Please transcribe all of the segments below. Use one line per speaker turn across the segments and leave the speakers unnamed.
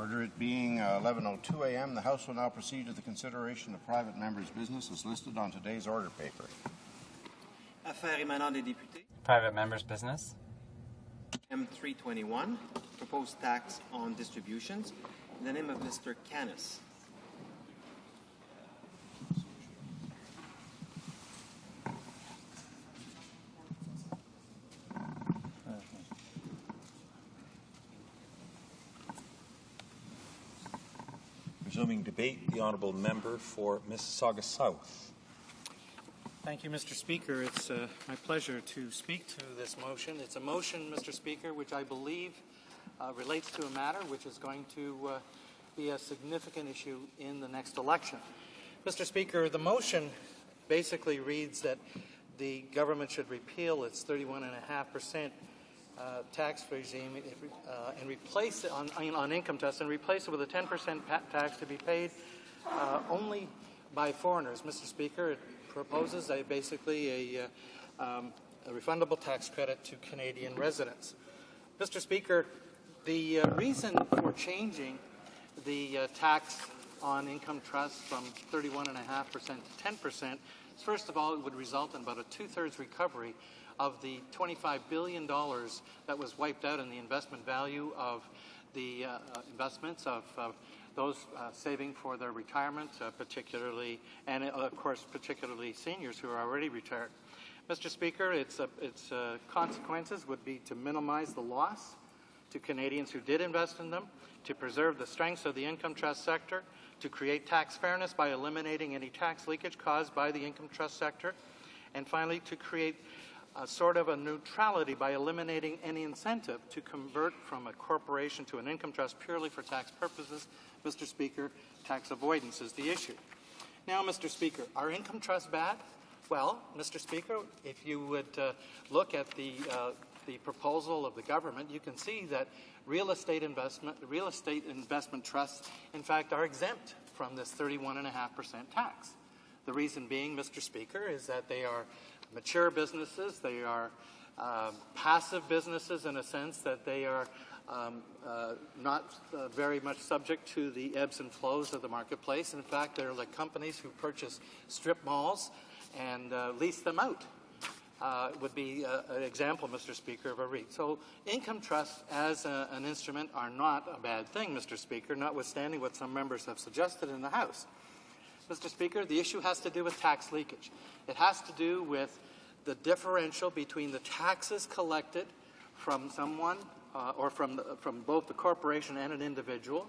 Order it being 11:02 a.m., the House will now proceed to the consideration of private members' business as listed on today's order paper.
Affaires émanant des députés.
Private members' business.
M321, proposed tax on distributions. In the name of Mr. Canis.
Resuming debate, the honourable member for Mississauga South.
Thank you, Mr. Speaker. It's my pleasure to speak to this motion. It's a motion, Mr. Speaker, which I believe relates to a matter which is going to be a significant issue in the next election. Mr. Speaker, the motion basically reads that the government should repeal its 31.5% tax regime and replace it on income tax and replace it with a 10% tax to be paid only by foreigners. Mr. Speaker, it proposes basically a refundable tax credit to Canadian residents. Mr. Speaker, the reason for changing the tax on income trusts from 31.5% to 10% is, first of all, it would result in about a two-thirds recovery of the $25 billion that was wiped out in the investment value of the investments of those saving for their retirement, particularly, and of course, particularly seniors who are already retired. Mr. Speaker, its consequences would be to minimize the loss to Canadians who did invest in them, to preserve the strengths of the income trust sector, to create tax fairness by eliminating any tax leakage caused by the income trust sector, and finally, to create a sort of a neutrality by eliminating any incentive to convert from a corporation to an income trust purely for tax purposes. Mr. Speaker, tax avoidance is the issue. Now, Mr. Speaker, are income trusts bad? Well, Mr. Speaker, if you would look at the proposal of the government, you can see that real estate investment trusts, in fact, are exempt from this 31.5% tax. The reason being, Mr. Speaker, is that they are mature businesses. They are passive businesses in a sense that they are not very much subject to the ebbs and flows of the marketplace. In fact, they're like companies who purchase strip malls and lease them out. Would be an example, Mr. Speaker, of a REIT. So income trusts as an instrument are not a bad thing, Mr. Speaker, notwithstanding what some members have suggested in the House. Mr. Speaker, the issue has to do with tax leakage. It has to do with the differential between the taxes collected from someone or from both the corporation and an individual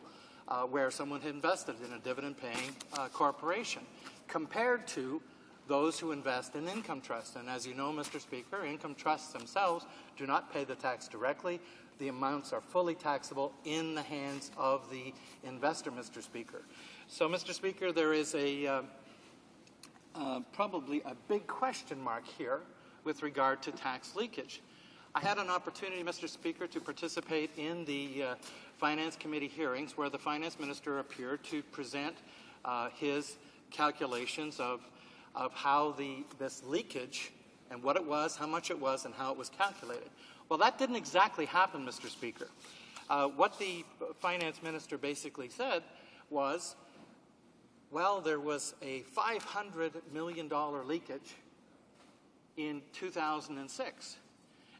where someone had invested in a dividend-paying corporation compared to those who invest in income trusts. And as you know, Mr. Speaker, income trusts themselves do not pay the tax directly. The amounts are fully taxable in the hands of the investor, Mr. Speaker. So, Mr. Speaker, there is probably a big question mark here with regard to tax leakage. I had an opportunity, Mr. Speaker, to participate in the Finance Committee hearings where the Finance Minister appeared to present his calculations of how this leakage and what it was, how much it was, and how it was calculated. Well, that didn't exactly happen, Mr. Speaker. What the Finance Minister basically said was, well, there was a $500 million leakage in 2006,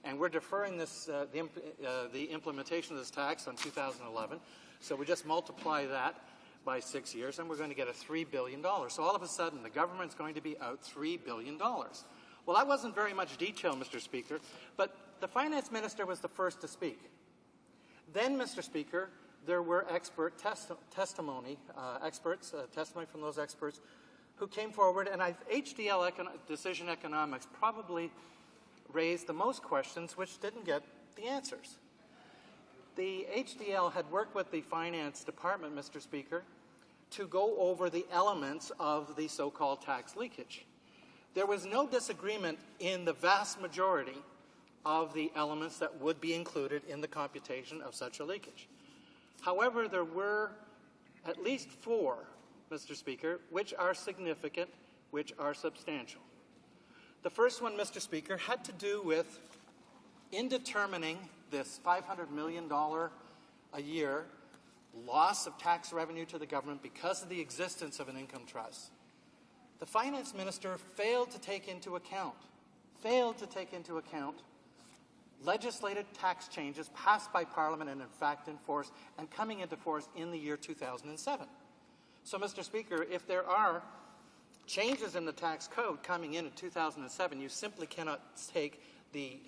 and we're deferring this, the implementation of this tax on 2011, so we just multiply that by 6 years, and we're going to get a $3 billion. So all of a sudden, the government's going to be out $3 billion. Well, that wasn't very much detail, Mr. Speaker, but the Finance Minister was the first to speak. Then, Mr. Speaker, there were expert testimony from those experts who came forward, and HDL Decision Economics probably raised the most questions which didn't get the answers. The HDL had worked with the Finance Department, Mr. Speaker, to go over the elements of the so-called tax leakage. There was no disagreement in the vast majority of the elements that would be included in the computation of such a leakage. However, there were at least 4, Mr. Speaker, which are significant, which are substantial. The first one, Mr. Speaker, had to do with, in determining this $500 million a year loss of tax revenue to the government because of the existence of an income trust, the finance minister failed to take into account legislated tax changes passed by Parliament and in fact in force and coming into force in the year 2007. So, Mr. Speaker, if there are changes in the tax code coming in 2007, you simply cannot take the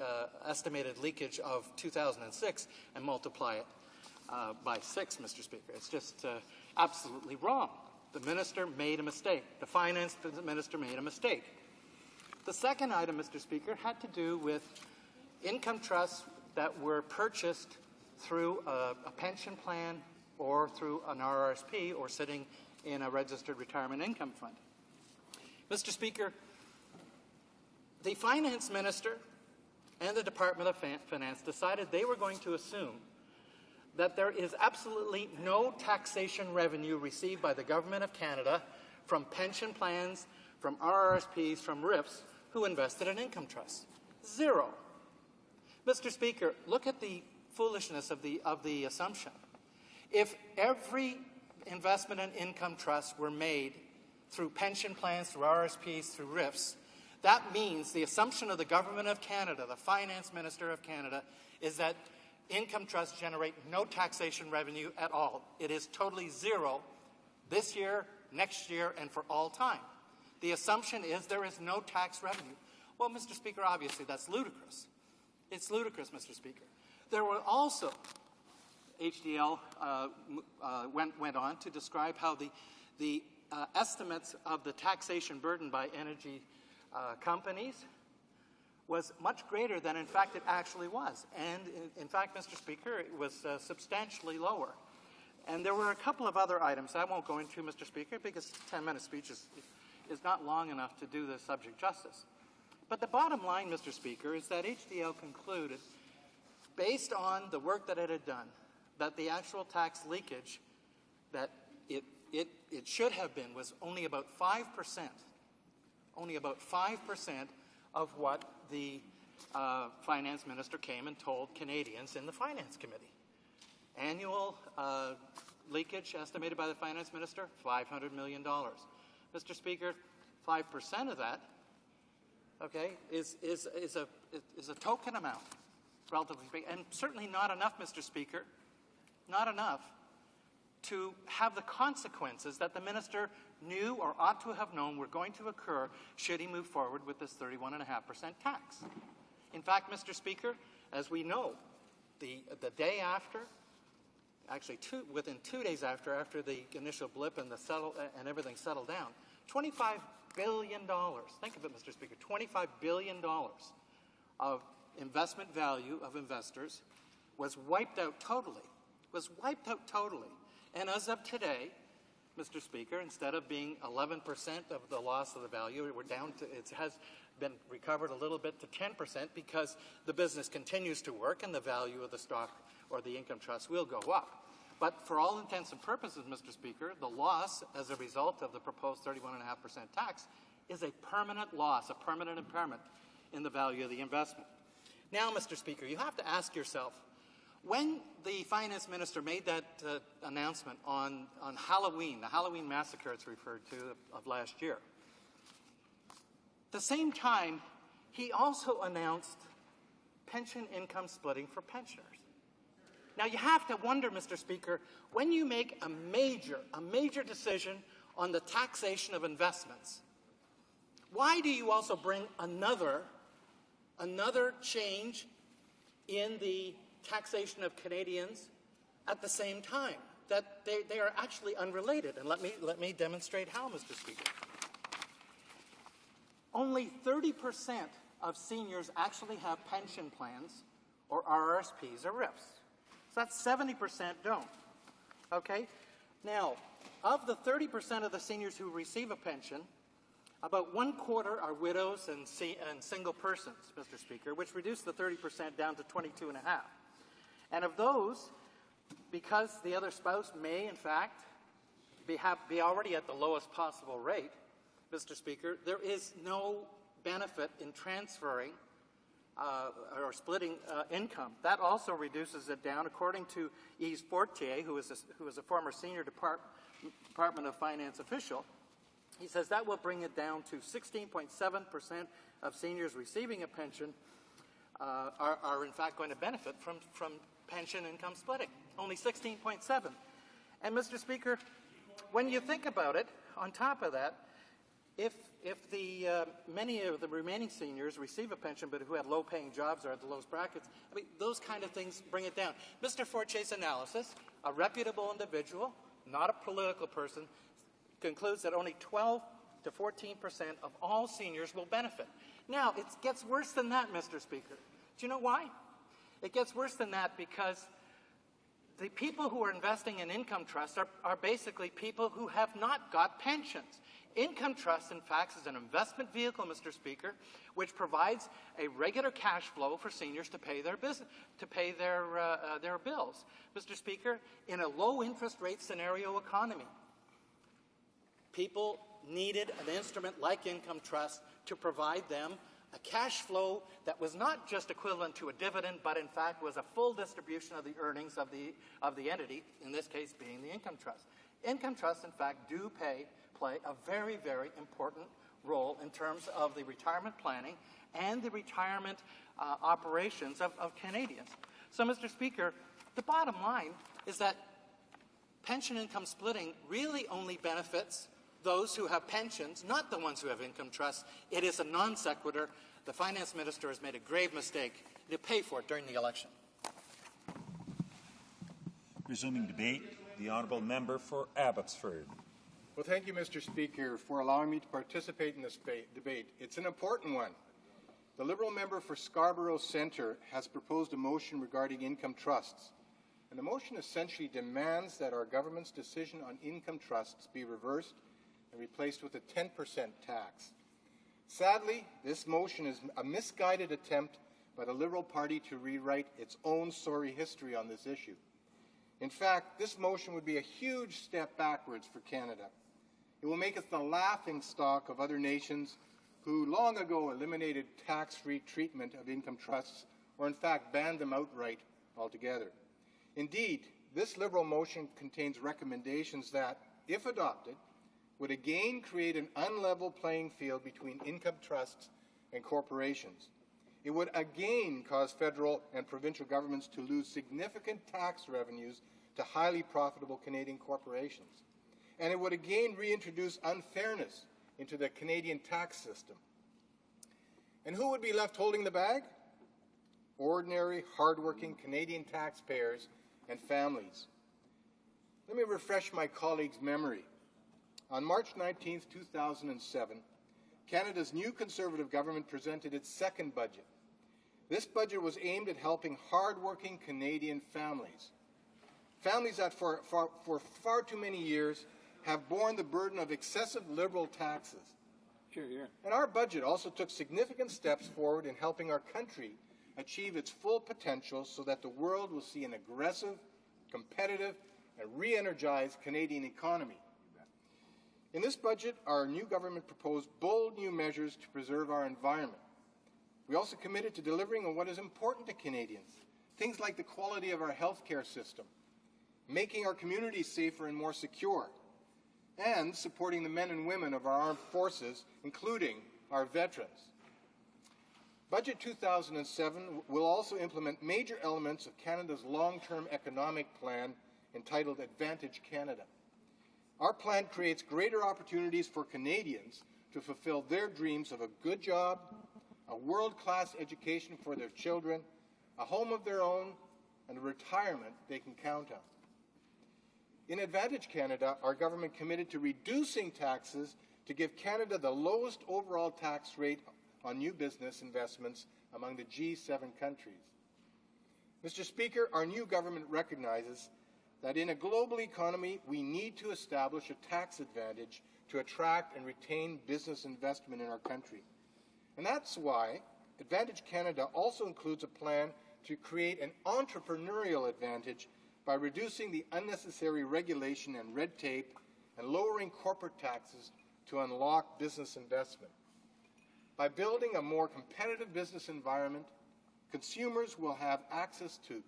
estimated leakage of 2006 and multiply it by 6, Mr. Speaker. It's just absolutely wrong. The minister made a mistake. The finance minister made a mistake. The second item, Mr. Speaker, had to do with income trusts that were purchased through a pension plan or through an RRSP or sitting in a registered retirement income fund. Mr. Speaker, the finance minister and the Department of Finance decided they were going to assume that there is absolutely no taxation revenue received by the Government of Canada from pension plans, from RRSPs, from RIFs who invested in income trusts. Zero. Mr. Speaker, look at the foolishness of the assumption. If every investment in income trusts were made through pension plans, through RRSPs, through RIFs, that means the assumption of the Government of Canada, the Finance Minister of Canada, is that income trusts generate no taxation revenue at all. It is totally zero this year, next year, and for all time. The assumption is there is no tax revenue. Well, Mr. Speaker, obviously that's ludicrous. It's ludicrous, Mr. Speaker. There were also, HDL went on to describe how the estimates of the taxation burden by energy companies was much greater than, in fact, it actually was. And, in fact, Mr. Speaker, it was substantially lower. And there were a couple of other items I won't go into, Mr. Speaker, because a 10-minute speech is not long enough to do the subject justice. But the bottom line, Mr. Speaker, is that HDL concluded, based on the work that it had done, that the actual tax leakage that it should have been was only about 5%. Only about 5% of what the finance minister came and told Canadians in the Finance Committee. Annual leakage estimated by the finance minister, $500 million. Mr. Speaker, 5% of that, okay, is a token amount, relatively speaking, and certainly not enough, Mr. Speaker, not enough to have the consequences that the minister knew or ought to have known were going to occur should he move forward with this 31.5% tax. In fact, Mr. Speaker, as we know, the day after, actually within 2 days after the initial blip and everything settled down, $25 billion, think of it, Mr. Speaker, $25 billion of investment value of investors was wiped out totally, And as of today, Mr. Speaker, instead of being 11% of the loss of the value, we're down to, it has been recovered a little bit to 10% because the business continues to work and the value of the stock or the income trust will go up. But for all intents and purposes, Mr. Speaker, the loss as a result of the proposed 31.5% tax is a permanent loss, a permanent impairment in the value of the investment. Now, Mr. Speaker, you have to ask yourself, when the finance minister made that announcement on Halloween, the Halloween massacre it's referred to of last year, at the same time, he also announced pension income splitting for pensioners. Now, you have to wonder, Mr. Speaker, when you make a major decision on the taxation of investments, why do you also bring another change in the taxation of Canadians at the same time? That they are actually unrelated. And let me demonstrate how, Mr. Speaker. Only 30% of seniors actually have pension plans or RRSPs or RIFs. So that's 70% don't. Okay? Now, of the 30% of the seniors who receive a pension, about 1/4 are widows and single persons, Mr. Speaker, which reduced the 30% down to 22.5%. And of those, because the other spouse may, in fact, be already at the lowest possible rate, Mr. Speaker, there is no benefit in transferring or splitting income. That also reduces it down. According to Yves Fortier, who is a former senior Department of Finance official, he says that will bring it down to 16.7% of seniors receiving a pension are in fact going to benefit from pension income splitting. Only 16.7. And Mr. Speaker, when you think about it, on top of that, if many of the remaining seniors receive a pension but who had low-paying jobs or at the lowest brackets, I mean, those kind of things bring it down. Mr. Fortier's analysis, a reputable individual, not a political person, concludes that only 12 to 14% of all seniors will benefit. Now, it gets worse than that, Mr. Speaker. Do you know why? It gets worse than that because the people who are investing in income trusts are basically people who have not got pensions. Income trust, in fact, is an investment vehicle, Mr. Speaker, which provides a regular cash flow for seniors to pay their bills. Mr. Speaker, in a low-interest rate scenario economy, people needed an instrument like income trust to provide them a cash flow that was not just equivalent to a dividend, but in fact was a full distribution of the earnings of the entity, in this case being the income trust. Income trusts, in fact, do play a very, very important role in terms of the retirement planning and the retirement operations of Canadians. So, Mr. Speaker, the bottom line is that pension income splitting really only benefits those who have pensions, not the ones who have income trusts. It is a non sequitur. The finance minister has made a grave mistake. He'll pay for it during the election.
Resuming debate, the honourable member for Abbotsford.
Well, thank you, Mr. Speaker, for allowing me to participate in this debate. It's an important one. The Liberal member for Scarborough Centre has proposed a motion regarding income trusts. And the motion essentially demands that our government's decision on income trusts be reversed and replaced with a 10% tax. Sadly, this motion is a misguided attempt by the Liberal Party to rewrite its own sorry history on this issue. In fact, this motion would be a huge step backwards for Canada. It will make us the laughingstock of other nations who long ago eliminated tax-free treatment of income trusts or in fact banned them outright altogether. Indeed, this Liberal motion contains recommendations that, if adopted, would again create an unlevel playing field between income trusts and corporations. It would again cause federal and provincial governments to lose significant tax revenues to highly profitable Canadian corporations. And it would again reintroduce unfairness into the Canadian tax system. And who would be left holding the bag? Ordinary, hardworking Canadian taxpayers and families. Let me refresh my colleagues' memory. On March 19, 2007, Canada's new Conservative government presented its second budget. This budget was aimed at helping hard-working Canadian families. Families that for far too many years have borne the burden of excessive Liberal taxes. And our budget also took significant steps forward in helping our country achieve its full potential so that the world will see an aggressive, competitive, and re-energized Canadian economy. In this budget, our new government proposed bold new measures to preserve our environment. We also committed to delivering on what is important to Canadians, things like the quality of our healthcare system, making our communities safer and more secure, and supporting the men and women of our armed forces, including our veterans. Budget 2007 will also implement major elements of Canada's long-term economic plan entitled Advantage Canada. Our plan creates greater opportunities for Canadians to fulfill their dreams of a good job, a world-class education for their children, a home of their own, and a retirement they can count on. In Advantage Canada, our government committed to reducing taxes to give Canada the lowest overall tax rate on new business investments among the G7 countries. Mr. Speaker, our new government recognizes that in a global economy, we need to establish a tax advantage to attract and retain business investment in our country. And that's why Advantage Canada also includes a plan to create an entrepreneurial advantage by reducing the unnecessary regulation and red tape and lowering corporate taxes to unlock business investment. By building a more competitive business environment consumers will have access to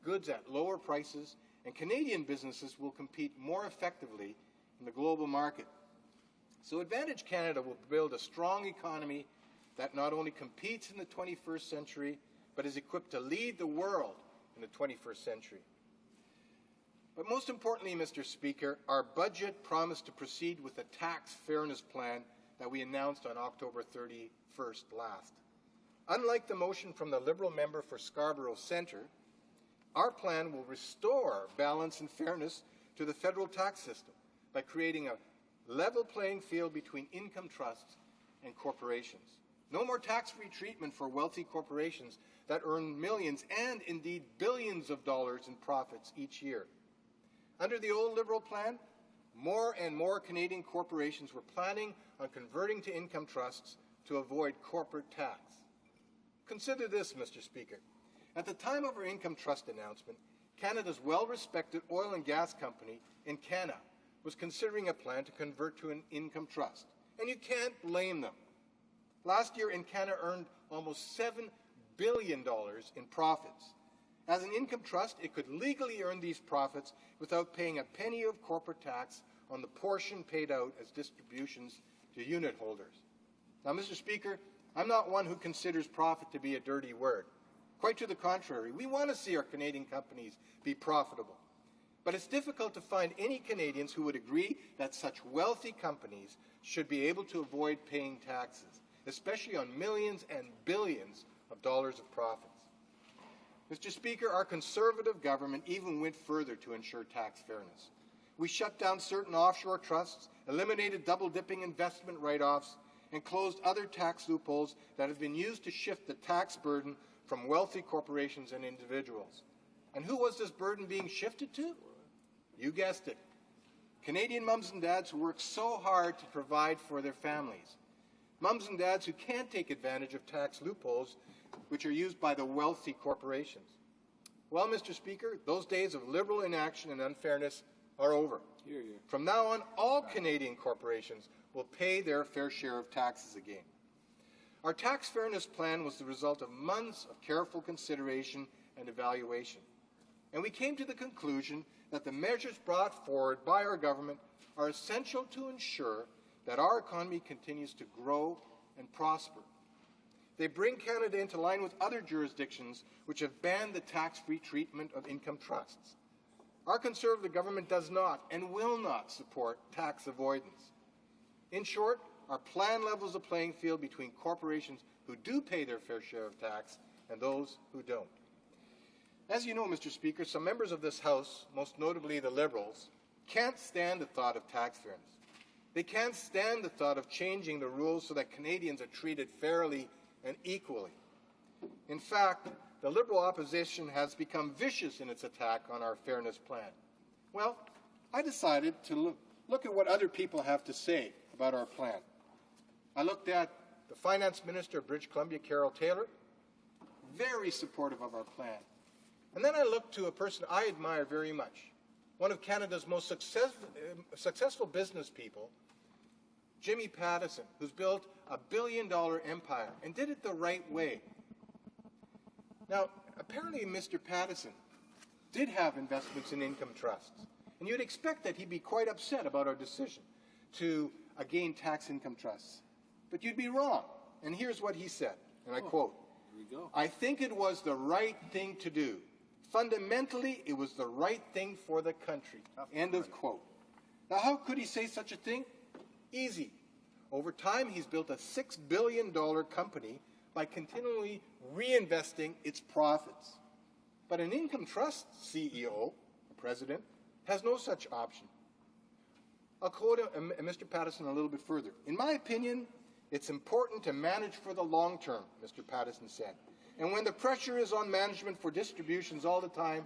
goods at lower prices, and Canadian businesses will compete more effectively in the global market. So Advantage Canada will build a strong economy that not only competes in the 21st century, but is equipped to lead the world in the 21st century. But most importantly, Mr. Speaker, our budget promised to proceed with a tax fairness plan that we announced on October 31st last. Unlike the motion from the Liberal member for Scarborough Centre, our plan will restore balance and fairness to the federal tax system by creating a level playing field between income trusts and corporations. No more tax-free treatment for wealthy corporations that earn millions and indeed billions of dollars in profits each year. Under the old Liberal plan, more and more Canadian corporations were planning on converting to income trusts to avoid corporate tax. Consider this, Mr. Speaker. At the time of our income trust announcement, Canada's well-respected oil and gas company, Encana, was considering a plan to convert to an income trust. And you can't blame them. Last year, Encana earned almost $7 billion in profits. As an income trust, it could legally earn these profits without paying a penny of corporate tax on the portion paid out as distributions to unit holders. Now, Mr. Speaker, I'm not one who considers profit to be a dirty word. Quite to the contrary, we want to see our Canadian companies be profitable. But it's difficult to find any Canadians who would agree that such wealthy companies should be able to avoid paying taxes, especially on millions and billions of dollars of profits. Mr. Speaker, our Conservative government even went further to ensure tax fairness. We shut down certain offshore trusts, eliminated double-dipping investment write-offs, and closed other tax loopholes that have been used to shift the tax burden from wealthy corporations and individuals. And who was this burden being shifted to? You guessed it. Canadian mums and dads who work so hard to provide for their families. Mums and dads who can't take advantage of tax loopholes which are used by the wealthy corporations. Well, Mr. Speaker, those days of Liberal inaction and unfairness are over. From now on, all Canadian corporations will pay their fair share of taxes again. Our tax fairness plan was the result of months of careful consideration and evaluation. And we came to the conclusion that the measures brought forward by our government are essential to ensure that our economy continues to grow and prosper. They bring Canada into line with other jurisdictions which have banned the tax-free treatment of income trusts. Our Conservative government does not and will not support tax avoidance. In short, our plan levels the playing field between corporations who do pay their fair share of tax and those who don't. As you know, Mr. Speaker, some members of this House, most notably the Liberals, can't stand the thought of tax fairness. They can't stand the thought of changing the rules so that Canadians are treated fairly and equally. In fact, the Liberal opposition has become vicious in its attack on our fairness plan. Well, I decided to look at what other people have to say about our plan. I looked at the Finance Minister of British Columbia, Carol Taylor, very supportive of our plan. And then I looked to a person I admire very much, one of Canada's most successful business people, Jimmy Pattison, who's built a billion-dollar empire and did it the right way. Now, apparently Mr. Pattison did have investments in income trusts, and you'd expect that he'd be quite upset about our decision to again tax income trusts. But you'd be wrong, and here's what he said, and I quote, "I think it was the right thing to do. Fundamentally, it was the right thing for the country." End of quote. Now, how could he say such a thing? Easy. Over time, he's built a $6 billion company by continually reinvesting its profits. But an income trust CEO, president, has no such option. I'll quote Mr. Pattison a little bit further. "In my opinion, it's important to manage for the long term," Mr. Pattison said. "And when the pressure is on management for distributions all the time,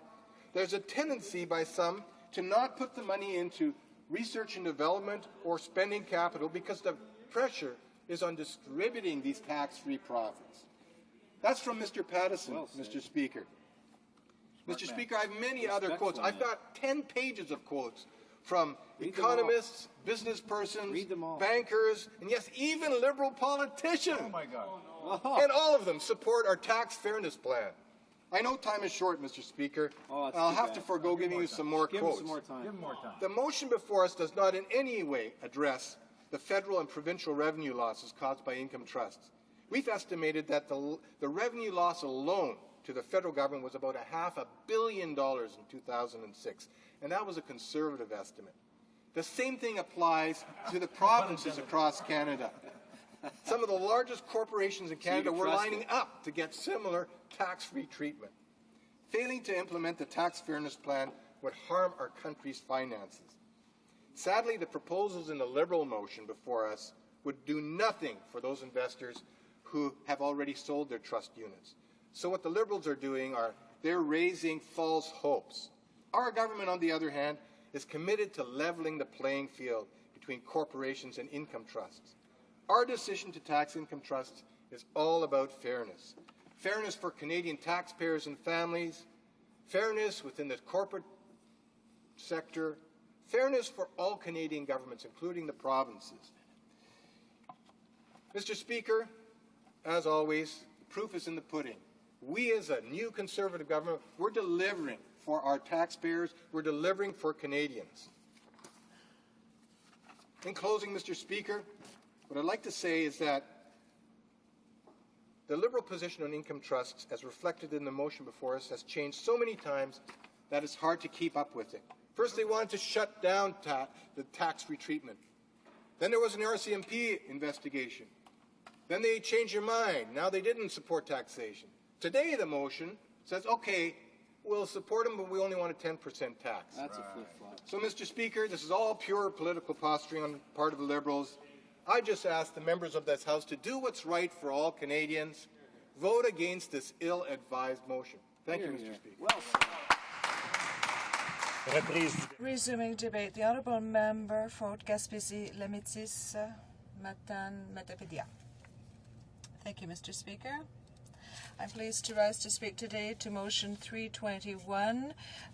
there's a tendency by some to not put the money into research and development or spending capital because the pressure is on distributing these tax-free profits." That's from Mr. Pattison, Mr. Speaker. Mr. Speaker, I have many other quotes. I've got 10 pages of quotes from economists, business persons, bankers, and yes, even Liberal politicians.
Oh, my God.
and all of them support our tax fairness plan. I know time is short, Mr. Speaker. I'll have to forego giving you some more quotes.
Give him more time.
The motion before us does not in any way address the federal and provincial revenue losses caused by income trusts. We've estimated that the revenue loss alone to the federal government was about $500 million in 2006, and that was a conservative estimate. The same thing applies to the provinces across Canada. Some of the largest corporations in Canada were lining up to get similar tax-free treatment. Failing to implement the tax fairness plan would harm our country's finances. Sadly, the proposals in the Liberal motion before us would do nothing for those investors who have already sold their trust units. So what the Liberals are doing they're raising false hopes. Our government, on the other hand, is committed to leveling the playing field between corporations and income trusts. Our decision to tax income trusts is all about fairness. Fairness for Canadian taxpayers and families, fairness within the corporate sector, fairness for all Canadian governments, including the provinces. Mr. Speaker, as always, the proof is in the pudding. We as a new Conservative government, we're delivering for our taxpayers, we're delivering for Canadians. In closing, Mr. Speaker, what I'd like to say is that the Liberal position on income trusts, as reflected in the motion before us, has changed so many times that it's hard to keep up with it. First, they wanted to shut down the tax-free treatment. Then there was an RCMP investigation. Then they changed their mind. Now they didn't support taxation. Today, the motion says, okay, we'll support them, but we only want a 10% tax.
That's a flip-flop.
So, Mr. Speaker, this is all pure political posturing on the part of the Liberals. I just ask the members of this House to do what's right for all Canadians. Vote against this ill-advised motion. Thank you, Mr. Speaker.
Well said.
Resuming debate, the Honourable Member for Gaspésie-Lamicis, Matane-Matapedia. Thank you, Mr. Speaker. I'm pleased to rise to speak today to motion 321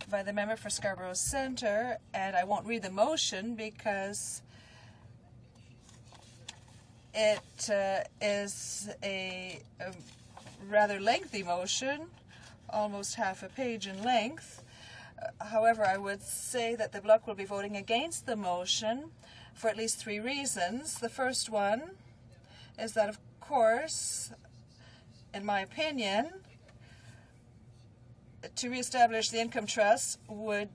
by the member for Scarborough Centre, and I won't read the motion because it is a rather lengthy motion, almost half a page in length. However, I would say that the Bloc will be voting against the motion for at least 3 reasons. The first one is that, of course, in my opinion, to reestablish the income trust would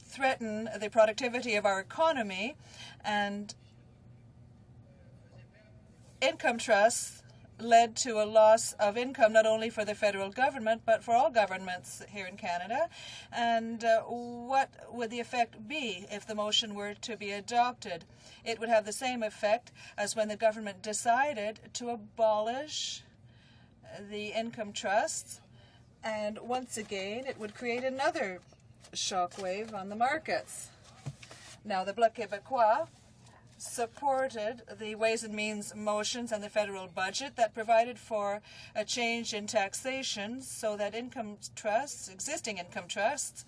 threaten the productivity of our economy, and income trusts led to a loss of income not only for the federal government but for all governments here in Canada. And what would the effect be if the motion were to be adopted? It would have the same effect as when the government decided to abolish the income trusts, and once again it would create another shockwave on the markets. Now, the Bloc Québécois supported the Ways and Means motions and the federal budget that provided for a change in taxation so that income trusts, existing income trusts,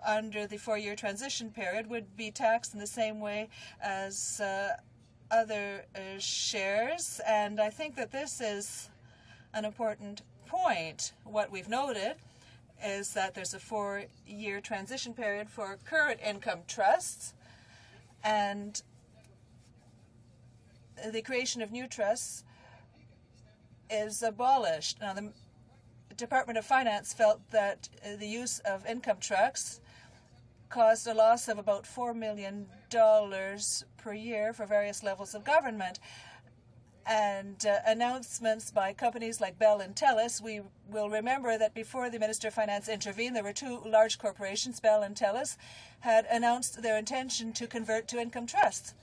under the 4-year transition period would be taxed in the same way as other shares. And I think that this is an important point. What we've noted is that there's a 4-year transition period for current income trusts, and the creation of new trusts is abolished. Now, the Department of Finance felt that the use of income trusts caused a loss of about $4 million per year for various levels of government. And announcements by companies like Bell and TELUS, we will remember that before the Minister of Finance intervened, there were 2 large corporations, Bell and TELUS, had announced their intention to convert to income trusts.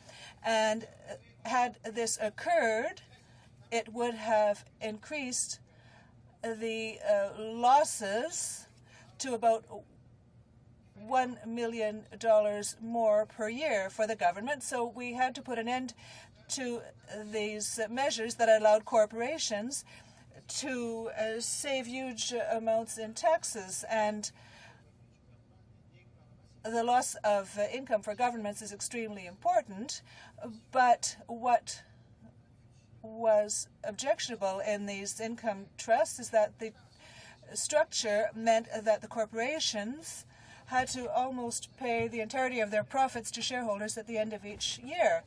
And had this occurred, it would have increased the losses to about $1 million more per year for the government. So we had to put an end to these measures that allowed corporations to save huge amounts in taxes. And the loss of income for governments is extremely important, but what was objectionable in these income trusts is that the structure meant that the corporations had to almost pay the entirety of their profits to shareholders at the end of each year.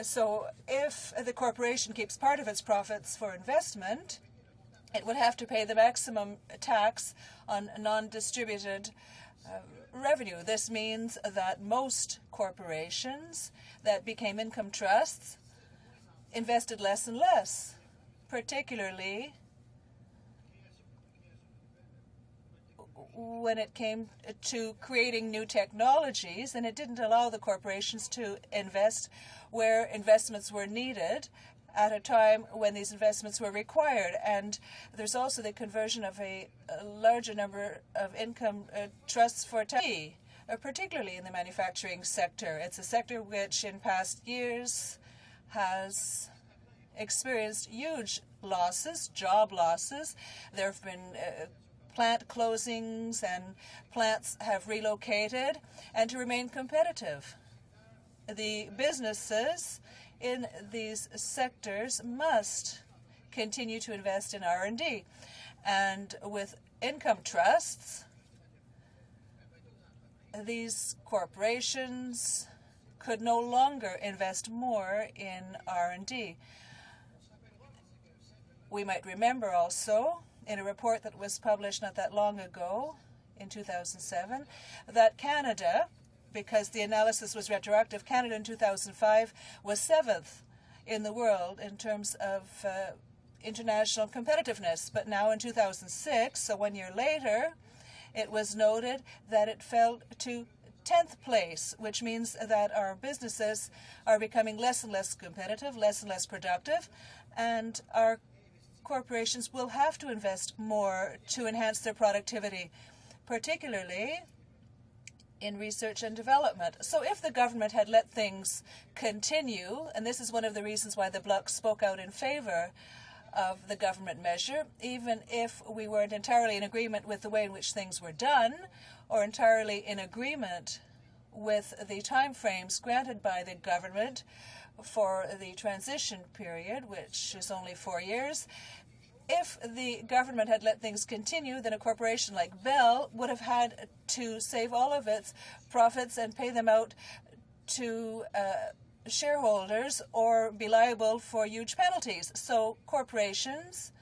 So if the corporation keeps part of its profits for investment, it would have to pay the maximum tax on non-distributed revenue. This means that most corporations that became income trusts invested less and less, particularly when it came to creating new technologies, and it didn't allow the corporations to invest where investments were needed at a time when these investments were required. And there's also the conversion of a larger number of income trusts for tax, particularly in the manufacturing sector. It's a sector which in past years has experienced huge losses, job losses. There have been plant closings, and plants have relocated. And to remain competitive, the businesses in these sectors must continue to invest in R&D. And with income trusts, these corporations could no longer invest more in R&D. We might remember also, in a report that was published not that long ago, in 2007, that Canada, because the analysis was retroactive, Canada in 2005 was 7th in the world in terms of international competitiveness. But now in 2006, so 1 year later, it was noted that it fell to 10th place, which means that our businesses are becoming less and less competitive, less and less productive, and our corporations will have to invest more to enhance their productivity, particularly in research and development. So if the government had let things continue, and this is one of the reasons why the Bloc spoke out in favor of the government measure, even if we weren't entirely in agreement with the way in which things were done, or entirely in agreement with the timeframes granted by the government for the transition period, which is only 4 years. If the government had let things continue, then a corporation like Bell would have had to save all of its profits and pay them out to shareholders or be liable for huge penalties. So corporations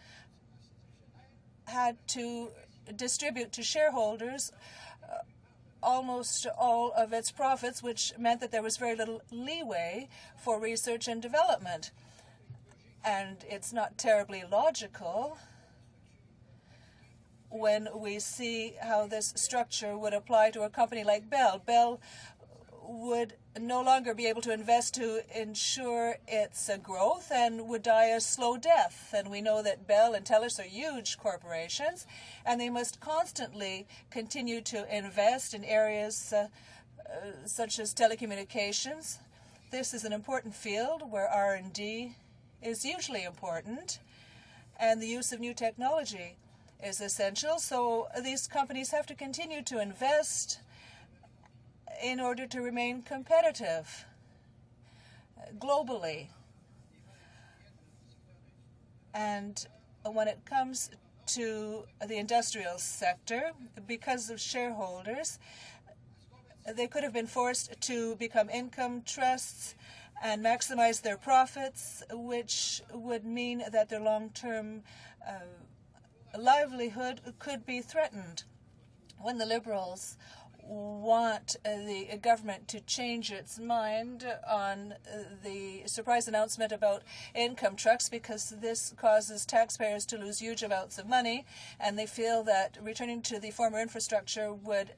had to distribute to shareholders almost all of its profits, which meant that there was very little leeway for research and development. And it's not terribly logical when we see how this structure would apply to a company like Bell. Bell would no longer be able to invest to ensure its growth and would die a slow death. And we know that Bell and TELUS are huge corporations, and they must constantly continue to invest in areas such as telecommunications. This is an important field where R&D is usually important, and the use of new technology is essential. So these companies have to continue to invest in order to remain competitive globally. And when it comes to the industrial sector, because of shareholders, they could have been forced to become income trusts and maximize their profits, which would mean that their long-term livelihood could be threatened. When the Liberals want the government to change its mind on the surprise announcement about income trusts, because this causes taxpayers to lose huge amounts of money, and they feel that returning to the former infrastructure would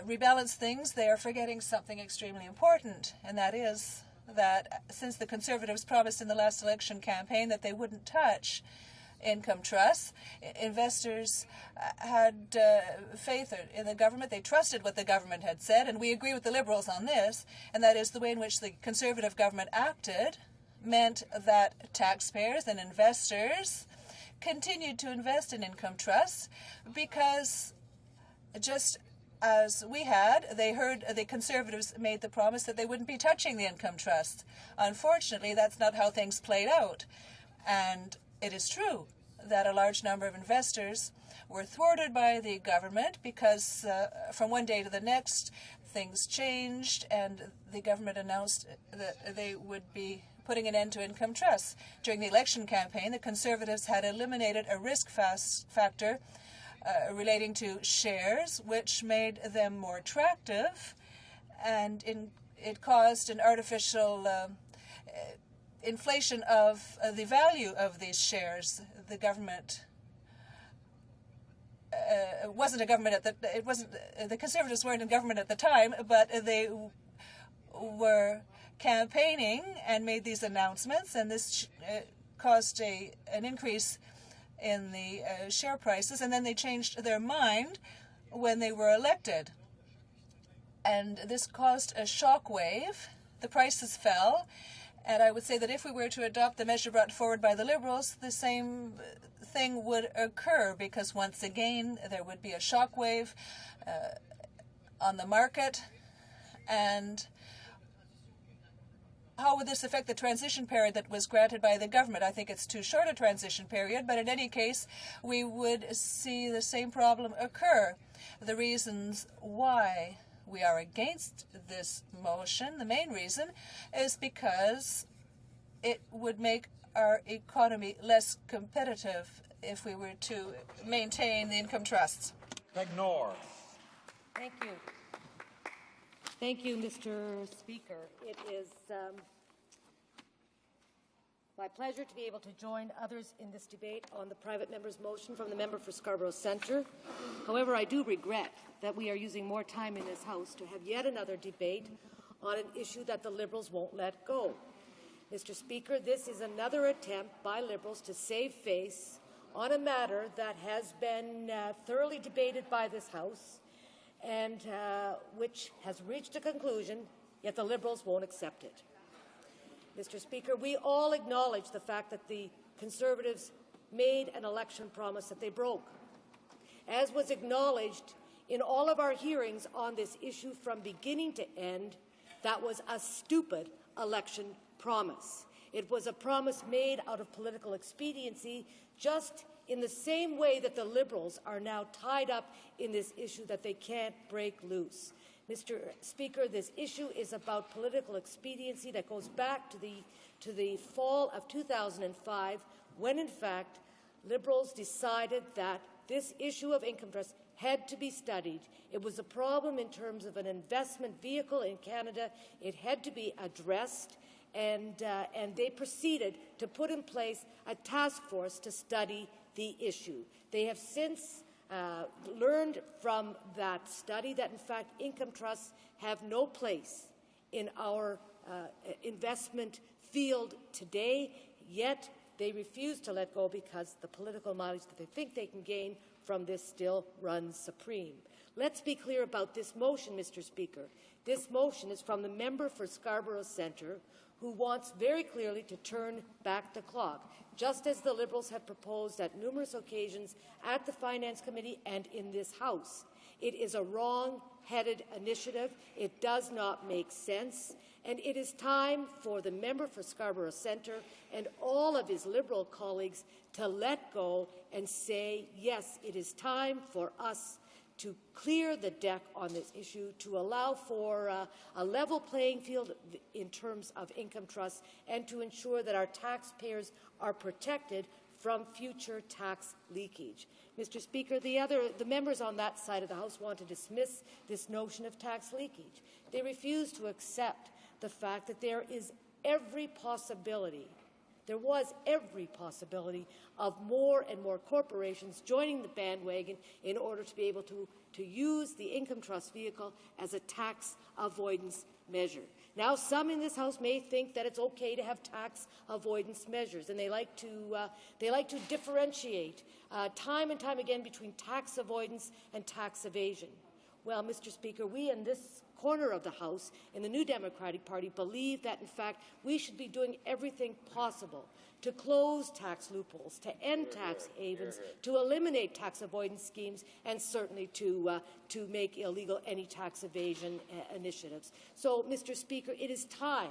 rebalance things, they are forgetting something extremely important, and that is that since the Conservatives promised in the last election campaign that they wouldn't touch income trusts, investors had faith in the government. They trusted what the government had said, and we agree with the Liberals on this, and that is the way in which the Conservative government acted meant that taxpayers and investors continued to invest in income trusts, because just as we had, they heard the Conservatives made the promise that they wouldn't be touching the income trust. Unfortunately, that's not how things played out. And it is true that a large number of investors were thwarted by the government because from one day to the next, things changed and the government announced that they would be putting an end to income trusts. During the election campaign, the Conservatives had eliminated a risk factor relating to shares, which made them more attractive, and it caused an artificial inflation of the value of these shares. The government wasn't a government the Conservatives weren't in government at the time, but they were campaigning and made these announcements, and this caused an increase in the share prices, and then they changed their mind when they were elected. And this caused a shock wave. The prices fell, and I would say that if we were to adopt the measure brought forward by the Liberals, the same thing would occur, because once again there would be a shock wave on the market. And how would this affect the transition period that was granted by the government? I think it's too short a transition period, but in any case, we would see the same problem occur. The reasons why we are against this motion, the main reason, is because it would make our economy less competitive if we were to maintain the income trusts.
Meg North.
Thank you. Thank you, Mr. Speaker. It is my pleasure to be able to join others in this debate on the private member's motion from the member for Scarborough Centre. However, I do regret that we are using more time in this House to have yet another debate on an issue that the Liberals won't let go. Mr. Speaker, this is another attempt by Liberals to save face on a matter that has been thoroughly debated by this House and which has reached a conclusion, yet the Liberals won't accept it. Mr. Speaker, we all acknowledge the fact that the Conservatives made an election promise that they broke. As was acknowledged in all of our hearings on this issue from beginning to end, that was a stupid election promise. It was a promise made out of political expediency, just in the same way that the Liberals are now tied up in this issue that they can't break loose. Mr. Speaker, this issue is about political expediency that goes back to the fall of 2005, when, in fact, Liberals decided that this issue of income trust had to be studied. It was a problem in terms of an investment vehicle in Canada. It had to be addressed, and they proceeded to put in place a task force to study the issue. They have since learned from that study that, in fact, income trusts have no place in our investment field today, yet they refuse to let go because the political mileage that they think they can gain from this still runs supreme. Let's be clear about this motion, Mr. Speaker. This motion is from the member for Scarborough Centre, who wants very clearly to turn back the clock, just as the Liberals have proposed at numerous occasions at the Finance Committee and in this House. It is a wrong-headed initiative. It does not make sense. And it is time for the member for Scarborough Centre and all of his Liberal colleagues to let go and say, yes, it is time for us to clear the deck on this issue, to allow for a level playing field in terms of income trusts, and to ensure that our taxpayers are protected from future tax leakage. Mr. Speaker, the members on that side of the House want to dismiss this notion of tax leakage. They refuse to accept the fact that there was every possibility of more and more corporations joining the bandwagon in order to be able to use the income trust vehicle as a tax avoidance measure. Now, some in this House may think that it's okay to have tax avoidance measures, and they like to differentiate time and time again between tax avoidance and tax evasion. Well, Mr. Speaker, we in this corner of the House in the New Democratic Party believe that, in fact, we should be doing everything possible to close tax loopholes, to end tax havens, to eliminate tax avoidance schemes, and certainly to make illegal any tax evasion initiatives. So, Mr. Speaker, it is time.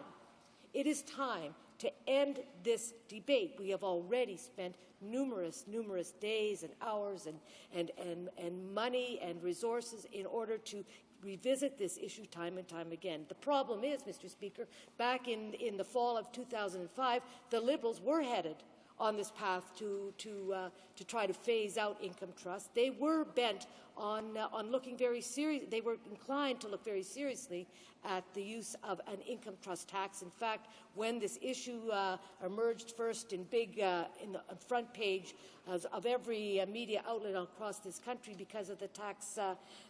It is time to end this debate. We have already spent numerous days and hours and money and resources in order to revisit this issue time and time again. The problem is, Mr. Speaker, back in the fall of 2005, the Liberals were headed on this path to try to phase out income trust. They were bent on looking very serious. They were inclined to look very seriously at the use of an income trust tax. In fact, when this issue emerged first in the front page of every media outlet across this country because of the tax,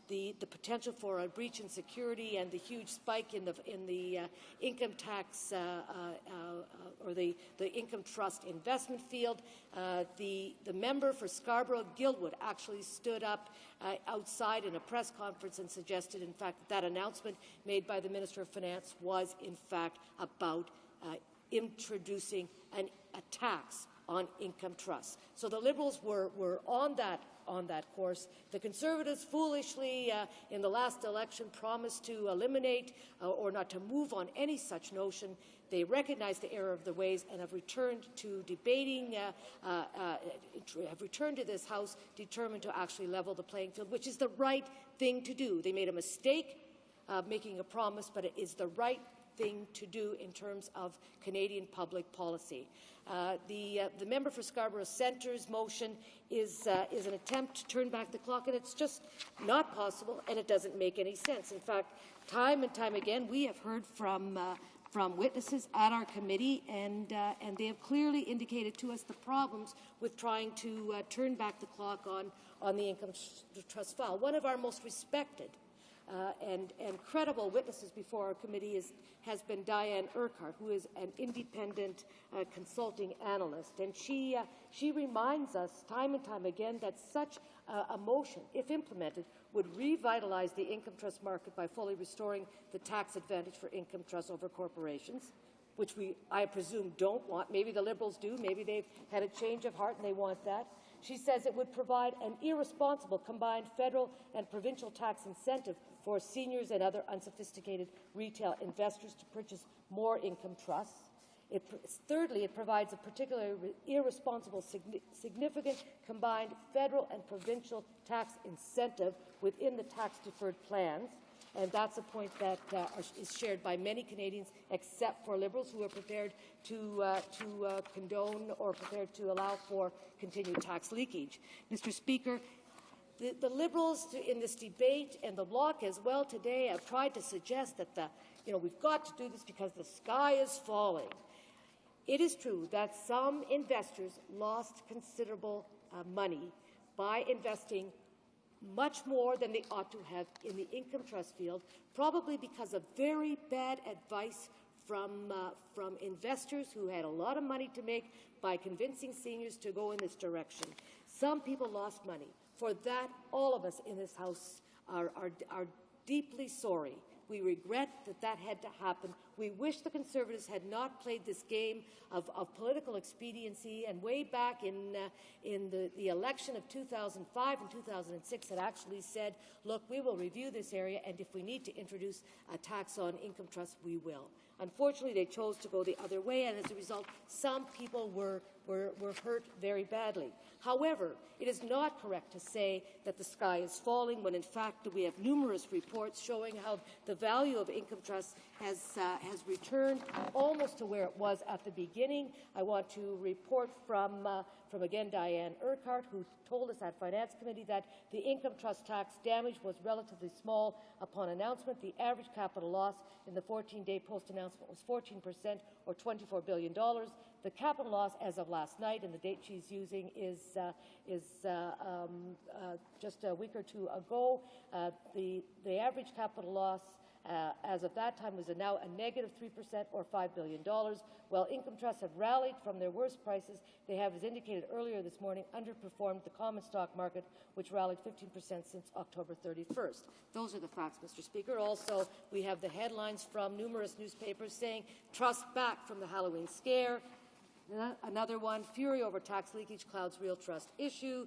the potential for a breach in security and the huge spike in the income tax or the income trust investment field, the member for Scarborough-Guildwood actually stood up outside in a press conference and suggested, in fact, that announcement made by the Minister of Finance was, in fact, about introducing a tax on income trusts. So the Liberals were on that course. The Conservatives foolishly, in the last election, promised to eliminate or not to move on any such notion. They recognize the error of their ways and have returned to debating, have returned to this House determined to actually level the playing field, which is the right thing to do. They made a mistake making a promise, but it is the right thing to do in terms of Canadian public policy. The member for Scarborough Centre's motion is an attempt to turn back the clock, and it's just not possible, and it doesn't make any sense. In fact, time and time again, we have heard from witnesses at our committee, and they have clearly indicated to us the problems with trying to turn back the clock on the income trust file. One of our most respected and credible witnesses before our committee has been Diane Urquhart, who is an independent consulting analyst. And she reminds us time and time again that such a motion, if implemented, would revitalize the income trust market by fully restoring the tax advantage for income trusts over corporations, which I presume, don't want. Maybe the Liberals do. Maybe they've had a change of heart and they want that. She says it would provide an irresponsible combined federal and provincial tax incentive for seniors and other unsophisticated retail investors to purchase more income trusts. Thirdly, it provides a particularly irresponsible significant combined federal and provincial tax incentive within the tax-deferred plans. And that's a point that is shared by many Canadians, except for Liberals, who are prepared to condone or prepared to allow for continued tax leakage. Mr. Speaker, the Liberals in this debate, and the Bloc as well today, have tried to suggest that we've got to do this because the sky is falling. It is true that some investors lost considerable money by investing much more than they ought to have in the income trust field, probably because of very bad advice from investors who had a lot of money to make by convincing seniors to go in this direction. Some people lost money. For that, all of us in this House are deeply sorry. We regret that had to happen. We wish the Conservatives had not played this game of political expediency, and way back in the election of 2005 and 2006 had actually said, look, we will review this area, and if we need to introduce a tax on income trusts, we will. Unfortunately, they chose to go the other way, and as a result, some people were hurt very badly. However, it is not correct to say that the sky is falling when, in fact, we have numerous reports showing how the value of income trusts has returned almost to where it was at the beginning. I want to report from again, Diane Urquhart, who told us at Finance Committee that the income trust tax damage was relatively small upon announcement. The average capital loss in the 14-day post-announcement was 14%, or $24 billion. The capital loss as of last night, and the date she's using is just a week or two ago. The average capital loss as of that time was now a negative 3% or $5 billion. While income trusts have rallied from their worst prices, they have, as indicated earlier this morning, underperformed the common stock market, which rallied 15% since October 31st. Those are the facts, Mr. Speaker. Also, we have the headlines from numerous newspapers saying, "Trust back from the Halloween scare." Another one, fury over tax leakage clouds real trust issue.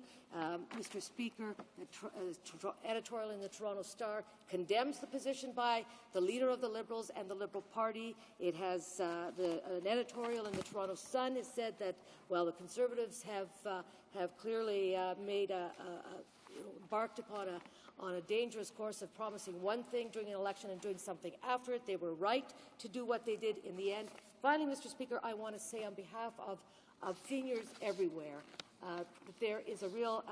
Mr. Speaker, the editorial in the Toronto Star condemns the position by the leader of the Liberals and the Liberal Party. It has an editorial in the Toronto Sun has said that, well, the Conservatives have clearly embarked upon a dangerous course of promising one thing during an election and doing something after it. They were right to do what they did in the end. Finally, Mr. Speaker, I want to say on behalf of seniors everywhere that there is a real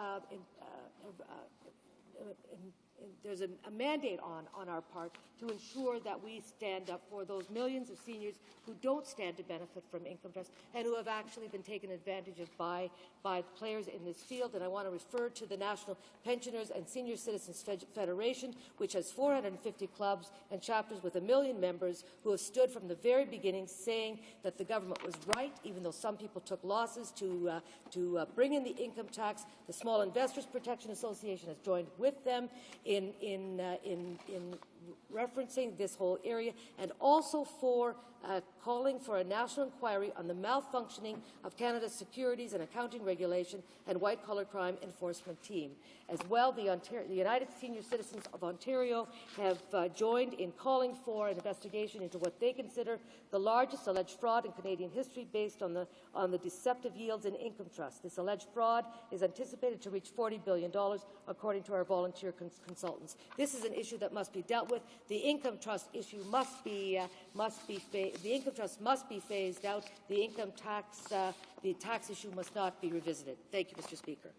there's a mandate on our part to ensure that we stand up for those millions of seniors who don't stand to benefit from income trusts and who have actually been taken advantage of by players in this field. And I want to refer to the National Pensioners and Senior Citizens Federation, which has 450 clubs and chapters with 1 million members who have stood from the very beginning saying that the government was right, even though some people took losses to bring in the income tax. The Small Investors Protection Association has joined with them in referencing this whole area, and also for calling for a national inquiry on the malfunctioning of Canada's securities and accounting regulation and white-collar crime enforcement team. As well, the United Senior Citizens of Ontario have joined in calling for an investigation into what they consider the largest alleged fraud in Canadian history based on the deceptive yields in income trusts. This alleged fraud is anticipated to reach $40 billion, according to our volunteer consultants. This is an issue that must be dealt with. The income trust issue must be phased out. The tax issue must not be revisited. Thank you, Mr. Speaker.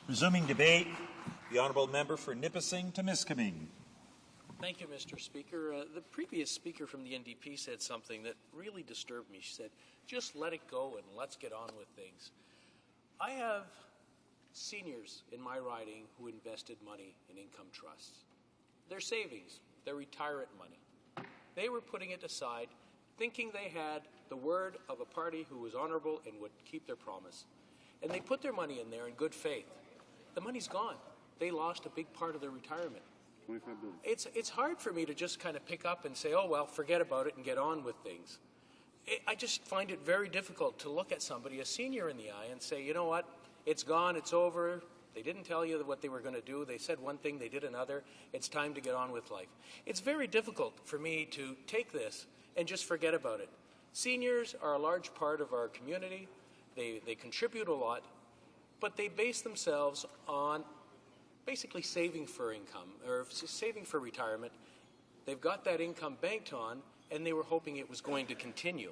Resuming debate, the honourable member for Nipissing to Miskaming.
Thank you, Mr. Speaker. The previous speaker from the NDP said something that really disturbed me. She said, just let it go and let's get on with things. I have seniors in my riding who invested money in income trusts. Their savings, their retirement money. They were putting it aside, thinking they had the word of a party who was honourable and would keep their promise. And they put their money in there in good faith. The money's gone. They lost a big part of their retirement. It's hard for me to just kind of pick up and say, oh, well, forget about it and get on with things. I just find it very difficult to look at somebody, a senior, in the eye and say, you know what, it's gone, it's over. They didn't tell you what they were going to do. They said one thing, they did another. It's time to get on with life. It's very difficult for me to take this and just forget about it. Seniors are a large part of our community. They contribute a lot, but they base themselves on basically saving for income or saving for retirement. They've got that income banked on, and they were hoping it was going to continue.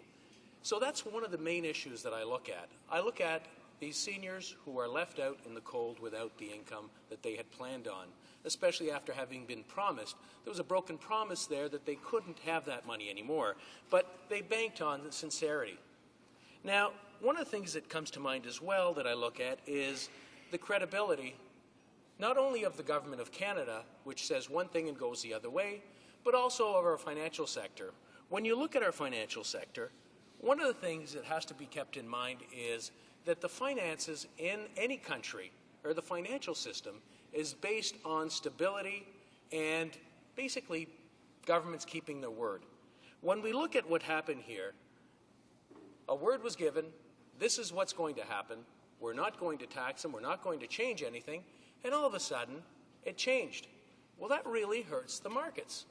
So that's one of the main issues that I look at. I look at these seniors who are left out in the cold without the income that they had planned on, especially after having been promised. There was a broken promise there that they couldn't have that money anymore, but they banked on the sincerity. Now, one of the things that comes to mind as well that I look at is the credibility, not only of the Government of Canada, which says one thing and goes the other way, but also of our financial sector. When you look at our financial sector, one of the things that has to be kept in mind is that the finances in any country, or the financial system, is based on stability and basically governments keeping their word. When we look at what happened here, a word was given, this is what's going to happen, we're not going to tax them, we're not going to change anything, and all of a sudden, it changed. Well, that really hurts the markets.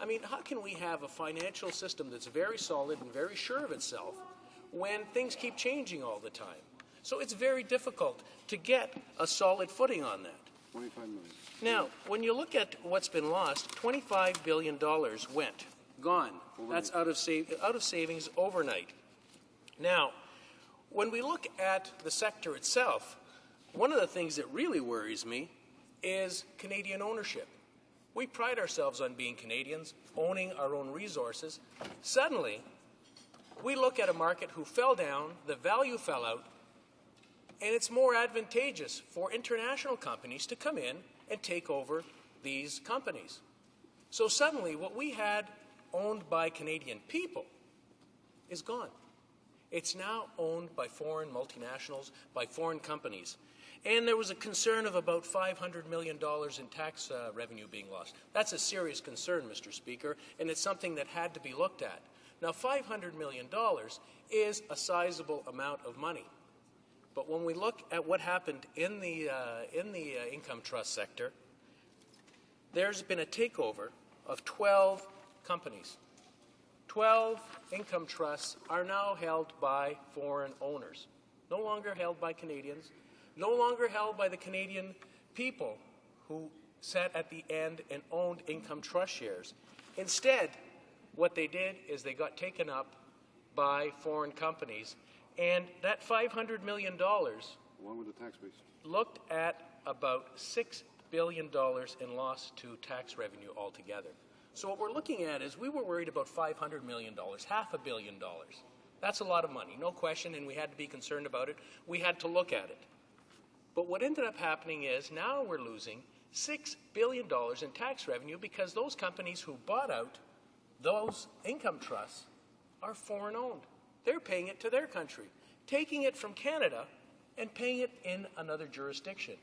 I mean, how can we have a financial system that's very solid and very sure of itself when things keep changing all the time? So it's very difficult to get a solid footing on that.
25 million.
Now, when you look at what's been lost, $25 billion went, gone. That's out of savings overnight. Now, when we look at the sector itself, one of the things that really worries me is Canadian ownership. We pride ourselves on being Canadians, owning our own resources. Suddenly, we look at a market who fell down, the value fell out, and it's more advantageous for international companies to come in and take over these companies. So suddenly what we had owned by Canadian people is gone. It's now owned by foreign multinationals, by foreign companies. And there was a concern of about $500 million in tax revenue being lost. That's a serious concern, Mr. Speaker, and it's something that had to be looked at. Now, $500 million is a sizable amount of money. But when we look at what happened in the income trust sector, there's been a takeover of 12 companies. 12 income trusts are now held by foreign owners, no longer held by Canadians, no longer held by the Canadian people who sat at the end and owned income trust shares. Instead, what they did is they got taken up by foreign companies, and that $500 million
Along with the tax base.
looked at about $6 billion in loss to tax revenue altogether. So what we're looking at is we were worried about $500 million, $500 million. That's a lot of money, no question, and we had to be concerned about it. We had to look at it. But what ended up happening is now we're losing $6 billion in tax revenue because those companies who bought out those income trusts are foreign owned. They're paying it to their country, taking it from Canada and paying it in another jurisdiction.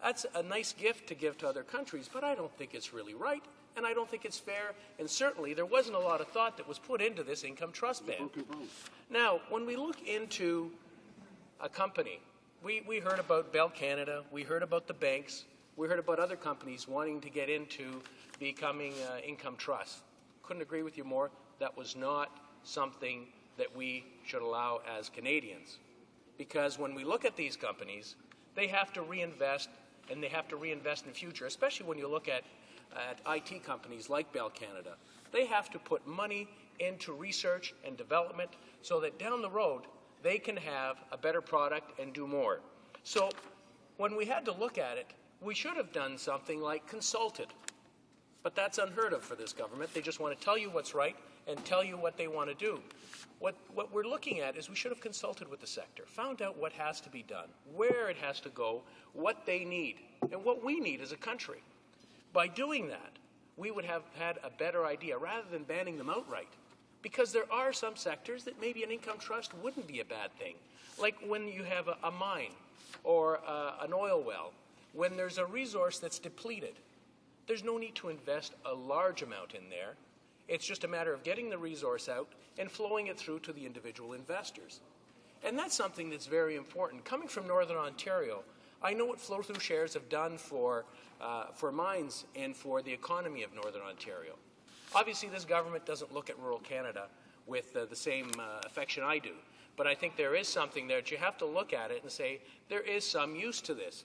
That's a nice gift to give to other countries, but I don't think it's really right, and I don't think it's fair, and certainly there wasn't a lot of thought that was put into this income trust ban. Now, when we look into a company, we heard about Bell Canada, we heard about the banks, we heard about other companies wanting to get into becoming income trusts. Couldn't agree with you more. That was not something that we should allow as Canadians. Because when we look at these companies, they have to reinvest, and they have to reinvest in the future, especially when you look at IT companies like Bell Canada. They have to put money into research and development so that down the road they can have a better product and do more. So when we had to look at it, we should have done something like consulted. But that's unheard of for this government. They just want to tell you what's right and tell you what they want to do. What we're looking at is we should have consulted with the sector, found out what has to be done, where it has to go, what they need, and what we need as a country. By doing that, we would have had a better idea rather than banning them outright. Because there are some sectors that maybe an income trust wouldn't be a bad thing. Like when you have a mine or an oil well, when there's a resource that's depleted, there's no need to invest a large amount in there. It's just a matter of getting the resource out and flowing it through to the individual investors. And that's something that's very important. Coming from Northern Ontario, I know what flow-through shares have done for mines and for the economy of Northern Ontario. Obviously, this government doesn't look at rural Canada with the same affection I do. But I think there is something there that you have to look at it and say, there is some use to this.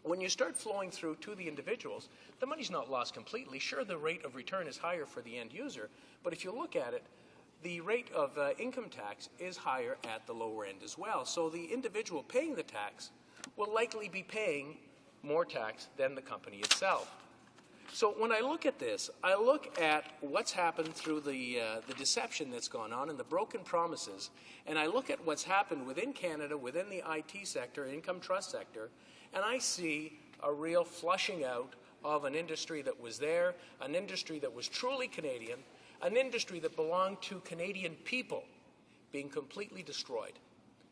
When you start flowing through to the individuals, the money's not lost completely. Sure, the rate of return is higher for the end user, but if you look at it, the rate of income tax is higher at the lower end as well. So the individual paying the tax will likely be paying more tax than the company itself. So when I look at this, I look at what's happened through the deception that's gone on and the broken promises, and I look at what's happened within Canada, within the IT sector, income trust sector, and I see a real flushing out of an industry that was there, an industry that was truly Canadian, an industry that belonged to Canadian people being completely destroyed.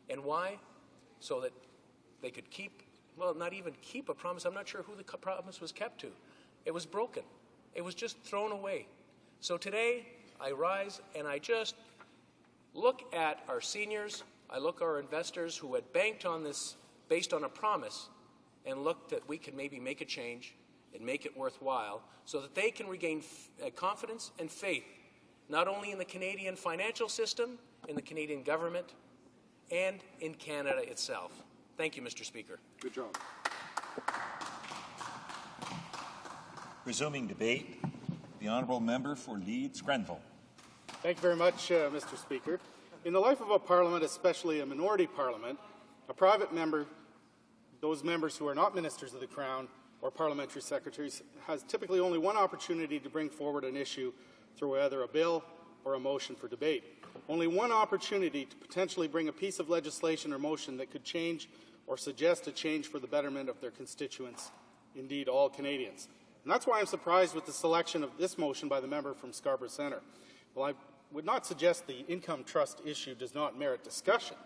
And why? So that they could keep, well, not even keep a promise. I'm not sure who the promise was kept to. It was broken. It was just thrown away. So today, I rise and I just look at our seniors, I look at our investors who had banked on this based on a promise, and look that we can maybe make a change and make it worthwhile so that they can regain confidence and faith, not only in the Canadian financial system, in the Canadian government, and in Canada itself. Thank you, Mr. Speaker.
Good job.
Resuming debate, the honourable member for Leeds Grenville.
Thank you very much, Mr. Speaker. In the life of a parliament, especially a minority parliament, a private member, those members who are not ministers of the Crown or parliamentary secretaries, has typically only one opportunity to bring forward an issue through either a bill or a motion for debate. Only one opportunity to potentially bring a piece of legislation or motion that could change or suggest a change for the betterment of their constituents, indeed all Canadians. And that's why I'm surprised with the selection of this motion by the member from Scarborough Centre. Well, I would not suggest the income trust issue does not merit discussion.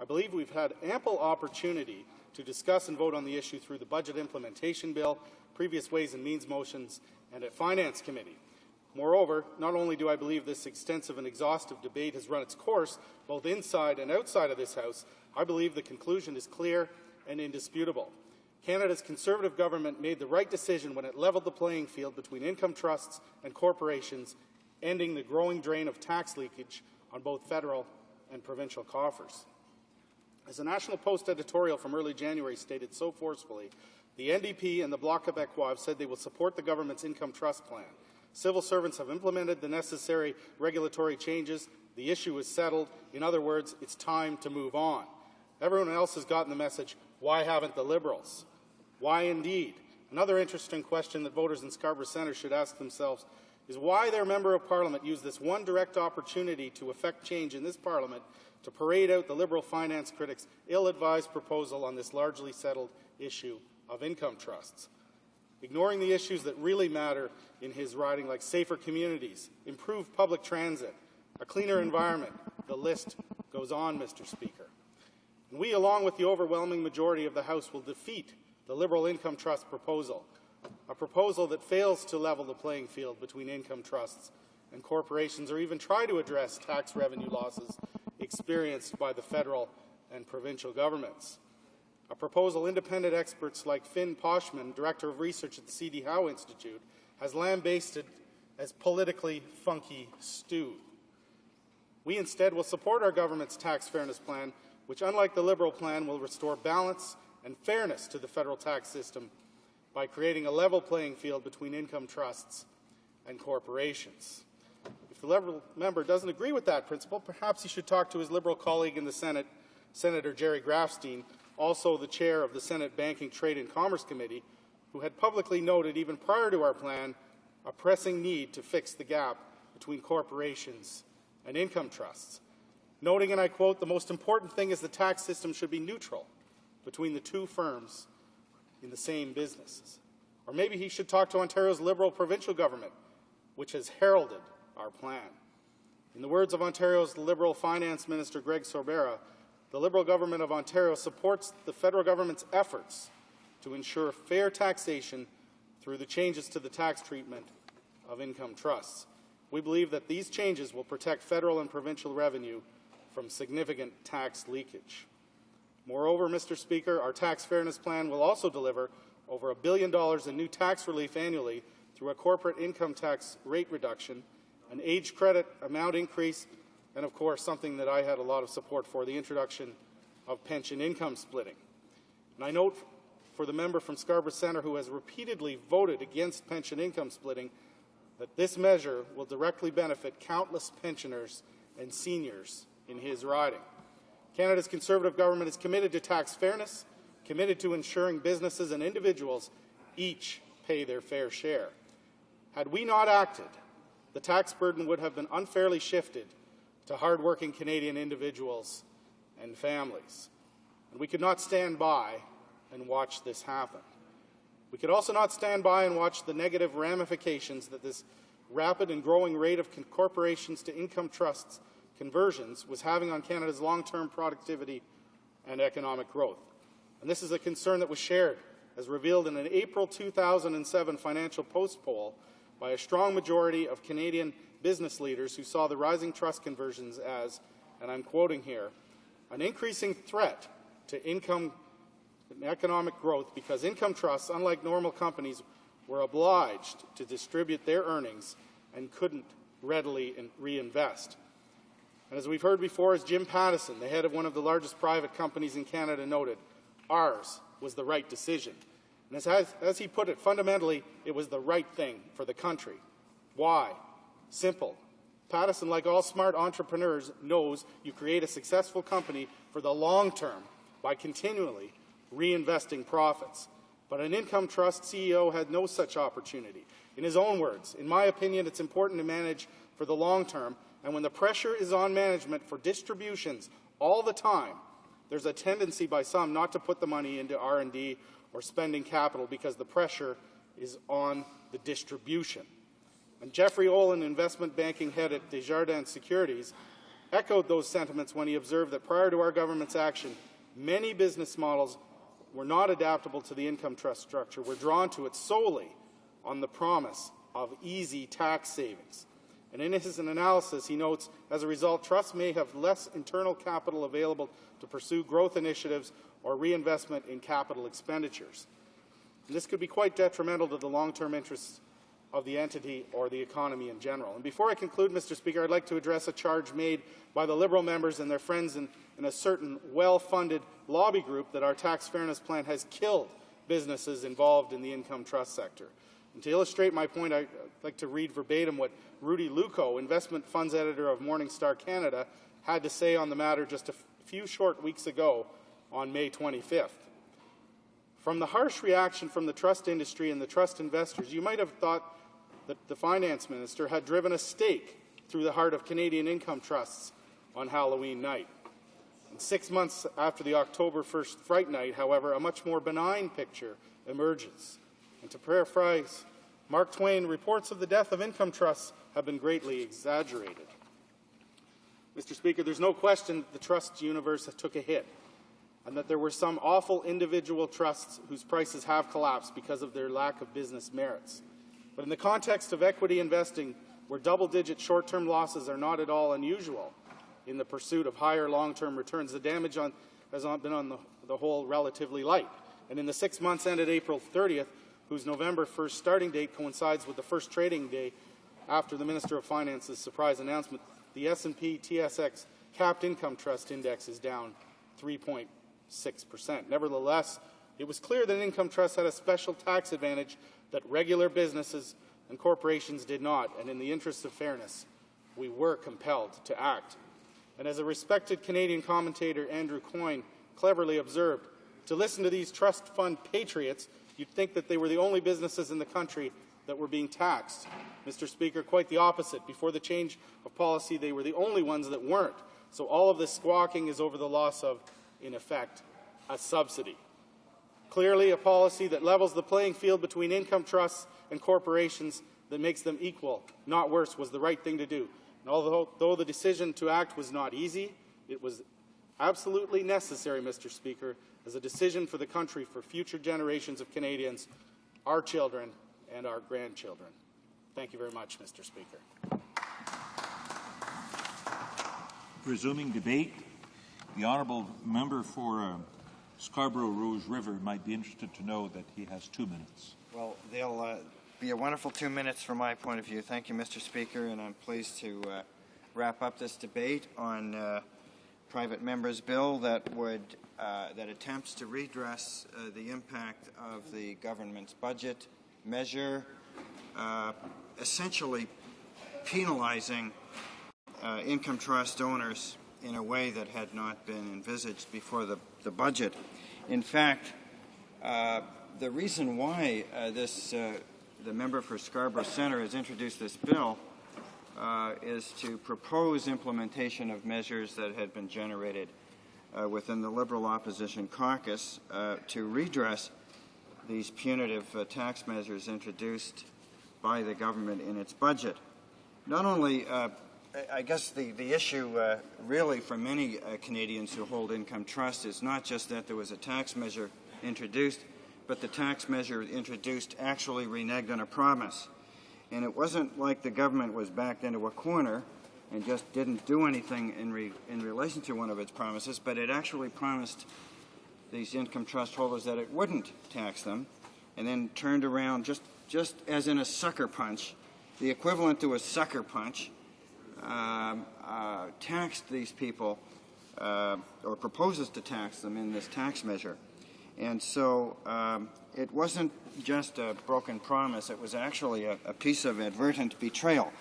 I believe we've had ample opportunity to discuss and vote on the issue through the Budget Implementation Bill, previous Ways and Means motions, and at Finance Committee. Moreover, not only do I believe this extensive and exhaustive debate has run its course, both inside and outside of this House, I believe the conclusion is clear and indisputable. Canada's Conservative government made the right decision when it levelled the playing field between income trusts and corporations, ending the growing drain of tax leakage on both federal and provincial coffers. As a National Post editorial from early January stated so forcefully, the NDP and the Bloc Québécois have said they will support the government's income trust plan. Civil servants have implemented the necessary regulatory changes. The issue is settled. In other words, it's time to move on. Everyone else has gotten the message. Why haven't the Liberals? Why indeed? Another interesting question that voters in Scarborough Centre should ask themselves is why their Member of Parliament used this one direct opportunity to effect change in this Parliament to parade out the Liberal finance critics' ill-advised proposal on this largely settled issue of income trusts. Ignoring the issues that really matter in his riding, like safer communities, improved public transit, a cleaner environment, the list goes on, Mr. Speaker. And we, along with the overwhelming majority of the House, will defeat the Liberal income trust proposal, a proposal that fails to level the playing field between income trusts and corporations or even try to address tax revenue losses experienced by the federal and provincial governments. A proposal independent experts like Finn Poshman, Director of Research at the C.D. Howe Institute, has lambasted as politically funky stew. We instead will support our government's tax fairness plan, which, unlike the Liberal plan, will restore balance and fairness to the federal tax system by creating a level playing field between income trusts and corporations. If the Liberal member doesn't agree with that principle, perhaps he should talk to his Liberal colleague in the Senate, Senator Jerry Grafstein, also the chair of the Senate Banking, Trade and Commerce Committee, who had publicly noted, even prior to our plan, a pressing need to fix the gap between corporations and income trusts, noting, and I quote, "The most important thing is the tax system should be neutral between the two firms in the same businesses." Or maybe he should talk to Ontario's Liberal provincial government, which has heralded our plan. In the words of Ontario's Liberal Finance Minister Greg Sorbera, the Liberal government of Ontario supports the federal government's efforts to ensure fair taxation through the changes to the tax treatment of income trusts. We believe that these changes will protect federal and provincial revenue from significant tax leakage. Moreover, Mr. Speaker, our tax fairness plan will also deliver over $1 billion in new tax relief annually through a corporate income tax rate reduction, an age credit amount increase, and of course something that I had a lot of support for, the introduction of pension income splitting. And I note for the member from Scarborough Centre who has repeatedly voted against pension income splitting that this measure will directly benefit countless pensioners and seniors in his riding. Canada's Conservative government is committed to tax fairness, committed to ensuring businesses and individuals each pay their fair share. Had we not acted, the tax burden would have been unfairly shifted to hard-working Canadian individuals and families. And we could not stand by and watch this happen. We could also not stand by and watch the negative ramifications that this rapid and growing rate of corporations to income trusts conversions was having on Canada's long-term productivity and economic growth. And this is a concern that was shared, as revealed in an April 2007 Financial Post poll by a strong majority of Canadian business leaders who saw the rising trust conversions as, and I'm quoting here, an increasing threat to income and economic growth because income trusts, unlike normal companies, were obliged to distribute their earnings and couldn't readily reinvest. And as we've heard before, as Jim Pattison, the head of one of the largest private companies in Canada, noted, ours was the right decision. And as he put it, fundamentally, it was the right thing for the country. Why? Simple. Pattison, like all smart entrepreneurs, knows you create a successful company for the long term by continually reinvesting profits. But an income trust CEO had no such opportunity. In his own words, in my opinion, it's important to manage for the long term, and when the pressure is on management for distributions all the time, there's a tendency by some not to put the money into R&D or spending capital because the pressure is on the distribution. And Jeffrey Olin, investment banking head at Desjardins Securities, echoed those sentiments when he observed that prior to our government's action, many business models were not adaptable to the income trust structure, were drawn to it solely on the promise of easy tax savings. And in his analysis, he notes, as a result, trusts may have less internal capital available to pursue growth initiatives or reinvestment in capital expenditures. And this could be quite detrimental to the long-term interests of the entity or the economy in general. And before I conclude, Mr. Speaker, I'd like to address a charge made by the Liberal members and their friends in a certain well-funded lobby group that our tax fairness plan has killed businesses involved in the income trust sector. And to illustrate my point, I'd like to read verbatim what Rudy Luco, investment funds editor of Morningstar Canada, had to say on the matter just a few short weeks ago on May 25th. From the harsh reaction from the trust industry and the trust investors, you might have thought that the finance minister had driven a stake through the heart of Canadian income trusts on Halloween night. And 6 months after the October 1st Fright Night, however, a much more benign picture emerges. And to paraphrase Mark Twain, reports of the death of income trusts have been greatly exaggerated. Mr. Speaker, there's no question that the trust universe took a hit, and that there were some awful individual trusts whose prices have collapsed because of their lack of business merits. But in the context of equity investing, where double-digit short-term losses are not at all unusual in the pursuit of higher long-term returns, the damage has been on the whole relatively light. And in the 6 months ended April 30th, whose November 1st starting date coincides with the first trading day after the Minister of Finance's surprise announcement, the S&P TSX Capped Income Trust Index is down 3.6%. Nevertheless, it was clear that income trusts had a special tax advantage that regular businesses and corporations did not, and in the interest of fairness, we were compelled to act. And as a respected Canadian commentator, Andrew Coyne, cleverly observed, to listen to these trust fund patriots, you'd think that they were the only businesses in the country that were being taxed. Mr. Speaker, quite the opposite. Before the change of policy, they were the only ones that weren't. So all of this squawking is over the loss of, in effect, a subsidy. Clearly, a policy that levels the playing field between income trusts and corporations that makes them equal, not worse, was the right thing to do. And although the decision to act was not easy, it was absolutely necessary, Mr. Speaker, as a decision for the country, for future generations of Canadians, our children and our grandchildren. Thank you very much, Mr. Speaker.
Resuming debate, the honourable member for Scarborough Rouge River might be interested to know that he has 2 minutes.
Well, they'll be a wonderful 2 minutes from my point of view. Thank you, Mr. Speaker, and I'm pleased to wrap up this debate on private member's bill that attempts to redress the impact of the government's budget measure, essentially penalizing income trust owners in a way that had not been envisaged before the budget. In fact, the reason why the member for Scarborough Centre has introduced this bill is to propose implementation of measures that had been generated within the Liberal Opposition Caucus to redress these punitive tax measures introduced by the government in its budget. Not only, I guess the issue really for many Canadians who hold income trust is not just that there was a tax measure introduced, but the tax measure introduced actually reneged on a promise. And it wasn't like the government was backed into a corner and just didn't do anything in relation to one of its promises, but it actually promised these income trust holders that it wouldn't tax them, and then turned around just as in a sucker punch, the equivalent to a sucker punch, taxed these people or proposes to tax them in this tax measure. And so it wasn't just a broken promise, it was actually a piece of advertent betrayal.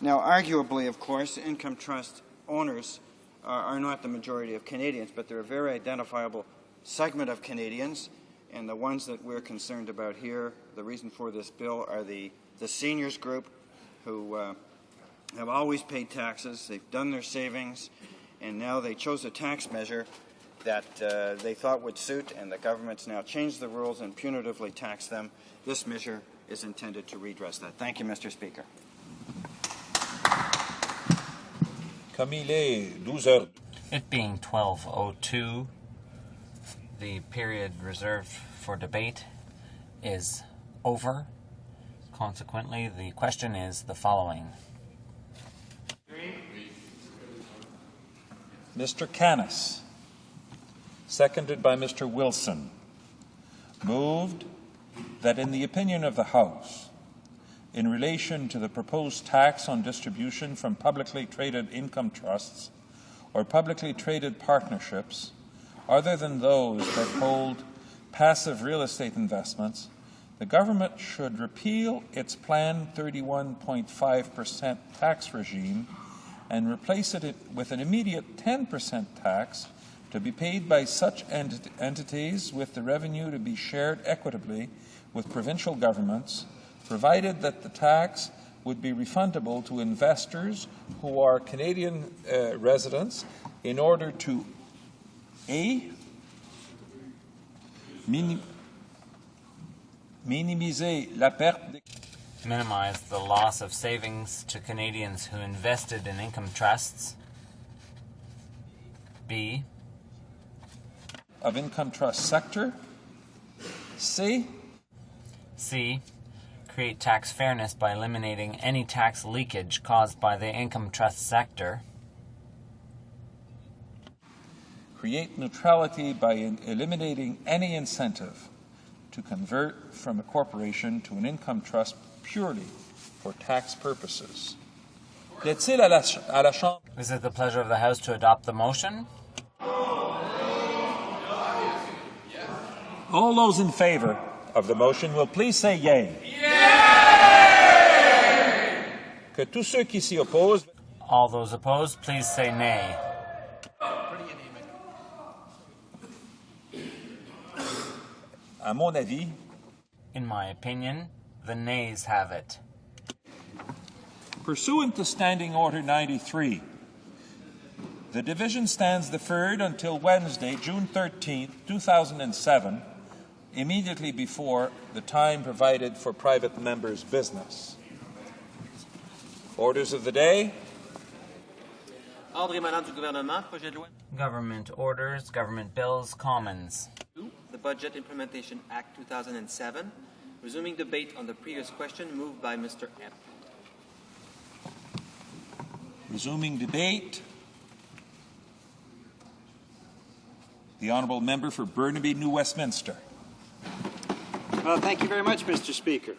Now, arguably, of course, income trust owners are not the majority of Canadians, but they're a very identifiable segment of Canadians, and the ones that we're concerned about here, the reason for this bill, are the seniors group who have always paid taxes, they've done their savings, and now they chose a tax measure that they thought would suit, and the government's now changed the rules and punitively taxed them. This measure is intended to redress that. Thank you, Mr. Speaker.
Comme il est 12 heures.
It being 12:02, the period reserved for debate is over. Consequently, the question is the following.
Mr. Canis, seconded by Mr. Wilson, moved that in the opinion of the House, in relation to the proposed tax on distribution from publicly traded income trusts or publicly traded partnerships, other than those that hold passive real estate investments, the government should repeal its planned 31.5% tax regime and replace it with an immediate 10% tax to be paid by such entities, with the revenue to be shared equitably with provincial governments, provided that the tax would be refundable to investors who are Canadian residents in order to A, minimiser la perte
Minimize the loss of savings to Canadians who invested in income trusts. B.
of income trust sector. C.
C. Create tax fairness by eliminating any tax leakage caused by the income trust sector.
Create neutrality by eliminating any incentive to convert from a corporation to an income trust purely for tax purposes. Plaît-il à la Chambre?
Is it the pleasure of the House to adopt the motion?
All those in favor of the motion will please say yea. Yay! Que tous ceux qui s'y opposent.
All those opposed, please say nay.
À mon avis,
in my opinion, the nays have it.
Pursuant to Standing Order 93, the division stands deferred until Wednesday, June 13, 2007, immediately before the time provided for private members' business. Orders of the day.
Ordre émanant du gouvernement, projet de loi.
Government orders, government bills, commons.
The Budget Implementation Act 2007. Resuming debate on the previous question, moved by Mr. Epp.
Resuming debate. The Honourable Member for Burnaby, New Westminster.
Well, thank you very much, Mr. Speaker.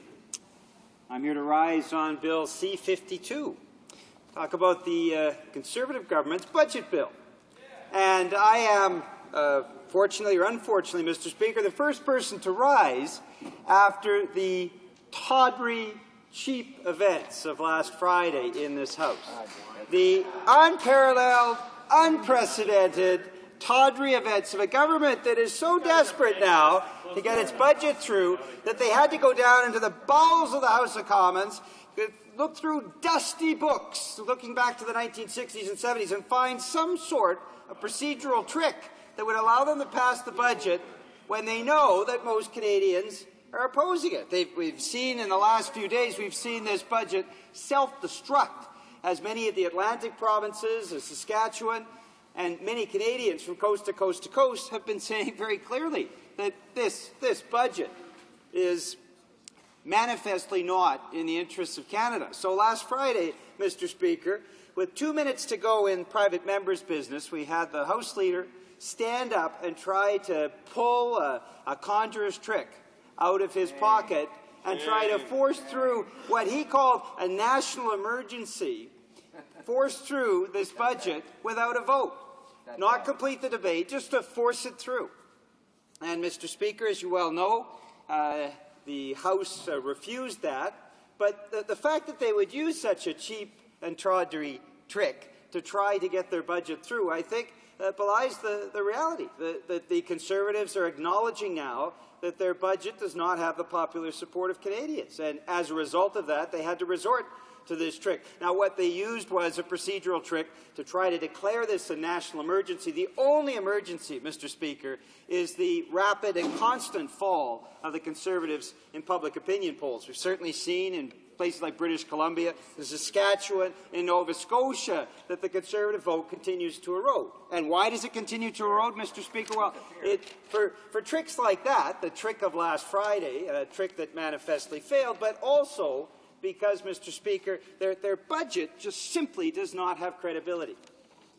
I'm here to rise on Bill C-52, talk about the Conservative government's budget bill. And I am, fortunately or unfortunately, Mr. Speaker, the first person to rise after the tawdry, cheap events of last Friday in this House. The unparalleled, unprecedented, tawdry events of a government that is so desperate now to get its budget through that they had to go down into the bowels of the House of Commons, look through dusty books looking back to the 1960s and 70s and find some sort of procedural trick that would allow them to pass the budget when they know that most Canadians are opposing it. We've seen in the last few days, we've seen this budget self-destruct, as many of the Atlantic provinces, as Saskatchewan, and many Canadians from coast to coast to coast have been saying very clearly that this budget is manifestly not in the interests of Canada. So last Friday, Mr. Speaker, with 2 minutes to go in private members' business, we had the House Leader stand up and try to pull a conjurer's trick out of his pocket and try to force through what he called a national emergency, force through this budget without a vote. Not complete the debate, just to force it through. And, Mr. Speaker, as you well know, the House refused that. But the fact that they would use such a cheap and tawdry trick to try to get their budget through, I think, belies the reality that the Conservatives are acknowledging now that their budget does not have the popular support of Canadians. And as a result of that, they had to resort to this trick. Now, what they used was a procedural trick to try to declare this a national emergency. The only emergency, Mr. Speaker, is the rapid and constant fall of the Conservatives in public opinion polls. We've certainly seen in places like British Columbia, Saskatchewan, and Nova Scotia that the Conservative vote continues to erode. And why does it continue to erode, Mr. Speaker? Well, for tricks like that, the trick of last Friday, a trick that manifestly failed, but also because, Mr. Speaker, their budget just simply does not have credibility.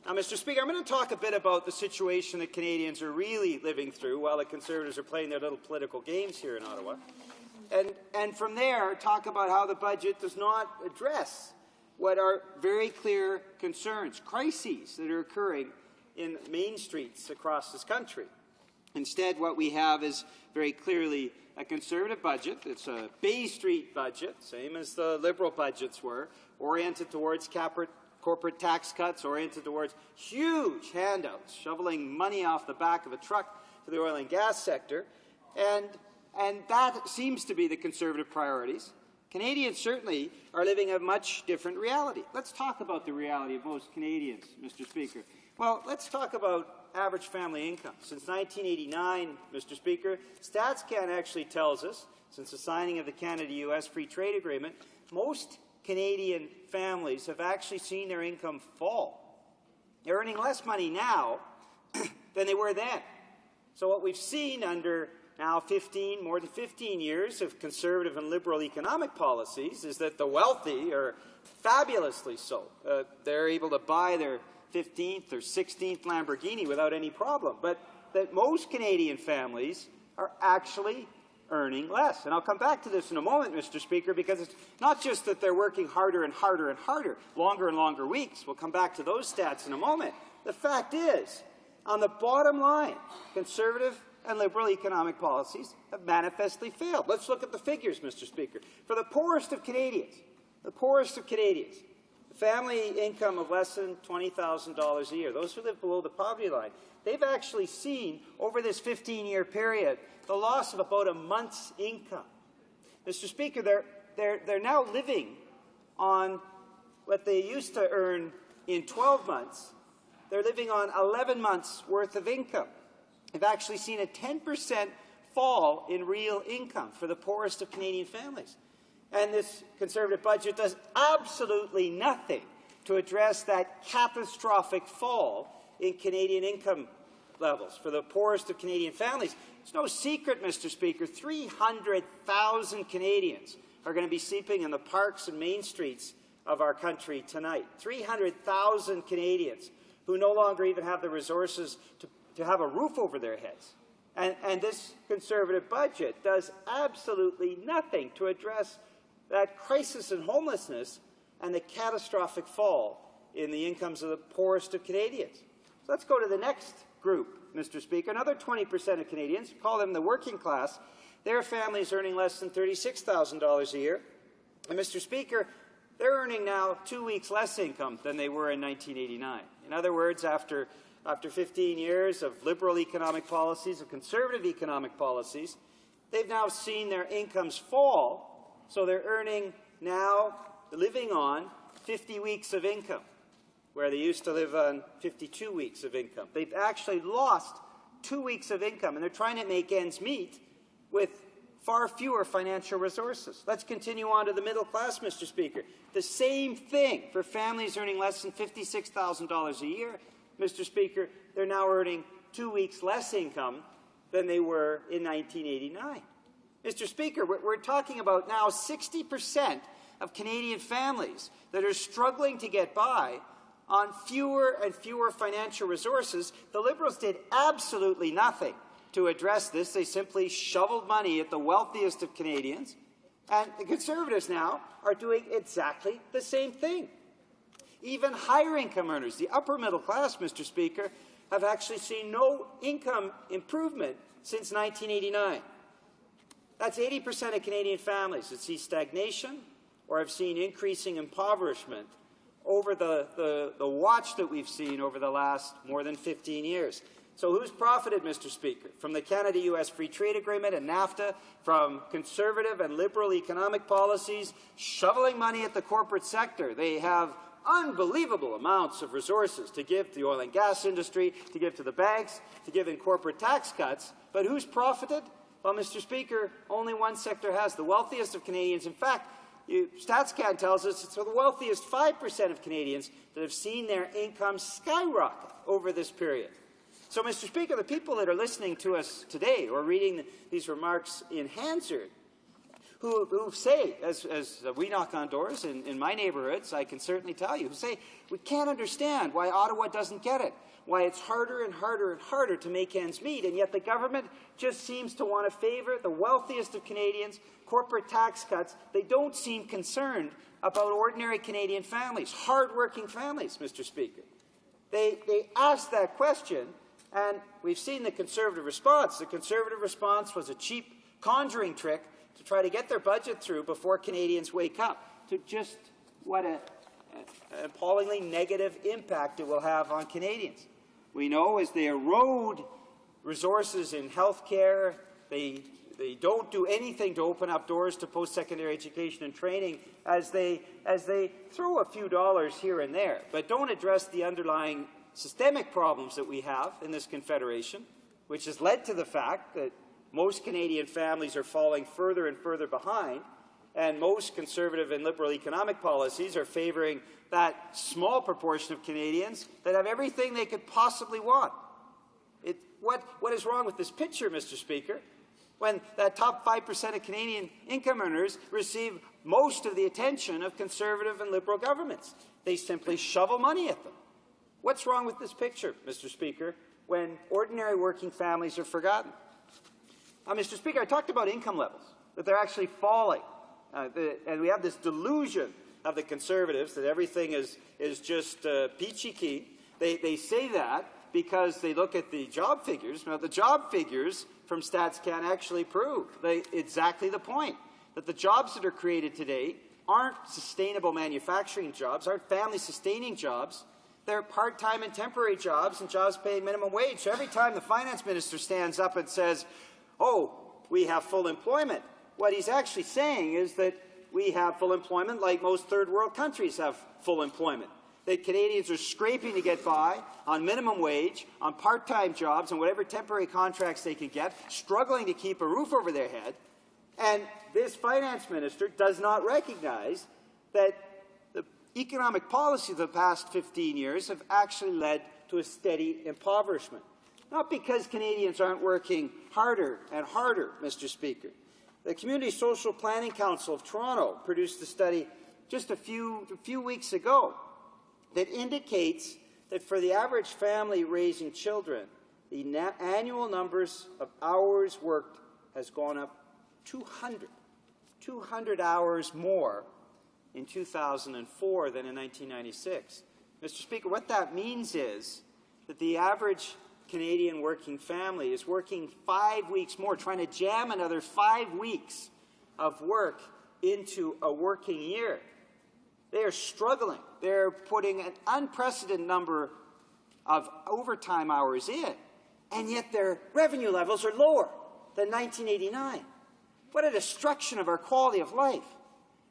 Now, Mr. Speaker, I'm going to talk a bit about the situation that Canadians are really living through while the Conservatives are playing their little political games here in Ottawa. And from there, talk about how the budget does not address what are very clear concerns, crises that are occurring in main streets across this country. Instead, what we have is very clearly a Conservative budget. It's a Bay Street budget, same as the Liberal budgets were, oriented towards corporate tax cuts, oriented towards huge handouts, shoveling money off the back of a truck to the oil and gas sector. And that seems to be the Conservative priorities. Canadians certainly are living a much different reality. Let's talk about the reality of most Canadians, Mr. Speaker. Well, let's talk about average family income. Since 1989, Mr. Speaker, StatsCan actually tells us, since the signing of the Canada-US Free Trade Agreement, most Canadian families have actually seen their income fall. They're earning less money now than they were then. So what we've seen under now more than 15 years of Conservative and Liberal economic policies is that the wealthy are fabulously so. They're able to buy their 15th or 16th Lamborghini without any problem. But that most Canadian families are actually earning less. And I'll come back to this in a moment, Mr. Speaker, because it's not just that they're working harder and harder and harder, longer and longer weeks. We'll come back to those stats in a moment. The fact is, on the bottom line, Conservative and Liberal economic policies have manifestly failed. Let's look at the figures, Mr. Speaker. For the poorest of Canadians, the family income of less than $20,000 a year, those who live below the poverty line, they've actually seen, over this 15-year period, the loss of about a month's income. Mr. Speaker, they're now living on what they used to earn in 12 months. They're living on 11 months' worth of income. They've actually seen a 10% fall in real income for the poorest of Canadian families. And this Conservative budget does absolutely nothing to address that catastrophic fall in Canadian income levels for the poorest of Canadian families. It's no secret, Mr. Speaker, 300,000 Canadians are going to be sleeping in the parks and main streets of our country tonight. 300,000 Canadians who no longer even have the resources to have a roof over their heads. And this Conservative budget does absolutely nothing to address that crisis in homelessness and the catastrophic fall in the incomes of the poorest of Canadians. So let's go to the next group, Mr. Speaker. Another 20% of Canadians, call them the working class, their families earning less than $36,000 a year. And Mr. Speaker, they're earning now 2 weeks less income than they were in 1989. In other words, after 15 years of Liberal economic policies, of Conservative economic policies, they've now seen their incomes fall, so they're living on 50 weeks of income, where they used to live on 52 weeks of income. They've actually lost 2 weeks of income, and they're trying to make ends meet with far fewer financial resources. Let's continue on to the middle class, Mr. Speaker. The same thing for families earning less than $56,000 a year. Mr. Speaker, they're now earning 2 weeks less income than they were in 1989. Mr. Speaker, we're talking about now 60% of Canadian families that are struggling to get by on fewer and fewer financial resources. The Liberals did absolutely nothing to address this. They simply shoveled money at the wealthiest of Canadians. And the Conservatives now are doing exactly the same thing. Even higher income earners, the upper middle class, Mr. Speaker, have actually seen no income improvement since 1989. That's 80% of Canadian families that see stagnation or have seen increasing impoverishment over the watch that we've seen over the last more than 15 years. So who's profited, Mr. Speaker, from the Canada-U.S. Free Trade Agreement and NAFTA, from conservative and liberal economic policies, shoveling money at the corporate sector? They have unbelievable amounts of resources to give to the oil and gas industry, to give to the banks, to give in corporate tax cuts. But who's profited? Well, Mr. Speaker, only one sector has, the wealthiest of Canadians. In fact, StatsCan tells us it's the wealthiest 5% of Canadians that have seen their income skyrocket over this period. So, Mr. Speaker, the people that are listening to us today or reading these remarks in Hansard, who say, as we knock on doors in my neighborhoods, I can certainly tell you, who say, we can't understand why Ottawa doesn't get it, why it's harder and harder and harder to make ends meet, and yet the government just seems to want to favor the wealthiest of Canadians, corporate tax cuts. They don't seem concerned about ordinary Canadian families, hard-working families, Mr. Speaker. They asked that question, and we've seen the Conservative response. The Conservative response was a cheap conjuring trick to try to get their budget through before Canadians wake up to just what an appallingly negative impact it will have on Canadians. We know as they erode resources in health care, they don't do anything to open up doors to post-secondary education and training as they throw a few dollars here and there, but don't address the underlying systemic problems that we have in this Confederation, which has led to the fact that most Canadian families are falling further and further behind, and most conservative and liberal economic policies are favoring that small proportion of Canadians that have everything they could possibly want. What is wrong with this picture, Mr. Speaker, when that top 5% of Canadian income earners receive most of the attention of conservative and liberal governments? They simply shovel money at them. What's wrong with this picture, Mr. Speaker, when ordinary working families are forgotten? Mr. Speaker, I talked about income levels, that they're actually falling. And we have this delusion of the Conservatives that everything is just peachy keen. They say that because they look at the job figures. Now, the job figures from StatsCan actually prove exactly the point, that the jobs that are created today aren't sustainable manufacturing jobs, aren't family-sustaining jobs. They're part-time and temporary jobs and jobs paying minimum wage. So every time the finance minister stands up and says, oh, we have full employment, what he's actually saying is that we have full employment like most third-world countries have full employment. That Canadians are scraping to get by on minimum wage, on part-time jobs, and whatever temporary contracts they can get, struggling to keep a roof over their head. And this finance minister does not recognize that the economic policy of the past 15 years have actually led to a steady impoverishment. Not because Canadians aren't working harder and harder, Mr. Speaker. The Community Social Planning Council of Toronto produced a study just a few weeks ago that indicates that for the average family raising children, the annual numbers of hours worked has gone up 200 hours more in 2004 than in 1996. Mr. Speaker, what that means is that the average Canadian working family is working 5 weeks more, trying to jam another 5 weeks of work into a working year. They are struggling. They're putting an unprecedented number of overtime hours in, and yet their revenue levels are lower than 1989. What a destruction of our quality of life.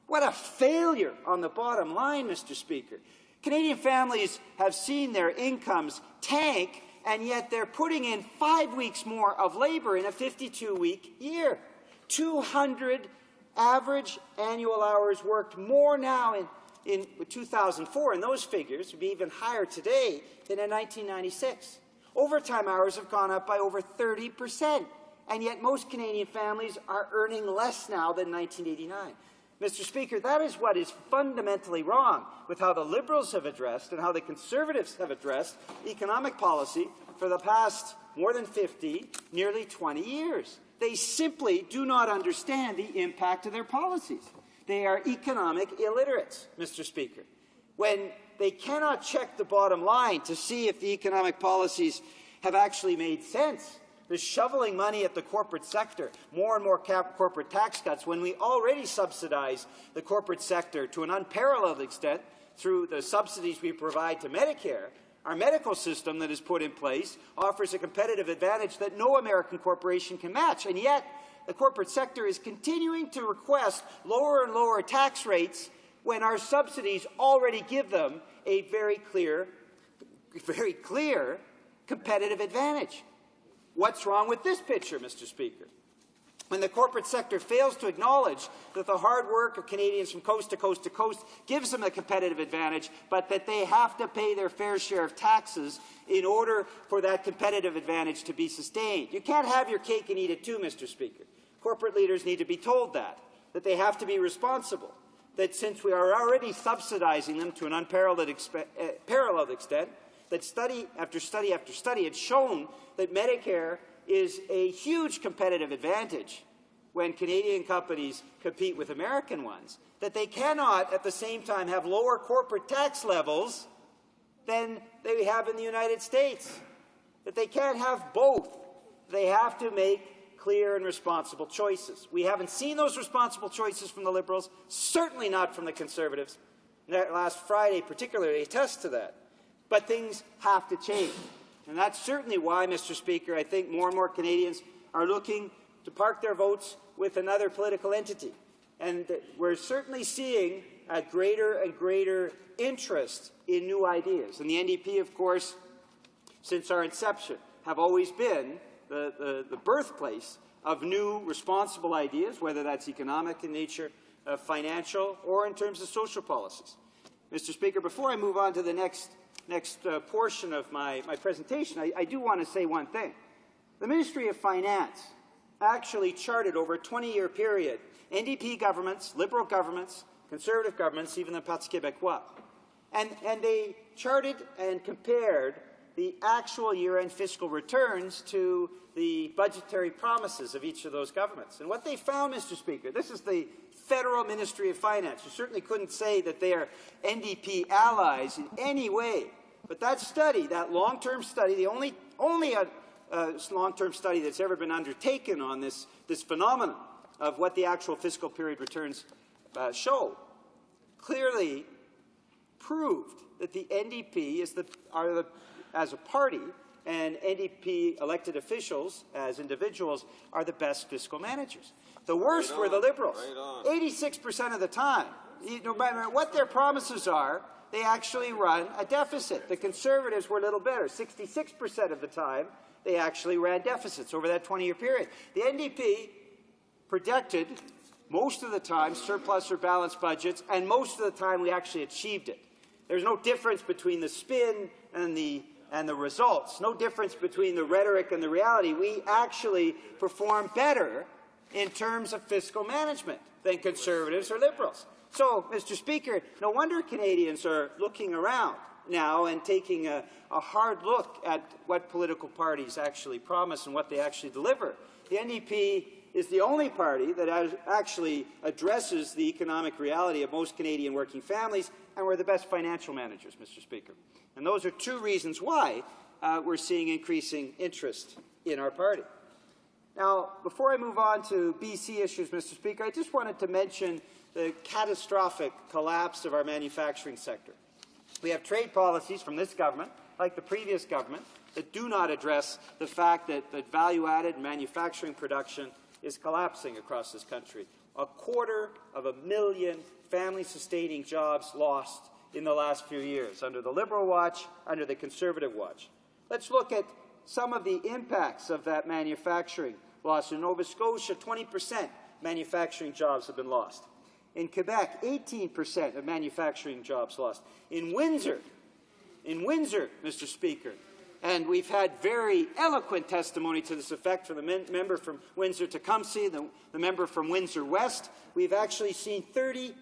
What a failure on the bottom line, Mr. Speaker. Canadian families have seen their incomes tank, and yet they're putting in 5 weeks more of labor in a 52-week year. 200 average annual hours worked more now in 2004, and those figures would be even higher today than in 1996. Overtime hours have gone up by over 30%, and yet most Canadian families are earning less now than 1989. Mr. Speaker, that is what is fundamentally wrong with how the Liberals have addressed and how the Conservatives have addressed economic policy for the past more than 50, nearly 20 years. They simply do not understand the impact of their policies. They are economic illiterates, Mr. Speaker. When they cannot check the bottom line to see if the economic policies have actually made sense, the shoveling money at the corporate sector, more and more corporate tax cuts, when we already subsidize the corporate sector to an unparalleled extent through the subsidies we provide to Medicare, Our medical system that is put in place offers a competitive advantage that no American corporation can match, and yet the corporate sector is continuing to request lower and lower tax rates when our subsidies already give them a very clear competitive advantage. What's wrong with this picture, Mr. Speaker? When the corporate sector fails to acknowledge that the hard work of Canadians from coast to coast to coast gives them a competitive advantage, but that they have to pay their fair share of taxes in order for that competitive advantage to be sustained. You can't have your cake and eat it too, Mr. Speaker. Corporate leaders need to be told that they have to be responsible, that since we are already subsidizing them to an unparalleled paralleled extent, that study after study after study had shown that Medicare is a huge competitive advantage when Canadian companies compete with American ones, that they cannot at the same time have lower corporate tax levels than they have in the United States, that they can't have both. They have to make clear and responsible choices. We haven't seen those responsible choices from the Liberals, certainly not from the Conservatives. Last Friday particularly attests to that. But things have to change. And that's certainly why, Mr. Speaker, I think more and more Canadians are looking to park their votes with another political entity. And we're certainly seeing a greater and greater interest in new ideas. And the NDP, of course, since our inception, have always been the birthplace of new responsible ideas, whether that's economic in nature, financial, or in terms of social policies. Mr. Speaker, before I move on to the next portion of my presentation, I do want to say one thing. The Ministry of Finance actually charted over a 20-year period NDP governments, Liberal governments, Conservative governments, even the Parti Québécois. And they charted and compared the actual year-end fiscal returns to the budgetary promises of each of those governments. And what they found, Mr. Speaker, this is the Federal Ministry of Finance. You certainly couldn't say that they are NDP allies in any way. But that study, that long-term study, the only long-term study that's ever been undertaken on this phenomenon of what the actual fiscal period returns show, clearly proved that the NDP as a party and NDP elected officials as individuals are the best fiscal managers. The worst were the Liberals. 86% of the time, no matter what their promises are, they actually run a deficit. The Conservatives were a little better. 66% of the time, they actually ran deficits over that 20-year period. The NDP projected most of the time surplus or balanced budgets, and most of the time we actually achieved it. There's no difference between the spin and the results, no difference between the rhetoric and the reality. We actually perform better in terms of fiscal management than Conservatives or Liberals. So, Mr. Speaker, no wonder Canadians are looking around now and taking a hard look at what political parties actually promise and what they actually deliver. The NDP is the only party that actually addresses the economic reality of most Canadian working families, and we're the best financial managers, Mr. Speaker. And those are two reasons why we're seeing increasing interest in our party. Now, before I move on to BC issues, Mr. Speaker, I just wanted to mention the catastrophic collapse of our manufacturing sector. We have trade policies from this government, like the previous government, that do not address the fact that value-added manufacturing production is collapsing across this country. 250,000 family-sustaining jobs lost in the last few years, under the Liberal watch, under the Conservative watch. Let's look at some of the impacts of that manufacturing loss. In Nova Scotia, 20% manufacturing jobs have been lost. In Quebec, 18% of manufacturing jobs lost. In Windsor, Mr. Speaker, and we've had very eloquent testimony to this effect from the member from Windsor-Tecumseh, the member from Windsor West. We've actually seen 35%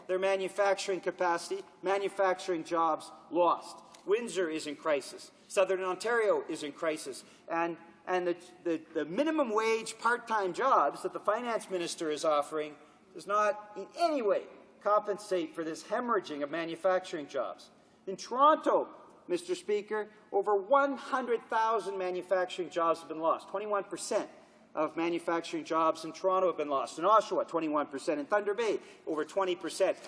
their manufacturing capacity, manufacturing jobs lost. Windsor is in crisis. Southern Ontario is in crisis. And the minimum wage part-time jobs that the finance minister is offering does not in any way compensate for this hemorrhaging of manufacturing jobs. In Toronto, Mr. Speaker, over 100,000 manufacturing jobs have been lost. 21% of manufacturing jobs in Toronto have been lost. In Oshawa, 21%. In Thunder Bay, over 20%.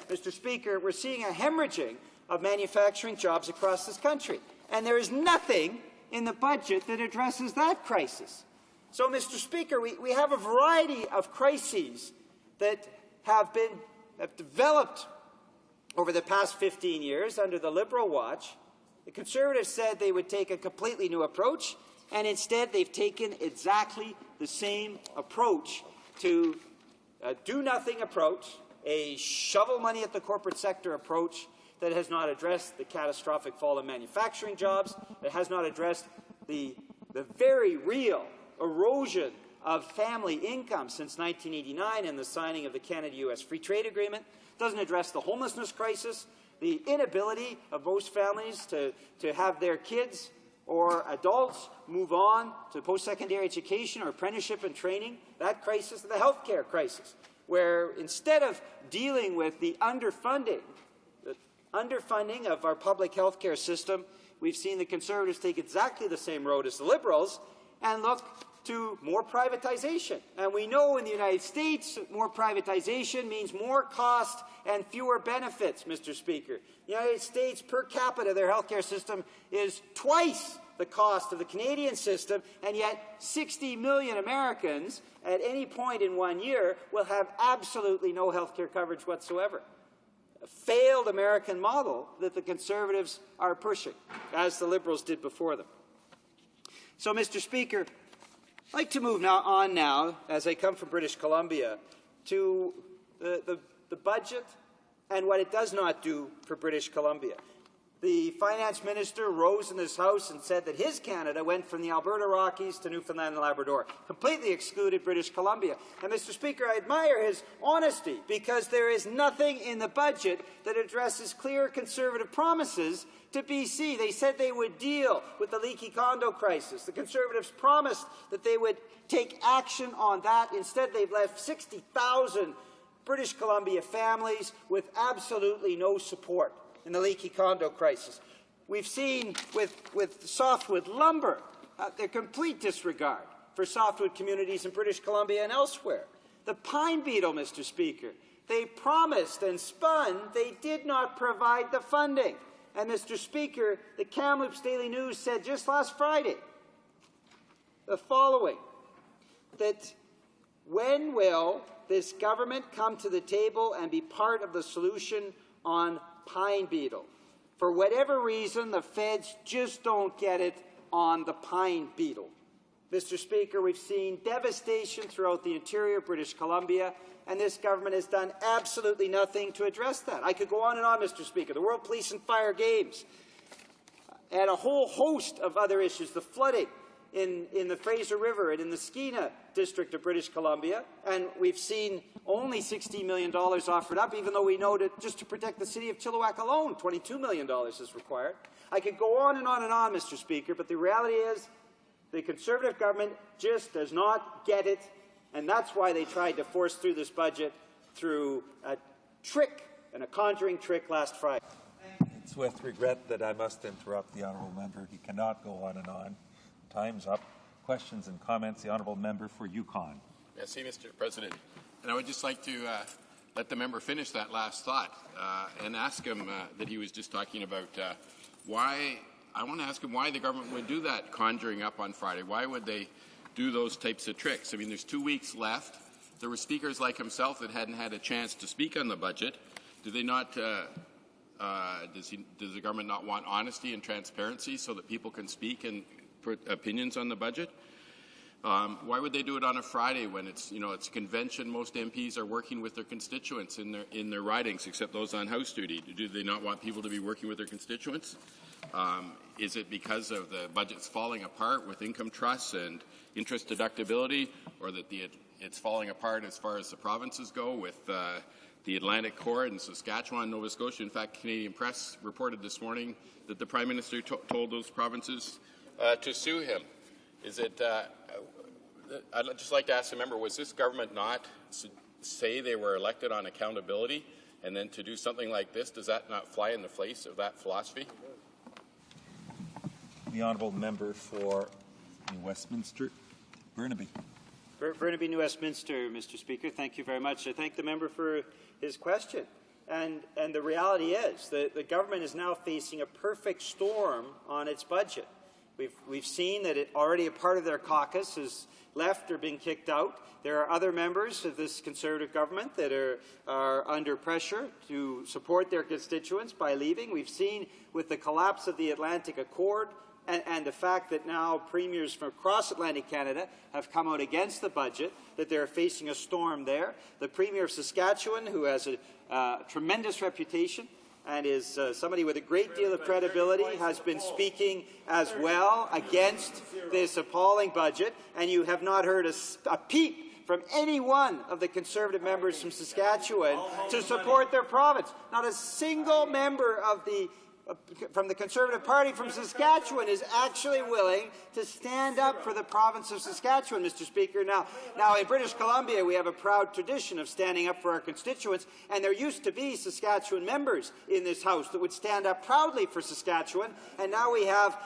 Mr. Speaker, we're seeing a hemorrhaging of manufacturing jobs across this country. And there is nothing in the budget that addresses that crisis. So, Mr. Speaker, we have a variety of crises that have developed over the past 15 years under the Liberal watch. The Conservatives said they would take a completely new approach, and instead they've taken exactly the same approach to a do-nothing approach, a shovel money at the corporate sector approach that has not addressed the catastrophic fall in manufacturing jobs, that has not addressed the very real erosion of family income since 1989 and the signing of the Canada-US Free Trade Agreement, doesn't address the homelessness crisis, the inability of most families to have their kids or adults move on to post-secondary education or apprenticeship and training, that crisis, the healthcare crisis, where instead of dealing with the underfunding of our public healthcare system, we've seen the Conservatives take exactly the same road as the Liberals and look to more privatization. And we know in the United States, more privatization means more cost and fewer benefits, Mr. Speaker. The United States, per capita, their healthcare system is twice the cost of the Canadian system, and yet 60 million Americans at any point in 1 year will have absolutely no healthcare coverage whatsoever. A failed American model that the Conservatives are pushing, as the Liberals did before them. So, Mr. Speaker, I'd like to move on now, as I come from British Columbia, to the budget and what it does not do for British Columbia. The finance minister rose in this House and said that his Canada went from the Alberta Rockies to Newfoundland and Labrador, completely excluded British Columbia. And, Mr. Speaker, I admire his honesty, because there is nothing in the budget that addresses clear Conservative promises to BC. They said they would deal with the leaky condo crisis. The Conservatives promised that they would take action on that. Instead, they've left 60,000 British Columbia families with absolutely no support in the leaky condo crisis. We've seen with softwood lumber, their complete disregard for softwood communities in British Columbia and elsewhere. The pine beetle, Mr. Speaker, they promised and spun, they did not provide the funding. And, Mr. Speaker, the Kamloops Daily News said just last Friday the following, that when will this government come to the table and be part of the solution on pine beetle? For whatever reason, the feds just don't get it on the pine beetle. Mr. Speaker, we've seen devastation throughout the interior of British Columbia, and this government has done absolutely nothing to address that. I could go on and on, Mr. Speaker. The World Police and Fire Games, and a whole host of other issues, the flooding in the Fraser River and in the Skeena district of British Columbia, and we've seen only $60 million offered up, even though we know that just to protect the city of Chilliwack alone, $22 million is required. I could go on and on and on, Mr. Speaker, but the reality is the Conservative government just does not get it, and that's why they tried to force through this budget through a trick and a conjuring trick last Friday.
It's with regret that I must interrupt the honourable member. He cannot go on and on. Time's up. Questions and comments. The honourable member for Yukon.
Merci, Mr. President. And I would just like to let the member finish that last thought and ask him that he was just talking about why. I want to ask him why the government would do that conjuring up on Friday. Why would they do those types of tricks? I mean, there's 2 weeks left. There were speakers like himself that hadn't had a chance to speak on the budget. Do they not? Does the government not want honesty and transparency so that people can speak and put opinions on the budget? Why would they do it on a Friday when it's a convention? Most MPs are working with their constituents in their ridings, except those on House duty. Do they not want people to be working with their constituents? Is it because of the budget's falling apart with income trusts and interest deductibility, or that it's falling apart as far as the provinces go with the Atlantic Core in Saskatchewan, Nova Scotia? In fact, Canadian Press reported this morning that the Prime Minister told those provinces to sue him. Is it? I'd just like to ask the member: was this government not say they were elected on accountability, and then to do something like this? Does that not fly in the face of that philosophy?
The honourable member for New Westminster, Burnaby.
Burnaby, New Westminster, Mr. Speaker. Thank you very much. I thank the member for his question. And the reality is that the government is now facing a perfect storm on its budget. We've seen that already a part of their caucus is left or being kicked out. There are other members of this Conservative government that are under pressure to support their constituents by leaving. We've seen with the collapse of the Atlantic Accord and the fact that now premiers from across Atlantic Canada have come out against the budget, that they're facing a storm there. The Premier of Saskatchewan, who has a tremendous reputation and is somebody with a great deal of credibility, has been speaking as well against this appalling budget, and you have not heard a peep from any one of the Conservative members from Saskatchewan to support their province. Not a single member from the Conservative Party from Saskatchewan is actually willing to stand up for the province of Saskatchewan, Mr. Speaker. Now in British Columbia, we have a proud tradition of standing up for our constituents, and there used to be Saskatchewan members in this House that would stand up proudly for Saskatchewan, and now we have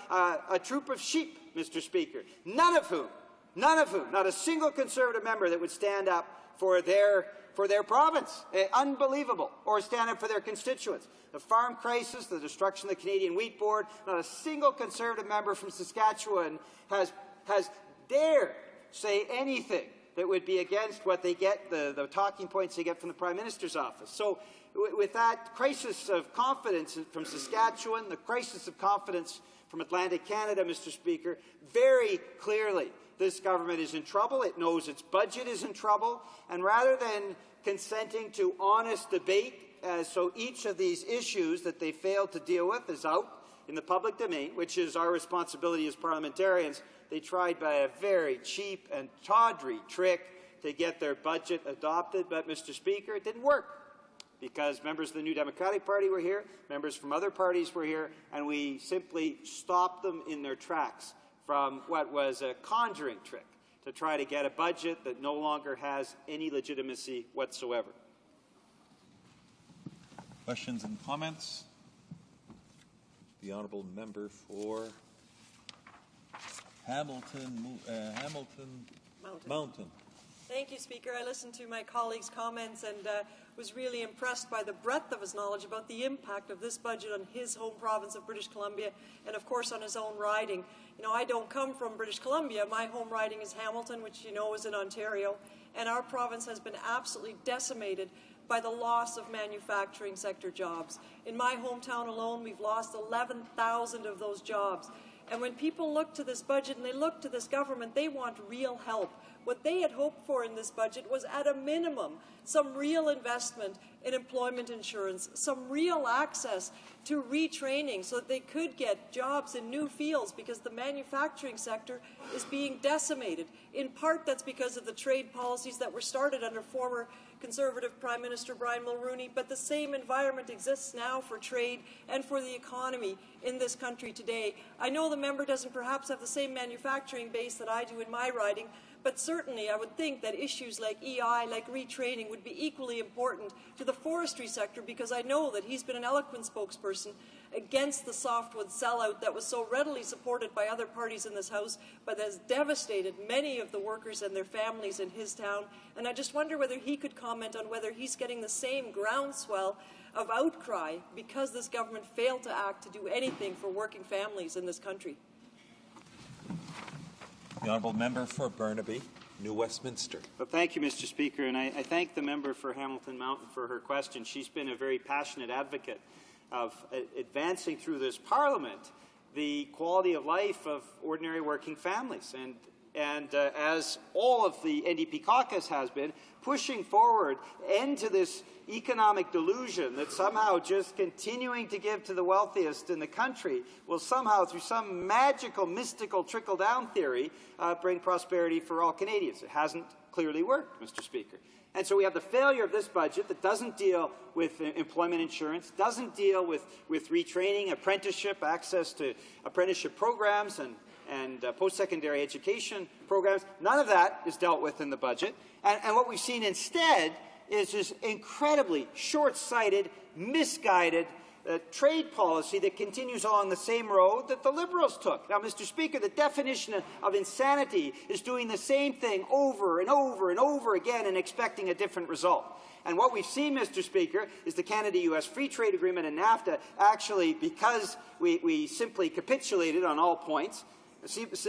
a troop of sheep, Mr. Speaker, none of whom, not a single Conservative member that would stand up for their province. Unbelievable. Or stand up for their constituents. The farm crisis, the destruction of the Canadian Wheat Board, not a single Conservative member from Saskatchewan has dared say anything that would be against what they get, the talking points they get from the Prime Minister's office. So with that crisis of confidence from Saskatchewan, the crisis of confidence from Atlantic Canada, Mr. Speaker, very clearly this government is in trouble. It knows its budget is in trouble. And rather than consenting to honest debate, so each of these issues that they failed to deal with is out in the public domain, which is our responsibility as parliamentarians, they tried by a very cheap and tawdry trick to get their budget adopted. But, Mr. Speaker, it didn't work, because members of the New Democratic Party were here, members from other parties were here, and we simply stopped them in their tracks from what was a conjuring trick to try to get a budget that no longer has any legitimacy whatsoever.
Questions and comments? The honourable member for Hamilton Mountain.
Thank you, Speaker. I listened to my colleagues' comments and was really impressed by the breadth of his knowledge about the impact of this budget on his home province of British Columbia and, of course, on his own riding. You know, I don't come from British Columbia. My home riding is Hamilton, which you know is in Ontario, and our province has been absolutely decimated by the loss of manufacturing sector jobs. In my hometown alone, we've lost 11,000 of those jobs. And when people look to this budget and they look to this government, they want real help. What they had hoped for in this budget was, at a minimum, some real investment in employment insurance, some real access to retraining so that they could get jobs in new fields, because the manufacturing sector is being decimated. In part, that's because of the trade policies that were started under former Conservative Prime Minister Brian Mulroney, but the same environment exists now for trade and for the economy in this country today. I know the member doesn't perhaps have the same manufacturing base that I do in my riding, but certainly I would think that issues like EI, like retraining, would be equally important to the forestry sector, because I know that he's been an eloquent spokesperson against the softwood sellout that was so readily supported by other parties in this House, but has devastated many of the workers and their families in his town. And I just wonder whether he could comment on whether he's getting the same groundswell of outcry because this government failed to act to do anything for working families in this country.
The honourable member for Burnaby, New Westminster.
Well, thank you, Mr. Speaker, and I thank the member for Hamilton Mountain for her question. She's been a very passionate advocate of advancing through this Parliament the quality of life of ordinary working families. And as all of the NDP caucus has been, pushing forward into this economic delusion that somehow just continuing to give to the wealthiest in the country will somehow, through some magical, mystical trickle-down theory, bring prosperity for all Canadians. It hasn't clearly worked, Mr. Speaker. And so we have the failure of this budget that doesn't deal with employment insurance, doesn't deal with retraining, apprenticeship, access to apprenticeship programs and post-secondary education programs. None of that is dealt with in the budget. And what we've seen instead is this incredibly short-sighted, misguided trade policy that continues along the same road that the Liberals took. Now, Mr. Speaker, the definition of insanity is doing the same thing over and over and over again and expecting a different result. And what we've seen, Mr. Speaker, is the Canada-U.S. Free Trade Agreement and NAFTA actually, because we simply capitulated on all points,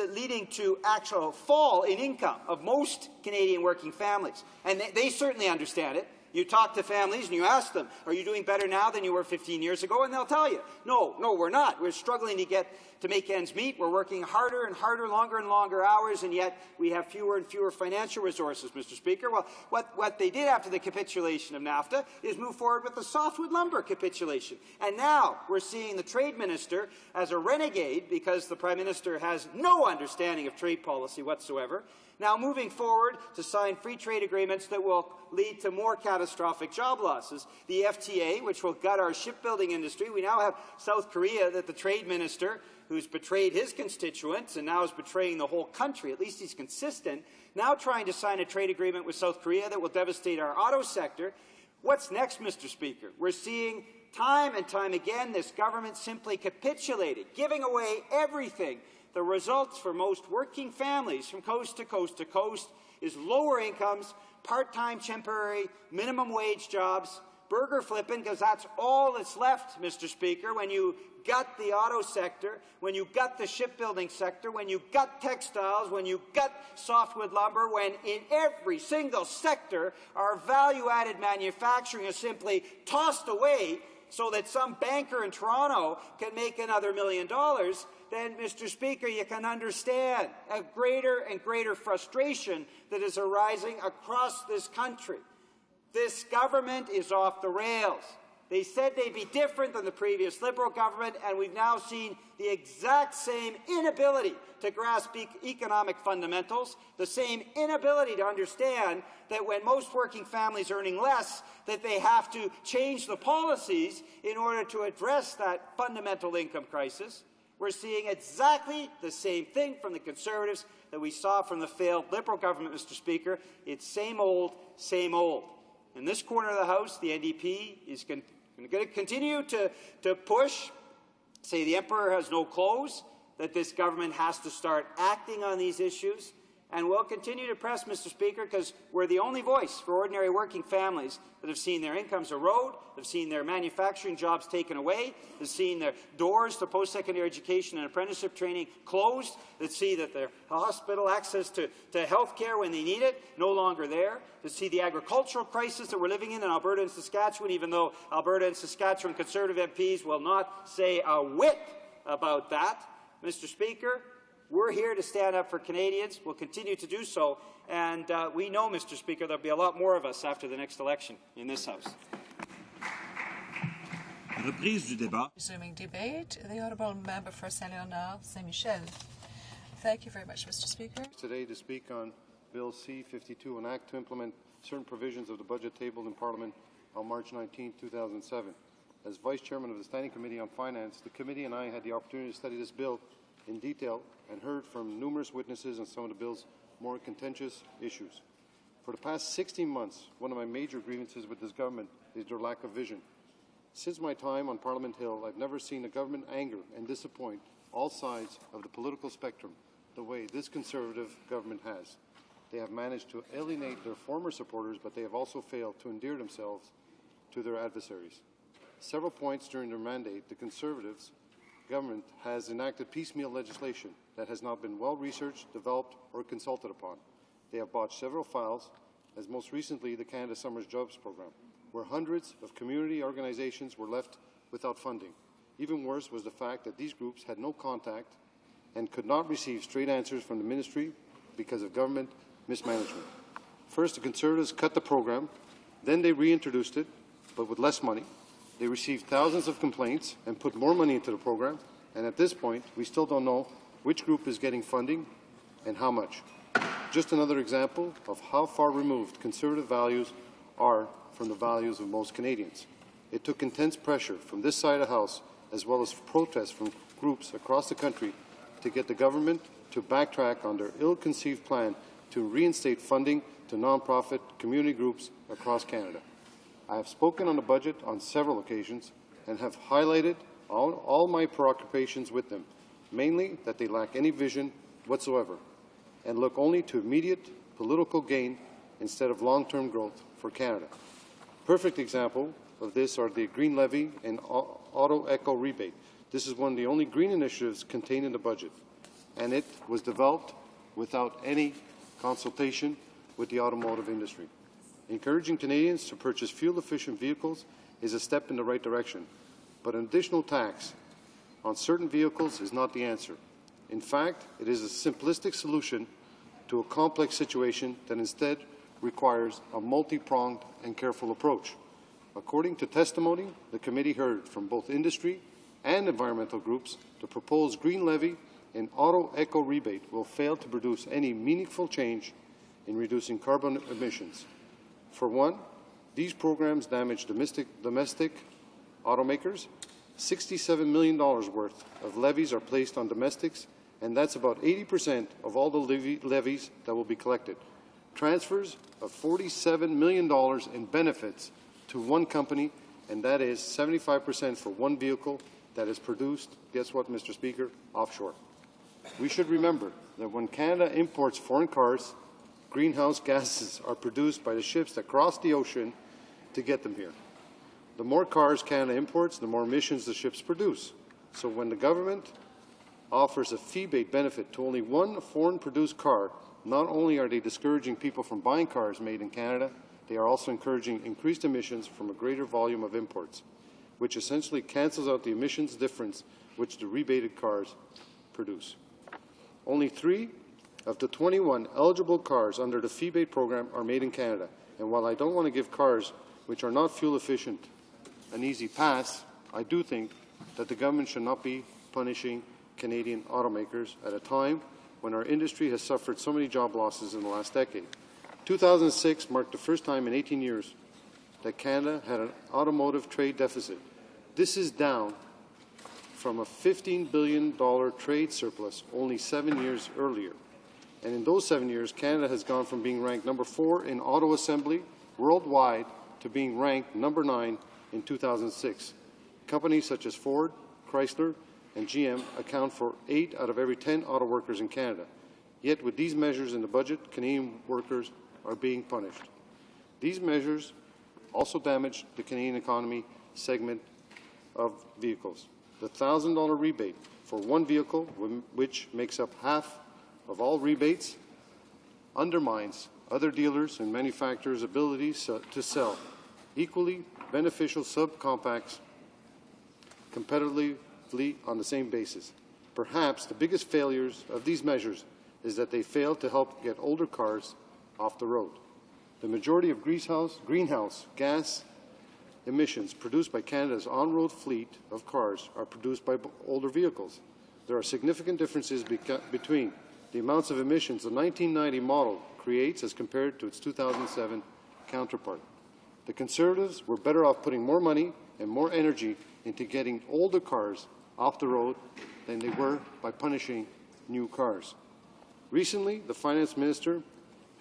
leading to actual fall in income of most Canadian working families. And they certainly understand it. You talk to families and you ask them, are you doing better now than you were 15 years ago? And they'll tell you, no, we're not. We're struggling to make ends meet. We're working harder and harder, longer and longer hours, and yet we have fewer and fewer financial resources, Mr. Speaker. Well, what they did after the capitulation of NAFTA is move forward with the softwood lumber capitulation. And now we're seeing the trade minister as a renegade, because the Prime Minister has no understanding of trade policy whatsoever, now moving forward to sign free trade agreements that will lead to more catastrophic job losses. The FTA, which will gut our shipbuilding industry. We now have South Korea, that the trade minister, who's betrayed his constituents and now is betraying the whole country, at least he's consistent, now trying to sign a trade agreement with South Korea that will devastate our auto sector. What's next, Mr. Speaker? We're seeing time and time again this government simply capitulating, giving away everything. The results for most working families from coast to coast to coast is lower incomes, part-time, temporary, minimum wage jobs, burger flipping, because that's all that's left, Mr. Speaker, when you gut the auto sector, when you gut the shipbuilding sector, when you gut textiles, when you gut softwood lumber, when in every single sector our value-added manufacturing is simply tossed away so that some banker in Toronto can make another $1 million, then, Mr. Speaker, you can understand a greater and greater frustration that is arising across this country. This government is off the rails. They said they'd be different than the previous Liberal government, and we've now seen the exact same inability to grasp economic fundamentals, the same inability to understand that when most working families are earning less, that they have to change the policies in order to address that fundamental income crisis. We're seeing exactly the same thing from the Conservatives that we saw from the failed Liberal government, Mr. Speaker. It's same old, same old. In this corner of the House, the NDP is going to continue to push, say the Emperor has no clothes, that this government has to start acting on these issues. And we'll continue to press, Mr. Speaker, because we're the only voice for ordinary working families that have seen their incomes erode, have seen their manufacturing jobs taken away, have seen their doors to post-secondary education and apprenticeship training closed, that see that their hospital access to health care when they need it no longer there, to see the agricultural crisis that we're living in Alberta and Saskatchewan, even though Alberta and Saskatchewan Conservative MPs will not say a whit about that. Mr. Speaker, we're here to stand up for Canadians. We'll continue to do so. And we know, Mr. Speaker, there'll be a lot more of us after the next election in this House.
Resuming debate, the Honourable Member for Saint-Léonard, Saint-Michel. Thank you very much, Mr. Speaker.
Today to speak on Bill C-52, an act to implement certain provisions of the budget tabled in Parliament on March 19, 2007. As Vice Chairman of the Standing Committee on Finance, the committee and I had the opportunity to study this bill in detail and heard from numerous witnesses on some of the bill's more contentious issues. For the past 16 months, one of my major grievances with this government is their lack of vision. Since my time on Parliament Hill, I've never seen a government anger and disappoint all sides of the political spectrum the way this Conservative government has. They have managed to alienate their former supporters, but they have also failed to endear themselves to their adversaries. Several points during their mandate, the Conservatives government has enacted piecemeal legislation that has not been well researched, developed, or consulted upon. They have botched several files, as most recently the Canada Summers Jobs Program, where hundreds of community organizations were left without funding. Even worse was the fact that these groups had no contact and could not receive straight answers from the ministry because of government mismanagement. First, the Conservatives cut the program, then they reintroduced it, but with less money. They received thousands of complaints and put more money into the program, and at this point, we still don't know which group is getting funding and how much. Just another example of how far removed Conservative values are from the values of most Canadians. It took intense pressure from this side of the House, as well as protests from groups across the country, to get the government to backtrack on their ill-conceived plan to reinstate funding to non-profit community groups across Canada. I have spoken on the budget on several occasions, and have highlighted all my preoccupations with them, mainly that they lack any vision whatsoever and look only to immediate political gain instead of long-term growth for Canada. Perfect example of this are the Green Levy and Auto Eco Rebate. This is one of the only green initiatives contained in the budget, and it was developed without any consultation with the automotive industry. Encouraging Canadians to purchase fuel-efficient vehicles is a step in the right direction, but an additional tax on certain vehicles is not the answer. In fact, it is a simplistic solution to a complex situation that instead requires a multi-pronged and careful approach. According to testimony the committee heard from both industry and environmental groups, the proposed Green Levy and Auto Eco Rebate will fail to produce any meaningful change in reducing carbon emissions. For one, these programs damage domestic automakers. $67 million worth of levies are placed on domestics, and that's about 80% of all the levies that will be collected. Transfers of $47 million in benefits to one company, and that is 75% for one vehicle that is produced, guess what, Mr. Speaker, offshore. We should remember that when Canada imports foreign cars, greenhouse gases are produced by the ships that cross the ocean to get them here. The more cars Canada imports, the more emissions the ships produce. So when the government offers a fee-based benefit to only one foreign-produced car, not only are they discouraging people from buying cars made in Canada, they are also encouraging increased emissions from a greater volume of imports, which essentially cancels out the emissions difference which the rebated cars produce. Only 3 of the 21 eligible cars under the fee-based program are made in Canada, and while I don't want to give cars which are not fuel efficient an easy pass, I do think that the government should not be punishing Canadian automakers at a time when our industry has suffered so many job losses in the last decade. 2006 marked the first time in 18 years that Canada had an automotive trade deficit. This is down from a $15 billion trade surplus only 7 years earlier. And in those 7 years, Canada has gone from being ranked number 4 in auto assembly worldwide to being ranked number 9 in 2006. Companies such as Ford, Chrysler, and GM account for 8 out of every 10 auto workers in Canada. Yet with these measures in the budget, Canadian workers are being punished. These measures also damage the Canadian economy segment of vehicles. The $1,000 rebate for one vehicle, which makes up half of all rebates, undermines other dealers and manufacturers' abilities to sell equally beneficial subcompacts competitively on the same basis. Perhaps the biggest failures of these measures is that they fail to help get older cars off the road. The majority of greenhouse gas emissions produced by Canada's on-road fleet of cars are produced by older vehicles. There are significant differences between the amounts of emissions the 1990 model creates as compared to its 2007 counterpart. The Conservatives were better off putting more money and more energy into getting older cars off the road than they were by punishing new cars. Recently, the Finance Minister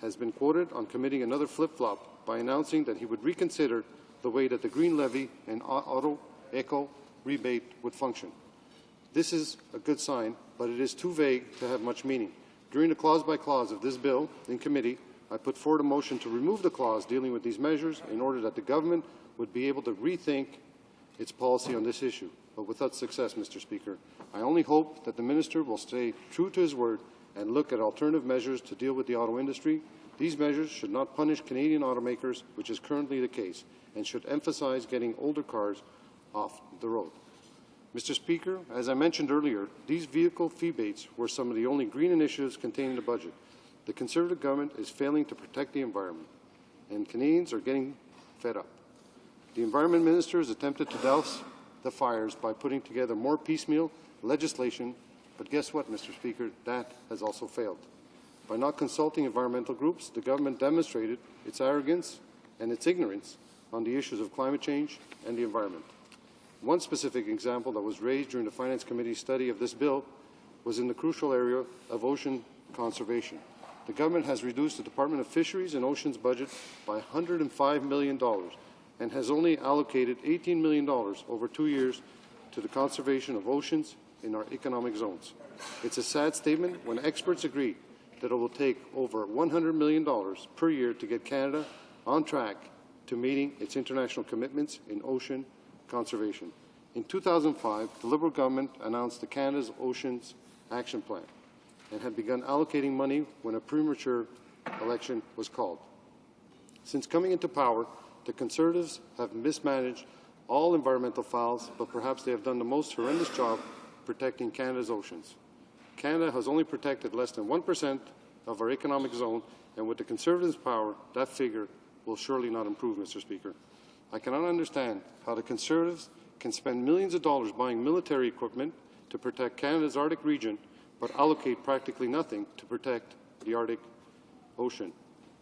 has been quoted on committing another flip-flop by announcing that he would reconsider the way that the Green Levy and Auto Eco Rebate would function. This is a good sign, but it is too vague to have much meaning. During the clause-by-clause of this bill in committee, I put forward a motion to remove the clause dealing with these measures in order that the government would be able to rethink its policy on this issue. But without success, Mr. Speaker, I only hope that the Minister will stay true to his word and look at alternative measures to deal with the auto industry. These measures should not punish Canadian automakers, which is currently the case, and should emphasize getting older cars off the road. Mr. Speaker, as I mentioned earlier, these vehicle fee-bates were some of the only green initiatives contained in the budget. The Conservative government is failing to protect the environment, and Canadians are getting fed up. The Environment Minister has attempted to douse the fires by putting together more piecemeal legislation, but guess what, Mr. Speaker? That has also failed. By not consulting environmental groups, the government demonstrated its arrogance and its ignorance on the issues of climate change and the environment. One specific example that was raised during the Finance Committee's study of this bill was in the crucial area of ocean conservation. The government has reduced the Department of Fisheries and Oceans budget by $105 million, and has only allocated $18 million over 2 years to the conservation of oceans in our economic zones. It's a sad statement when experts agree that it will take over $100 million per year to get Canada on track to meeting its international commitments in ocean conservation. In 2005, the Liberal government announced the Canada's Oceans Action Plan and had begun allocating money when a premature election was called. Since coming into power, the Conservatives have mismanaged all environmental files, but perhaps they have done the most horrendous job protecting Canada's oceans. Canada has only protected less than 1% of our economic zone, and with the Conservatives' power, that figure will surely not improve, Mr. Speaker. I cannot understand how the Conservatives can spend millions of dollars buying military equipment to protect Canada's Arctic region, but allocate practically nothing to protect the Arctic Ocean.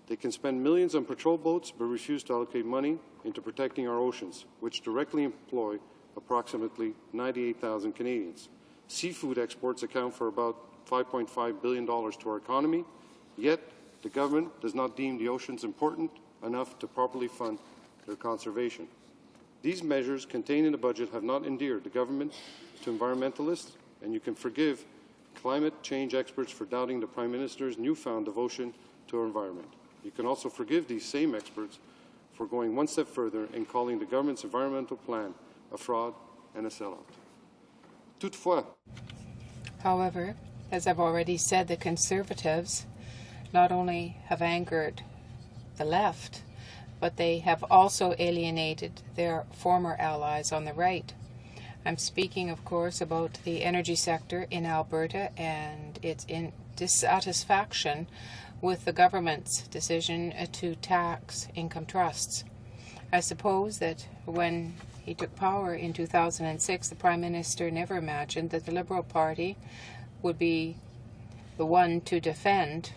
They can spend millions on patrol boats, but refuse to allocate money into protecting our oceans, which directly employ approximately 98,000 Canadians. Seafood exports account for about $5.5 billion to our economy, yet the government does not deem the oceans important enough to properly fund their conservation. These measures contained in the budget have not endeared the government to environmentalists, and you can forgive climate change experts for doubting the Prime Minister's newfound devotion to our environment. You can also forgive these same experts for going one step further and calling the government's environmental plan a fraud and a sellout. Toutefois,
however, as I've already said, the Conservatives not only have angered the left, but they have also alienated their former allies on the right. I'm speaking, of course, about the energy sector in Alberta and its dissatisfaction with the government's decision to tax income trusts. I suppose that when he took power in 2006, the Prime Minister never imagined that the Liberal Party would be the one to defend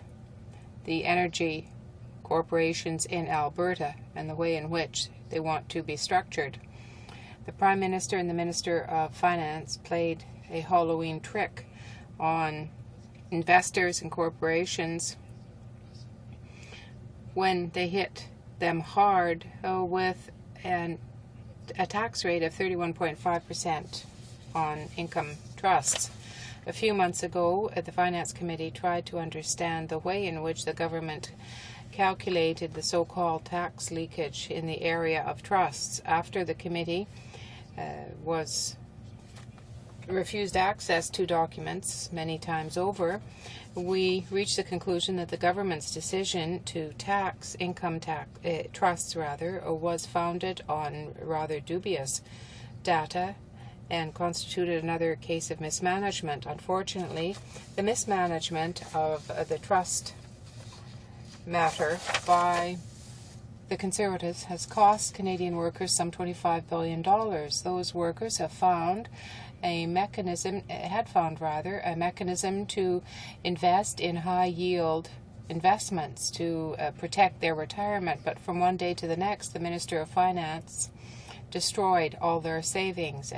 the energy corporations in Alberta and the way in which they want to be structured. The Prime Minister and the Minister of Finance played a Halloween trick on investors and corporations when they hit them hard with a tax rate of 31.5% on income trusts. A few months ago, the Finance Committee tried to understand the way in which the government calculated the so-called tax leakage in the area of trusts. After the committee was refused access to documents many times over, we reached the conclusion that the government's decision to tax trusts was founded on rather dubious data and constituted another case of mismanagement. Unfortunately, the mismanagement of the trust matter by the Conservatives has cost Canadian workers some $25 billion. Those workers have found a mechanism to invest in high-yield investments to protect their retirement. But from one day to the next, the Minister of Finance destroyed all their savings,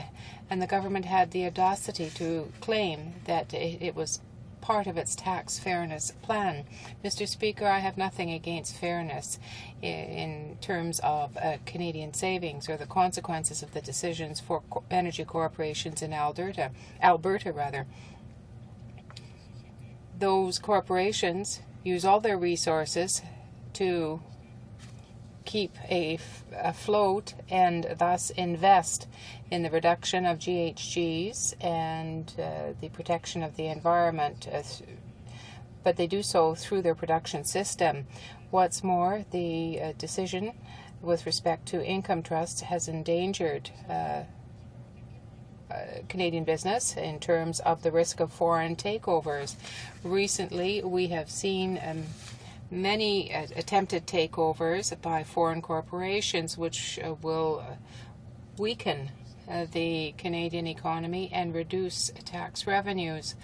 and the government had the audacity to claim that it was part of its tax fairness plan. Mr. Speaker, I have nothing against fairness in terms of Canadian savings or the consequences of the decisions for energy corporations in Alberta. Those corporations use all their resources to keep afloat and thus invest in the reduction of GHGs and the protection of the environment, but they do so through their production system. What's more, the decision with respect to income trusts has endangered Canadian business in terms of the risk of foreign takeovers. Recently, we have seen many attempted takeovers by foreign corporations, which will weaken the Canadian economy and reduce tax revenues.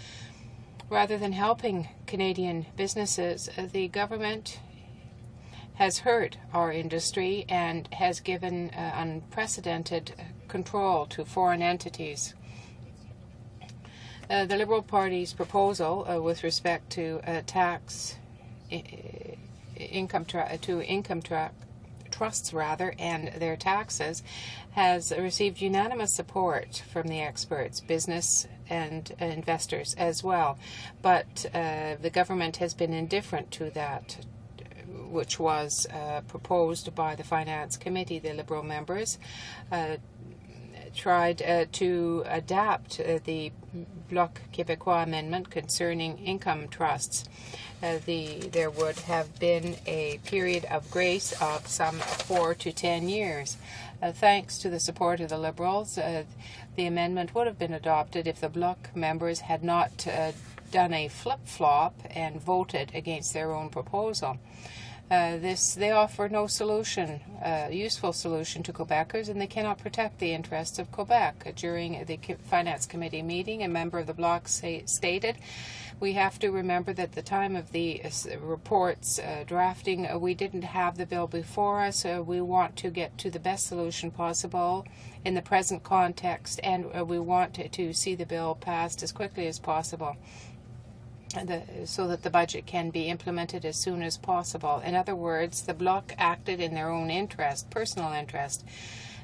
Rather than helping Canadian businesses, the government has hurt our industry and has given unprecedented control to foreign entities. The Liberal Party's proposal with respect to tax income trusts rather, and their taxes, has received unanimous support from the experts, business and investors as well. But the government has been indifferent to that, which was proposed by the Finance Committee. The Liberal members tried to adapt the Bloc Québécois amendment concerning income trusts. There would have been a period of grace of some 4 to 10 years. Thanks to the support of the Liberals, the amendment would have been adopted if the Bloc members had not done a flip-flop and voted against their own proposal. They offer no solution, useful solution to Quebecers, and they cannot protect the interests of Quebec. During the Finance Committee meeting, a member of the Bloc stated, "We have to remember that at the time of the report's drafting, we didn't have the bill before us. We want to get to the best solution possible in the present context, and we want to see the bill passed as quickly as possible, so that the budget can be implemented as soon as possible." In other words, the Bloc acted in their own interest, personal interest.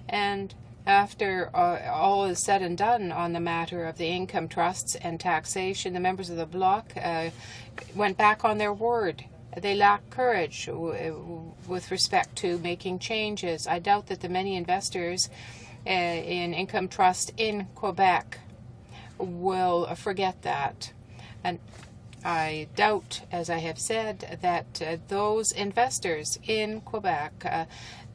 And after all is said and done on the matter of the income trusts and taxation, the members of the Bloc went back on their word. They lack courage with respect to making changes. I doubt that the many investors in income trust in Quebec will forget that. And I doubt, as I have said, that those investors in Quebec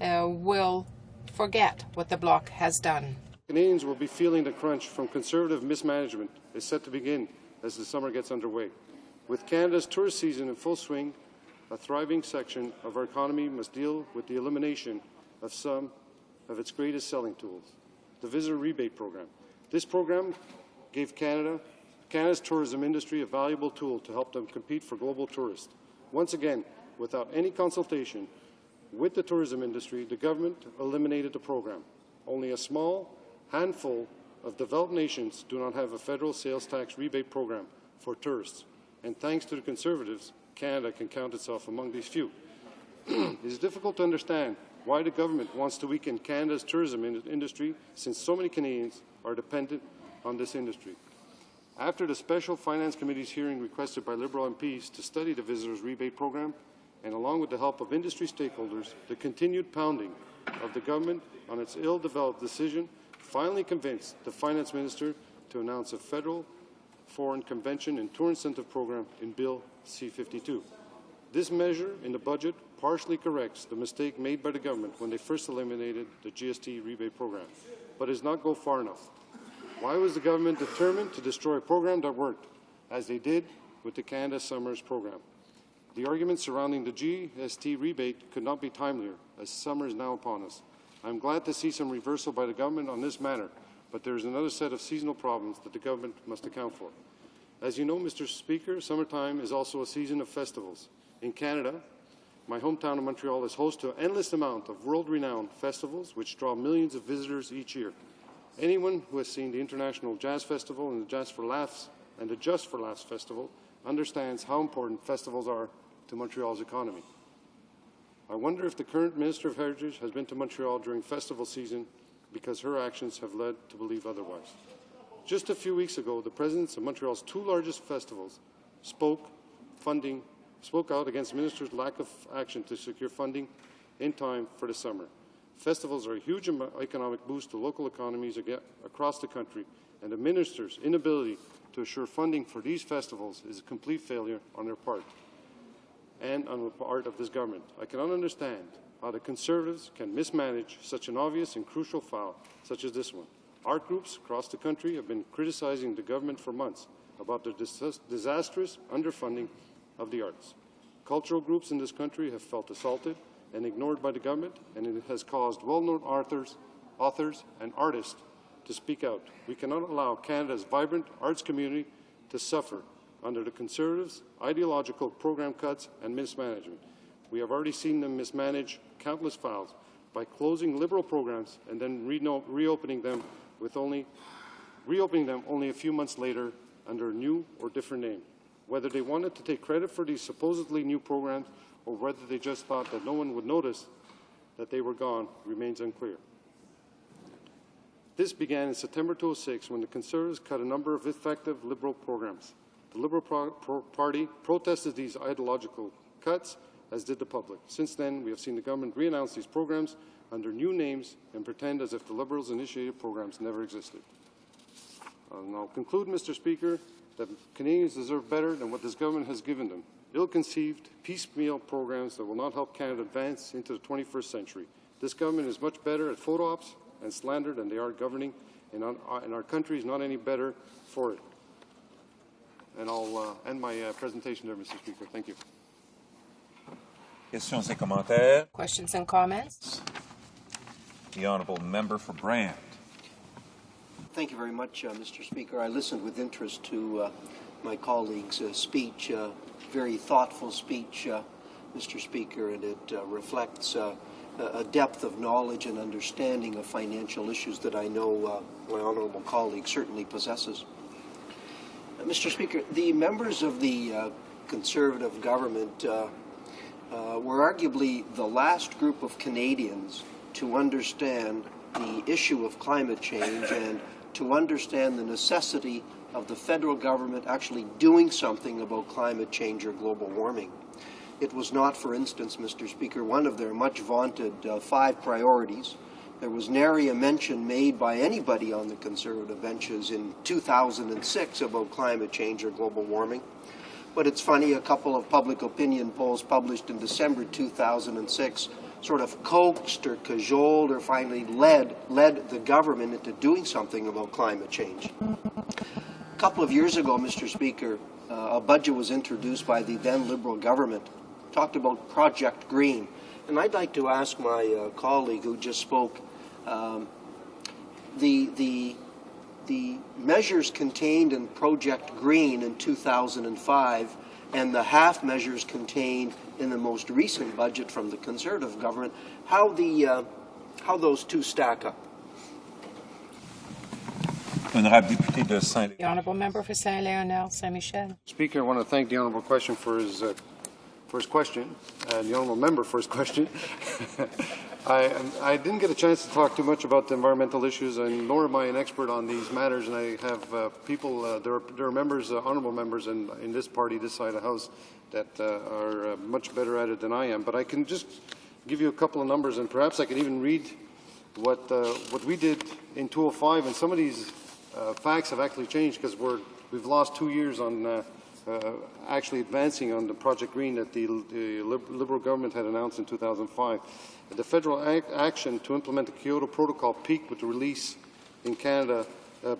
will forget what the Bloc has done.
Canadians will be feeling the crunch from Conservative mismanagement is set to begin as the summer gets underway. With Canada's tourist season in full swing, a thriving section of our economy must deal with the elimination of some of its greatest selling tools, the Visitor Rebate Program. This program gave Canada's tourism industry a valuable tool to help them compete for global tourists. Once again, without any consultation with the tourism industry, the government eliminated the program. Only a small handful of developed nations do not have a federal sales tax rebate program for tourists, and thanks to the Conservatives, Canada can count itself among these few. It is difficult to understand why the government wants to weaken Canada's tourism industry, since so many Canadians are dependent on this industry. After the Special Finance Committee's hearing requested by Liberal MPs to study the Visitors Rebate Program, and along with the help of industry stakeholders, the continued pounding of the government on its ill-developed decision finally convinced the Finance Minister to announce a federal foreign convention and tour incentive program in Bill C-52. This measure in the budget partially corrects the mistake made by the government when they first eliminated the GST rebate program, but does not go far enough. Why was the government determined to destroy a program that worked, as they did with the Canada Summers program? The arguments surrounding the GST rebate could not be timelier, as summer is now upon us. I am glad to see some reversal by the government on this matter, but there is another set of seasonal problems that the government must account for. As you know, Mr. Speaker, summertime is also a season of festivals. In Canada, my hometown of Montreal is host to an endless amount of world-renowned festivals which draw millions of visitors each year. Anyone who has seen the International Jazz Festival and the Just for Laughs Festival understands how important festivals are to Montreal's economy. I wonder if the current Minister of Heritage has been to Montreal during festival season, because her actions have led to believe otherwise. Just a few weeks ago, the presidents of Montreal's two largest festivals spoke out against the minister's lack of action to secure funding in time for the summer. Festivals are a huge economic boost to local economies across the country, and the minister's inability to assure funding for these festivals is a complete failure on their part and on the part of this government. I cannot understand how the Conservatives can mismanage such an obvious and crucial file such as this one. Art groups across the country have been criticizing the government for months about the disastrous underfunding of the arts. Cultural groups in this country have felt assaulted and ignored by the government, and it has caused well-known authors and artists to speak out. We cannot allow Canada's vibrant arts community to suffer under the Conservatives' ideological program cuts and mismanagement. We have already seen them mismanage countless files by closing Liberal programs and then reopening them only a few months later under a new or different name. Whether they wanted to take credit for these supposedly new programs or whether they just thought that no one would notice, that they were gone remains unclear. This began in September 2006 when the Conservatives cut a number of effective Liberal programs. The Liberal Party protested these ideological cuts, as did the public. Since then, we have seen the government re-announce these programs under new names and pretend as if the Liberals' initiated programs never existed. I'll conclude, Mr. Speaker, that Canadians deserve better than what this government has given them. Ill-conceived, piecemeal programs that will not help Canada advance into the 21st century. This government is much better at photo ops and slander than they are governing, and our country is not any better for it. And I'll end my presentation there, Mr. Speaker. Thank you.
Questions et commentaires.
Questions and comments?
The honourable member for Brant.
Thank you very much, Mr. Speaker. I listened with interest to my colleague's speech, very thoughtful speech, Mr. Speaker, and it reflects a depth of knowledge and understanding of financial issues that I know my honourable colleague certainly possesses. Mr. Speaker, the members of the Conservative government were arguably the last group of Canadians to understand the issue of climate change and to understand the necessity of the federal government actually doing something about climate change or global warming. It was not, for instance, Mr. Speaker, one of their much vaunted 5 priorities. There was nary a mention made by anybody on the Conservative benches in 2006 about climate change or global warming. But it's funny, a couple of public opinion polls published in December 2006 sort of coaxed or cajoled or finally led the government into doing something about climate change. A couple of years ago, Mr. Speaker, a budget was introduced by the then Liberal government, talked about Project Green. And I'd like to ask my colleague who just spoke, the measures contained in Project Green in 2005 and the half measures contained in the most recent budget from the Conservative government, how those two stack up.
The Honourable Member for Saint Leonard, Saint Michel.
Speaker, I want to thank the honourable question for his question, and the honourable member for his question. I didn't get a chance to talk too much about the environmental issues, and nor am I an expert on these matters. And I have people, there are members, honourable members in this party, this side of the House, that are much better at it than I am. But I can just give you a couple of numbers, and perhaps I can even read what we did in 2005. And some of these facts have actually changed because we've lost 2 years on actually advancing on the Project Green that the Liberal government had announced in 2005. The federal action to implement the Kyoto Protocol peaked with the release in Canada,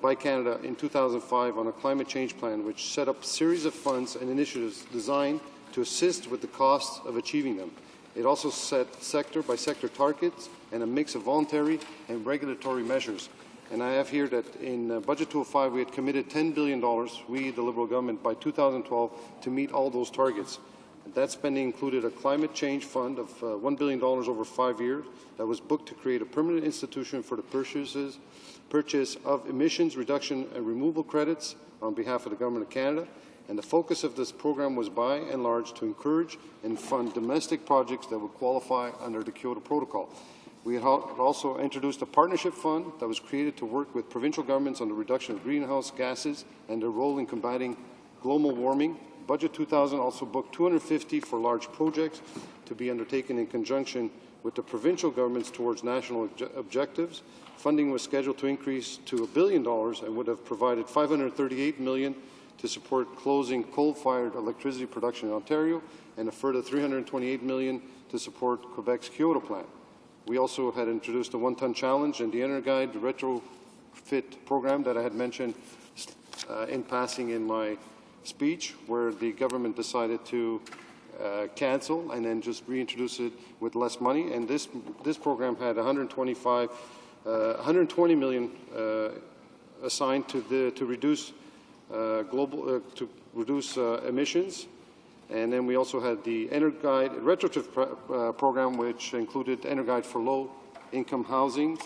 by Canada in 2005 on a climate change plan, which set up a series of funds and initiatives designed to assist with the costs of achieving them. It also set sector-by-sector targets and a mix of voluntary and regulatory measures. And I have here that in Budget 205 we had committed $10 billion, we, the Liberal government, by 2012 to meet all those targets. That spending included a climate change fund of $1 billion over 5 years that was booked to create a permanent institution for the purchase of emissions reduction and removal credits on behalf of the Government of Canada. And the focus of this program was by and large to encourage and fund domestic projects that would qualify under the Kyoto Protocol. We had also introduced a partnership fund that was created to work with provincial governments on the reduction of greenhouse gases and their role in combating global warming. Budget 2000 also booked $250 for large projects to be undertaken in conjunction with the provincial governments towards national objectives. Funding was scheduled to increase to $1 billion and would have provided $538 million to support closing coal-fired electricity production in Ontario and a further $328 million to support Quebec's Kyoto plan. We also had introduced a one-ton challenge and the Energuide retrofit program that I had mentioned in passing in my speech, where the government decided to cancel and then just reintroduce it with less money. And this program had $120 million assigned to reduce emissions. And then we also had the Energuide retrofit program, which included Energuide for low-income housing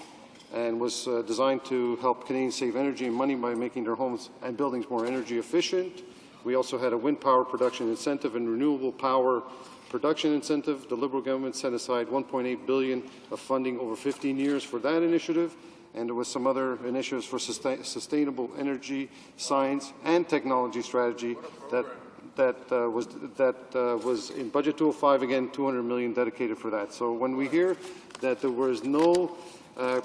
and was designed to help Canadians save energy and money by making their homes and buildings more energy efficient. We also had a wind power production incentive and renewable power production incentive. The Liberal government set aside $1.8 billion of funding over 15 years for that initiative, and there was some other initiatives for sustainable energy, science, and technology strategy that was in Budget 205, again, $200 million dedicated for that. So when we hear that there was no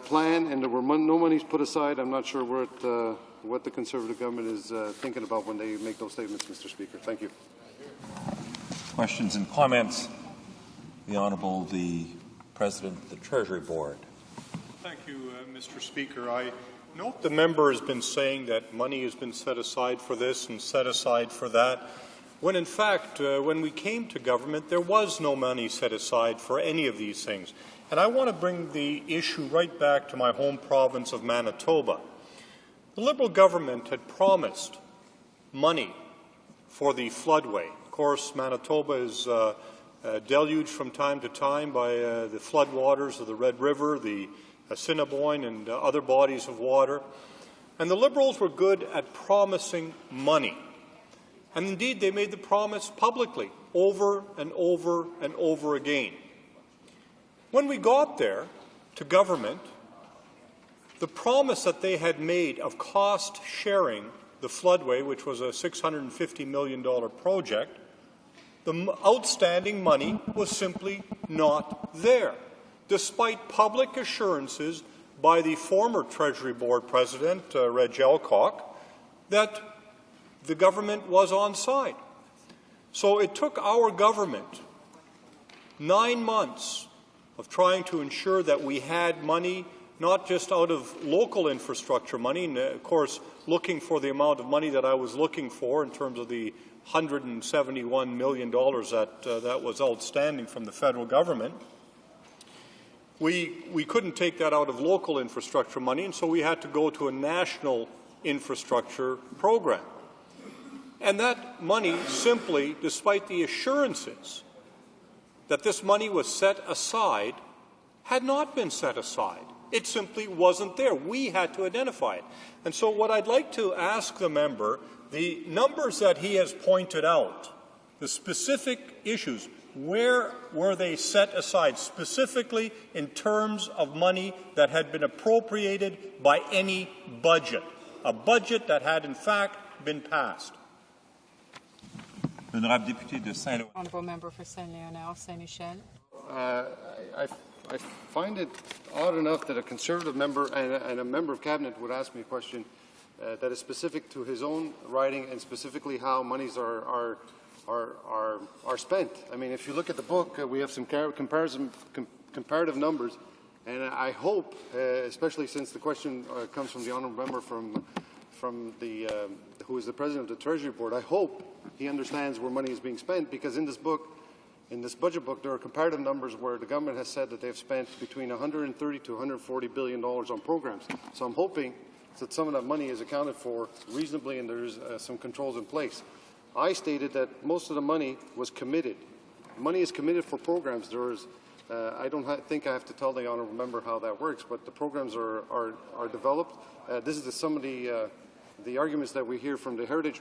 plan and there were no monies put aside, I'm not sure what the Conservative government is thinking about when they make those statements, Mr. Speaker. Thank you.
Questions and comments? The Honourable the President of the Treasury Board.
Thank you, Mr. Speaker. I note the member has been saying that money has been set aside for this and set aside for that, when in fact, when we came to government, there was no money set aside for any of these things. And I want to bring the issue right back to my home province of Manitoba. The Liberal government had promised money for the floodway. Of course, Manitoba is deluged from time to time by the floodwaters of the Red River, the Assiniboine, and other bodies of water. And the Liberals were good at promising money. And indeed, they made the promise publicly over and over and over again. When we got there to government, the promise that they had made of cost sharing the floodway, which was a $650 million project, the outstanding money was simply not there, despite public assurances by the former Treasury Board President, Reg Elcock, that the government was on side. So it took our government 9 months of trying to ensure that we had money, not just out of local infrastructure money, and of course looking for the amount of money that I was looking for in terms of the $171 million that was outstanding from the federal government. We couldn't take that out of local infrastructure money, and so we had to go to a national infrastructure program. And that money simply, despite the assurances that this money was set aside, had not been set aside. It simply wasn't there. We had to identify it. And so what I'd like to ask the member, the numbers that he has pointed out, the specific issues, where were they set aside, specifically in terms of money that had been appropriated by any budget, a budget that had in fact been passed?
Honourable member for Saint-Léonard, Saint-Michel.
I find it odd enough that a Conservative member and a member of Cabinet would ask me a question that is specific to his own riding and specifically how monies are spent. I mean, if you look at the book, we have some comparative numbers, and I hope, especially since the question comes from the honourable member from the who is the president of the Treasury Board, I hope he understands where money is being spent, because in this book, in this budget book, there are comparative numbers where the government has said that they've spent between $130 to $140 billion on programs. So I'm hoping that some of that money is accounted for reasonably and there's some controls in place. I stated that most of the money was committed. Money is committed for programs. There is, I don't think I have to tell the honourable member how that works, but the programs are developed. This is some of the arguments that we hear from the Heritage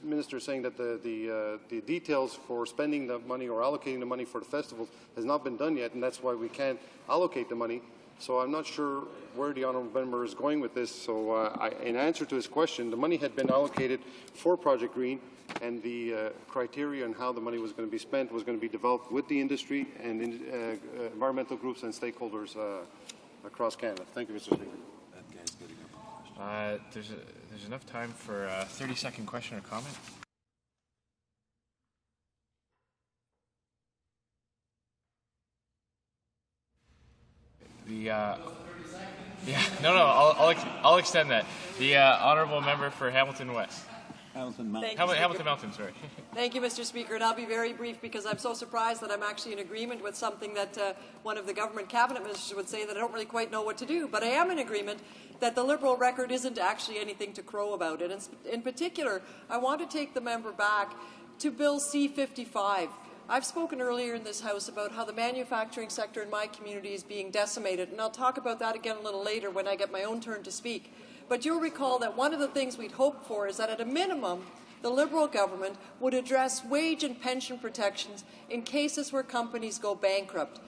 Minister saying that the details for spending the money or allocating the money for the festivals has not been done yet, and that's why we can't allocate the money. So I'm not sure where the honourable member is going with this. So in answer to his question, the money had been allocated for Project Green, and the criteria and how the money was going to be spent was going to be developed with the industry and environmental groups and stakeholders across Canada. Thank you, Mr. Speaker.
There's enough time for a 30-second question or comment. I'll extend that. The honourable member for Hamilton West. Hamilton Mountain, sorry.
Thank you, Mr. Speaker, and I'll be very brief because I'm so surprised that I'm actually in agreement with something that one of the government cabinet ministers would say that I don't really quite know what to do. But I am in agreement that the Liberal record isn't actually anything to crow about. And in particular, I want to take the member back to Bill C-55. I've spoken earlier in this House about how the manufacturing sector in my community is being decimated, and I'll talk about that again a little later when I get my own turn to speak. But you'll recall that one of the things we'd hoped for is that at a minimum, the Liberal government would address wage and pension protections in cases where companies go bankrupt.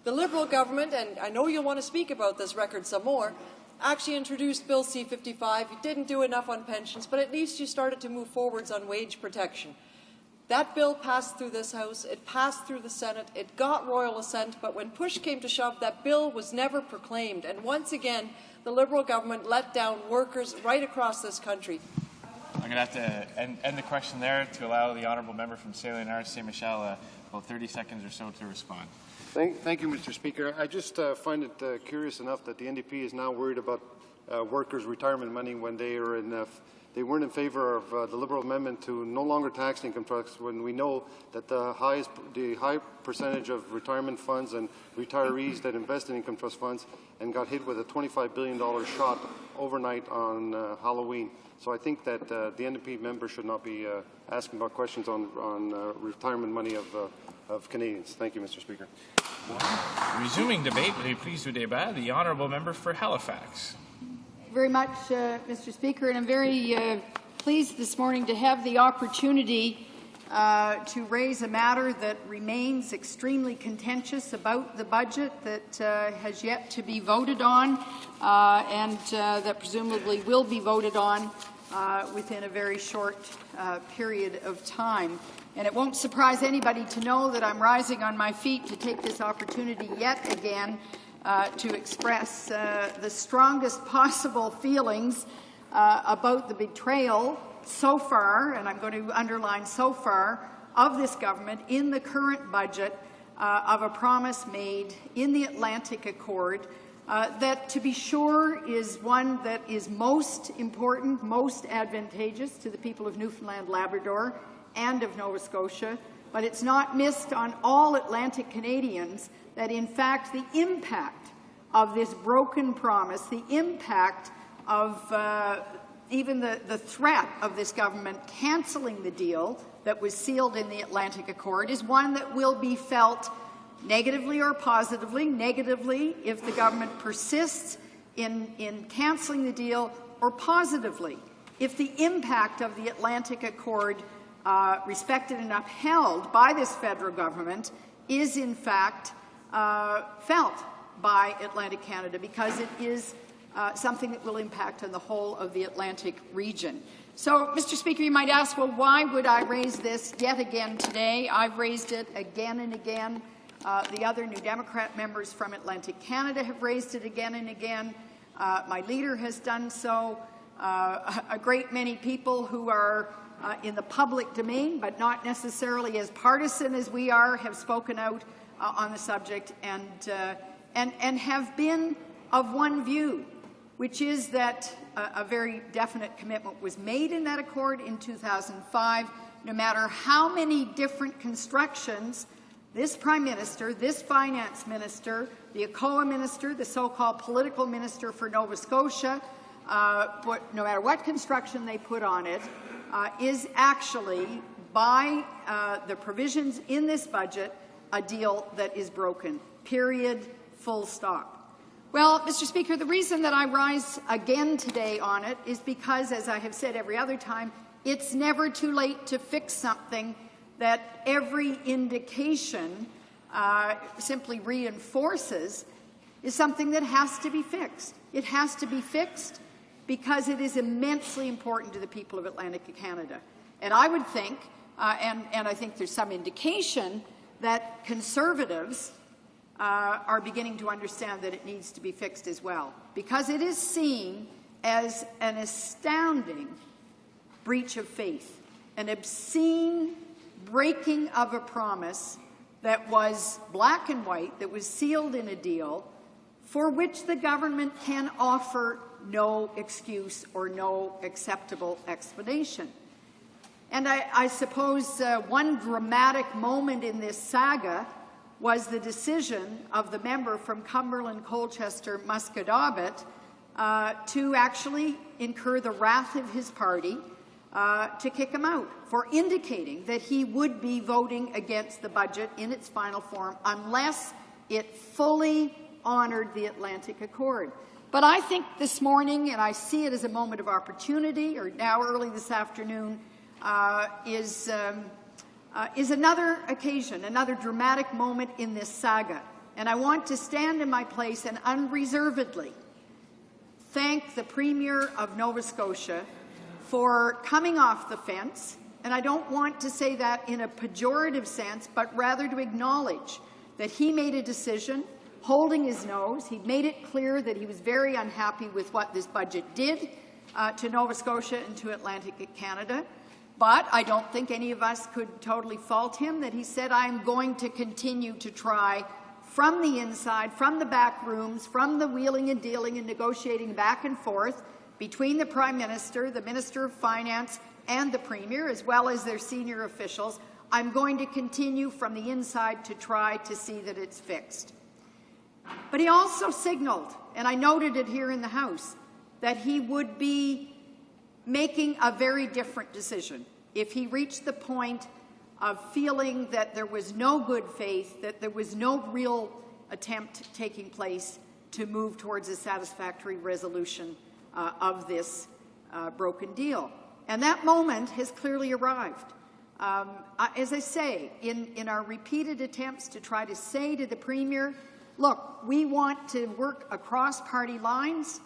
The Liberal government, and I know you'll want to speak about this record some more, actually introduced Bill C-55. You didn't do enough on pensions, but at least you started to move forwards on wage protection. That bill passed through this House, it passed through the Senate, it got royal assent, but when push came to shove, that bill was never proclaimed. And once again, the Liberal government let down workers right across this country.
I'm going to have to end the question there to allow the honourable member from Saint-Léonard, Saint-Michel about 30 seconds or so to respond.
Thank you, Mr. Speaker. I just find it curious enough that the NDP is now worried about workers' retirement money when they weren't in favour of the Liberal amendment to no longer tax income trusts, when we know that the high percentage of retirement funds and retirees that invest in income trust funds and got hit with a $25 billion shot overnight on Halloween. So I think that the NDP member should not be asking about questions on retirement money of Canadians. Thank you, Mr. Speaker.
Resuming debate, will you please do débat, the honourable member for Halifax.
Very much, Mr. Speaker, and I'm very pleased this morning to have the opportunity to raise a matter that remains extremely contentious about the budget that has yet to be voted on and that presumably will be voted on within a very short period of time. And it won't surprise anybody to know that I'm rising on my feet to take this opportunity yet again to express the strongest possible feelings about the betrayal so far, and I'm going to underline so far, of this government in the current budget of a promise made in the Atlantic Accord that, to be sure, is one that is most important, most advantageous to the people of Newfoundland, Labrador, and of Nova Scotia, but it's not missed on all Atlantic Canadians that, in fact, the impact of this broken promise, the impact of even the threat of this government cancelling the deal that was sealed in the Atlantic Accord is one that will be felt negatively or positively. Negatively if the government persists in cancelling the deal, or positively if the impact of the Atlantic Accord respected and upheld by this federal government is in fact felt by Atlantic Canada, because it is something that will impact on the whole of the Atlantic region. So, Mr. Speaker, you might ask, well, why would I raise this yet again today? I've raised it again and again. The other New Democrat members from Atlantic Canada have raised it again and again. My leader has done so. A great many people who are in the public domain, but not necessarily as partisan as we are, have spoken out on the subject and have been of one view, which is that a very definite commitment was made in that accord in 2005. No matter how many different constructions this Prime Minister, this Finance Minister, the ECOA Minister, the so-called political minister for Nova Scotia, no matter what construction they put on it, is actually, by the provisions in this budget, a deal that is broken. Period. Full stop. Well, Mr. Speaker, the reason that I rise again today on it is because, as I have said every other time, it's never too late to fix something that every indication simply reinforces is something that has to be fixed. It has to be fixed because it is immensely important to the people of Atlantic Canada. And I would think, and I think there's some indication, that Conservatives are beginning to understand that it needs to be fixed as well, because it is seen as an astounding breach of faith, an obscene breaking of a promise that was black and white, that was sealed in a deal for which the government can offer no excuse or no acceptable explanation. And I suppose one dramatic moment in this saga was the decision of the member from Cumberland, Colchester, Musquodoboit to actually incur the wrath of his party to kick him out for indicating that he would be voting against the budget in its final form unless it fully honoured the Atlantic Accord. But I think this morning, and I see it as a moment of opportunity, or now early this afternoon, is another occasion, another dramatic moment in this saga. And I want to stand in my place and unreservedly thank the Premier of Nova Scotia for coming off the fence. And I don't want to say that in a pejorative sense, but rather to acknowledge that he made a decision, holding his nose. He made it clear that he was very unhappy with what this budget did to Nova Scotia and to Atlantic Canada. But I don't think any of us could totally fault him that he said, I'm going to continue to try from the inside, from the back rooms, from the wheeling and dealing and negotiating back and forth between the Prime Minister, the Minister of Finance, and the Premier, as well as their senior officials. I'm going to continue from the inside to try to see that it's fixed. But he also signaled, and I noted it here in the House, that he would be making a very different decision if he reached the point of feeling that there was no good faith, that there was no real attempt taking place to move towards a satisfactory resolution of this broken deal. And that moment has clearly arrived. As I say, in our repeated attempts to try to say to the Premier, look, we want to work across party lines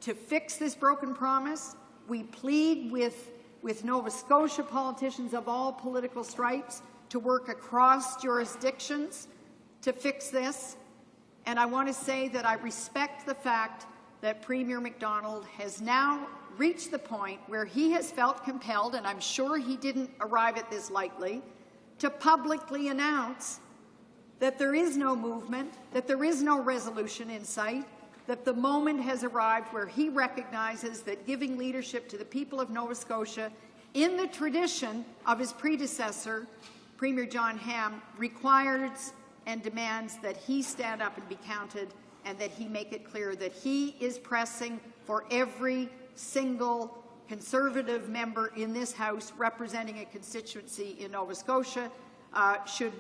to fix this broken promise. We plead with Nova Scotia politicians of all political stripes to work across jurisdictions to fix this. And I want to say that I respect the fact that Premier MacDonald has now reached the point where he has felt compelled, and I'm sure he didn't arrive at this lightly, to publicly announce that there is no movement, that there is no resolution in sight, that the moment has arrived where he recognizes that giving leadership to the people of Nova Scotia in the tradition of his predecessor, Premier John Hamm, requires and demands that he stand up and be counted and that he make it clear that he is pressing for every single Conservative member in this House representing a constituency in Nova Scotia should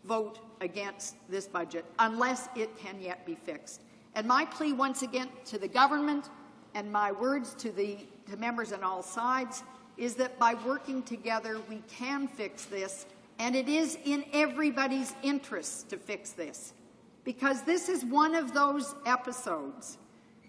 vote against this budget unless it can yet be fixed. And my plea once again to the government and my words to members on all sides is that by working together we can fix this, and it is in everybody's interest to fix this, because this is one of those episodes.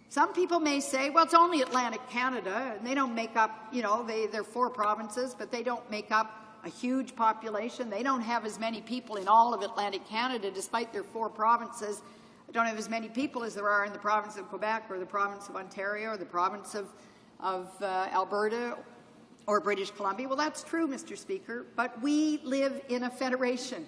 Some people may say, well, it's only Atlantic Canada, and they don't make up, they're 4 provinces, but they don't make up a huge population. They don't have as many people in all of Atlantic Canada, despite their 4 provinces. Don't have as many people as there are in the province of Quebec or the province of Ontario or the province of Alberta or British Columbia. Well, that's true, Mr. Speaker, but we live in a federation,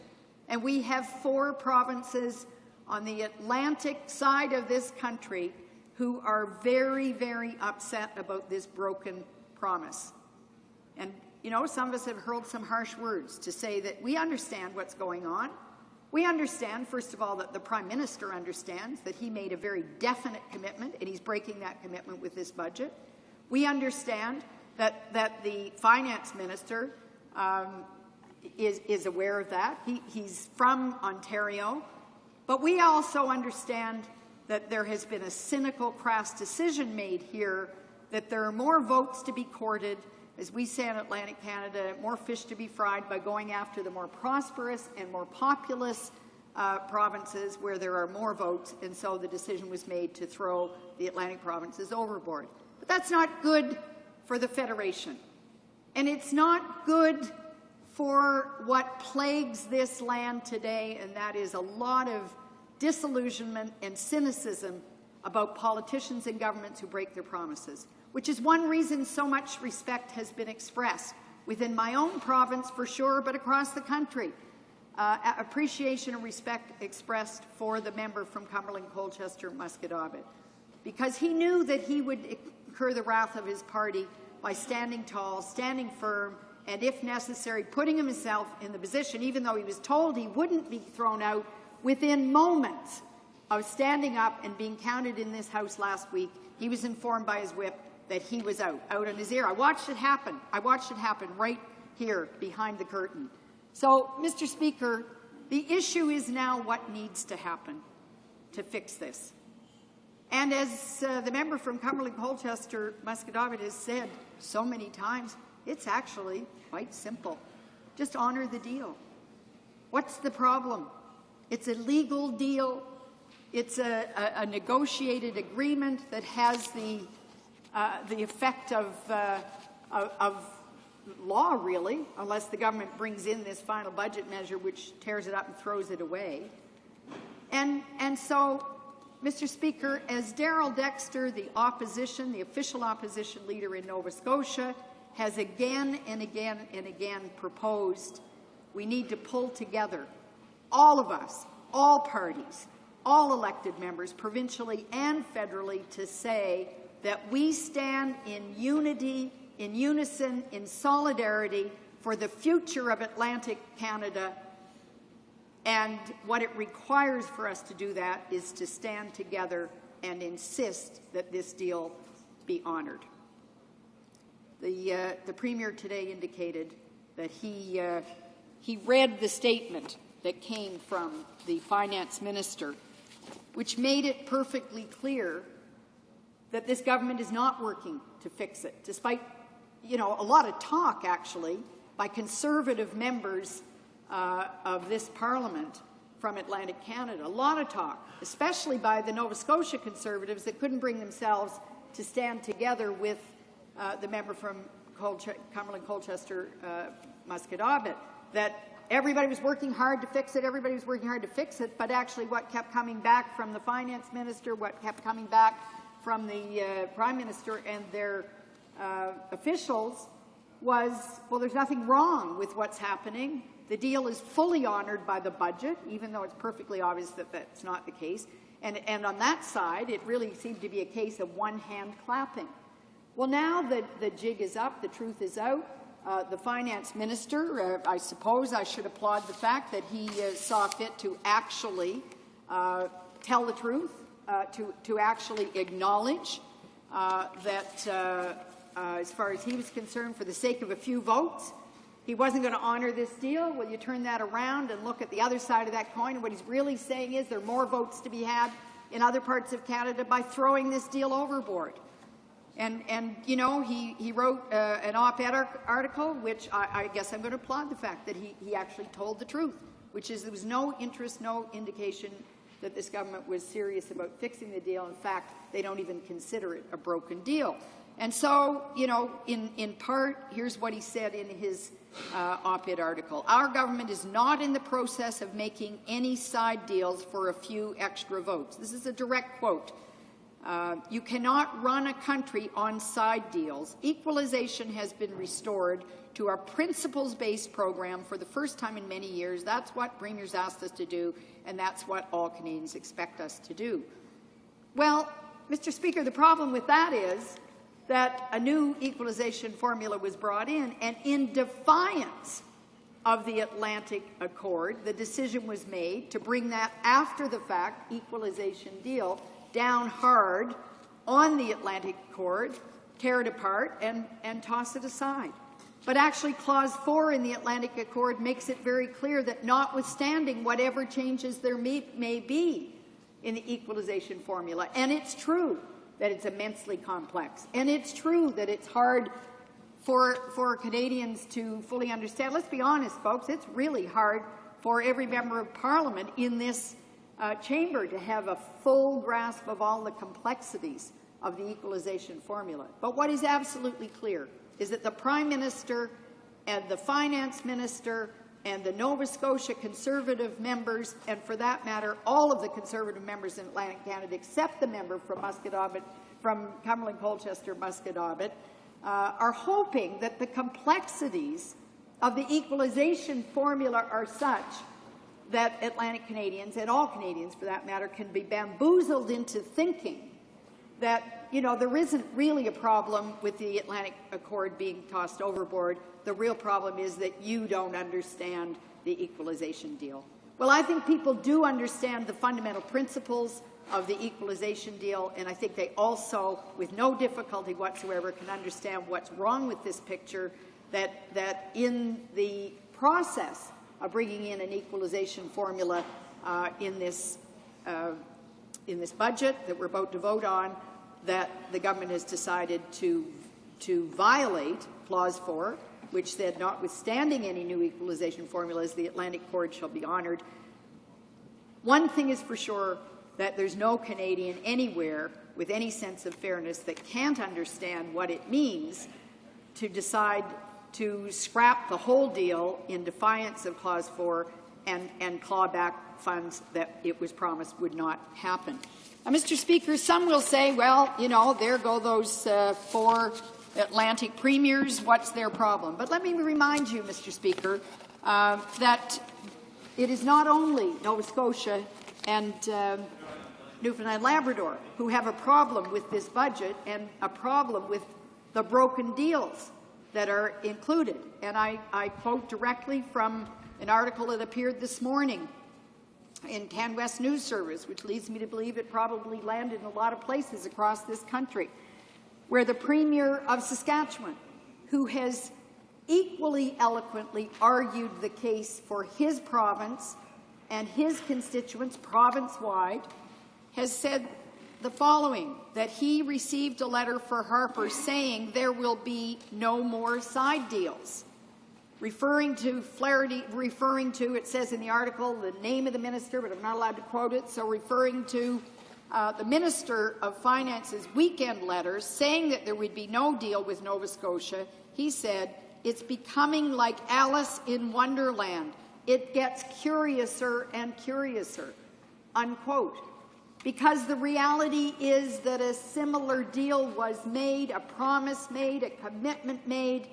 and we have 4 provinces on the Atlantic side of this country who are very, very upset about this broken promise. And, some of us have hurled some harsh words to say that we understand what's going on. We understand, first of all, that the Prime Minister understands that he made a very definite commitment, and he's breaking that commitment with this budget. We understand that the Finance Minister is aware of that. He's from Ontario. But we also understand that there has been a cynical, crass decision made here, that there are more votes to be courted, as we say in Atlantic Canada, more fish to be fried by going after the more prosperous and more populous provinces where there are more votes, and so the decision was made to throw the Atlantic provinces overboard. But that's not good for the Federation. And it's not good for what plagues this land today, and that is a lot of disillusionment and cynicism about politicians and governments who break their promises, which is one reason so much respect has been expressed within my own province, for sure, but across the country. Appreciation and respect expressed for the member from Cumberland, Colchester, Musquodoboit, because he knew that he would incur the wrath of his party by standing tall, standing firm, and if necessary, putting himself in the position, even though he was told he wouldn't be thrown out, within moments of standing up and being counted in this House last week, he was informed by his whip that he was out on his ear. I watched it happen. I watched it happen right here behind the curtain. So, Mr. Speaker, the issue is now what needs to happen to fix this. And as the member from Cumberland, Colchester, Musquodoboit has said so many times, It's actually quite simple. Just honor the deal. What's the problem? It's a legal deal. It's a negotiated agreement that has the effect of law, really, unless the government brings in this final budget measure which tears it up and throws it away. And so, Mr. Speaker, as Darrell Dexter, the opposition, the official opposition leader in Nova Scotia, has again and again and again proposed, we need to pull together, all of us, all parties, all elected members, provincially and federally, to say that we stand in unity, in unison, in solidarity for the future of Atlantic Canada. And what it requires for us to do that is to stand together and insist that this deal be honored. The Premier today indicated that he read the statement that came from the Finance Minister, which made it perfectly clear that this government is not working to fix it, despite, a lot of talk, actually, by Conservative members of this Parliament from Atlantic Canada. A lot of talk, especially by the Nova Scotia Conservatives that couldn't bring themselves to stand together with the member from Cumberland, Colchester, Musquodoboit, that everybody was working hard to fix it, but actually what kept coming back from the Finance Minister, what kept coming back from the Prime Minister and their officials was, well, there's nothing wrong with what's happening. The deal is fully honored by the budget, even though it's perfectly obvious that that's not the case. And on that side, it really seemed to be a case of one-hand clapping. Well, now that the jig is up, the truth is out, the Finance Minister, I suppose I should applaud the fact that he saw fit to actually tell the truth, to actually acknowledge that as far as he was concerned, for the sake of a few votes, he wasn't going to honor this deal. Well, you turn that around and look at the other side of that coin, and what he's really saying is there are more votes to be had in other parts of Canada by throwing this deal overboard. And he wrote an op-ed article, which I guess I'm going to applaud the fact that he actually told the truth, which is there was no interest, no indication that this government was serious about fixing the deal. In fact, they don't even consider it a broken deal. And so, in part, here's what he said in his op-ed article. Our government is not in the process of making any side deals for a few extra votes. This is a direct quote. You cannot run a country on side deals. Equalization has been restored to our principles-based program for the first time in many years. That's what Premier's asked us to do, and that's what all Canadians expect us to do. Well, Mr. Speaker, the problem with that is that a new equalization formula was brought in, and in defiance of the Atlantic Accord, the decision was made to bring that after-the-fact equalization deal down hard on the Atlantic Accord, tear it apart, and toss it aside. But actually, Clause 4 in the Atlantic Accord makes it very clear that notwithstanding whatever changes there may be in the equalization formula, and it's true that it's immensely complex, and it's true that it's hard for Canadians to fully understand. Let's be honest, folks, it's really hard for every member of Parliament in this chamber to have a full grasp of all the complexities of the equalization formula. But what is absolutely clear is that the Prime Minister and the Finance Minister and the Nova Scotia Conservative members, and for that matter, all of the Conservative members in Atlantic Canada, except the member from Musquodoboit, from Cumberland, Colchester, Musquodoboit, are hoping that the complexities of the equalization formula are such that Atlantic Canadians, and all Canadians for that matter, can be bamboozled into thinking that, there isn't really a problem with the Atlantic Accord being tossed overboard. The real problem is that you don't understand the equalization deal. Well, I think people do understand the fundamental principles of the equalization deal, and I think they also, with no difficulty whatsoever, can understand what's wrong with this picture, that in the process of bringing in an equalization formula in this budget that we're about to vote on, that the government has decided to to violate Clause 4, which said, notwithstanding any new equalization formulas, the Atlantic Accord shall be honoured. One thing is for sure, that there's no Canadian anywhere with any sense of fairness that can't understand what it means to decide to scrap the whole deal in defiance of Clause 4 and claw back funds that it was promised would not happen. Now, Mr. Speaker, some will say, well, you know, there go those 4 Atlantic premiers, what's their problem? But let me remind you, Mr. Speaker, that it is not only Nova Scotia and Newfoundland and Labrador who have a problem with this budget and a problem with the broken deals that are included. And I quote directly from an article that appeared this morning in CanWest News Service, which leads me to believe it probably landed in a lot of places across this country, where the Premier of Saskatchewan, who has equally eloquently argued the case for his province and his constituents province-wide, has said the following, that he received a letter for Harper saying there will be no more side deals. Referring to, it says in the article, the name of the minister, but I'm not allowed to quote it, so referring to the Minister of Finance's weekend letter saying that there would be no deal with Nova Scotia, he said, it's becoming like Alice in Wonderland. It gets curiouser and curiouser, unquote. Because the reality is that a similar deal was made, a promise made, a commitment made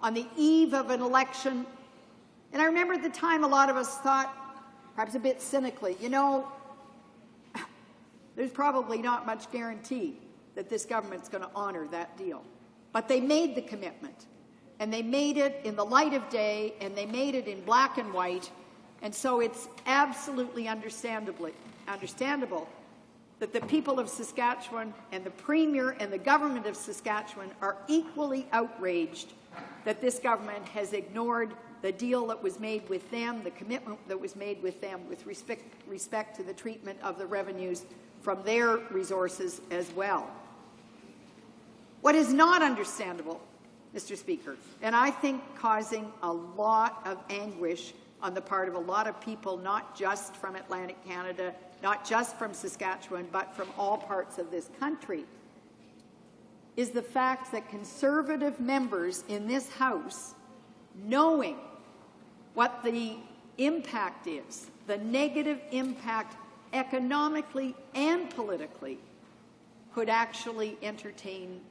on the eve of an election. And I remember at the time a lot of us thought, perhaps a bit cynically, you know, there's probably not much guarantee that this government's going to honour that deal. But they made the commitment, and they made it in the light of day, and they made it in black and white, and so it's absolutely understandable that the people of Saskatchewan and the Premier and the government of Saskatchewan are equally outraged that this government has ignored the deal that was made with them, the commitment that was made with them with respect to the treatment of the revenues from their resources as well. What is not understandable, Mr. Speaker, and I think causing a lot of anguish on the part of a lot of people, not just from Atlantic Canada, not just from Saskatchewan, but from all parts of this country, is the fact that Conservative members in this House, knowing what the impact is, the negative impact economically and politically, could actually entertain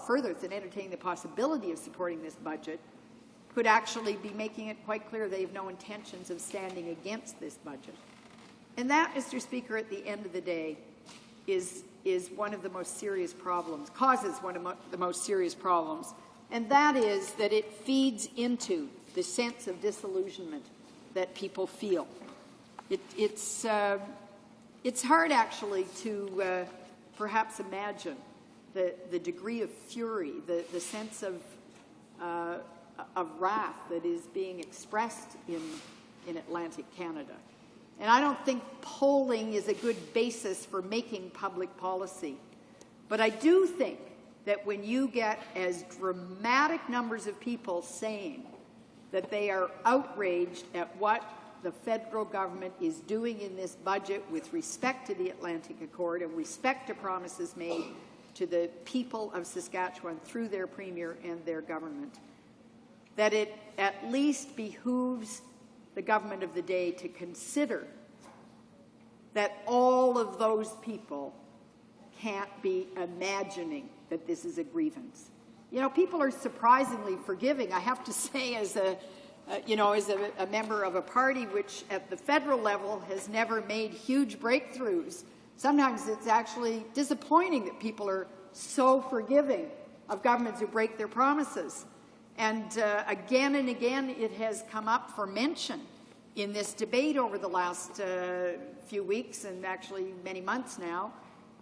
further than entertaining the possibility of supporting this budget, could actually be making it quite clear they have no intentions of standing against this budget. And that, Mr. Speaker, at the end of the day, is one of the most serious problems, causes one of the most serious problems, and that is that it feeds into the sense of disillusionment that people feel. It's hard, actually, to perhaps imagine the degree of fury, the sense of wrath that is being expressed in Atlantic Canada. And I don't think polling is a good basis for making public policy. But I do think that when you get as dramatic numbers of people saying that they are outraged at what the federal government is doing in this budget with respect to the Atlantic Accord and respect to promises made to the people of Saskatchewan through their Premier and their government, that it at least behooves the government of the day to consider that all of those people can't be imagining that this is a grievance. You know, people are surprisingly forgiving. I have to say, as a member of a party which at the federal level has never made huge breakthroughs, sometimes it's actually disappointing that people are so forgiving of governments who break their promises. And again and again, it has come up for mention in this debate over the last few weeks and actually many months now,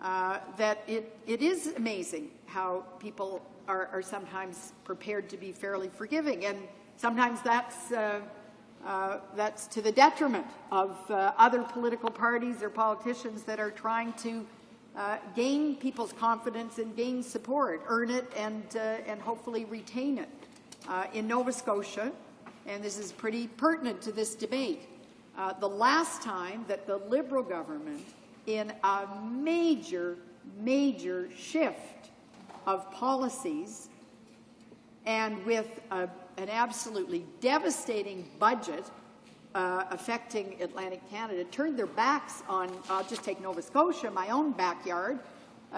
that it is amazing how people are sometimes prepared to be fairly forgiving. And sometimes that's to the detriment of other political parties or politicians that are trying to gain people's confidence and gain support, earn it, and hopefully retain it. In Nova Scotia, and this is pretty pertinent to this debate, the last time that the Liberal government, in a major shift of policies and with an absolutely devastating budget affecting Atlantic Canada, turned their backs on, I'll just take Nova Scotia, my own backyard,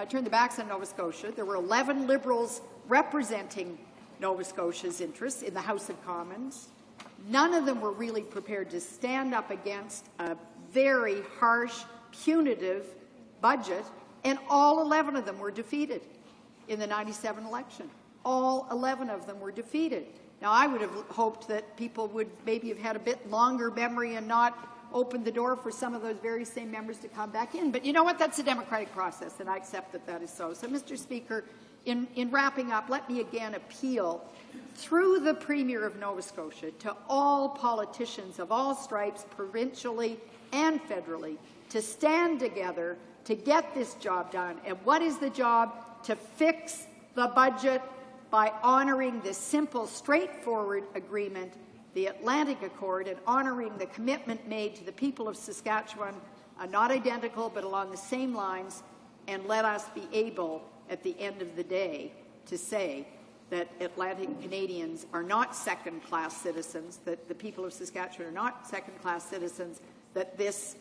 turned their backs on Nova Scotia. There were 11 Liberals representing Nova Scotia's interests in the House of Commons. None of them were really prepared to stand up against a very harsh, punitive budget, and all 11 of them were defeated in the 97 election. All 11 of them were defeated. Now, I would have hoped that people would maybe have had a bit longer memory and not opened the door for some of those very same members to come back in. But you know what? That's a democratic process, and I accept that that is so. So, Mr. Speaker, in wrapping up, let me again appeal through the Premier of Nova Scotia to all politicians of all stripes, provincially and federally, to stand together to get this job done. And what is the job? To fix the budget by honouring this simple, straightforward agreement, the Atlantic Accord, and honouring the commitment made to the people of Saskatchewan, not identical but along the same lines, and let us be able, at the end of the day, to say that Atlantic Canadians are not second-class citizens, that the people of Saskatchewan are not second-class citizens, that this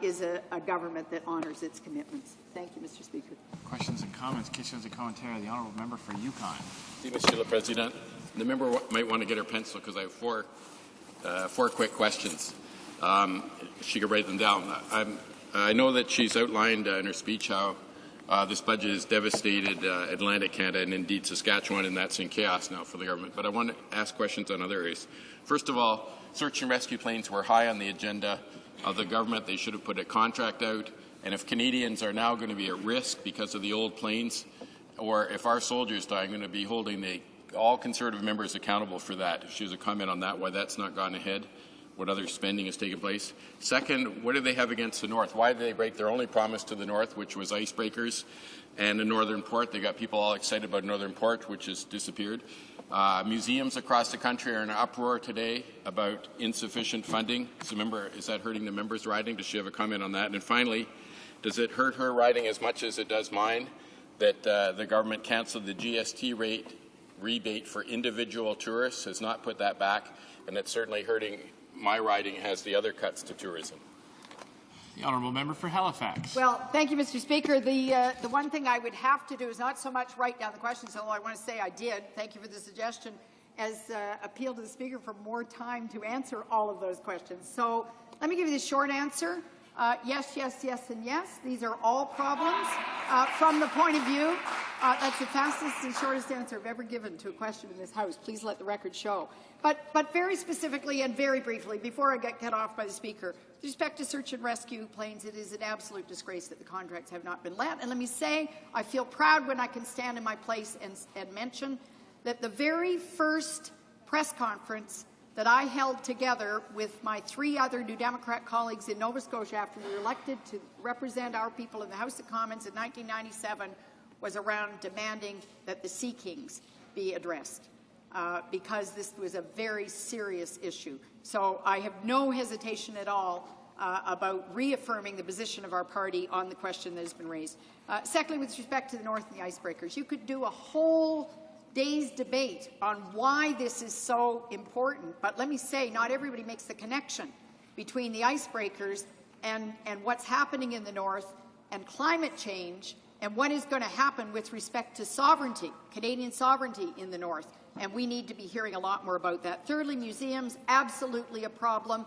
is a government that honours its commitments. Thank you, Mr. Speaker.
Questions and comments. Questions and commentary. The honourable member for Yukon.
Monsieur le Président, the member might want to get her pencil because I have four quick questions. She could write them down. I know that she's outlined in her speech how this budget has devastated Atlantic Canada and indeed Saskatchewan, and that's in chaos now for the government. But I want to ask questions on other areas. First of all, search and rescue planes were high on the agenda of the government. They should have put a contract out. And if Canadians are now going to be at risk because of the old planes, or if our soldiers die, I'm going to be holding all Conservative members accountable for that. If she has a comment on that, why that's not gone ahead, what other spending has taken place. Second, what do they have against the North? Why did they break their only promise to the North, which was icebreakers and a northern port? They got people all excited about northern port, which has disappeared. Museums across the country are in an uproar today about insufficient funding. So remember, is that hurting the members' riding? Does she have a comment on that? And finally, does it hurt her riding as much as it does mine that the government canceled the GST rebate for individual tourists, has not put that back, and it's certainly hurting my riding as the other cuts to tourism?
The honourable member for Halifax.
Well, thank you, Mr. Speaker. The one thing I would have to do is not so much write down the questions, although I want to say I did. Thank you for the suggestion, as appeal to the Speaker for more time to answer all of those questions. So let me give you the short answer. Yes, yes, yes, and yes. These are all problems from the point of view. That's the fastest and shortest answer I've ever given to a question in this House. Please let the record show. But very specifically and very briefly, before I get cut off by the Speaker, with respect to search and rescue planes, it is an absolute disgrace that the contracts have not been let. And let me say, I feel proud when I can stand in my place and mention that the very first press conference that I held together with my 3 other New Democrat colleagues in Nova Scotia after we were elected to represent our people in the House of Commons in 1997 was around demanding that the Sea Kings be addressed because this was a very serious issue. So I have no hesitation at all about reaffirming the position of our party on the question that has been raised. Secondly, with respect to the North and the icebreakers, you could do a whole day's debate on why this is so important, but let me say, not everybody makes the connection between the icebreakers and what's happening in the North and climate change and what is going to happen with respect to sovereignty, Canadian sovereignty in the North. And we need to be hearing a lot more about that. Thirdly, museums, absolutely a problem.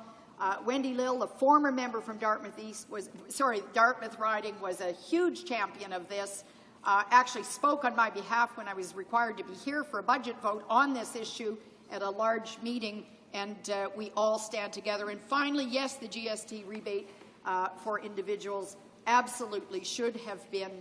Wendy Lill, a former member from Dartmouth riding, was a huge champion of this. Actually spoke on my behalf when I was required to be here for a budget vote on this issue at a large meeting, and we all stand together. And finally, yes, the GST rebate for individuals absolutely should have been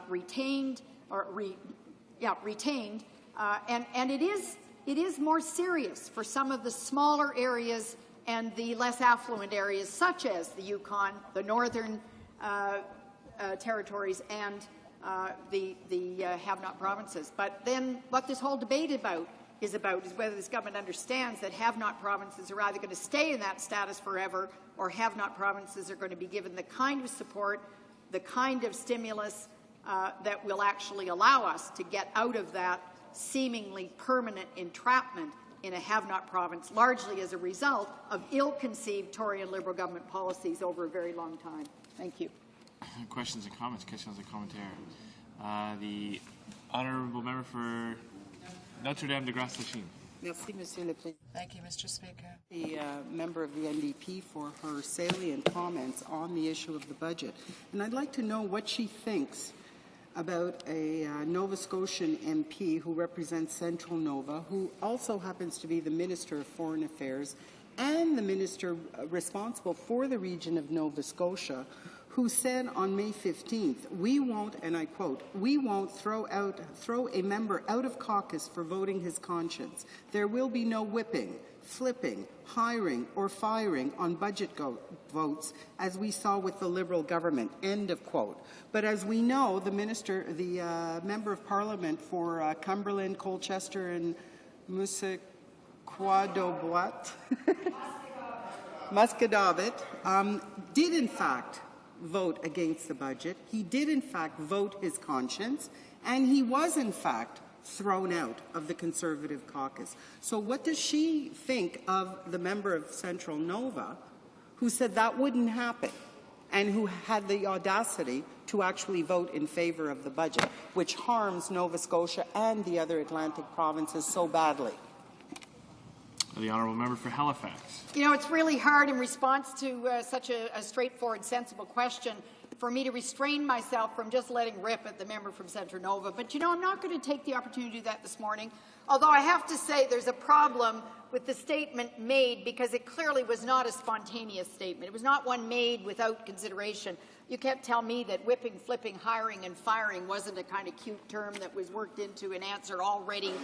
retained, and it is more serious for some of the smaller areas and the less affluent areas, such as the Yukon, the northern territories and the have-not provinces. But then what this whole debate is whether this government understands that have-not provinces are either going to stay in that status forever or have-not provinces are going to be given the kind of support, the kind of stimulus that will actually allow us to get out of that seemingly permanent entrapment in a have-not province, largely as a result of ill-conceived Tory and Liberal government policies over a very long time. Thank you.
Questions and comments, questions and commentaire. The honourable member for Notre Dame de Grasse-Lachine.
Merci, Monsieur le Président.
Thank you, Mr. Speaker.
The member of the NDP for her salient comments on the issue of the budget. And I'd like to know what she thinks about a Nova Scotian MP who represents Central Nova, who also happens to be the Minister of Foreign Affairs and the Minister responsible for the region of Nova Scotia, who said on May 15th, "We won't," and I quote, "we won't throw a member out of caucus for voting his conscience. There will be no whipping, flipping, hiring, or firing on budget votes, as we saw with the Liberal government," end of quote. But as we know, the Member of Parliament for Cumberland, Colchester, and Musquodoboit did in fact vote against the budget. He did in fact vote his conscience, and he was in fact thrown out of the Conservative caucus. So what does she think of the member of Central Nova who said that wouldn't happen and who had the audacity to actually vote in favour of the budget, which harms Nova Scotia and the other Atlantic provinces so badly?
The honourable member for Halifax.
You know, it's really hard in response to such a straightforward, sensible question for me to restrain myself from just letting rip at the member from Central Nova. But, you know, I'm not going to take the opportunity to do that this morning, although I have to say there's a problem with the statement made because it clearly was not a spontaneous statement. It was not one made without consideration. You can't tell me that whipping, flipping, hiring, and firing wasn't a kind of cute term that was worked into an answer already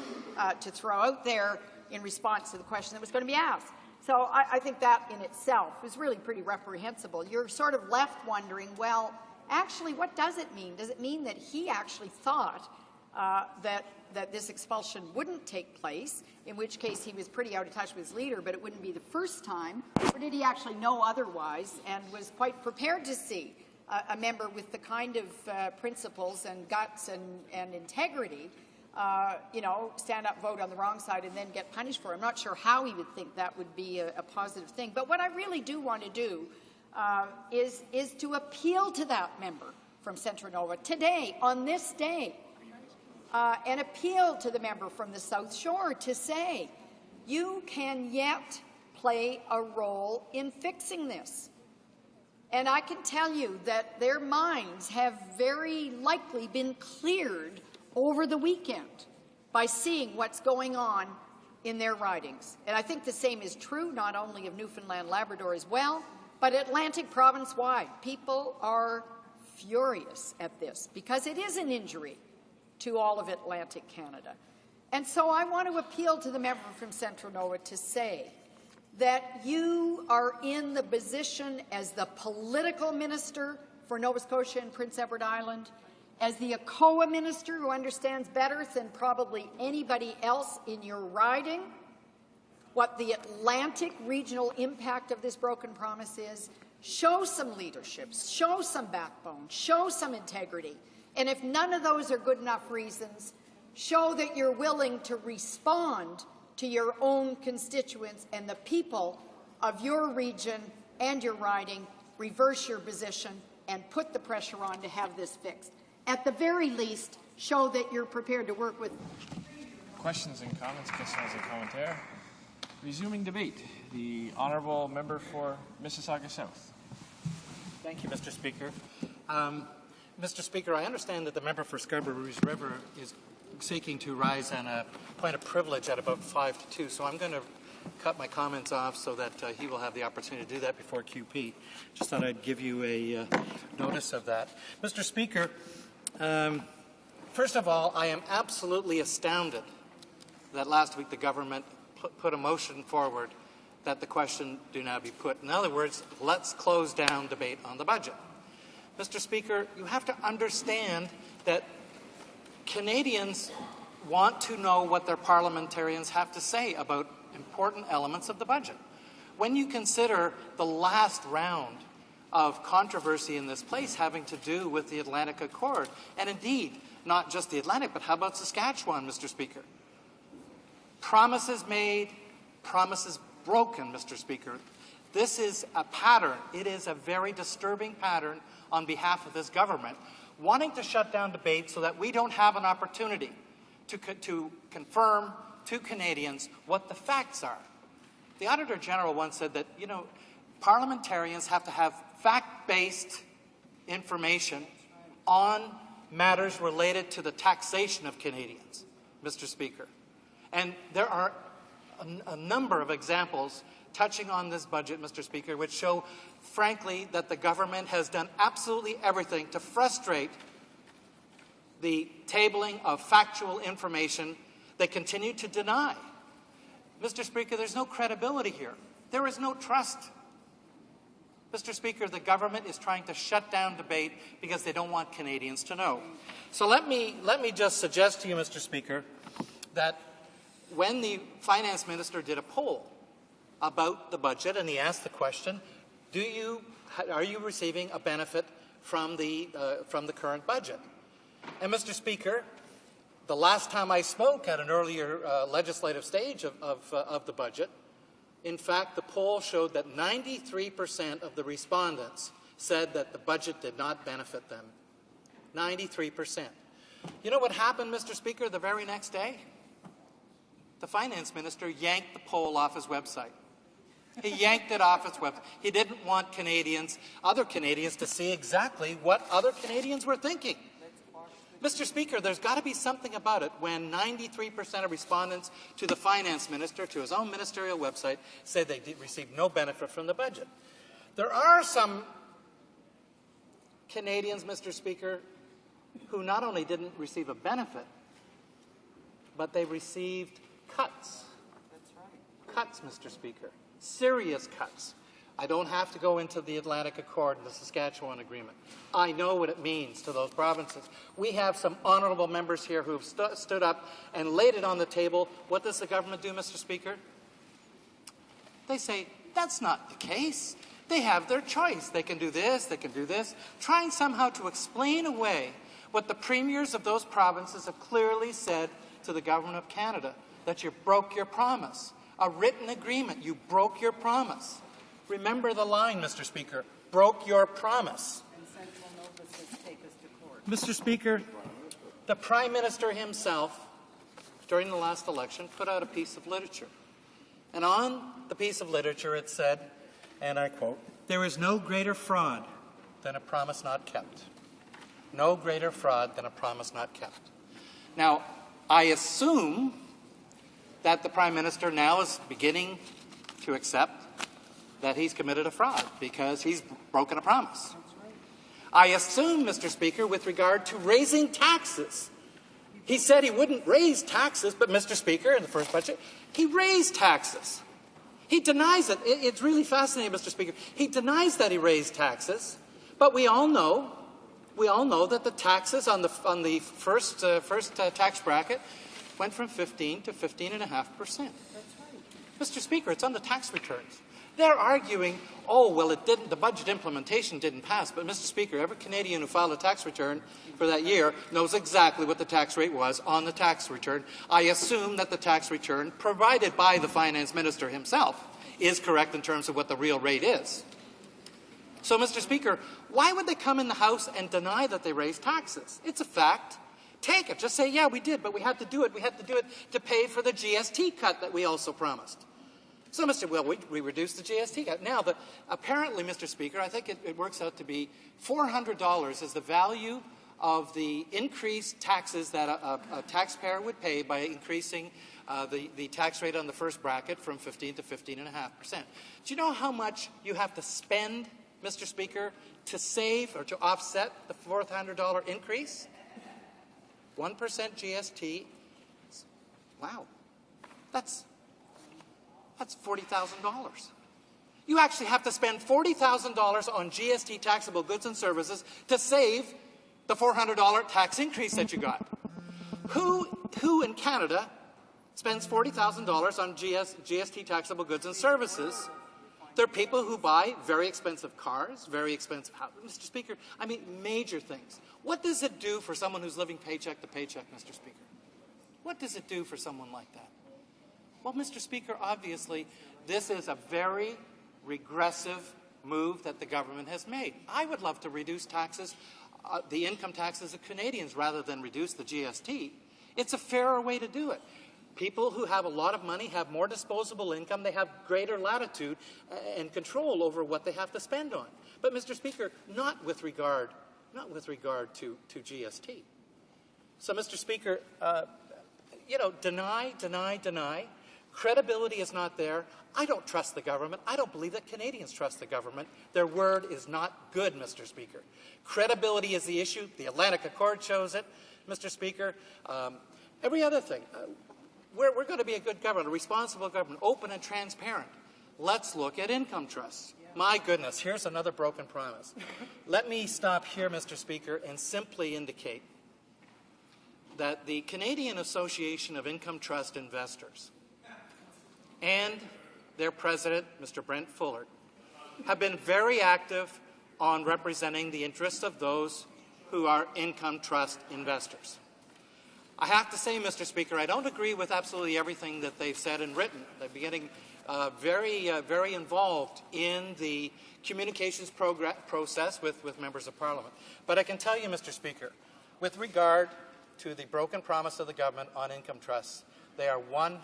to throw out there in response to the question that was going to be asked. So I think that in itself is really pretty reprehensible. You're sort of left wondering, well, actually, what does it mean? Does it mean that he actually thought that this expulsion wouldn't take place, in which case he was pretty out of touch with his leader, but it wouldn't be the first time? Or did he actually know otherwise and was quite prepared to see a member with the kind of principles and guts and integrity stand up, vote on the wrong side, and then get punished for it? I'm not sure how he would think that would be a positive thing. But what I really do want to do is to appeal to that member from Central Nova today, on this day, and appeal to the member from the South Shore to say, you can yet play a role in fixing this. And I can tell you that their minds have very likely been cleared over the weekend by seeing what's going on in their ridings. And I think the same is true not only of Newfoundland, Labrador as well, but Atlantic province-wide. People are furious at this because it is an injury to all of Atlantic Canada. And so I want to appeal to the member from Central Nova to say that you are in the position as the political minister for Nova Scotia and Prince Edward Island, as the ACOA minister who understands better than probably anybody else in your riding what the Atlantic regional impact of this broken promise is. Show some leadership, show some backbone, show some integrity. And if none of those are good enough reasons, show that you're willing to respond to your own constituents and the people of your region and your riding, reverse your position, and put the pressure on to have this fixed. At the very least, show that you're prepared to work with.
Questions and comments, questions and commentaire. Resuming debate, the honourable member for Mississauga South.
Thank you, Mr. Speaker. Mr. Speaker, I understand that the member for Scarborough River is seeking to rise on a point of privilege at about 5 to 2, so I'm going to cut my comments off so that he will have the opportunity to do that before QP. Just thought I'd give you a notice of that. Mr. Speaker, first of all, I am absolutely astounded that last week the government put a motion forward that the question do now be put. In other words, let's close down debate on the budget. Mr. Speaker, you have to understand that Canadians want to know what their parliamentarians have to say about important elements of the budget. When you consider the last round of controversy in this place having to do with the Atlantic Accord, and indeed, not just the Atlantic, but how about Saskatchewan, Mr. Speaker? Promises made, promises broken, Mr. Speaker. This is a pattern. It is a very disturbing pattern on behalf of this government, wanting to shut down debate so that we don't have an opportunity to confirm to Canadians what the facts are. The Auditor General once said that, parliamentarians have to have fact-based information on matters related to the taxation of Canadians, Mr. Speaker. And there are a number of examples touching on this budget, Mr. Speaker, which show, frankly, that the government has done absolutely everything to frustrate the tabling of factual information they continue to deny. Mr. Speaker, there's no credibility here. There is no trust. Mr. Speaker, the government is trying to shut down debate because they don't want Canadians to know. So let me just suggest to you, Mr. Speaker, that when the finance minister did a poll about the budget and he asked the question, are you receiving a benefit from the current budget? And Mr. Speaker, the last time I spoke at an earlier legislative stage of the budget, in fact, the poll showed that 93% of the respondents said that the budget did not benefit them. 93%. You know what happened, Mr. Speaker, the very next day? The finance minister yanked the poll off his website. He yanked it off his website. He didn't want other Canadians, to see exactly what other Canadians were thinking. Mr. Speaker, there's got to be something about it when 93% of respondents to the finance minister, to his own ministerial website, said they received no benefit from the budget. There are some Canadians, Mr. Speaker, who not only didn't receive a benefit, but they received cuts. That's right. Cuts, Mr. Speaker. Serious cuts. I don't have to go into the Atlantic Accord and the Saskatchewan Agreement. I know what it means to those provinces. We have some honourable members here who have stood up and laid it on the table. What does the government do, Mr. Speaker? They say, that's not the case. They have their choice. They can do this, they can do this, trying somehow to explain away what the premiers of those provinces have clearly said to the Government of Canada, that you broke your promise. A written agreement, you broke your promise. Remember the line, Mr. Speaker, broke your promise.
And Central Nova says take us to court.
Mr. Speaker, the Prime Minister himself, during the last election, put out a piece of literature. And on the piece of literature it said, and I quote, "There is no greater fraud than a promise not kept." No greater fraud than a promise not kept. Now, I assume that the Prime Minister now is beginning to accept that he's committed a fraud because he's broken a promise. I assume, Mr. Speaker, with regard to raising taxes, he said he wouldn't raise taxes, but Mr. Speaker, in the first budget, he raised taxes. He denies it. It's really fascinating, Mr. Speaker. He denies that he raised taxes, but we all know that the taxes on the first tax bracket went from 15 to 15.5%. Mr. Speaker, it's on the tax returns. They're arguing, oh, well, the budget implementation didn't pass. But, Mr. Speaker, every Canadian who filed a tax return for that year knows exactly what the tax rate was on the tax return. I assume that the tax return provided by the finance minister himself is correct in terms of what the real rate is. So, Mr. Speaker, why would they come in the House and deny that they raised taxes? It's a fact. Take it. Just say, yeah, we did, but we had to do it. We had to do it to pay for the GST cut that we also promised. So, we reduced the GST cut. Now, apparently, Mr. Speaker, I think it works out to be $400 is the value of the increased taxes that a taxpayer would pay by increasing the tax rate on the first bracket from 15 to 15.5%. Do you know how much you have to spend, Mr. Speaker, to save or to offset the $400 increase? 1% GST. Wow. That's $40,000. You actually have to spend $40,000 on GST taxable goods and services to save the $400 tax increase that you got. Who in Canada spends $40,000 on GST taxable goods and services? There are people who buy very expensive cars, very expensive houses. Mr. Speaker, I mean, major things. What does it do for someone who's living paycheck to paycheck, Mr. Speaker? What does it do for someone like that? Well, Mr. Speaker, obviously, this is a very regressive move that the government has made. I would love to reduce taxes, the income taxes of Canadians, rather than reduce the GST. It's a fairer way to do it. People who have a lot of money have more disposable income. They have greater latitude and control over what they have to spend on. But, Mr. Speaker, not with regard to GST. So, Mr. Speaker, deny. Credibility is not there. I don't trust the government. I don't believe that Canadians trust the government. Their word is not good, Mr. Speaker. Credibility is the issue. The Atlantic Accord shows it, Mr. Speaker. Every other thing. We're going to be a good government, a responsible government, open and transparent. Let's look at income trusts. My goodness, here's another broken promise. Let me stop here, Mr. Speaker, and simply indicate that the Canadian Association of Income Trust Investors and their president, Mr. Brent Fuller, have been very active on representing the interests of those who are income trust investors. I have to say, Mr. Speaker, I don't agree with absolutely everything that they've said and written. They're getting very involved in the communications process with members of Parliament. But I can tell you, Mr. Speaker, with regard to the broken promise of the government on income trusts, they are 100%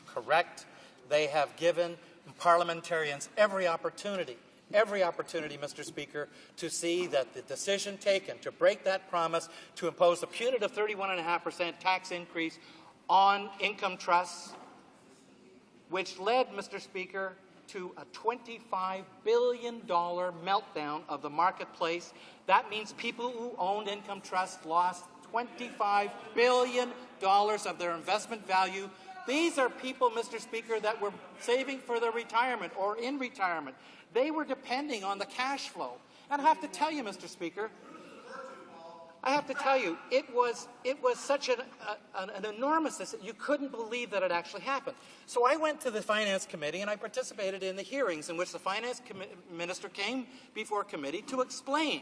correct. They have given parliamentarians every opportunity, Mr. Speaker, to see that the decision taken to break that promise to impose a punitive 31.5% tax increase on income trusts, which led, Mr. Speaker, to a $25 billion meltdown of the marketplace. That means people who owned income trusts lost $25 billion of their investment value. These are people, Mr. Speaker, that were saving for their retirement or in retirement. They were depending on the cash flow. And I have to tell you, Mr. Speaker, it was such an enormous, you couldn't believe that it actually happened. So I went to the Finance Committee and I participated in the hearings in which the Finance Minister came before committee to explain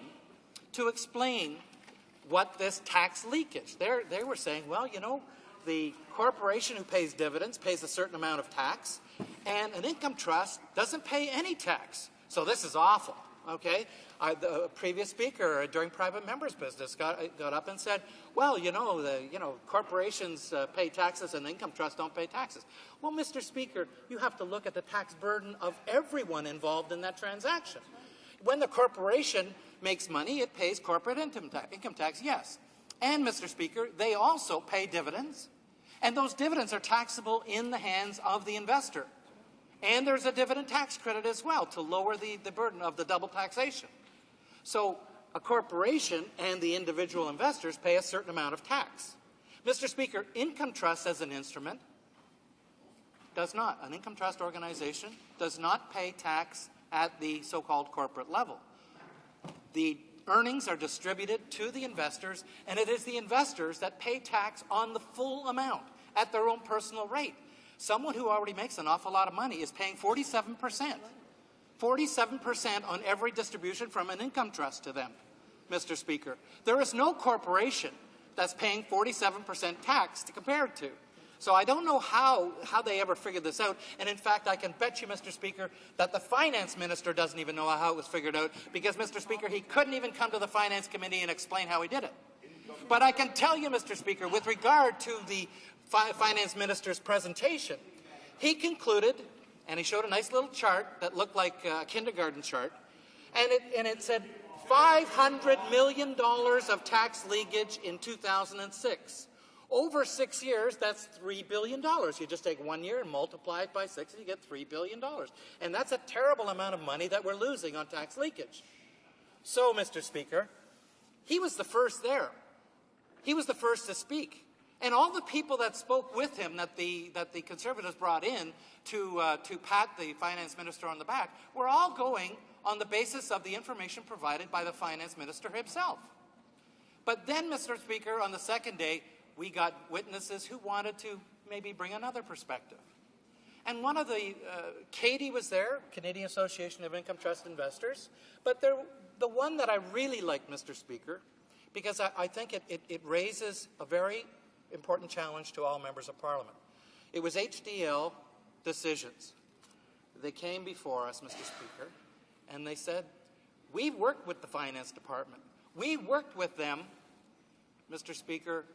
what this tax leakage. They were saying, well, you know, the corporation who pays dividends pays a certain amount of tax, and an income trust doesn't pay any tax. So this is awful, okay? The previous speaker during private members' business got up and said, well, corporations pay taxes and income trusts don't pay taxes. Well, Mr. Speaker, you have to look at the tax burden of everyone involved in that transaction. When the corporation makes money, it pays corporate income tax, yes. And, Mr. Speaker, they also pay dividends, and those dividends are taxable in the hands of the investor. And there's a dividend tax credit as well to lower the burden of the double taxation. So a corporation and the individual investors pay a certain amount of tax. Mr. Speaker, income trust as an instrument does not. An income trust organization does not pay tax at the so-called corporate level. The earnings are distributed to the investors, and it is the investors that pay tax on the full amount at their own personal rate. Someone who already makes an awful lot of money is paying 47%. 47% on every distribution from an income trust to them, Mr. Speaker. There is no corporation that's paying 47% tax to compare it to. So I don't know how they ever figured this out. And in fact, I can bet you, Mr. Speaker, that the finance minister doesn't even know how it was figured out because, Mr. Speaker, he couldn't even come to the finance committee and explain how he did it. But I can tell you, Mr. Speaker, with regard to the finance minister's presentation, he concluded, and he showed a nice little chart that looked like a kindergarten chart, and it said $500 million of tax leakage in 2006. Over 6 years, that's $3 billion. You just take 1 year and multiply it by 6, and you get $3 billion. And that's a terrible amount of money that we're losing on tax leakage. So, Mr. Speaker, he was the first there. He was the first to speak. And all the people that spoke with him that the Conservatives brought in to pat the finance minister on the back were all going on the basis of the information provided by the finance minister himself. But then, Mr. Speaker, on the second day, we got witnesses who wanted to maybe bring another perspective. And one of the, Katie was there, Canadian Association of Income Trust Investors, but the one that I really liked, Mr. Speaker, because I think it raises a very important challenge to all members of Parliament. It was HDL Decisions. They came before us, Mr. Speaker, and they said, we've worked with the Finance Department. We worked with them, Mr. Speaker,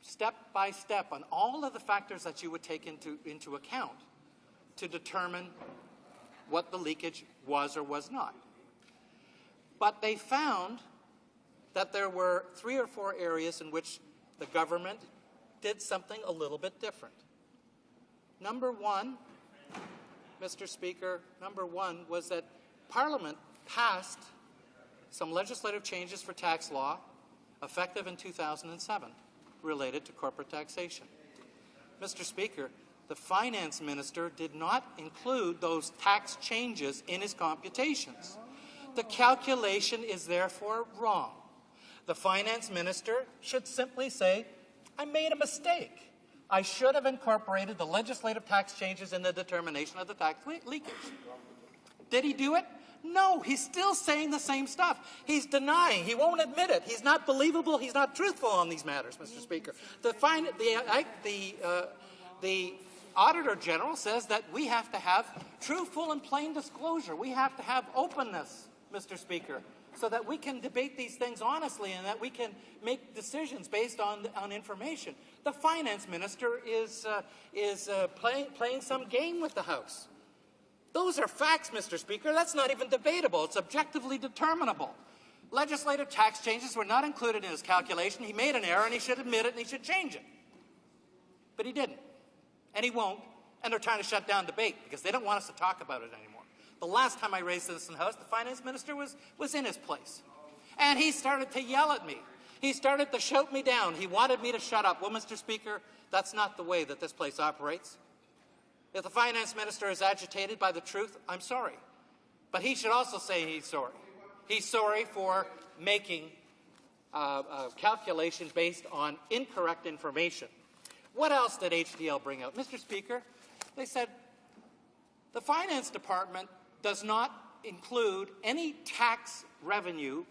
step by step on all of the factors that you would take into account to determine what the leakage was or was not. But they found that there were 3 or 4 areas in which the government did something a little bit different. Number one, Mr. Speaker, was that Parliament passed some legislative changes for tax law effective in 2007 related to corporate taxation. Mr. Speaker, the finance minister did not include those tax changes in his computations. The calculation is therefore wrong. The finance minister should simply say, I made a mistake. I should have incorporated the legislative tax changes in the determination of the tax leakage. Did he do it? No, he's still saying the same stuff. He's denying. He won't admit it. He's not believable. He's not truthful on these matters, Mr. Speaker. The Auditor General says that we have to have truthful and plain disclosure. We have to have openness, Mr. Speaker, so that we can debate these things honestly and that we can make decisions based on information. The finance minister is playing some game with the House. Those are facts, Mr. Speaker. That's not even debatable. It's objectively determinable. Legislative tax changes were not included in his calculation. He made an error, and he should admit it, and he should change it. But he didn't, and he won't, and they're trying to shut down debate because they don't want us to talk about it anymore. The last time I raised this in the House, the finance minister was in his place, and he started to yell at me. He started to shout me down. He wanted me to shut up. Well, Mr. Speaker, that's not the way that this place operates. If the finance minister is agitated by the truth, I'm sorry. But he should also say he's sorry. He's sorry for making a calculation based on incorrect information. What else did HDL bring out? Mr. Speaker, they said the Finance Department does not include any tax revenue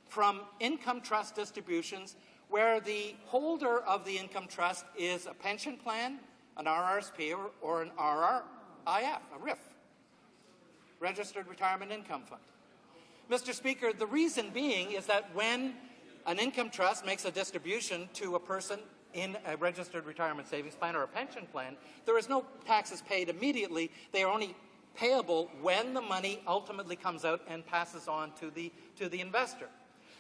from income trust distributions where the holder of the income trust is a pension plan, an RRSP, or an RRIF, a RIF, Registered Retirement Income Fund. Mr. Speaker, the reason being is that when an income trust makes a distribution to a person in a registered retirement savings plan or a pension plan, there is no taxes paid immediately. They are only payable when the money ultimately comes out and passes on to the investor.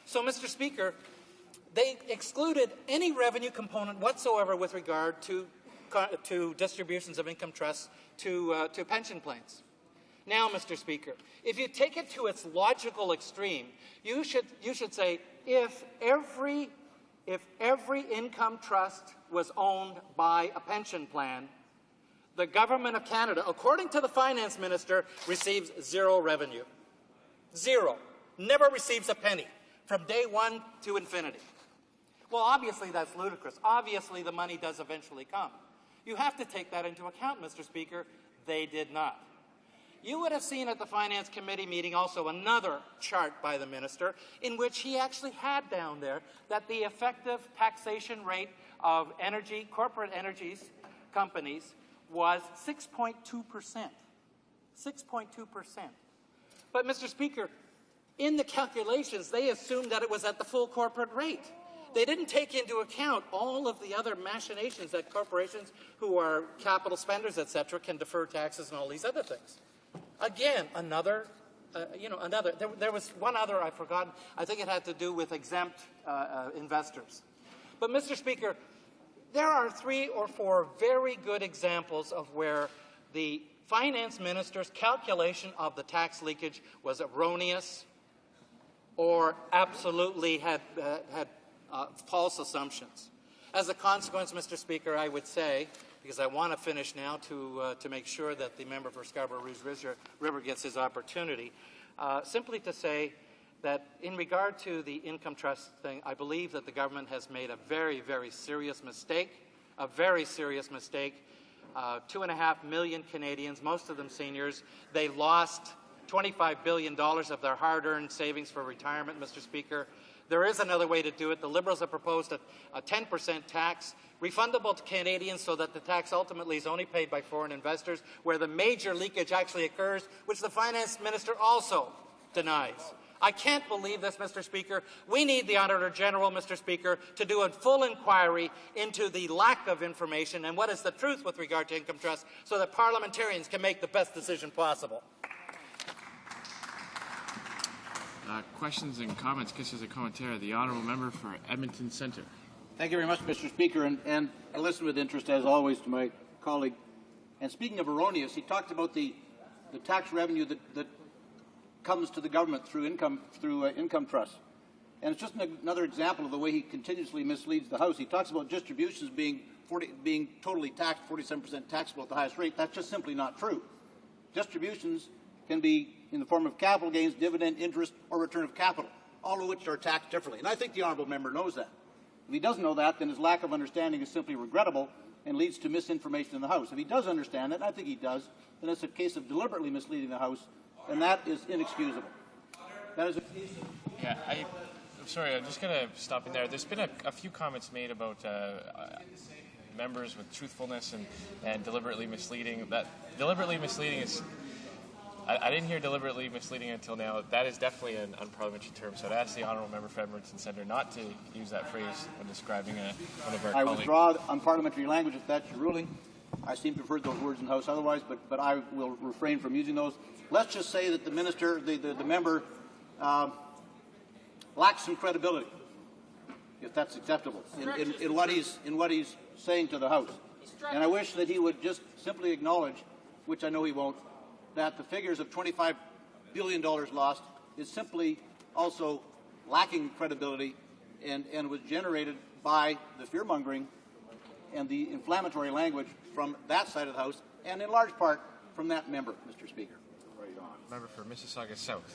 So, Mr. Speaker, they excluded any revenue component whatsoever with regard to distributions of income trusts to pension plans. Now, Mr. Speaker, if you take it to its logical extreme, you should say if every income trust was owned by a pension plan, the Government of Canada, according to the Finance Minister, receives zero revenue. Zero. Never receives a penny from day one to infinity. Well, obviously that's ludicrous. Obviously the money does eventually come. You have to take that into account, Mr. Speaker. They did not. You would have seen at the Finance Committee meeting also another chart by the minister in which he actually had down there that the effective taxation rate of corporate energies companies was 6.2%. 6.2%. But, Mr. Speaker, in the calculations, they assumed that it was at the full corporate rate. They didn't take into account all of the other machinations that corporations who are capital spenders, etc., can defer taxes and all these other things. Again, another. There was one other I forgot. I think it had to do with exempt investors. But, Mr. Speaker, there are 3 or 4 very good examples of where the finance minister's calculation of the tax leakage was erroneous or absolutely had false assumptions. As a consequence, Mr. Speaker, I would say, because I want to finish now to make sure that the member for Scarborough-Rouge River gets his opportunity, simply to say that in regard to the income trust thing, I believe that the government has made a very, very serious mistake, 2.5 million Canadians, most of them seniors. They lost $25 billion of their hard-earned savings for retirement, Mr. Speaker. There is another way to do it. The Liberals have proposed a 10% tax, refundable to Canadians so that the tax ultimately is only paid by foreign investors, where the major leakage actually occurs, which the Finance Minister also denies. I can't believe this, Mr. Speaker. We need the Auditor General, Mr. Speaker, to do a full inquiry into the lack of information and what is the truth with regard to income trusts so that parliamentarians can make the best decision possible.
Questions and comments. Questions and commentary. The honourable member for Edmonton Centre.
Thank you very much, Mr. Speaker, and I listened with interest, as always, to my colleague. And speaking of erroneous, he talked about the tax revenue that comes to the government through income trusts. And it's just another example of the way he continuously misleads the House. He talks about distributions being totally taxed, 47% taxable at the highest rate. That's just simply not true. Distributions can be in the form of capital gains, dividend, interest, or return of capital, all of which are taxed differently. And I think the honourable member knows that. If he doesn't know that, then his lack of understanding is simply regrettable and leads to misinformation in the House. If he does understand it, and I think he does, then it's a case of deliberately misleading the House, and that is inexcusable. That is a case of...
Yeah, I'm sorry, I'm just going to stop in there. There's been a few comments made about members with truthfulness and deliberately misleading. That deliberately misleading is... I didn't hear deliberately misleading until now. That is definitely an unparliamentary term, so I'd ask the honourable member for Edmonton Centre not to use that phrase when describing one of our colleagues.
I withdraw unparliamentary language if that's your ruling. I seem to have heard those words in the House otherwise, but I will refrain from using those. Let's just say that the minister, the member, lacks some credibility, if that's acceptable, in what he's saying to the House. And I wish that he would just simply acknowledge, which I know he won't, that the figures of $25 billion lost is simply also lacking credibility and was generated by the fear-mongering and the inflammatory language from that side of the House, and in large part from that member, Mr. Speaker.
Right on. Member for Mississauga South.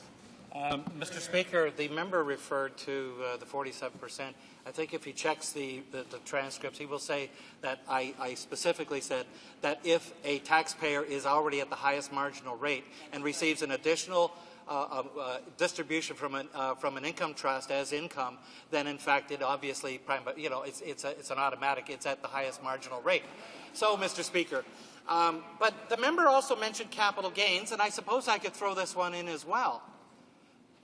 Mr. Speaker, the member referred to the 47%. I think if he checks the transcripts, he will say that I specifically said that if a taxpayer is already at the highest marginal rate and receives an additional distribution from an income trust as income, then in fact it obviously, it's an automatic. It's at the highest marginal rate. So, Mr. Speaker, but the member also mentioned capital gains, and I suppose I could throw this one in as well.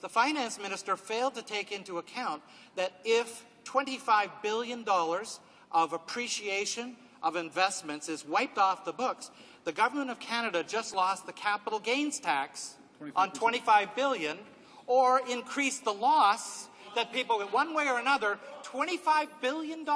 The Finance Minister failed to take into account that if $25 billion of appreciation of investments is wiped off the books, the Government of Canada just lost the capital gains tax on $25 billion, or increased the loss that people, one way or another, $25 billion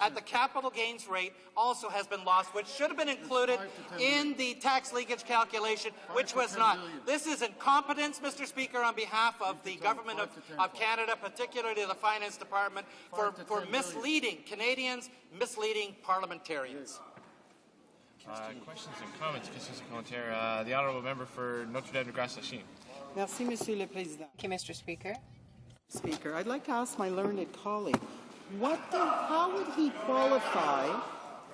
at the capital gains rate also has been lost, which should have been included in the tax leakage calculation, which was not. This is incompetence, Mr. Speaker, on behalf of the Government of Canada, particularly the Finance Department, for misleading Canadians, misleading parliamentarians.
Questions and comments. Questions and commentary. The honourable member for Notre Dame de Grâce-Lachine.
Merci, Monsieur le Président.
Thank you, Mr. Speaker.
Speaker, I'd like to ask my learned colleague, how would he qualify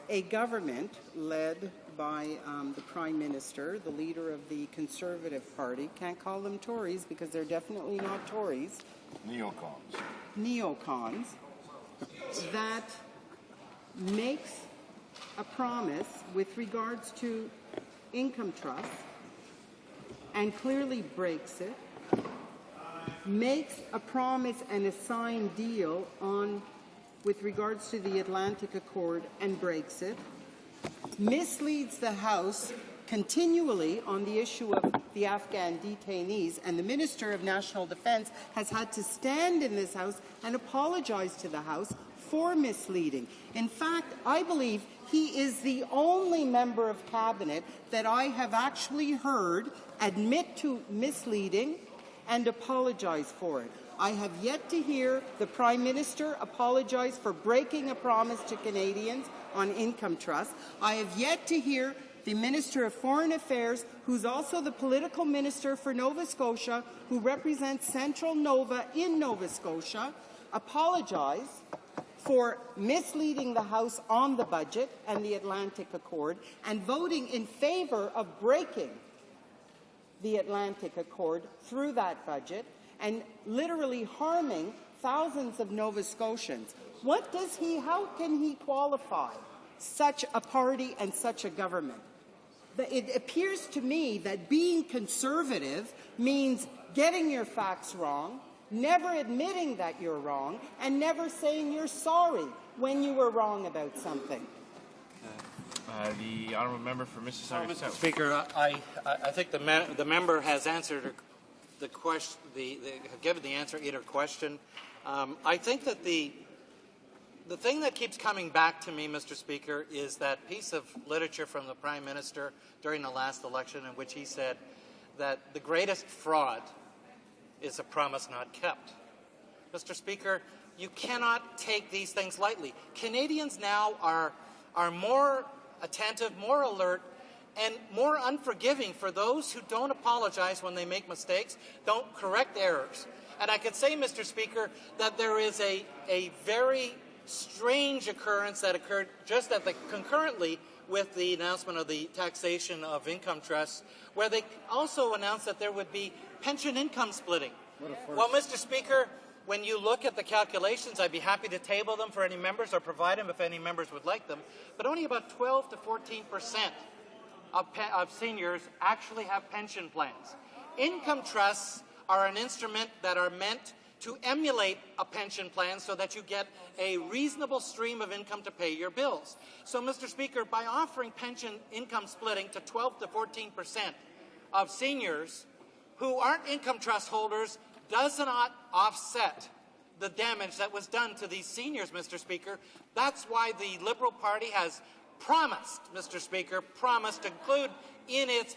a government led by the Prime Minister, the leader of the Conservative Party, can't call them Tories because they're definitely not Tories. Neocons, that makes a promise with regards to income trusts and clearly breaks it, makes a promise and a signed deal with regards to the Atlantic Accord and breaks it, misleads the House continually on the issue of the Afghan detainees, and the Minister of National Defence has had to stand in this House and apologize to the House for misleading. In fact, I believe he is the only member of Cabinet that I have actually heard admit to misleading and apologize for it. I have yet to hear the Prime Minister apologize for breaking a promise to Canadians on income trust. I have yet to hear the Minister of Foreign Affairs, who's also the political minister for Nova Scotia, who represents Central Nova in Nova Scotia, apologize for misleading the House on the budget and the Atlantic Accord and voting in favour of breaking the Atlantic Accord through that budget and literally harming thousands of Nova Scotians. How can he qualify such a party and such a government? It appears to me that being conservative means getting your facts wrong, never admitting that you're wrong, and never saying you're sorry when you were wrong about something.
The honourable member for Mississauga
Mr.
South.
Speaker, I think the member has answered the question, given the answer in her question. I think that the thing that keeps coming back to me, Mr. Speaker, is that piece of literature from the Prime Minister during the last election in which he said that the greatest fraud is a promise not kept. Mr. Speaker, you cannot take these things lightly. Canadians now are more attentive, more alert, and more unforgiving for those who don't apologize when they make mistakes, don't correct errors. And I could say, Mr. Speaker, that there is a very strange occurrence that occurred just concurrently with the announcement of the taxation of income trusts, where they also announced that there would be pension income splitting. Well, Mr. Speaker, when you look at the calculations, I'd be happy to table them for any members or provide them if any members would like them, but only about 12 to 14% of seniors actually have pension plans. Income trusts are an instrument that are meant to emulate a pension plan so that you get a reasonable stream of income to pay your bills. So, Mr. Speaker, by offering pension income splitting to 12 to 14% of seniors who aren't income trust holders does not offset the damage that was done to these seniors, Mr. Speaker. That's why the Liberal Party has promised, Mr. Speaker, promised to include in its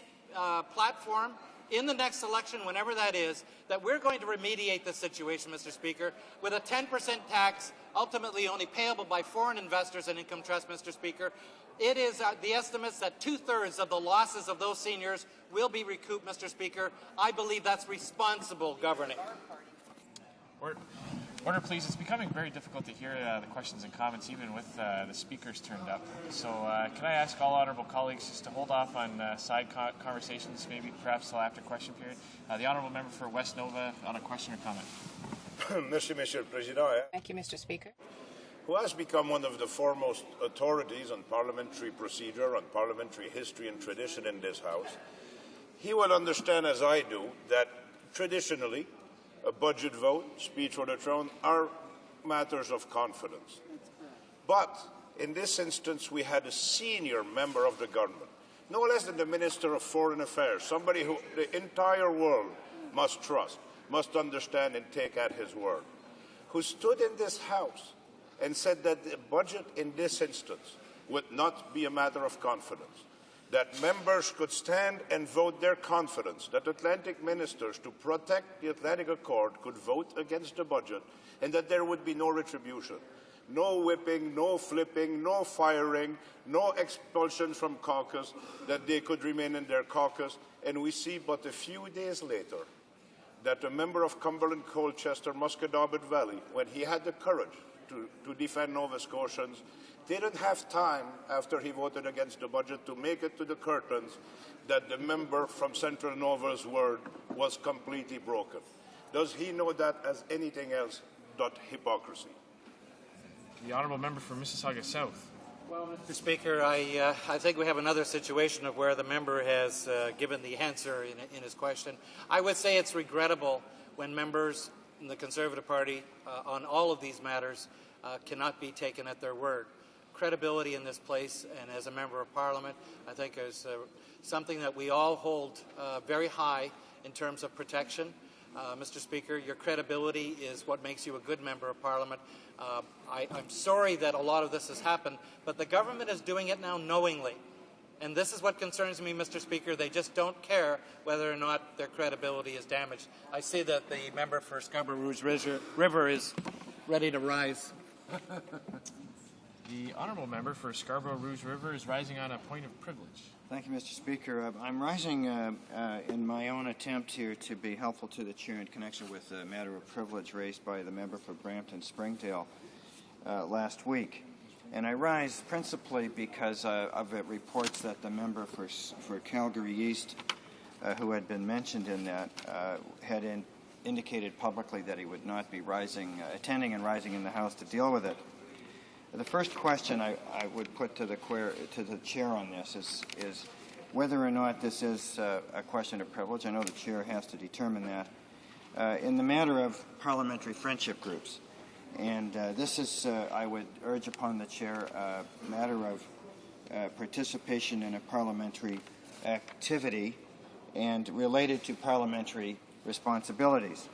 platform in the next election, whenever that is, that we're going to remediate the situation, Mr. Speaker, with a 10% tax ultimately only payable by foreign investors and income trusts, Mr. Speaker. It is the estimates that 2/3 of the losses of those seniors will be recouped, Mr. Speaker. I believe that's responsible governing.
Order, please. It's becoming very difficult to hear the questions and comments, even with the speakers turned up. So can I ask all honourable colleagues just to hold off on side conversations, maybe perhaps till after question period? The honourable member for West Nova on a question or comment.
Monsieur le Président.
Thank you, Mr. Speaker.
Who has become one of the foremost authorities on parliamentary procedure, on parliamentary history and tradition in this House, he will understand, as I do, that traditionally a budget vote, speech for the throne, are matters of confidence. But in this instance, we had a senior member of the government, no less than the Minister of Foreign Affairs, somebody who the entire world must trust, must understand and take at his word, who stood in this House and said that the budget in this instance would not be a matter of confidence, that members could stand and vote their confidence, that Atlantic ministers, to protect the Atlantic Accord, could vote against the budget, and that there would be no retribution. No whipping, no flipping, no firing, no expulsion from caucus, that they could remain in their caucus. And we see but a few days later that a member of Cumberland, Colchester, Musquodoboit Valley, when he had the courage to defend Nova Scotians, didn't have time, after he voted against the budget, to make it to the curtains that the member from Central Nova's word was completely broken. Does he know that as anything else but hypocrisy?
The honourable member for Mississauga South.
Well, Mr. Speaker, I think we have another situation of where the member has given the answer in his question. I would say it's regrettable when members in the Conservative Party on all of these matters cannot be taken at their word. Credibility in this place and as a member of Parliament, I think is something that we all hold very high in terms of protection. Mr. Speaker, your credibility is what makes you a good member of Parliament. I'm sorry that a lot of this has happened, but the government is doing it now knowingly. And this is what concerns me, Mr. Speaker. They just don't care whether or not their credibility is damaged. I see that the member for Scarborough Rouge River is ready to rise.
The honourable member for Scarborough Rouge River is rising on a point of privilege.
Thank you, Mr. Speaker. I'm rising in my own attempt here to be helpful to the chair in connection with a matter of privilege raised by the member for Brampton-Springdale last week. And I rise principally because of reports that the member for Calgary East, who had been mentioned in that, had indicated publicly that he would not be attending and rising in the House to deal with it. The first question I would put to the chair on this is whether or not this is a question of privilege. I know the chair has to determine that. In the matter of parliamentary friendship groups, and this is, I would urge upon the chair, a matter of participation in a parliamentary activity and related to parliamentary responsibilities.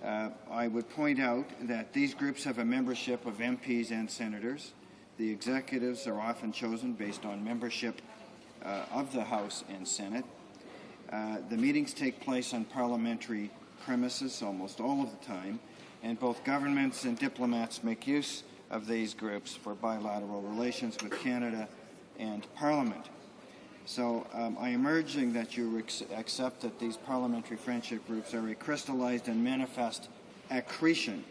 I would point out that these groups have a membership of MPs and senators. The executives are often chosen based on membership of the House and Senate. The meetings take place on parliamentary premises almost all of the time, and both governments and diplomats make use of these groups for bilateral relations with Canada and Parliament. So I am urging that you accept that these parliamentary friendship groups are a crystallized and manifest accretion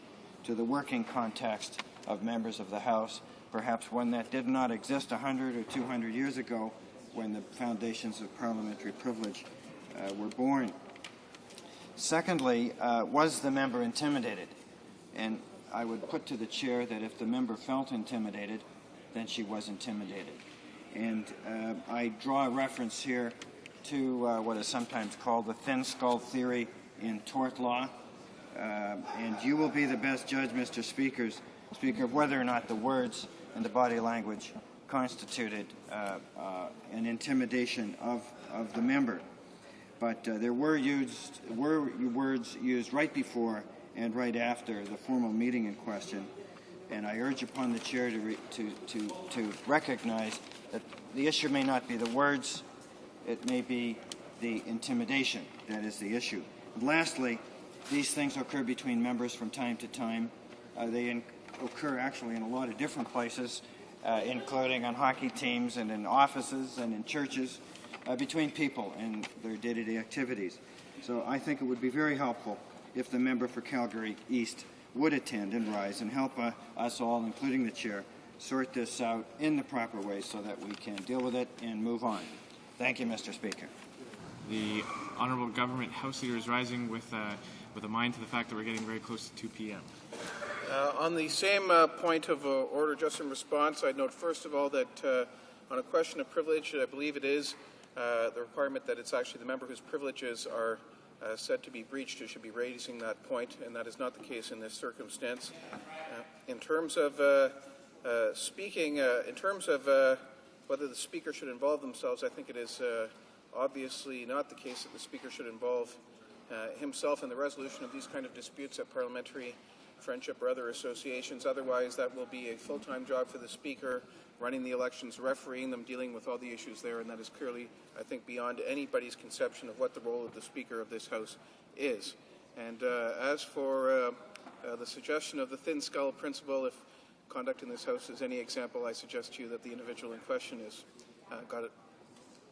to the working context of members of the House, perhaps one that did not exist 100 or 200 years ago when the foundations of parliamentary privilege were born. Secondly, was the member intimidated? And I would put to the chair that if the member felt intimidated, then she was intimidated. And I draw a reference here to what is sometimes called the thin skull theory in tort law. And you will be the best judge, Mr. Speaker, of whether or not the words and the body language constituted an intimidation of the member. But there were words used right before and right after the formal meeting in question, and I urge upon the chair to recognize that the issue may not be the words, it may be the intimidation that is the issue. And lastly, these things occur between members from time to time. They occur actually in a lot of different places, including on hockey teams and in offices and in churches, between people and their day-to-day activities. So I think it would be very helpful if the member for Calgary East would attend and rise and help us all, including the chair, sort this out in the proper way so that we can deal with it and move on. Thank you, Mr. Speaker.
The Honourable Government House Leader is rising with a mind to the fact that we're getting very close to 2 p.m.
On the same point of order, just in response, I'd note first of all that on a question of privilege, I believe it is the requirement that it's actually the member whose privileges are said to be breached who should be raising that point, and that is not the case in this circumstance. In terms of speaking, in terms of whether the Speaker should involve themselves, I think it is obviously not the case that the Speaker should involve himself in the resolution of these kind of disputes at parliamentary friendship or other associations. Otherwise, that will be a full-time job for the Speaker, running the elections, refereeing them, dealing with all the issues there, and that is clearly, I think, beyond anybody's conception of what the role of the Speaker of this House is. And as for the suggestion of the thin skull principle, if conduct in this House is any example, I suggest to you that the individual in question has got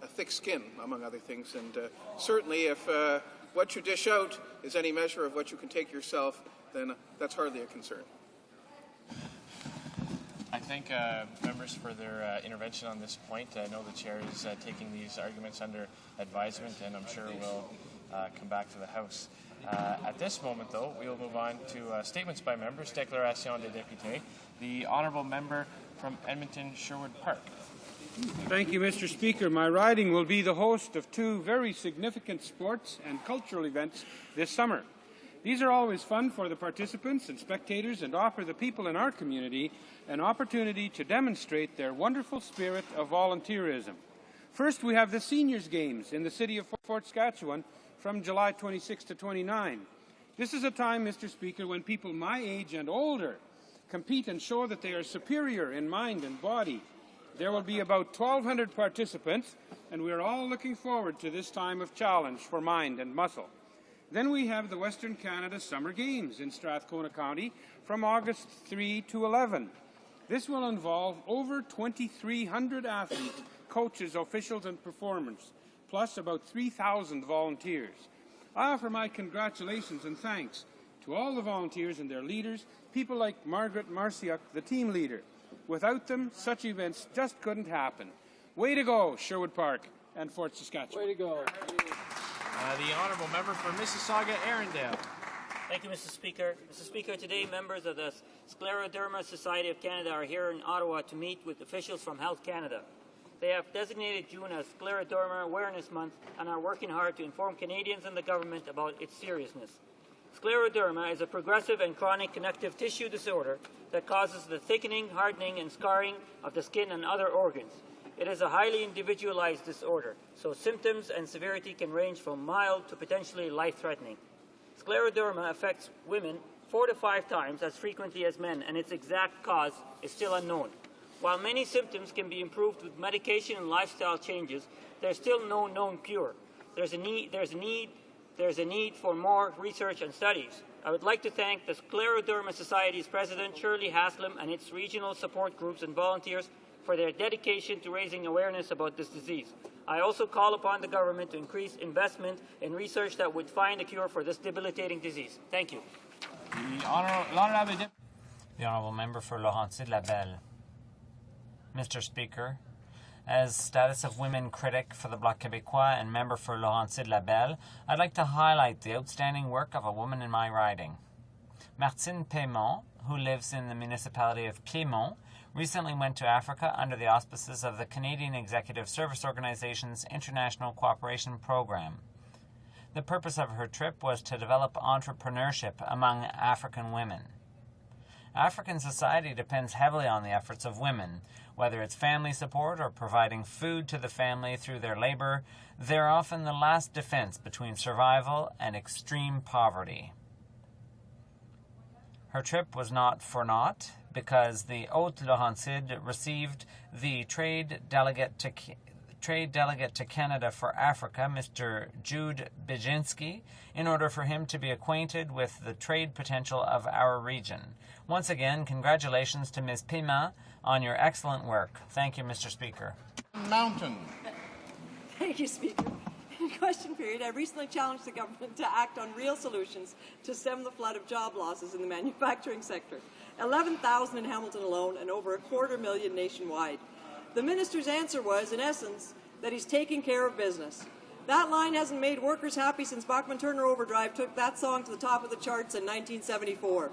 a thick skin, among other things, and certainly if what you dish out is any measure of what you can take yourself, then that's hardly a concern.
I thank members for their intervention on this point. I know the chair is taking these arguments under advisement, and I'm sure we'll come back to the House. At this moment, though, we will move on to statements by members, déclaration des députés. The honourable member from Edmonton, Sherwood Park.
Thank you, Mr. Speaker. My riding will be the host of 2 very significant sports and cultural events this summer. These are always fun for the participants and spectators and offer the people in our community an opportunity to demonstrate their wonderful spirit of volunteerism. First, we have the Seniors' Games in the city of Fort Saskatchewan from July 26 to 29. This is a time, Mr. Speaker, when people my age and older compete and show that they are superior in mind and body. There will be about 1,200 participants, and we are all looking forward to this time of challenge for mind and muscle. Then we have the Western Canada Summer Games in Strathcona County from August 3 to 11. This will involve over 2,300 athletes, coaches, officials, and performers, plus about 3,000 volunteers. I offer my congratulations and thanks to all the volunteers and their leaders, people like Margaret Marciuk, the team leader. Without them, such events just couldn't happen. Way to go, Sherwood Park and Fort Saskatchewan.
Way to go.
The Honourable Member for Mississauga-Arundel.
Thank you, Mr. Speaker. Mr. Speaker, today members of the Scleroderma Society of Canada are here in Ottawa to meet with officials from Health Canada. They have designated June as Scleroderma Awareness Month and are working hard to inform Canadians and the government about its seriousness. Scleroderma is a progressive and chronic connective tissue disorder that causes the thickening, hardening, and scarring of the skin and other organs. It is a highly individualized disorder, so symptoms and severity can range from mild to potentially life-threatening. Scleroderma affects women 4 to 5 times as frequently as men, and its exact cause is still unknown. While many symptoms can be improved with medication and lifestyle changes, there's still no known cure. There's a need for more research and studies. I would like to thank the Scleroderma Society's President, Shirley Haslam, and its regional support groups and volunteers for their dedication to raising awareness about this disease. I also call upon the government to increase investment in research that would find a cure for this debilitating disease. Thank you.
The Honourable
Member for Laurentides-Labelle. Mr. Speaker, as status of women critic for the Bloc Québécois and member for Laurentides-Labelle, I'd like to highlight the outstanding work of a woman in my riding. Martine Paymont, who lives in the municipality of Piedmont, recently went to Africa under the auspices of the Canadian Executive Service Organization's International Cooperation Program. The purpose of her trip was to develop entrepreneurship among African women. African society depends heavily on the efforts of women. Whether it's family support or providing food to the family through their labor, they're often the last defense between survival and extreme poverty. Her trip was not for naught, because the Haute-Laurentide received the trade delegate to Canada for Africa, Mr. Jude Bijinski, in order for him to be acquainted with the trade potential of our region. Once again, congratulations to Ms. Pima on your excellent work. Thank you, Mr. Speaker.
Mountain. Thank you, Speaker. In question period, I recently challenged the government to act on real solutions to stem the flood of job losses in the manufacturing sector. 11,000 in Hamilton alone and over 250,000 nationwide. The minister's answer was, in essence, that he's taking care of business. That line hasn't made workers happy since Bachman-Turner Overdrive took that song to the top of the charts in 1974.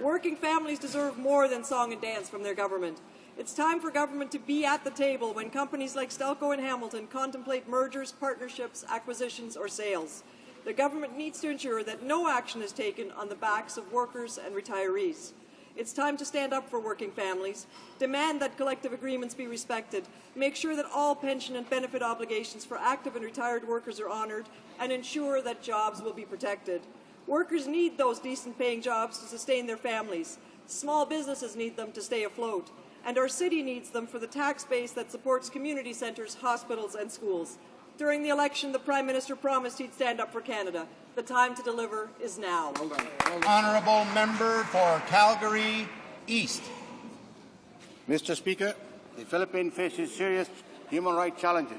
Working families deserve more than song and dance from their government. It's time for government to be at the table when companies like Stelco and Hamilton contemplate mergers, partnerships, acquisitions, or sales. The government needs to ensure that no action is taken on the backs of workers and retirees. It's time to stand up for working families, demand that collective agreements be respected, make sure that all pension and benefit obligations for active and retired workers are honoured, and ensure that jobs will be protected. Workers need those decent-paying jobs to sustain their families. Small businesses need them to stay afloat. And our city needs them for the tax base that supports community centres, hospitals and schools. During the election, the Prime Minister promised he'd stand up for Canada. The time to deliver is now.
Honourable Member for Calgary East.
Mr. Speaker, the Philippines faces serious human rights challenges.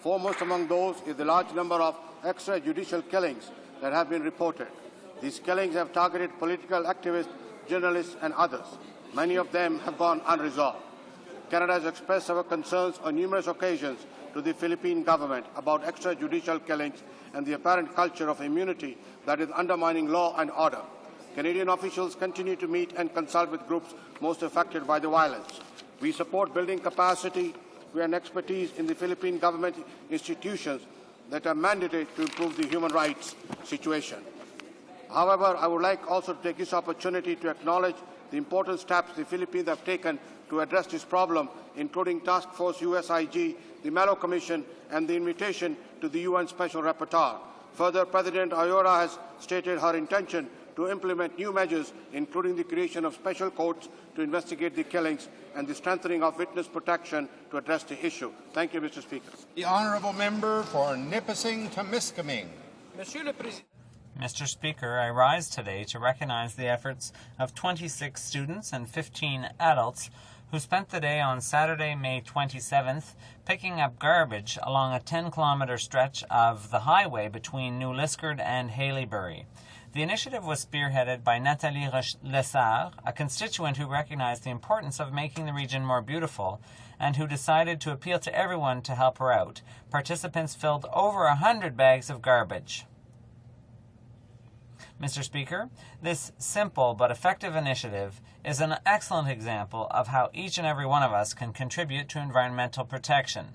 Foremost among those is the large number of extrajudicial killings that have been reported. These killings have targeted political activists, journalists and others. Many of them have gone unresolved. Canada has expressed our concerns on numerous occasions to the Philippine government about extrajudicial killings and the apparent culture of immunity that is undermining law and order. Canadian officials continue to meet and consult with groups most affected by the violence. We support building capacity and expertise in the Philippine government institutions that are mandated to improve the human rights situation. However, I would like also to take this opportunity to acknowledge the important steps the Philippines have taken to address this problem, including Task Force USIG, the Mallow Commission, and the invitation to the UN Special Rapporteur. Further, President Ayora has stated her intention to implement new measures, including the creation of special courts to investigate the killings and the strengthening of witness protection to address the issue. Thank you, Mr. Speaker.
The honourable member for Nipissing Temiskaming.
Mr. Speaker, I rise today to recognize the efforts of 26 students and 15 adults who spent the day on Saturday, May 27th, picking up garbage along a 10-kilometre stretch of the highway between New Liskeard and Haileybury. The initiative was spearheaded by Nathalie Lessard, a constituent who recognized the importance of making the region more beautiful and who decided to appeal to everyone to help her out. Participants filled over 100 bags of garbage. Mr. Speaker, this simple but effective initiative is an excellent example of how each and every one of us can contribute to environmental protection.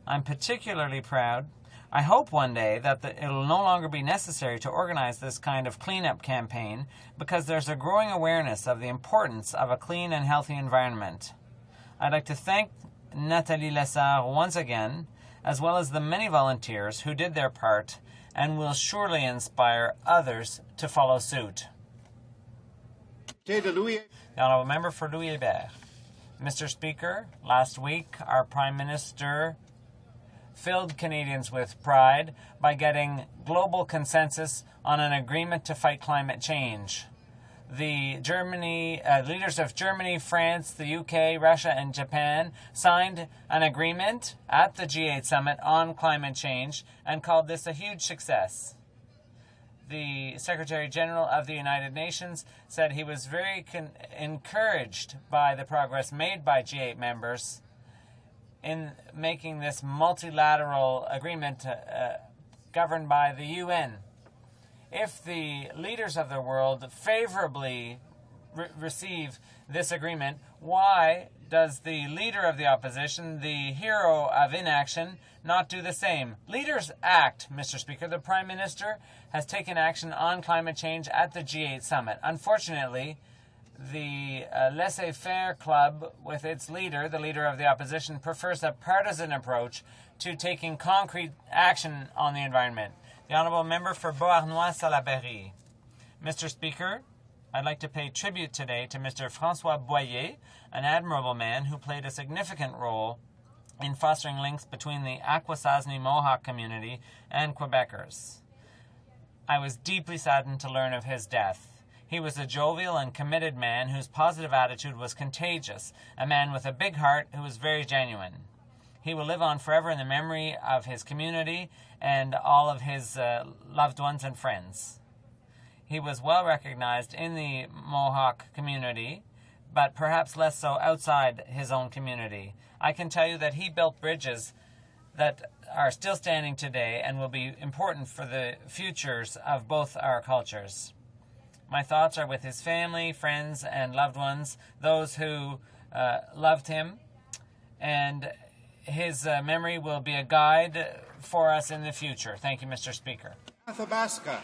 I'm particularly proud. I hope one day that it will no longer be necessary to organize this kind of cleanup campaign because there's a growing awareness of the importance of a clean and healthy environment. I'd like to thank Nathalie Lessard once again, as well as the many volunteers who did their part and will surely inspire others to follow suit. The Honourable Member for Louis Hébert. Mr. Speaker, last week our Prime Minister filled Canadians with pride by getting global consensus on an agreement to fight climate change. The leaders of Germany, France, the UK, Russia, and Japan signed an agreement at the G8 summit on climate change and called this a huge success. The Secretary General of the United Nations said he was very encouraged by the progress made by G8 members in making this multilateral agreement governed by the UN. If the leaders of the world favorably receive this agreement, why does the leader of the opposition, the hero of inaction, not do the same? Leaders act, Mr. Speaker. The Prime Minister has taken action on climate change at the G8 summit. Unfortunately, the laissez-faire club with its leader, the leader of the opposition, prefers a partisan approach to taking concrete action on the environment. The Honourable Member for Beauharnois-Salaberry. Mr. Speaker, I'd like to pay tribute today to Mr. François Boyer, an admirable man who played a significant role in fostering links between the Akwesasne Mohawk community and Quebecers. I was deeply saddened to learn of his death. He was a jovial and committed man whose positive attitude was contagious, a man with a big heart who was very genuine. He will live on forever in the memory of his community and all of his loved ones and friends. He was well recognized in the Mohawk community, but perhaps less so outside his own community. I can tell you that he built bridges that are still standing today and will be important for the futures of both our cultures. My thoughts are with his family, friends, and loved ones, those who loved him, and his memory will be a guide for us in the future. Thank you, Mr. Speaker.
Athabasca.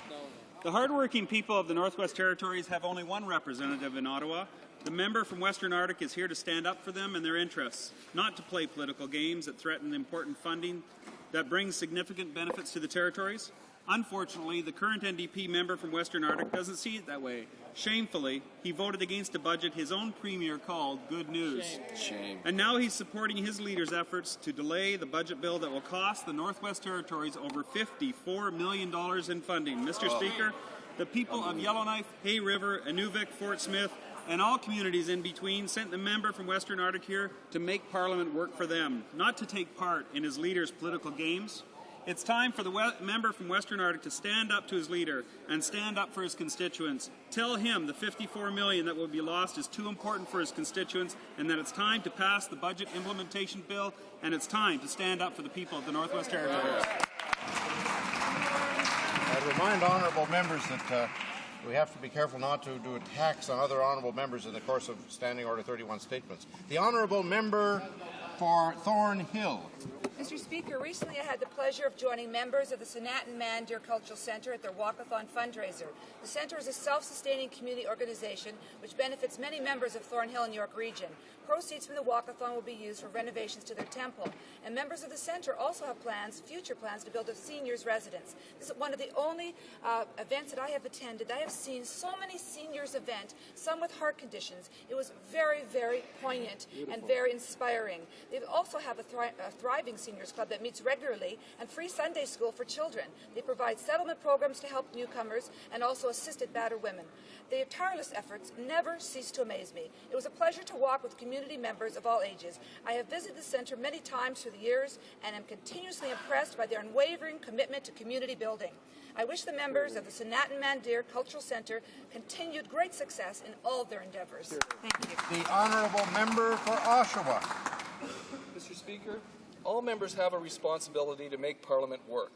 The hardworking people of the Northwest Territories have only one representative in Ottawa. The member from Western Arctic is here to stand up for them and their interests, not to play political games that threaten important funding that brings significant benefits to the territories. Unfortunately, the current NDP member from Western Arctic doesn't see it that way. Shamefully, he voted against a budget his own premier called good news.
Shame.
And now he's supporting his leader's efforts to delay the budget bill that will cost the Northwest Territories over $54 million in funding. Mr. Speaker, the people of Yellowknife, Hay River, Inuvik, Fort Smith, and all communities in between sent the member from Western Arctic here to make Parliament work for them, not to take part in his leader's political games. It's time for the member from Western Arctic to stand up to his leader and stand up for his constituents. Tell him the $54 million that will be lost is too important for his constituents and that it's time to pass the budget implementation bill and it's time to stand up for the people of the Northwest Territories.
I remind honourable members that we have to be careful not to do attacks on other honourable members in the course of Standing Order 31 statements. The honourable member for Thornhill.
Mr. Speaker, recently I had the pleasure of joining members of the Sanatan Mandir Cultural Centre at their Walkathon fundraiser. The centre is a self-sustaining community organization which benefits many members of Thornhill and York region. Proceeds from the walkathon will be used for renovations to their temple. And members of the centre also have future plans to build a seniors' residence. This is one of the only events that I have attended. I have seen so many seniors event, some with heart conditions. It was very, very poignant and very inspiring. They also have a thriving seniors club that meets regularly and free Sunday school for children. They provide settlement programs to help newcomers and also assisted battered women. Their tireless efforts never cease to amaze me. It was a pleasure to walk with community members of all ages. I have visited the centre many times through the years and am continuously impressed by their unwavering commitment to community building. I wish the members of the Sanatan Mandir Cultural Centre continued great success in all their endeavours. Thank you.
The honourable member for Oshawa.
Mr. Speaker, all members have a responsibility to make Parliament work.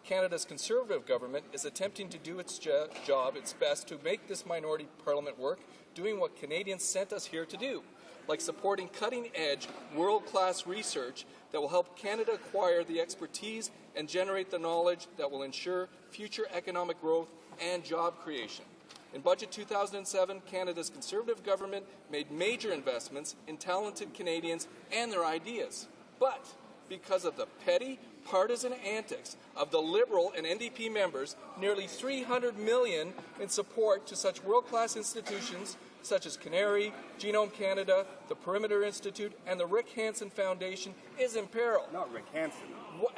Canada's Conservative government is attempting to do its job its best to make this minority Parliament work, doing what Canadians sent us here to do, like supporting cutting-edge, world-class research that will help Canada acquire the expertise and generate the knowledge that will ensure future economic growth and job creation. In Budget 2007, Canada's Conservative government made major investments in talented Canadians and their ideas. But because of the petty, partisan antics of the Liberal and NDP members, nearly $300 million in support to such world-class institutions such as Canary, Genome Canada, the Perimeter Institute, and the Rick Hansen Foundation is in peril.
Not Rick Hansen.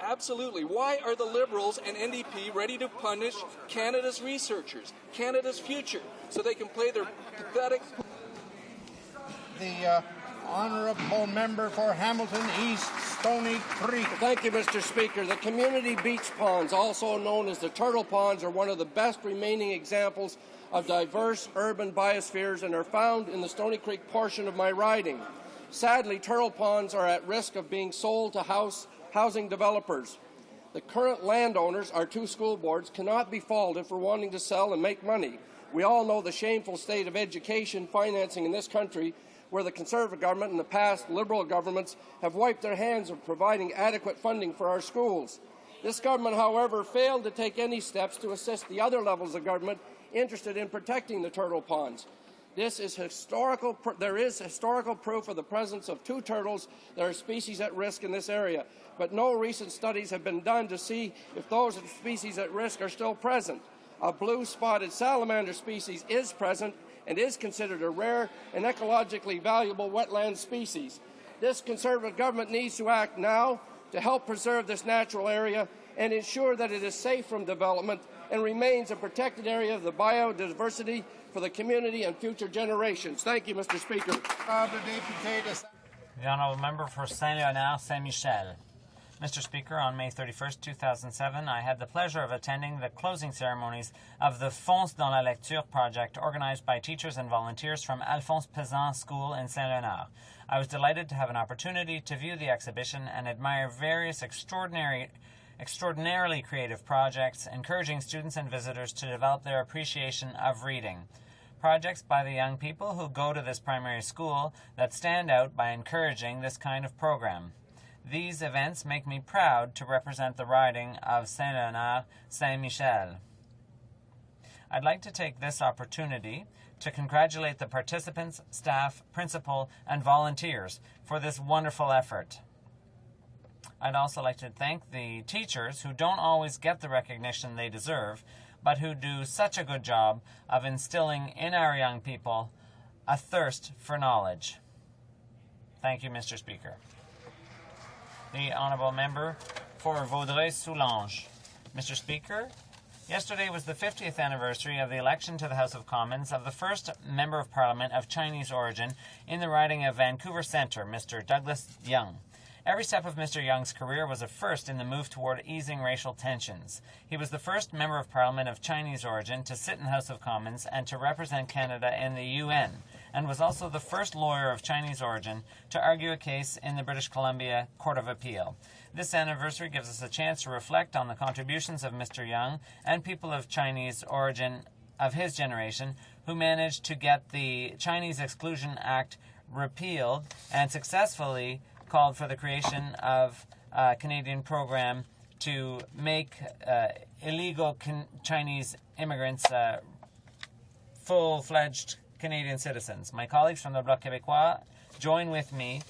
Absolutely. Why are the Liberals and NDP ready to punish Canada's researchers, Canada's future, so they can play their pathetic...
The honourable member for Hamilton East, Stony Creek.
Thank you, Mr. Speaker. The community beach ponds, also known as the turtle ponds, are one of the best remaining examples of diverse urban biospheres and are found in the Stony Creek portion of my riding. Sadly, turtle ponds are at risk of being sold to housing developers. The current landowners, our two school boards, cannot be faulted for wanting to sell and make money. We all know the shameful state of education financing in this country, where the Conservative government and the past Liberal governments have wiped their hands of providing adequate funding for our schools. This government, however, failed to take any steps to assist the other levels of government interested in protecting the turtle ponds. There is historical proof of the presence of two turtles that are species at risk in this area, but no recent studies have been done to see if those species at risk are still present. A blue-spotted salamander species is present and is considered a rare and ecologically valuable wetland species. This Conservative government needs to act now to help preserve this natural area and ensure that it is safe from development and remains a protected area of the biodiversity for the community and future generations. Thank you, Mr. Speaker.
The Honourable Member for Saint-Léonard, Saint-Michel. Mr. Speaker, on May 31st, 2007, I had the pleasure of attending the closing ceremonies of the Fonce dans la Lecture project organized by teachers and volunteers from Alphonse Pézant School in Saint-Léonard. I was delighted to have an opportunity to view the exhibition and admire various extraordinarily creative projects, encouraging students and visitors to develop their appreciation of reading. Projects by the young people who go to this primary school that stand out by encouraging this kind of program. These events make me proud to represent the riding of Saint-Léonard, Saint-Michel. I'd like to take this opportunity to congratulate the participants, staff, principal, and volunteers for this wonderful effort. I'd also like to thank the teachers who don't always get the recognition they deserve, but who do such a good job of instilling in our young people a thirst for knowledge. Thank you, Mr. Speaker. The Honourable Member for Vaudreuil-Soulanges. Mr. Speaker, yesterday was the 50th anniversary of the election to the House of Commons of the first Member of Parliament of Chinese origin in the riding of Vancouver Centre, Mr. Douglas Young. Every step of Mr. Young's career was a first in the move toward easing racial tensions. He was the first Member of Parliament of Chinese origin to sit in the House of Commons and to represent Canada in the UN, and was also the first lawyer of Chinese origin to argue a case in the British Columbia Court of Appeal. This anniversary gives us a chance to reflect on the contributions of Mr. Young and people of Chinese origin of his generation who managed to get the Chinese Exclusion Act repealed and successfully called for the creation of a Canadian program to make illegal Chinese immigrants full-fledged Canadian citizens. My colleagues from the Bloc Québécois join with me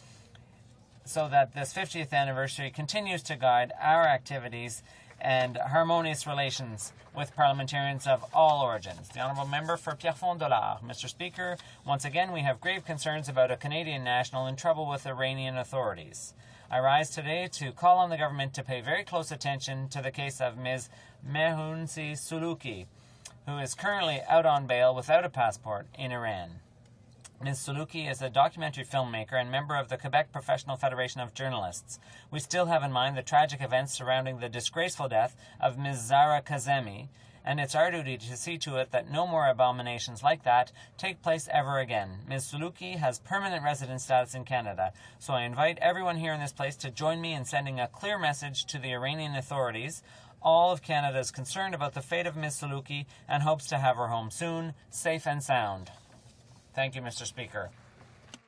so that this 50th anniversary continues to guide our activities and harmonious relations with parliamentarians of all origins. The Honourable Member for Pierrefonds-Dollard. Mr. Speaker, once again we have grave concerns about a Canadian national in trouble with Iranian authorities. I rise today to call on the government to pay very close attention to the case of Ms. Mehunsi Suluki, who is currently out on bail without a passport in Iran. Ms. Suluki is a documentary filmmaker and member of the Quebec Professional Federation of Journalists. We still have in mind the tragic events surrounding the disgraceful death of Ms. Zara Kazemi, and it's our duty to see to it that no more abominations like that take place ever again. Ms. Suluki has permanent resident status in Canada, so I invite everyone here in this place to join me in sending a clear message to the Iranian authorities. All of Canada is concerned about the fate of Ms. Suluki and hopes to have her home soon, safe and sound. Thank you, Mr. Speaker.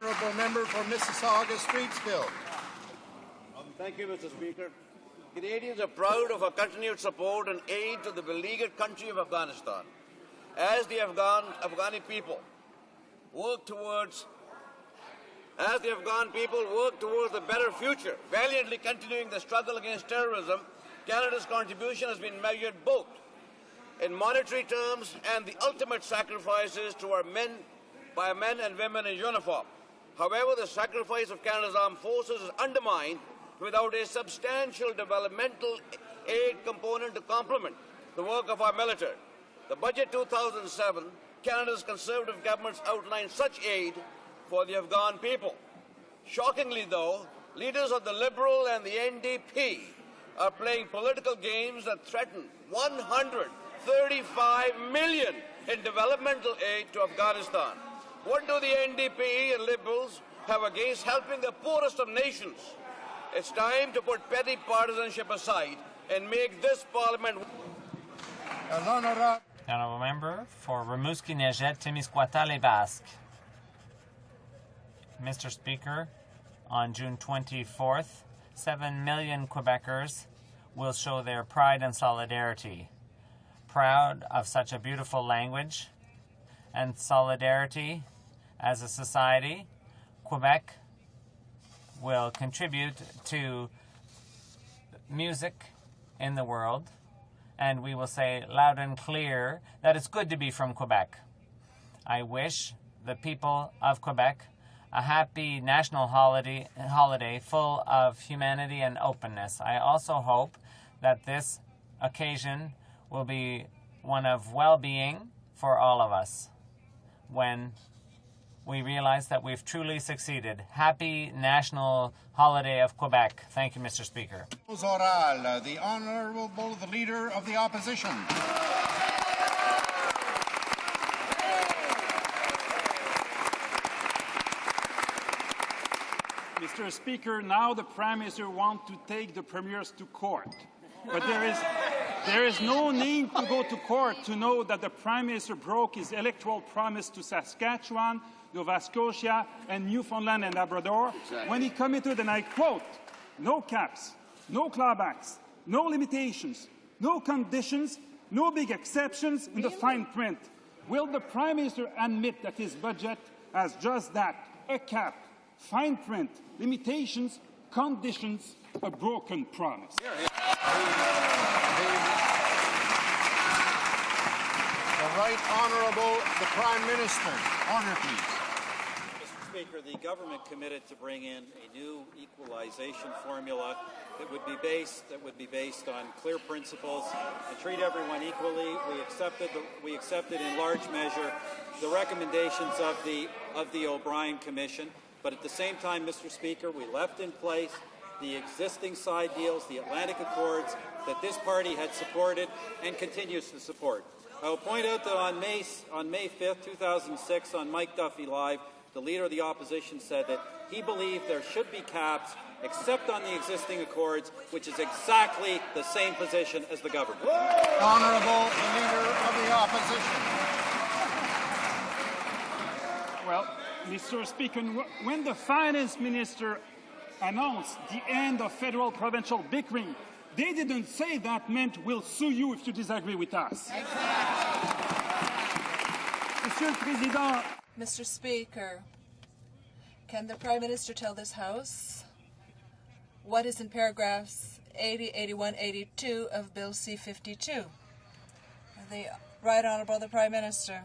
Honourable Member for Mississauga-Streetsville.
Thank you, Mr. Speaker. Canadians are proud of our continued support and aid to the beleaguered country of Afghanistan. As the Afghani people work towards a better future, valiantly continuing the struggle against terrorism, Canada's contribution has been measured both in monetary terms and the ultimate sacrifices to our men by men and women in uniform. However, the sacrifice of Canada's armed forces is undermined without a substantial developmental aid component to complement the work of our military. The Budget 2007, Canada's Conservative governments outlined such aid for the Afghan people. Shockingly, though, leaders of the Liberal and the NDP are playing political games that threaten $135 million in developmental aid to Afghanistan. What do the NDP and Liberals have against helping the poorest of nations? It's time to put petty partisanship aside and make this Parliament...
Honourable Member for Rimouski-Neigette-Témiscouata-les-Basques. Mr. Speaker, on June 24th, 7 million Quebecers will show their pride and solidarity. Proud of such a beautiful language and solidarity as a society, Quebec will contribute to music in the world, and we will say loud and clear that it's good to be from Quebec. I wish the people of Quebec a happy national holiday full of humanity and openness. I also hope that this occasion will be one of well-being for all of us when we realize that we've truly succeeded. Happy National Holiday of Quebec. Thank you, Mr. Speaker.
Oral, the Honourable the Leader of the Opposition.
Mr. Speaker, now the Prime Minister wants to take the premiers to court. But there is no need to go to court to know that the Prime Minister broke his electoral promise to Saskatchewan, Nova Scotia, and Newfoundland and Labrador when he committed, and I quote, no caps, no clawbacks, no limitations, no conditions, no big exceptions in the fine print. Will the Prime Minister admit that his budget has just that, a cap, fine print, limitations, conditions, a broken promise?
The Right Honourable the Prime Minister. Order, please.
Mr. Speaker, the government committed to bring in a new equalization formula that would be based on clear principles and treat everyone equally. We accepted in large measure the recommendations of the O'Brien Commission, but at the same time, Mr. Speaker, we left in place the existing side deals, the Atlantic Accords, that this party had supported and continues to support. I will point out that on May 5th, 2006, on Mike Duffy Live, the Leader of the Opposition said that he believed there should be caps except on the existing accords, which is exactly the same position as the government.
Honourable the Leader of the Opposition.
Well, Mr. Speaker, when the Finance Minister announced the end of federal-provincial bickering, they didn't say that meant we'll sue you if you disagree with us. Monsieur le Président.
Mr. Speaker, can the Prime Minister tell this House what is in paragraphs 80, 81, 82 of Bill C-52? The Right Honourable the Prime Minister.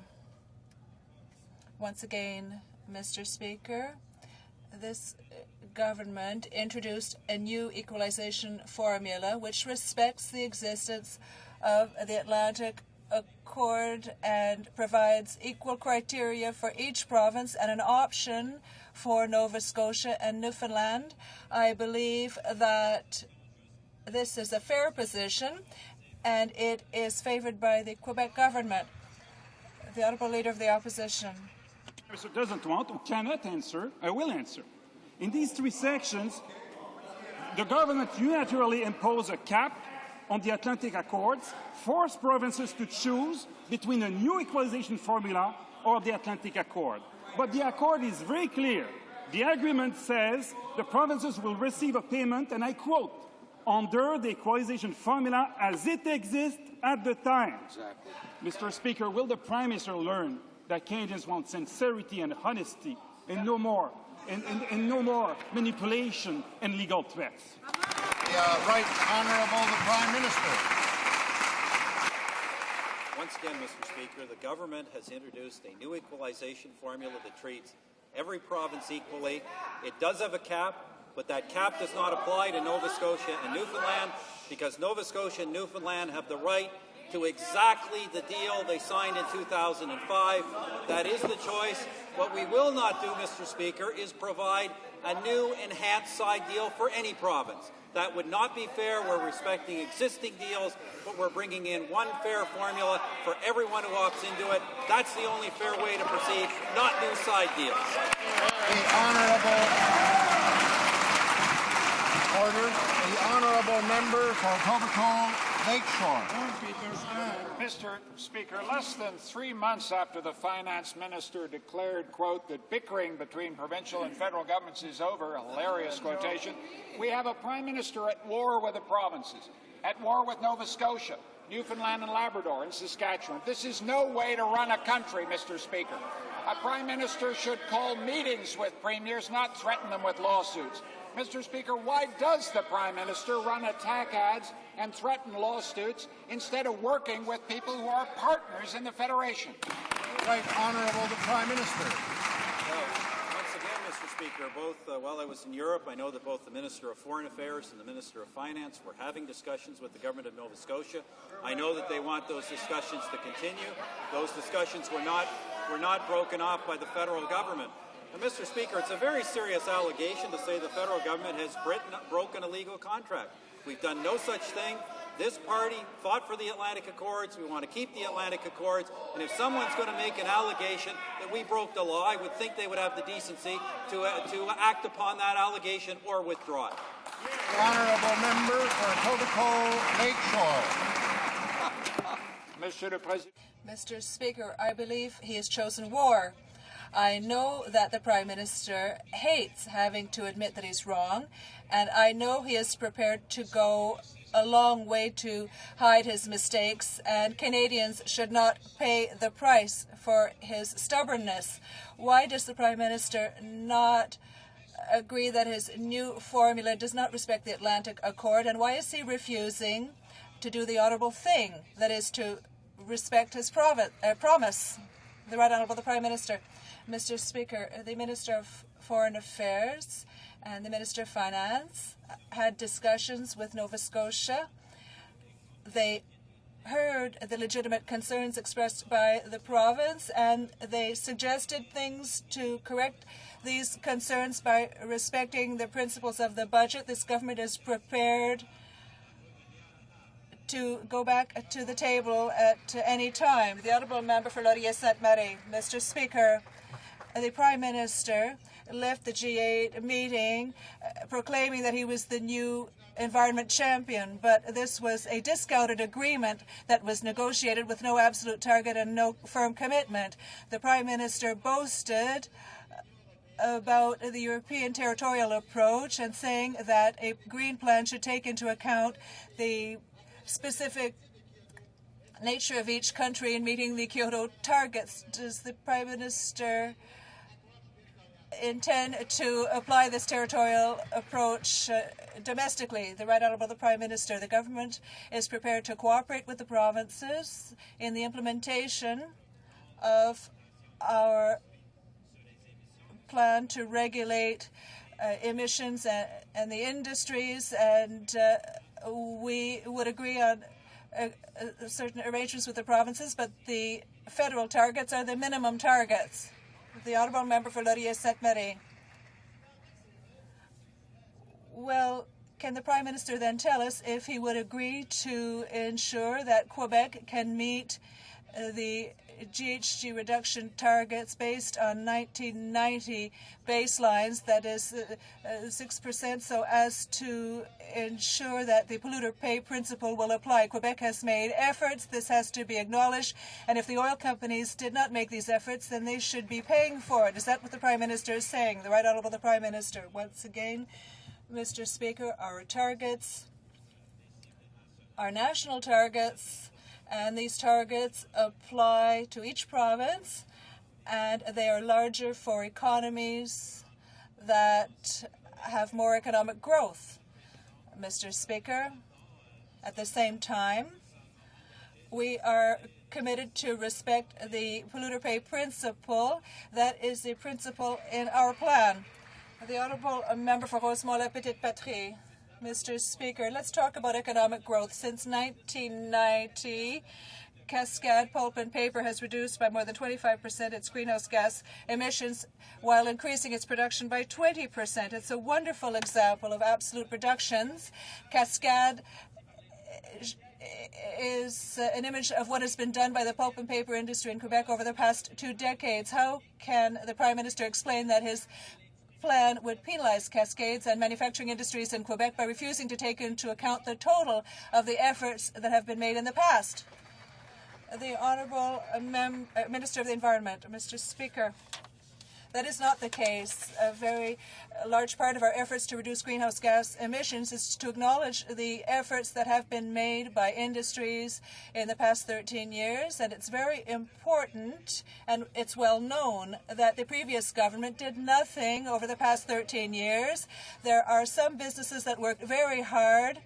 Once again, Mr. Speaker, this government introduced a new equalization formula which respects the existence of the Atlantic Accord and provides equal criteria for each province and an option for Nova Scotia and Newfoundland. I believe that this is a fair position and it is favoured by the Quebec government. The Honourable Leader of the Opposition.
Mr. doesn't want or cannot answer, I will answer. In these three sections, the government unilaterally imposed a cap on the Atlantic Accords, forced provinces to choose between a new equalization formula or the Atlantic Accord. But the accord is very clear. The agreement says the provinces will receive a payment, and I quote, under the equalization formula as it exists at the time. Exactly. Mr. Speaker, will the Prime Minister learn that Canadians want sincerity and honesty and no more, and no more manipulation and legal threats?
Right Honourable the Prime Minister.
Once again, Mr. Speaker, the government has introduced a new equalization formula that treats every province equally. It does have a cap, but that cap does not apply to Nova Scotia and Newfoundland because Nova Scotia and Newfoundland have the right to exactly the deal they signed in 2005. That is the choice. What we will not do, Mr. Speaker, is provide a new enhanced side deal for any province. That would not be fair. We're respecting existing deals, but we're bringing in one fair formula for everyone who opts into it. That's the only fair way to proceed, not new side deals.
The Honourable Member for Etobicoke Lakeshore.
Mr. Speaker, less than 3 months after the Finance Minister declared, quote, that bickering between provincial and federal governments is over, a hilarious quotation, we have a Prime Minister at war with the provinces, at war with Nova Scotia, Newfoundland and Labrador, and Saskatchewan. This is no way to run a country, Mr. Speaker. A Prime Minister should call meetings with premiers, not threaten them with lawsuits. Mr. Speaker, why does the Prime Minister run attack ads and threaten lawsuits instead of working with people who are partners in the Federation?
Right Honourable the Prime Minister.
Once again, Mr. Speaker, while I was in Europe, I know that both the Minister of Foreign Affairs and the Minister of Finance were having discussions with the government of Nova Scotia. I know that they want those discussions to continue. Those discussions were not broken off by the federal government. And Mr. Speaker, it's a very serious allegation to say the federal government has broken a legal contract. We've done no such thing. This party fought for the Atlantic Accords. We want to keep the Atlantic Accords. And if someone's going to make an allegation that we broke the law, I would think they would have the decency to act upon that allegation or withdraw it.
The Honourable Member for Etobicoke Lakeshore.
Monsieur le Président.
Mr. Speaker, I believe he has chosen war. I know that the Prime Minister hates having to admit that he's wrong, and I know he is prepared to go a long way to hide his mistakes, and Canadians should not pay the price for his stubbornness. Why does the Prime Minister not agree that his new formula does not respect the Atlantic Accord, and why is he refusing to do the honourable thing, that is to respect his promise? The Right Honourable the Prime Minister. Mr. Speaker, the Minister of Foreign Affairs and the Minister of Finance had discussions with Nova Scotia. They heard the legitimate concerns expressed by the province, and they suggested things to correct these concerns by respecting the principles of the budget. This government is prepared to go back to the table at any time. The Honourable Member for Laurier-Sainte-Marie. Mr. Speaker, the Prime Minister left the G8 meeting proclaiming that he was the new environment champion, but this was a discounted agreement that was negotiated with no absolute target and no firm commitment. The Prime Minister boasted about the European territorial approach and saying that a green plan should take into account the specific nature of each country in meeting the Kyoto targets. Does the Prime Minister intend to apply this territorial approach domestically? The Right Honourable the Prime Minister, the government is prepared to cooperate with the provinces in the implementation of our plan to regulate emissions and the industries, and we would agree on certain arrangements with the provinces, but the federal targets are the minimum targets. The Honourable Member for Laurier-Sainte-Marie. Well, can the Prime Minister then tell us if he would agree to ensure that Quebec can meet the GHG reduction targets based on 1990 baselines, that is 6%, so as to ensure that the polluter pay principle will apply? Quebec has made efforts. This has to be acknowledged. And if the oil companies did not make these efforts, then they should be paying for it. Is that what the Prime Minister is saying? The Right Honourable the Prime Minister. Once again, Mr. Speaker, our targets are national targets, and these targets apply to each province, and they are larger for economies that have more economic growth. Mr. Speaker, at the same time, we are committed to respect the polluter pay principle. That is the principle in our plan. The Honourable Member for Rosemont-la-Petite-Patrie. Mr. Speaker, let's talk about economic growth. Since 1990, Cascade Pulp and Paper has reduced by more than 25% its greenhouse gas emissions while increasing its production by 20%. It's a wonderful example of absolute reductions. Cascade is an image of what has been done by the pulp and paper industry in Quebec over the past 2 decades. How can the Prime Minister explain that his plan would penalize Cascades and manufacturing industries in Quebec by refusing to take into account the total of the efforts that have been made in the past? The Honourable Minister of the Environment. Mr. Speaker, that is not the case. A very large part of our efforts to reduce greenhouse gas emissions is to acknowledge the efforts that have been made by industries in the past 13 years, and it's very important, and it's well known, that the previous government did nothing over the past 13 years. There are some businesses that worked very hard,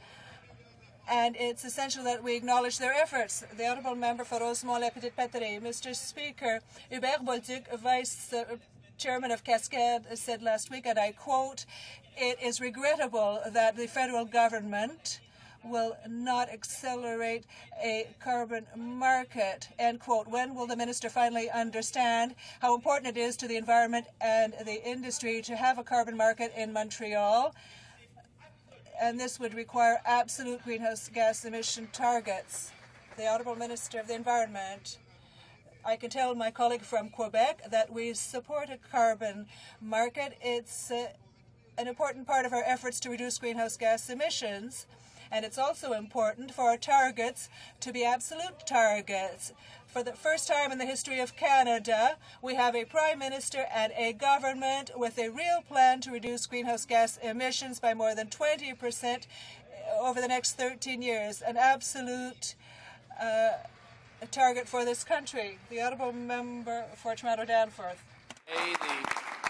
and it's essential that we acknowledge their efforts. The Honourable Member for Rosemont-la-Petite-Patrie. Mr. Speaker, Hubert Bolduc, Vice Chairman of Cascade, said last week, and I quote, "It is regrettable that the federal government will not accelerate a carbon market," end quote. When will the minister finally understand how important it is to the environment and the industry to have a carbon market in Montreal? And this would require absolute greenhouse gas emission targets. The Honourable Minister of the Environment. I can tell my colleague from Quebec that we support a carbon market. It's an important part of our efforts to reduce greenhouse gas emissions. And it's also important for our targets to be absolute targets. For the first time in the history of Canada, we have a Prime Minister and a government with a real plan to reduce greenhouse gas emissions by more than 20% over the next 13 years, an absolute target for this country. The Honourable Member for Toronto-Danforth.
The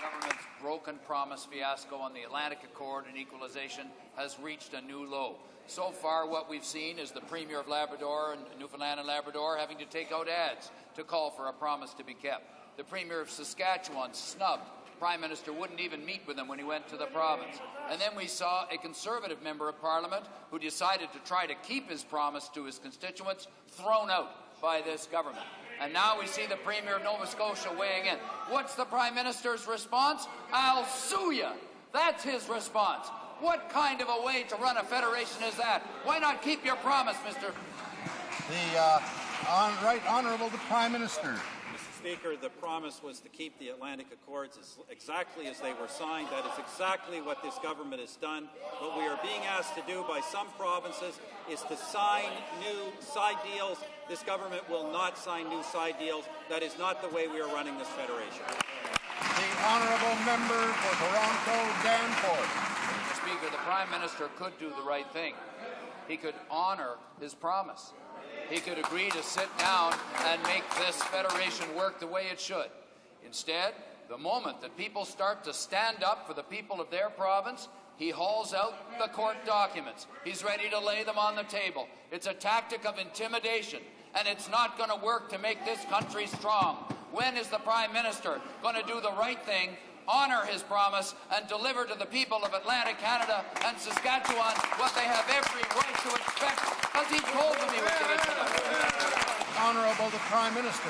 government's broken promise fiasco on the Atlantic Accord and equalization has reached a new low. So far, what we've seen is the Premier of Labrador and Newfoundland and Labrador having to take out ads to call for a promise to be kept. The Premier of Saskatchewan snubbed. Prime Minister wouldn't even meet with him when he went to the province. And then we saw a Conservative member of Parliament who decided to try to keep his promise to his constituents thrown out by this government. And now we see the Premier of Nova Scotia weighing in. What's the Prime Minister's response? "I'll sue you." That's his response. What kind of a way to run a federation is that? Why not keep your promise, Mr.
Right Honourable the Prime Minister.
Mr. Speaker, the promise was to keep the Atlantic Accords exactly as they were signed. That is exactly what this government has done. What we are being asked to do by some provinces is to sign new side deals. This government will not sign new side deals. That is not the way we are running this federation.
The honourable member for Toronto Danforth.
Mr. Speaker, the Prime Minister could do the right thing. He could honour his promise. He could agree to sit down and make this federation work the way it should. Instead, the moment that people start to stand up for the people of their province, he hauls out the court documents. He's ready to lay them on the table. It's a tactic of intimidation, and it's not going to work to make this country strong. When is the Prime Minister going to do the right thing, honour his promise, and deliver to the people of Atlantic Canada and Saskatchewan what they have every right to expect, as he told them he would give it to them?
Honourable the Prime Minister.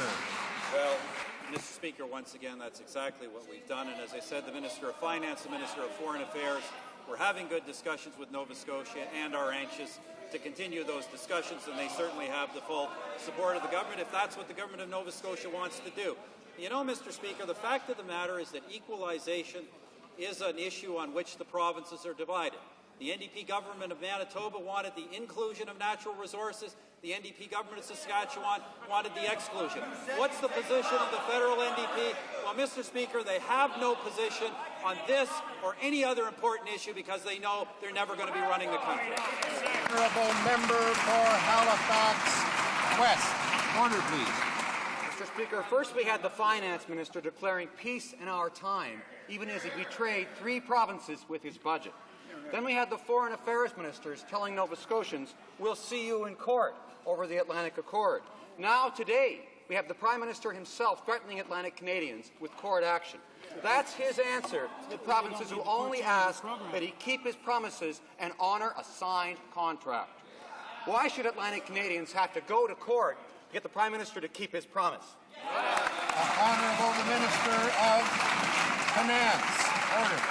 Well, Mr. Speaker, once again, that's exactly what we've done. And as I said, the Minister of Finance, the Minister of Foreign Affairs, we're having good discussions with Nova Scotia and are anxious to continue those discussions, and they certainly have the full support of the government if that's what the government of Nova Scotia wants to do. You know, Mr. Speaker, the fact of the matter is that equalization is an issue on which the provinces are divided. The NDP government of Manitoba wanted the inclusion of natural resources. The NDP government of Saskatchewan wanted the exclusion. What's the position of the federal NDP? Well, Mr. Speaker, they have no position on this or any other important issue because they know they're never going to be running the country.
Honourable member for Halifax West. Order, please.
Mr. Speaker, first we had the Finance Minister declaring peace in our time, even as he betrayed 3 provinces with his budget. Then we had the Foreign Affairs Ministers telling Nova Scotians, we'll see you in court over the Atlantic Accord. Now, today, we have the Prime Minister himself threatening Atlantic Canadians with court action. That's his answer to provinces who only ask that he keep his promises and honour a signed contract. Why should Atlantic Canadians have to go to court to get the Prime Minister to keep his promise?
Honourable the Minister of Finance. Order.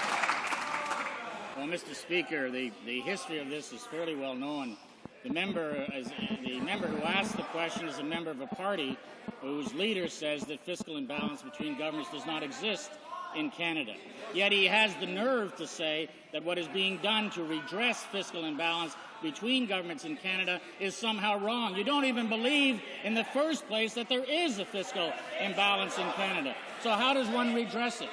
Well, Mr. Speaker, the history of this is fairly well known. The member who asked the question is a member of a party whose leader says that fiscal imbalance between governments does not exist in Canada. Yet he has the nerve to say that what is being done to redress fiscal imbalance between governments in Canada is somehow wrong. You don't even believe in the first place that there is a fiscal imbalance in Canada. So how does one redress it?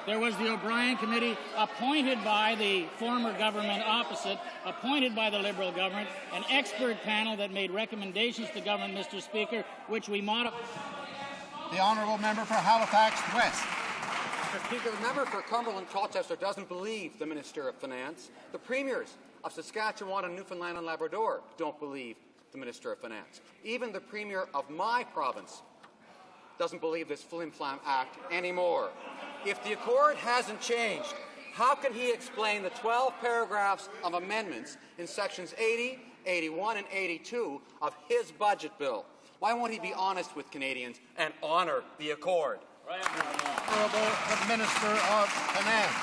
There was the O'Brien Committee appointed by the former government opposite, appointed by the Liberal government, an expert panel that made recommendations to government, Mr. Speaker, which we modified.
The honourable member for Halifax West.
Mr. Speaker, the member for Cumberland-Colchester doesn't believe the Minister of Finance. The premiers of Saskatchewan and Newfoundland and Labrador don't believe the Minister of Finance. Even the premier of my province doesn't believe this flim-flam act anymore. If the Accord hasn't changed, how can he explain the 12 paragraphs of amendments in sections 80, 81, and 82 of his budget bill? Why won't he be honest with Canadians and honour the Accord?
Honourable the Minister of Finance.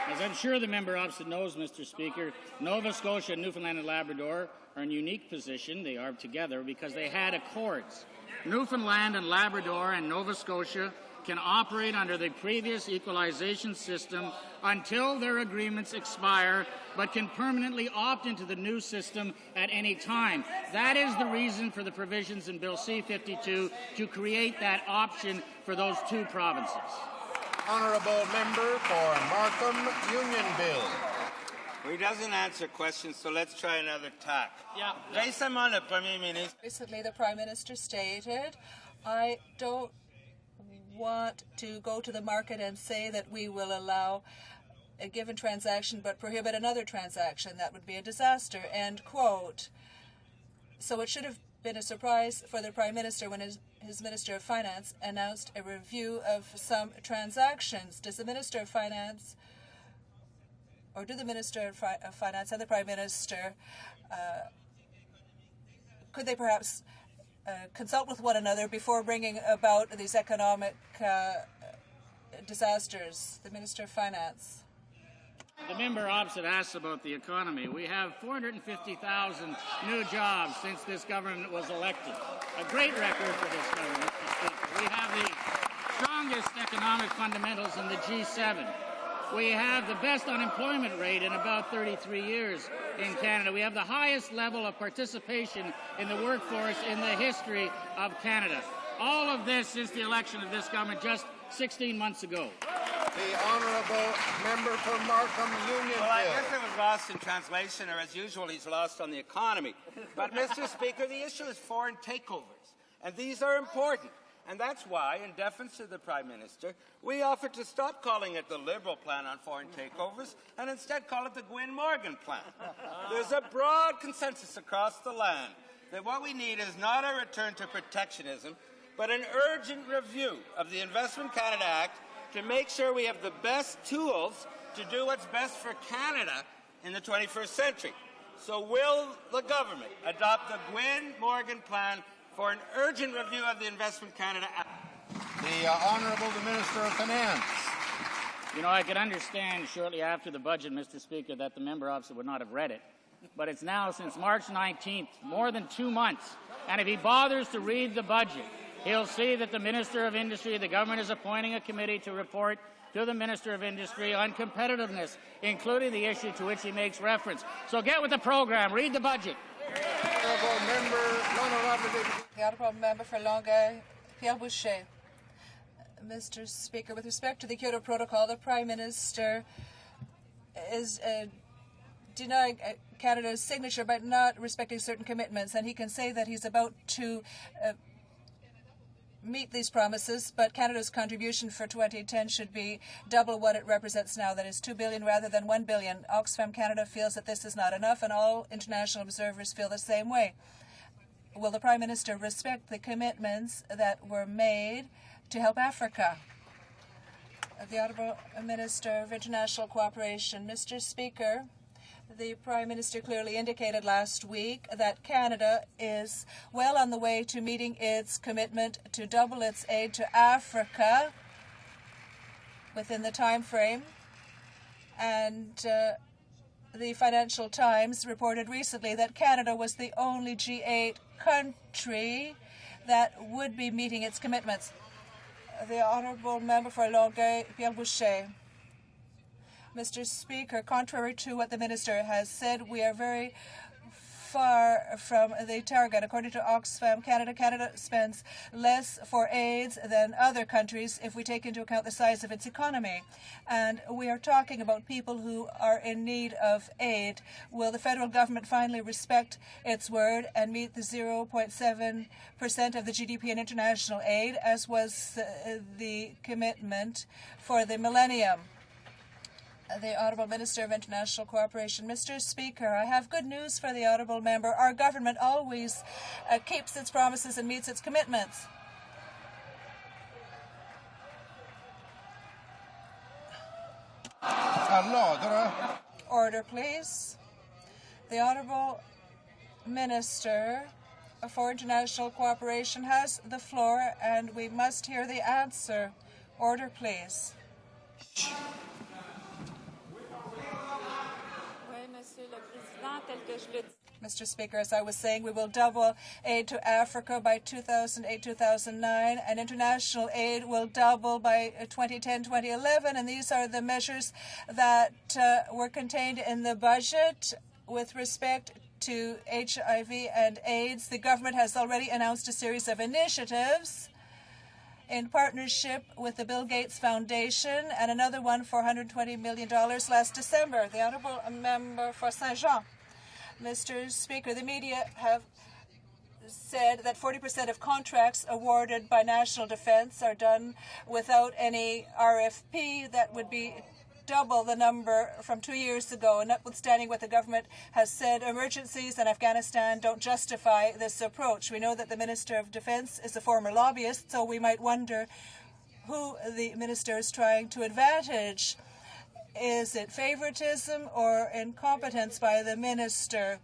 As I'm sure the member opposite knows, Mr. Speaker, Nova Scotia, Newfoundland and Labrador are in a unique position. They are together because they had accords. Newfoundland and Labrador and Nova Scotia can operate under the previous equalization system until their agreements expire, but can permanently opt into the new system at any time. That is the reason for the provisions in Bill C-52 to create that option for those 2 provinces.
Honourable member for Markham Unionville.
He doesn't answer questions, so let's try another tack.
Recently, the Prime Minister stated, I don't want to go to the market and say that we will allow a given transaction but prohibit another transaction. That would be a disaster, end quote. So it should have been a surprise for the Prime Minister when his Minister of Finance announced a review of some transactions. Does the Minister of Finance, or do the Minister of Finance and the Prime Minister, could they perhaps consult with one another before bringing about these economic disasters? The Minister of Finance.
The member opposite asks about the economy. We have 450,000 new jobs since this government was elected. A great record for this government, Mr. Speaker. We have the strongest economic fundamentals in the G7. We have the best unemployment rate in about 33 years in Canada. We have the highest level of participation in the workforce in the history of Canada. All of this since the election of this government just 16 months ago.
The honourable member for Markham Union.
Well, I guess it was lost in translation, or as usual, he's lost on the economy. But, Mr. Speaker, the issue is foreign takeovers, and these are important. And that's why, in deference to the Prime Minister, we offered to stop calling it the Liberal Plan on Foreign Takeovers and instead call it the Gwynne-Morgan Plan. There's a broad consensus across the land that what we need is not a return to protectionism, but an urgent review of the Investment Canada Act to make sure we have the best tools to do what's best for Canada in the 21st century. So will the government adopt the Gwynne-Morgan Plan for an urgent review of the Investment Canada Act?
The Honourable the Minister of Finance.
You know, I could understand shortly after the budget, Mr. Speaker, that the member opposite would not have read it. But it's now since March 19th, more than 2 months. And if he bothers to read the budget, he'll see that the Minister of Industry, the government is appointing a committee to report to the Minister of Industry on competitiveness, including the issue to which he makes reference. So get with the program. Read the budget.
The honourable member for Longueuil, Pierre Boucher. Mr. Speaker, with respect to the Kyoto Protocol, the Prime Minister is denying Canada's signature by not respecting certain commitments, and he can say that he's about to meet these promises, but Canada's contribution for 2010 should be double what it represents now, that is $2 billion rather than $1 billion. Oxfam Canada feels that this is not enough, and all international observers feel the same way. Will the Prime Minister respect the commitments that were made to help Africa? The Honourable Minister of International Cooperation. Mr. Speaker, the Prime Minister clearly indicated last week that Canada is well on the way to meeting its commitment to double its aid to Africa within the time frame. And the Financial Times reported recently that Canada was the only G8 country that would be meeting its commitments. The Honourable Member for Longueuil, Pierre Boucher. Mr. Speaker, contrary to what the Minister has said, we are very far from the target. According to Oxfam Canada, Canada spends less for AIDS than other countries if we take into account the size of its economy. And we are talking about people who are in need of aid. Will the federal government finally respect its word and meet the 0.7% of the GDP in international aid, as was the commitment for the millennium? The Honourable Minister of International Cooperation. Mr. Speaker, I have good news for the Honourable Member. Our government always keeps its promises and meets its commitments. Order, please. The Honourable Minister for International Cooperation has the floor, and we must hear the answer. Order, please. Mr. Speaker, as I was saying, we will double aid to Africa by 2008-2009, and international aid will double by 2010-2011, and these are the measures that were contained in the budget. With respect to HIV and AIDS, the government has already announced a series of initiatives in partnership with the Bill Gates Foundation, and another one for $120 million last December. The Honourable Member for Saint-Jean. Mr. Speaker, the media have said that 40% of contracts awarded by National Defence are done without any RFP. That would be double the number from 2 years ago. And notwithstanding what the government has said, emergencies in Afghanistan don't justify this approach. We know that the Minister of Defence is a former lobbyist, so we might wonder who the minister is trying to advantage. Is it favoritism or incompetence by the minister?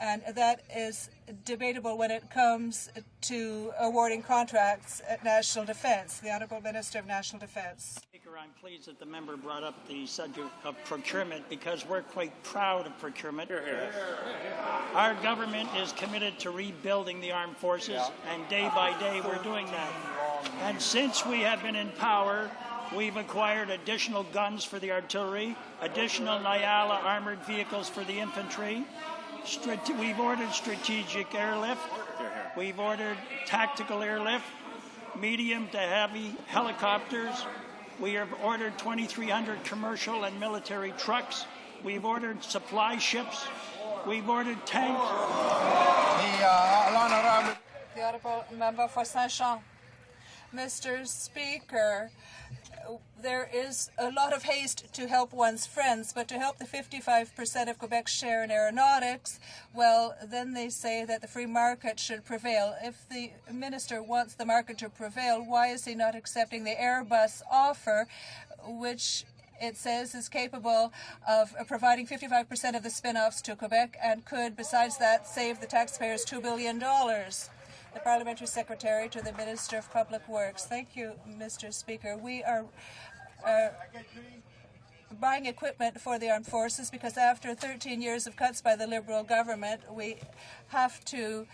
And that is debatable when it comes to awarding contracts at National Defence. The Honourable Minister of National Defence.
Speaker, I'm pleased that the member brought up the subject of procurement, because we're quite proud of procurement. Our government is committed to rebuilding the armed forces, and day by day we're doing that. And since we have been in power, we've acquired additional guns for the artillery, additional Nyala armored vehicles for the infantry. We've ordered strategic airlift. We've ordered tactical airlift. medium to heavy helicopters. We have ordered 2,300 commercial and military trucks. We've ordered supply ships. We've ordered tanks.
The Honourable Member for Saint-Jean. Mr. Speaker, there is a lot of haste to help one's friends, but to help the 55% of Quebec's share in aeronautics, well, then they say that the free market should prevail. If the minister wants the market to prevail, why is he not accepting the Airbus offer, which it says is capable of providing 55% of the spin-offs to Quebec and could, besides that, save the taxpayers $2 billion? The Parliamentary Secretary to the Minister of Public Works. Thank you, Mr. Speaker. We are buying equipment for the armed forces because after 13 years of cuts by the Liberal government, we have to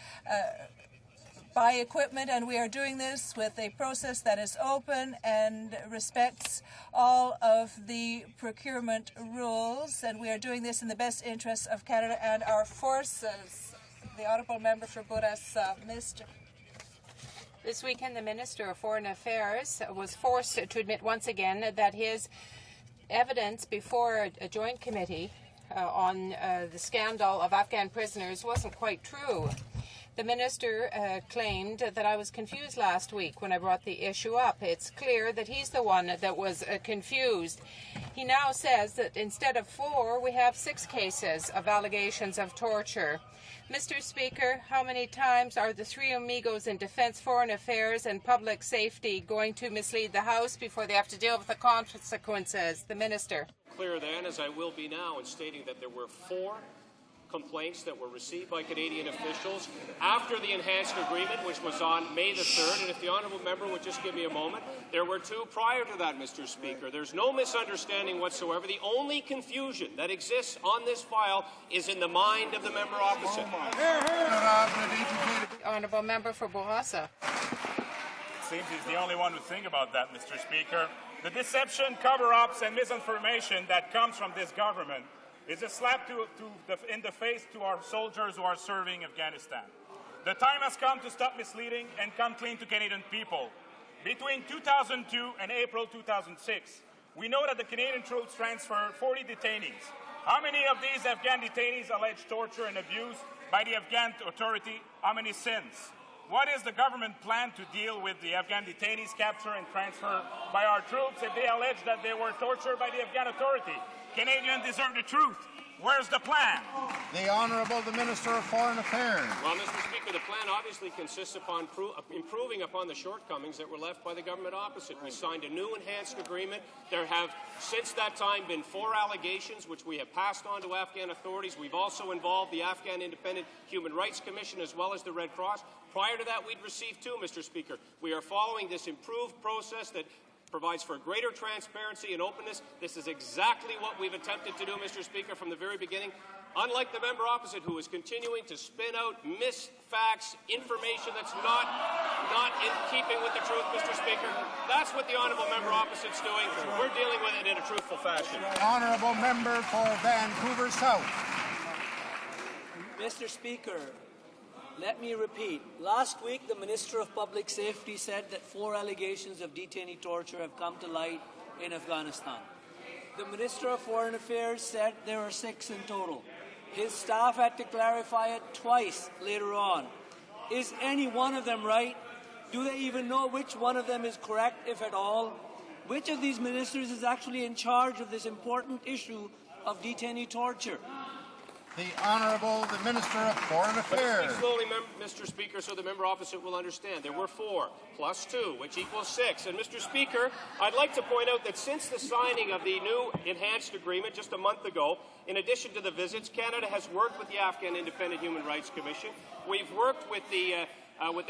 buy equipment, and we are doing this with a process that is open and respects all of the procurement rules, and we are doing this in the best interests of Canada and our forces. The Honourable Member for Bourassa. Mr.
This weekend, the Minister of Foreign Affairs was forced to admit once again that his evidence before a joint committee on the scandal of Afghan prisoners wasn't quite true. The minister claimed that I was confused last week when I brought the issue up. It's clear that he's the one that was confused. He now says that instead of 4, we have 6 cases of allegations of torture. Mr. Speaker, how many times are the 3 amigos in Defence, Foreign Affairs and Public Safety going to mislead the House before they have to deal with the consequences? The Minister.
Clear then, as I will be now, in stating that there were 4 complaints that were received by Canadian officials after the enhanced agreement, which was on May the 3rd. And if the honourable member would just give me a moment, there were 2 prior to that, Mr. Speaker. There's no misunderstanding whatsoever. The only confusion that exists on this file is in the mind of the member opposite.
Honourable Member for Bourassa.
It seems he's the only one who thinks about that, Mr. Speaker. The deception, cover-ups and misinformation that comes from this government is a slap in the face to our soldiers who are serving Afghanistan. The time has come to stop misleading and come clean to Canadian people. Between 2002 and April 2006, we know that the Canadian troops transferred 40 detainees. How many of these Afghan detainees alleged torture and abuse by the Afghan authority? How many since? What is the government plan to deal with the Afghan detainees captured and transferred by our troops if they allege that they were tortured by the Afghan authority? Canadians deserve the truth. Where's the plan?
The Honourable the Minister of Foreign Affairs.
Well, Mr. Speaker, the plan obviously consists upon improving upon the shortcomings that were left by the government opposite. We signed a new enhanced agreement. There have, since that time, been 4 allegations which we have passed on to Afghan authorities. We've also involved the Afghan Independent Human Rights Commission as well as the Red Cross. Prior to that, we'd received 2, Mr. Speaker. We are following this improved process that provides for greater transparency and openness. This is exactly what we've attempted to do, Mr. Speaker, from the very beginning. Unlike the member opposite, who is continuing to spin out misfacts, information that's not in keeping with the truth, Mr. Speaker. That's what the honourable member opposite's doing. We're dealing with it in a truthful fashion.
Honourable member for Vancouver South.
Mr. Speaker, let me repeat. Last week, the Minister of Public Safety said that 4 allegations of detainee torture have come to light in Afghanistan. The Minister of Foreign Affairs said there are 6 in total. His staff had to clarify it twice later on. Is any one of them right? Do they even know which one of them is correct, if at all? Which of these ministers is actually in charge of this important issue of detainee torture?
The Honourable the Minister of Foreign Affairs.
Speak slowly, Mr. Speaker, so the member opposite will understand. There were 4 plus 2, which equals 6. And, Mr. Speaker, I'd like to point out that since the signing of the new enhanced agreement just a month ago, in addition to the visits, Canada has worked with the Afghan Independent Human Rights Commission. We've worked with the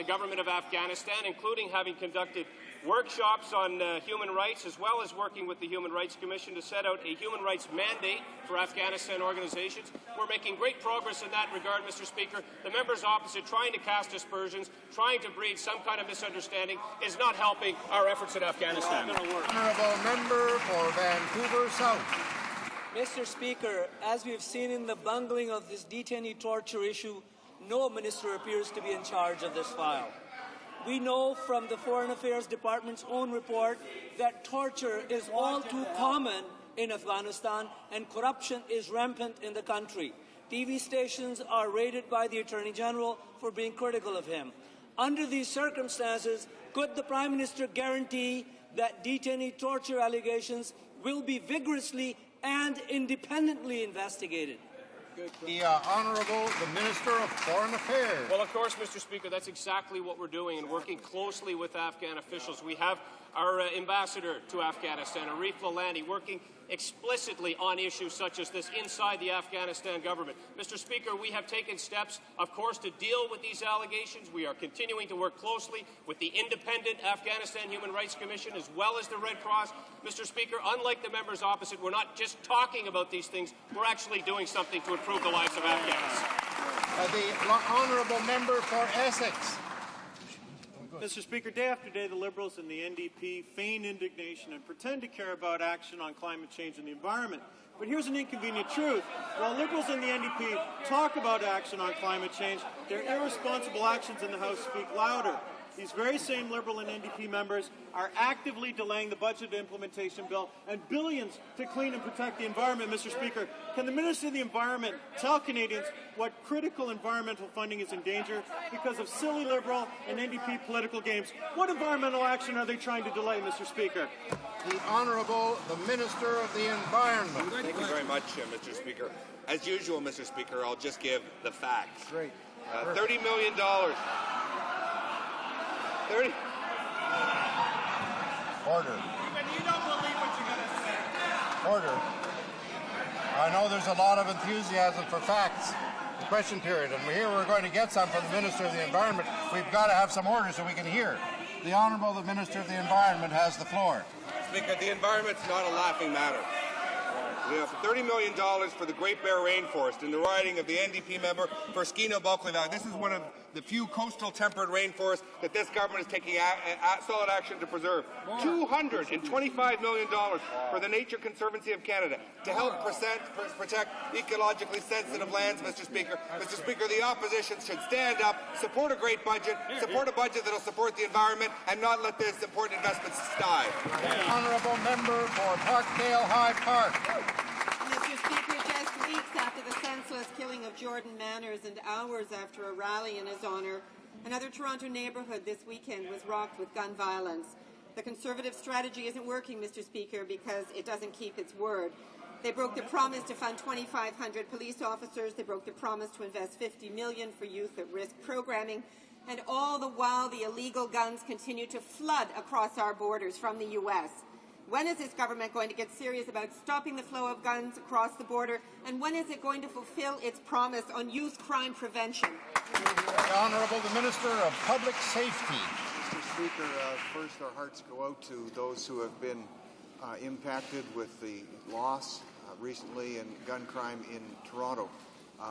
government of Afghanistan, including having conducted workshops on human rights, as well as working with the Human Rights Commission to set out a human rights mandate for Afghanistan organizations. We're making great progress in that regard, Mr. Speaker. The members opposite trying to cast aspersions, trying to breed some kind of misunderstanding, is not helping our efforts in Afghanistan.
Honourable member for Vancouver South.
Mr. Speaker, as we have seen in the bungling of this detainee torture issue, no minister appears to be in charge of this file. We know from the Foreign Affairs Department's own report that torture is all too common in Afghanistan and corruption is rampant in the country. TV stations are raided by the Attorney General for being critical of him. Under these circumstances, could the Prime Minister guarantee that detainee torture allegations will be vigorously and independently investigated?
The Honourable, the Minister of Foreign Affairs.
Well, of course, Mr. Speaker, that's exactly what we're doing and working closely with Afghan officials. We have our ambassador to Afghanistan, Arif Lalani, working explicitly on issues such as this inside the Afghanistan government. Mr. Speaker, we have taken steps, of course, to deal with these allegations. We are continuing to work closely with the independent Afghanistan Human Rights Commission as well as the Red Cross. Mr. Speaker, unlike the members opposite, we're not just talking about these things, we're actually doing something to improve the lives of Afghans.
The Honourable Member for Essex.
Mr. Speaker, day after day, the Liberals and the NDP feign indignation and pretend to care about action on climate change and the environment. But here's an inconvenient truth. While Liberals and the NDP talk about action on climate change, their irresponsible actions in the House speak louder. These very same Liberal and NDP members are actively delaying the budget implementation bill and billions to clean and protect the environment. Mr. Speaker, can the Minister of the Environment tell Canadians what critical environmental funding is in danger because of silly Liberal and NDP political games? What environmental action are they trying to delay, Mr. Speaker?
The Honourable, the Minister of the Environment.
Thank you very much, Mr. Speaker. As usual, Mr. Speaker, I'll just give the facts.
Great.
$30 million. 30.
Order.
You don't believe what you're going to say.
Order. I know there's a lot of enthusiasm for facts. The question period, and here we're going to get some from the Minister of the Environment. We've got to have some order so we can hear. The Honourable, the Minister of the Environment has the floor.
Speaker, the environment's not a laughing matter. We have $30 million for the Great Bear Rainforest in the riding of the NDP member for Skino-Bulkley Valley. This is one of the few coastal temperate rainforests that this government is taking solid action to preserve. $225 million for the Nature Conservancy of Canada to help protect ecologically sensitive lands, Mr. Speaker. Mr. Speaker, the opposition should stand up, support a great budget, support a budget that will support the environment, and not let this important investment die.
Honourable Member for Parkdale High Park.
Mr. Speaker, just weeks after the senseless killing of Jordan Manners and hours after a rally in his honour, another Toronto neighbourhood this weekend was rocked with gun violence. The Conservative strategy isn't working, Mr. Speaker, because it doesn't keep its word. They broke their promise to fund 2,500 police officers. They broke their promise to invest $50 million for youth-at-risk programming. And all the while, the illegal guns continue to flood across our borders from the U.S. When is this government going to get serious about stopping the flow of guns across the border? And when is it going to fulfill its promise on youth crime prevention?
The Honourable, the Minister of Public Safety.
Mr. Speaker, first our hearts go out to those who have been impacted with the loss recently in gun crime in Toronto.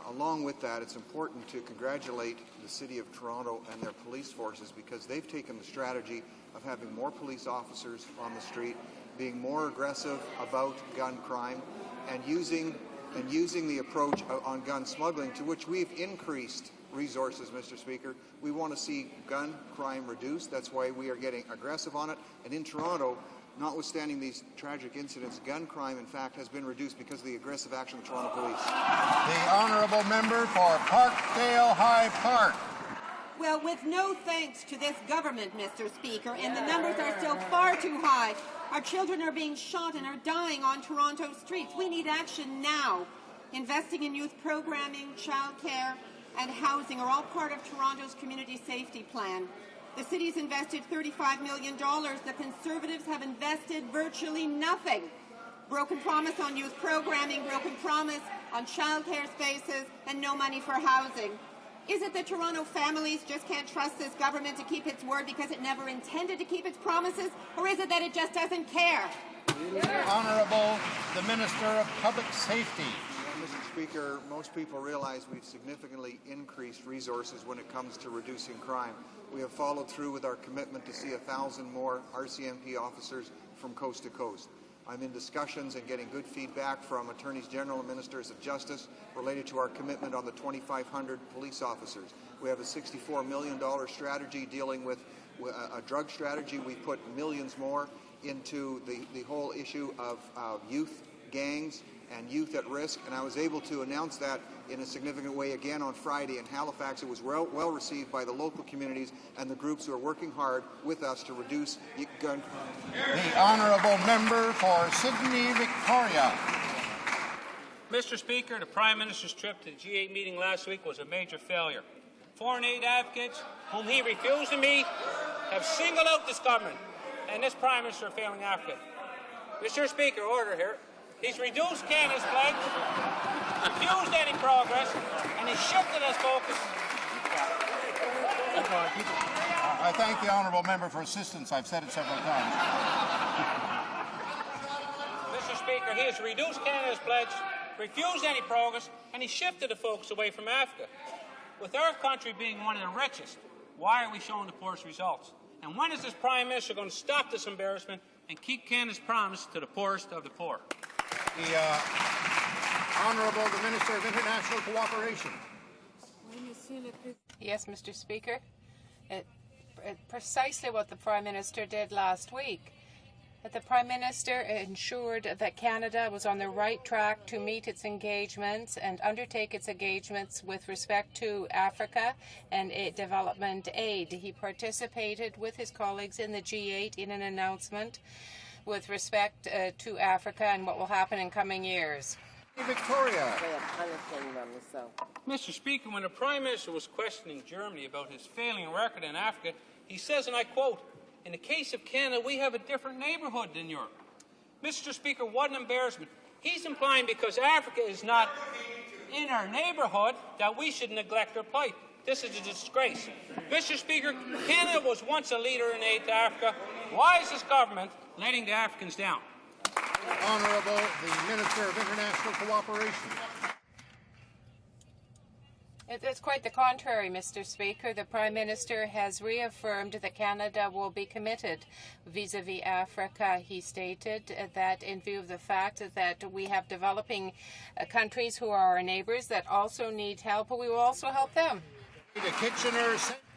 Along with that, it's important to congratulate the City of Toronto and their police forces because they've taken the strategy of having more police officers on the street, being more aggressive about gun crime, and using the approach on gun smuggling, to which we've increased resources, Mr. Speaker. We want to see gun crime reduced. That's why we are getting aggressive on it. And in Toronto, notwithstanding these tragic incidents, gun crime, in fact, has been reduced because of the aggressive action of the Toronto Police.
The Honourable Member for Parkdale High Park.
Well, with no thanks to this government, Mr. Speaker, and the numbers are still far too high. Our children are being shot and are dying on Toronto streets. We need action now. Investing in youth programming, childcare, and housing are all part of Toronto's community safety plan. The city's invested $35 million. The Conservatives have invested virtually nothing. Broken promise on youth programming, broken promise on childcare spaces, and no money for housing. Is it that Toronto families just can't trust this government to keep its word because it never intended to keep its promises? Or is it that it just doesn't care?
Honourable, the Minister of Public Safety.
Mr. Speaker, most people realize we've significantly increased resources when it comes to reducing crime. We have followed through with our commitment to see 1,000 more RCMP officers from coast to coast. I'm in discussions and getting good feedback from Attorneys General and Ministers of Justice related to our commitment on the 2,500 police officers. We have a $64 million strategy dealing with a drug strategy. We put millions more into the whole issue of youth gangs and youth at risk, and I was able to announce that in a significant way again on Friday in Halifax. It was well received by the local communities and the groups who are working hard with us to reduce gun crime.
The honourable member for Sydney, Victoria.
Mr. Speaker, the Prime Minister's trip to the G8 meeting last week was a major failure. Foreign aid advocates, whom he refused to meet, have singled out this government and this Prime Minister of failing Africa. Mr. Speaker, order here. He's reduced Canada's pledge, refused any progress, and he's shifted his focus.
I thank the honourable member for assistance. I've said it several times.
Mr. Speaker, he has reduced Canada's pledge, refused any progress, and he shifted the focus away from Africa. With our country being one of the richest, why are we showing the poorest results? And when is this Prime Minister going to stop this embarrassment and keep Canada's promise to the poorest of the poor?
The Honourable the Minister of International Cooperation.
Yes, Mr. Speaker. Precisely what the Prime Minister did last week. The Prime Minister ensured that Canada was on the right track to meet its engagements and undertake its engagements with respect to Africa and development aid. He participated with his colleagues in the G8 in an announcement with respect to Africa and what will happen in coming years.
Victoria.
Mr. Speaker, when the Prime Minister was questioning Germany about his failing record in Africa, he says, and I quote, "In the case of Canada, we have a different neighbourhood than Europe." Mr. Speaker, what an embarrassment. He's implying because Africa is not in our neighbourhood that we should neglect their plight. This is a disgrace. Mr. Speaker, Canada was once a leader in aid to Africa. Why is this government letting the Africans down?
Honourable the Minister of International Cooperation.
It's quite the contrary, Mr. Speaker. The Prime Minister has reaffirmed that Canada will be committed vis-à-vis Africa. He stated that in view of the fact that we have developing countries who are our neighbours that also need help, we will also help them.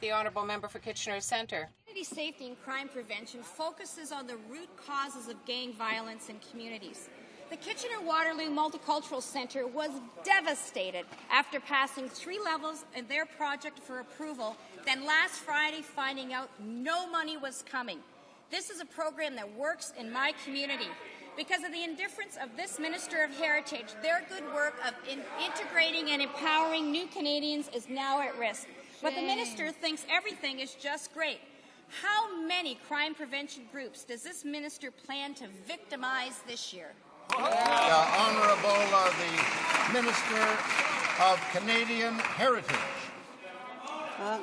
The Honourable Member for Kitchener Centre.
Community safety and crime prevention focuses on the root causes of gang violence in communities. The Kitchener-Waterloo Multicultural Centre was devastated after passing 3 levels in their project for approval, then last Friday finding out no money was coming. This is a program that works in my community. Because of the indifference of this Minister of Heritage, their good work of integrating and empowering new Canadians is now at risk. But the Minister thinks everything is just great. How many crime prevention groups does this Minister plan to victimize this year?
Honourable the Minister of Canadian Heritage.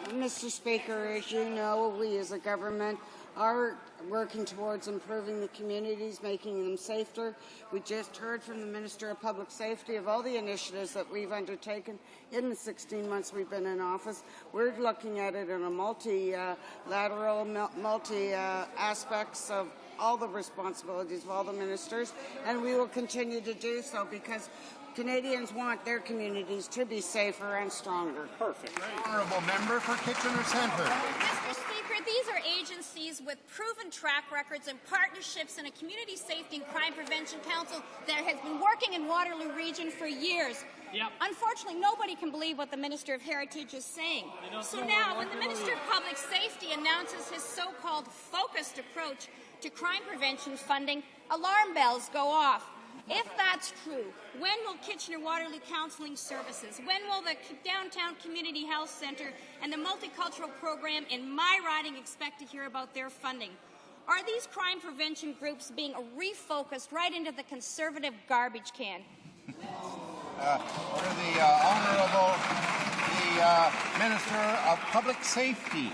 Mr. Speaker, as you know, we as a government are working towards improving the communities, making them safer. We just heard from the Minister of Public Safety of all the initiatives that we've undertaken in the 16 months we've been in office. We're looking at it in a multilateral, aspects of all the responsibilities of all the ministers, and we will continue to do so because Canadians want their communities to be safer and stronger.
Perfect. Honourable Member for Kitchener Centre.
Mr. Speaker, these are agencies with proven track records and partnerships in a Community Safety and Crime Prevention Council that has been working in Waterloo Region for years. Yep. Unfortunately, nobody can believe what the Minister of Heritage is saying. So now, when the Minister of Public Safety announces his so-called focused approach to crime prevention funding, alarm bells go off. If that's true, when will Kitchener-Waterloo Counselling Services, when will the Downtown Community Health Centre and the Multicultural Program in my riding expect to hear about their funding? Are these crime prevention groups being refocused right into the Conservative garbage can?
The Honourable the Minister of Public Safety.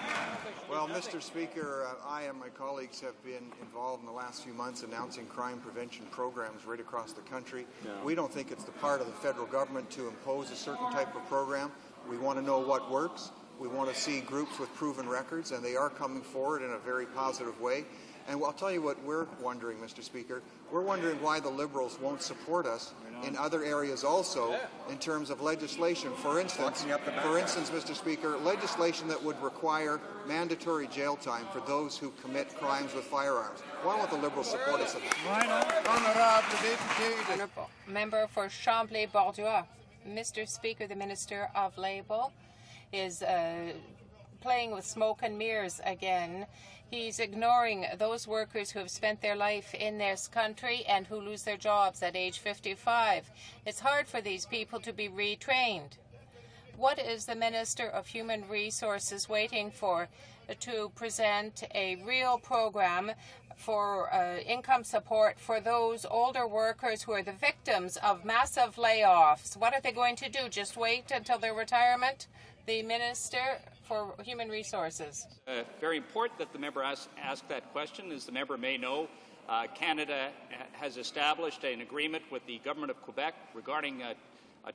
Well, Mr. Speaker, I and my colleagues have been involved in the last few months announcing crime prevention programs right across the country. Yeah. We don't think it's the part of the federal government to impose a certain type of program. We want to know what works. We want to see groups with proven records, and they are coming forward in a very positive way. And I'll tell you what we're wondering, Mr. Speaker. We're wondering why the Liberals won't support us in other areas also in terms of legislation. For instance, Mr. Speaker, legislation that would require mandatory jail time for those who commit crimes with firearms. Why won't the Liberals support us in that?
Honourable Member for Chambly-Bordeaux. Mr. Speaker, the Minister of Labour is playing with smoke and mirrors again. He's ignoring those workers who have spent their life in this country and who lose their jobs at age 55. It's hard for these people to be retrained. What is the Minister of Human Resources waiting for to present a real program for income support for those older workers who are the victims of massive layoffs? What are they going to do? Just wait until their retirement? The Minister for Human Resources.
Very important that the member ask that question. As the member may know, Canada has established an agreement with the Government of Quebec regarding a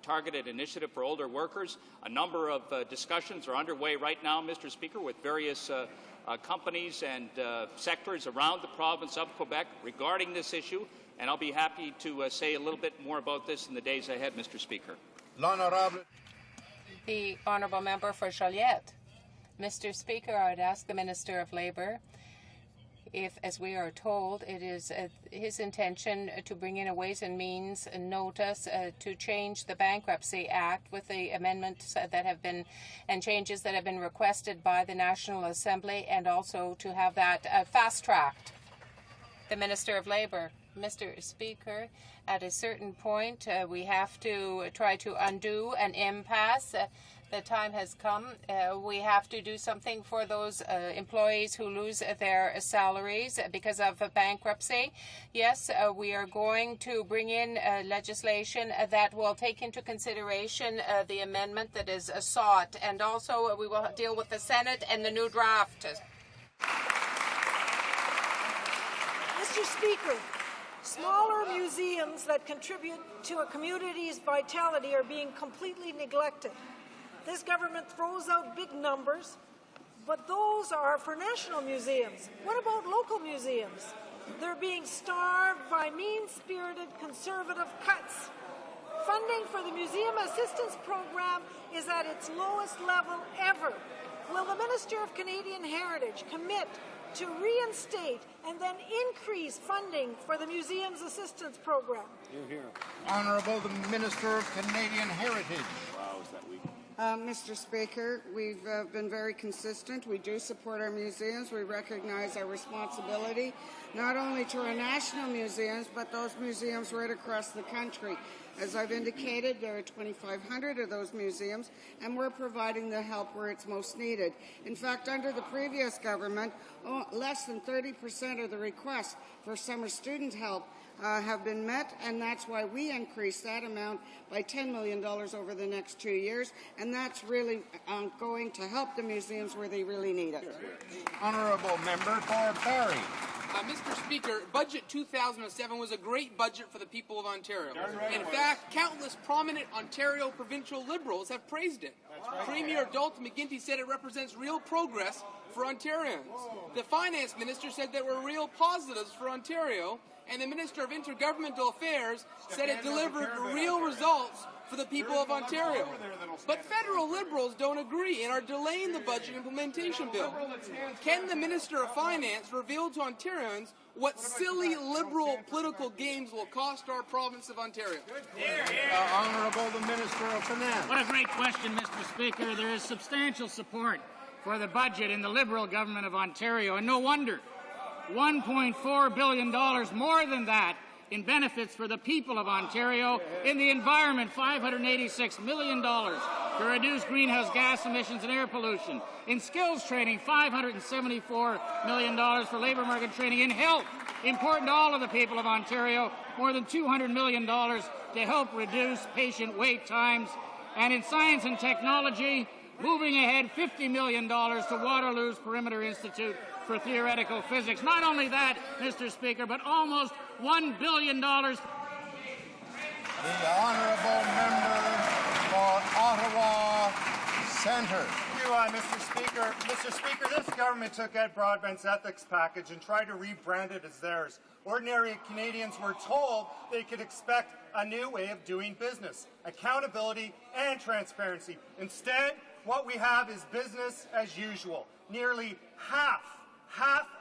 targeted initiative for older workers. A number of discussions are underway right now, Mr. Speaker, with various companies and sectors around the province of Quebec regarding this issue, and I'll be happy to say a little bit more about this in the days ahead, Mr. Speaker.
The Honourable Member for Joliette. Mr. Speaker, I would ask the Minister of Labour if, as we are told, it is his intention to bring in a Ways and Means notice to change the Bankruptcy Act with the amendments that have been and changes that have been requested by the National Assembly, and also to have that fast-tracked. The Minister of Labour. Mr. Speaker, at a certain point, we have to try to undo an impasse. The time has come. We have to do something for those employees who lose their salaries because of bankruptcy. Yes, we are going to bring in legislation that will take into consideration the amendment that is sought, and also we will deal with the Senate and the new draft.
Mr. Speaker, smaller museums that contribute to a community's vitality are being completely neglected. This government throws out big numbers, but those are for national museums. What about local museums? They're being starved by mean-spirited conservative cuts. Funding for the Museum Assistance Program is at its lowest level ever. Will the Minister of Canadian Heritage commit to reinstate and then increase funding for the Museum's Assistance Program?
Honourable the Minister of Canadian Heritage.
Wow, is that weak? Mr. Speaker, we've been very consistent. We do support our museums. We recognize our responsibility not only to our national museums, but those museums right across the country. As I've indicated, there are 2,500 of those museums, and we're providing the help where it's most needed. In fact, under the previous government, less than 30% of the requests for summer student help have been met, and that's why we increased that amount by $10 million over the next 2 years, and that's really going to help the museums where they really need it.
Honourable Member for Barrie.
Mr. Speaker, Budget 2007 was a great budget for the people of Ontario. In fact, countless prominent Ontario provincial Liberals have praised it. Premier Dalton McGuinty said it represents real progress for Ontarians. The Finance Minister said there were real positives for Ontario, and the Minister of Intergovernmental Affairs said it delivered real results for the people of Ontario. But federal Liberals don't agree and are delaying the budget implementation bill. Can the Minister of Finance reveal to Ontarians what silly Liberal political games will cost our province of Ontario?
Honourable the Minister of Finance.
What a great question, Mr. Speaker. There is substantial support for the budget in the Liberal government of Ontario, and no wonder. $1.4 billion, more than that, in benefits for the people of Ontario. In the environment, $586 million to reduce greenhouse gas emissions and air pollution. In skills training, $574 million for labour market training. In health, important to all of the people of Ontario, more than $200 million to help reduce patient wait times. And in science and technology, moving ahead $50 million to Waterloo's Perimeter Institute for theoretical physics. Not only that, Mr. Speaker, but almost $1 billion. The
Honourable Member for Ottawa Centre.
Mr. Speaker. Mr. Speaker, this government took Ed Broadbent's ethics package and tried to rebrand it as theirs. Ordinary Canadians were told they could expect a new way of doing business, accountability and transparency. Instead, what we have is business as usual. Nearly half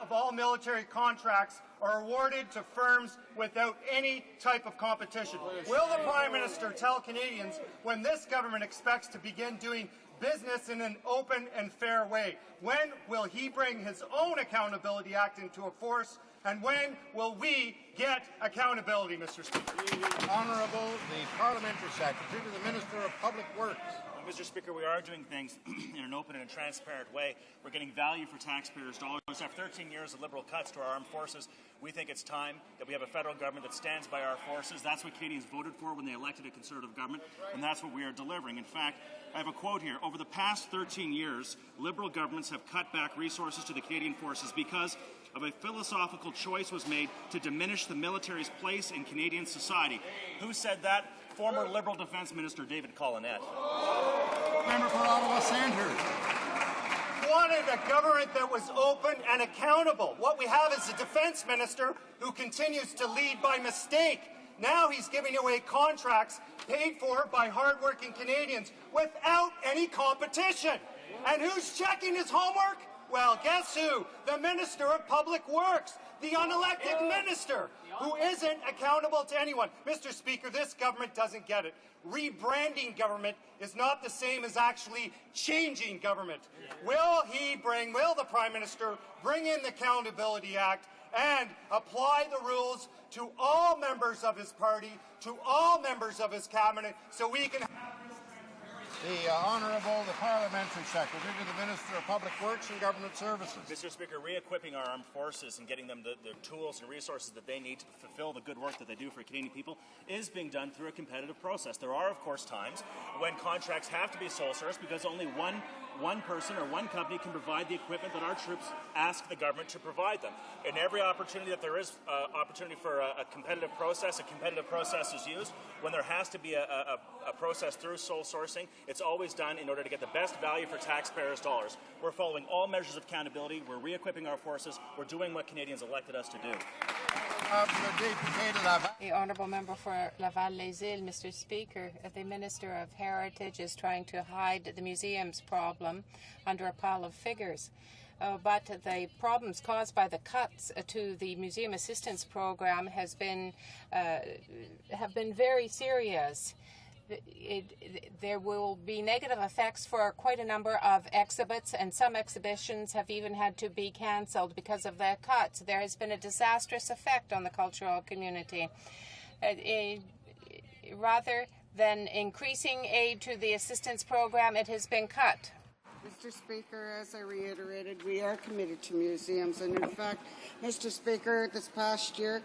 of all military contracts are awarded to firms without any type of competition. Will the Prime Minister tell Canadians when this government expects to begin doing business in an open and fair way? When will he bring his own Accountability Act into force? And when will we get accountability, Mr. Speaker?
Honourable, the Parliamentary Secretary to the Minister of Public Works.
Mr. Speaker, we are doing things in an open and transparent way. We're getting value for taxpayers' dollars. After 13 years of Liberal cuts to our armed forces, we think it's time that we have a federal government that stands by our forces. That's what Canadians voted for when they elected a Conservative government, and that's what we are delivering. In fact, I have a quote here. Over the past 13 years, Liberal governments have cut back resources to the Canadian forces because of a philosophical choice was made to diminish the military's place in Canadian society. Who said that? Former Liberal Defence Minister David Collinette.
Member for Ottawa Centre.
Wanted a government that was open and accountable. What we have is a defence minister who continues to lead by mistake. Now he's giving away contracts paid for by hardworking Canadians without any competition. And who's checking his homework? Well, guess who? The Minister of Public Works, the unelected minister, who isn't accountable to anyone. Mr. Speaker, this government doesn't get it. Rebranding government is not the same as actually changing government. Will the Prime Minister bring in the Accountability Act and apply the rules to all members of his party, to all members of his cabinet, so we can...
The Honourable, the Parliamentary Secretary to the Minister of Public Works and Government Services.
Mr. Speaker, re-equipping our armed forces and getting them the tools and resources that they need to fulfill the good work that they do for Canadian people is being done through a competitive process. There are, of course, times when contracts have to be sole source because only one person or one company can provide the equipment that our troops ask the government to provide them. In every opportunity that there is opportunity for a competitive process is used. When there has to be a process through sole sourcing, it's always done in order to get the best value for taxpayers' dollars. We're following all measures of accountability. We're re-equipping our forces. We're doing what Canadians elected us to do.
The Honourable Member for Laval-Les-Îles, Mr. Speaker, the Minister of Heritage is trying to hide the museum's problem under a pile of figures. But the problems caused by the cuts to the Museum Assistance Program have been very serious. There will be negative effects for quite a number of exhibits, and some exhibitions have even had to be cancelled because of the cuts. There has been a disastrous effect on the cultural community. Rather than increasing aid to the assistance program, it has been cut.
Mr. Speaker, as I reiterated, we are committed to museums, and in fact, Mr. Speaker, this past year,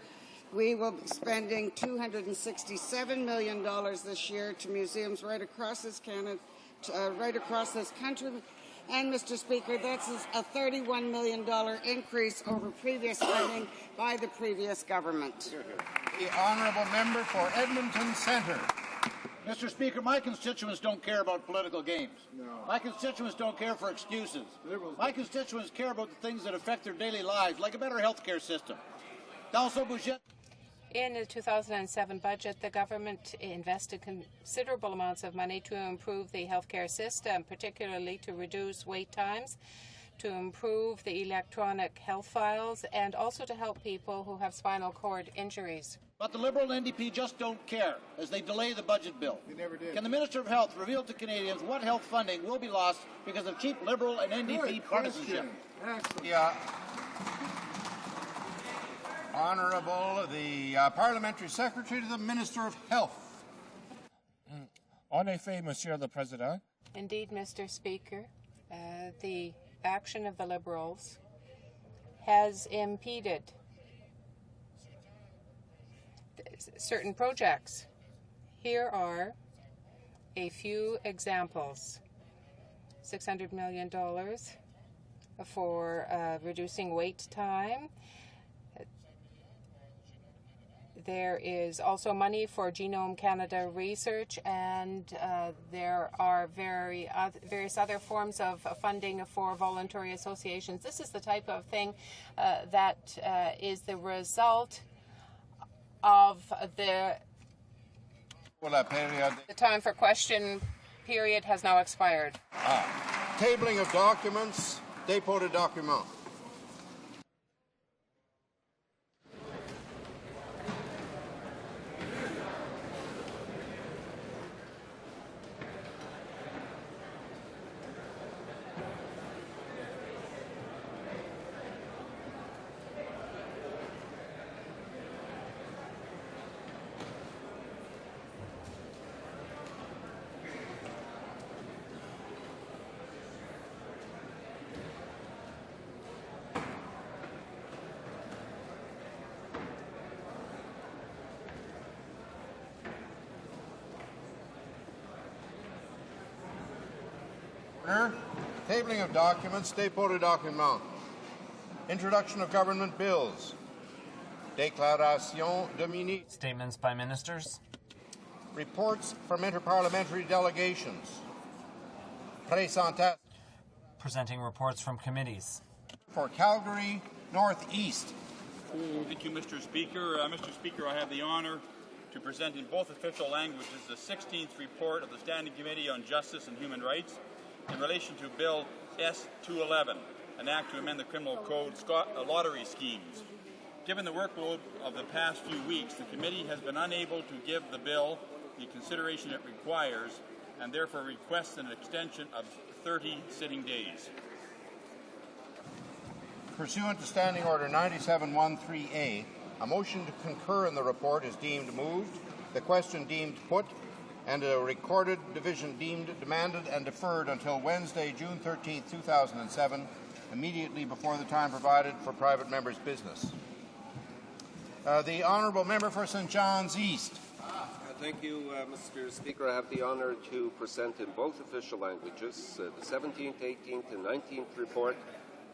we will be spending $267 million this year to museums right across this country. And, Mr. Speaker, that's a $31 million increase over previous funding by the previous government.
The Honourable Member for Edmonton Centre.
Mr. Speaker, my constituents don't care about political games. No. My constituents don't care for excuses. My constituents care about the things that affect their daily lives, like a better health care system.
In the 2007 budget, the government invested considerable amounts of money to improve the healthcare system, particularly to reduce wait times, to improve the electronic health files, and also to help people who have spinal cord injuries.
But the Liberal and NDP just don't care as they delay the budget bill. They never did. Can the Minister of Health reveal to Canadians what health funding will be lost because of cheap Liberal and NDP partisanship?
Yeah. Honourable, the Parliamentary Secretary to the Minister of Health.
En effet, Monsieur le Président.
Indeed, Mr. Speaker, the action of the Liberals has impeded certain projects. Here are a few examples. $600 million for reducing wait time. there is also money for Genome Canada research, and there are various other forms of funding for voluntary associations. This is the type of thing that is the result of the time for question period has now expired.
Tabling of documents, dépôt de documents. Tabling of documents, dépôt de documents. Introduction of government bills. Déclaration de ministre.
Statements by ministers.
Reports from interparliamentary delegations. Présentation.
Presenting reports from committees.
For Calgary Northeast.
Thank you, Mr. Speaker. Mr. Speaker, I have the honour to present in both official languages the 16th report of the Standing Committee on Justice and Human Rights in relation to Bill S-211, an act to amend the Criminal Code lottery schemes. Given the workload of the past few weeks, the committee has been unable to give the bill the consideration it requires, and therefore requests an extension of 30 sitting days.
Pursuant to Standing Order 9713A, a motion to concur in the report is deemed moved, the question deemed put, and a recorded division deemed demanded and deferred until Wednesday, June 13, 2007, immediately before the time provided for private members' business. The Honourable Member for St. John's East.
Thank you, Mr. Speaker. I have the honour to present in both official languages the 17th, 18th and 19th report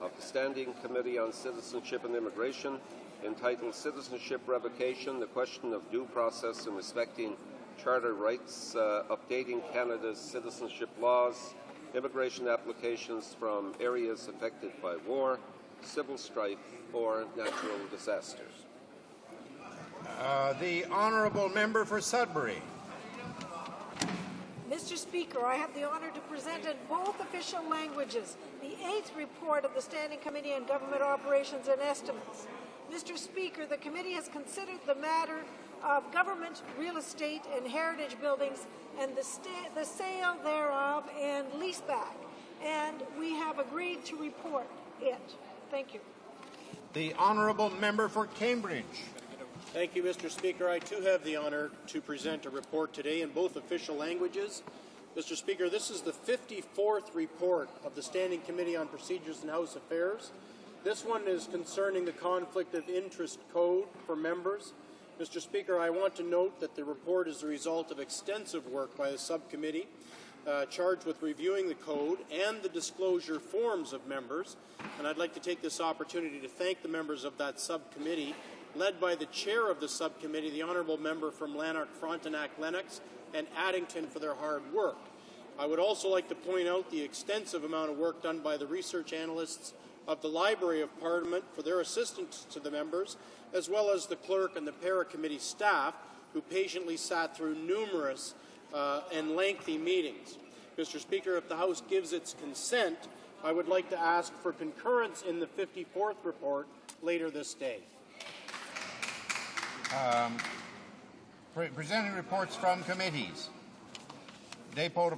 of the Standing Committee on Citizenship and Immigration, entitled Citizenship Revocation, the question of due process in respecting charter rights, updating Canada's citizenship laws, immigration applications from areas affected by war, civil strife, or natural disasters.
The Honourable Member for Sudbury.
Mr. Speaker, I have the honour to present in both official languages the 8th report of the Standing Committee on Government Operations and Estimates. Mr. Speaker, the committee has considered the matter of government real estate and heritage buildings and the sale thereof and leaseback, and we have agreed to report it. Thank you.
The Honourable Member for Cambridge.
Thank you, Mr. Speaker. I too have the honour to present a report today in both official languages. Mr. Speaker, this is the 54th report of the Standing Committee on Procedures and House Affairs. This one is concerning the Conflict of Interest Code for members. Mr. Speaker, I want to note that the report is the result of extensive work by the subcommittee charged with reviewing the code and the disclosure forms of members. And I'd like to take this opportunity to thank the members of that subcommittee, led by the chair of the subcommittee, the Honourable Member from Lanark, Frontenac, Lennox, and Addington, for their hard work. I would also like to point out the extensive amount of work done by the research analysts of the Library of Parliament for their assistance to the members, as well as the clerk and the para-committee staff who patiently sat through numerous and lengthy meetings. Mr. Speaker, if the House gives its consent, I would like to ask for concurrence in the 54th report later this day.
Presenting reports from committees. Dépôt de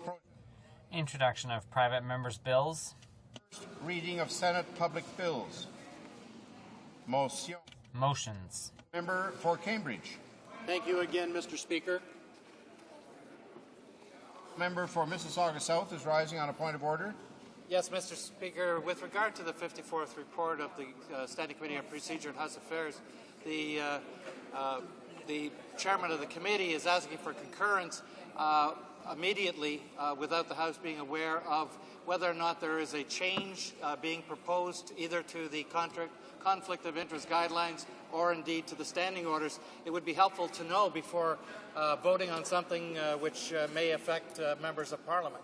Introduction of private members' bills.
First reading of Senate public bills. Motion.
Motions.
Member for Cambridge.
Thank you again, Mr. Speaker.
Member for Mississauga South is rising on a point of order.
Yes, Mr. Speaker. With regard to the 54th report of the Standing Committee on Procedure and House Affairs, the chairman of the committee is asking for concurrence immediately without the House being aware of whether or not there is a change being proposed either to the conflict of interest guidelines or indeed to the standing orders. It would be helpful to know before voting on something which may affect members of Parliament.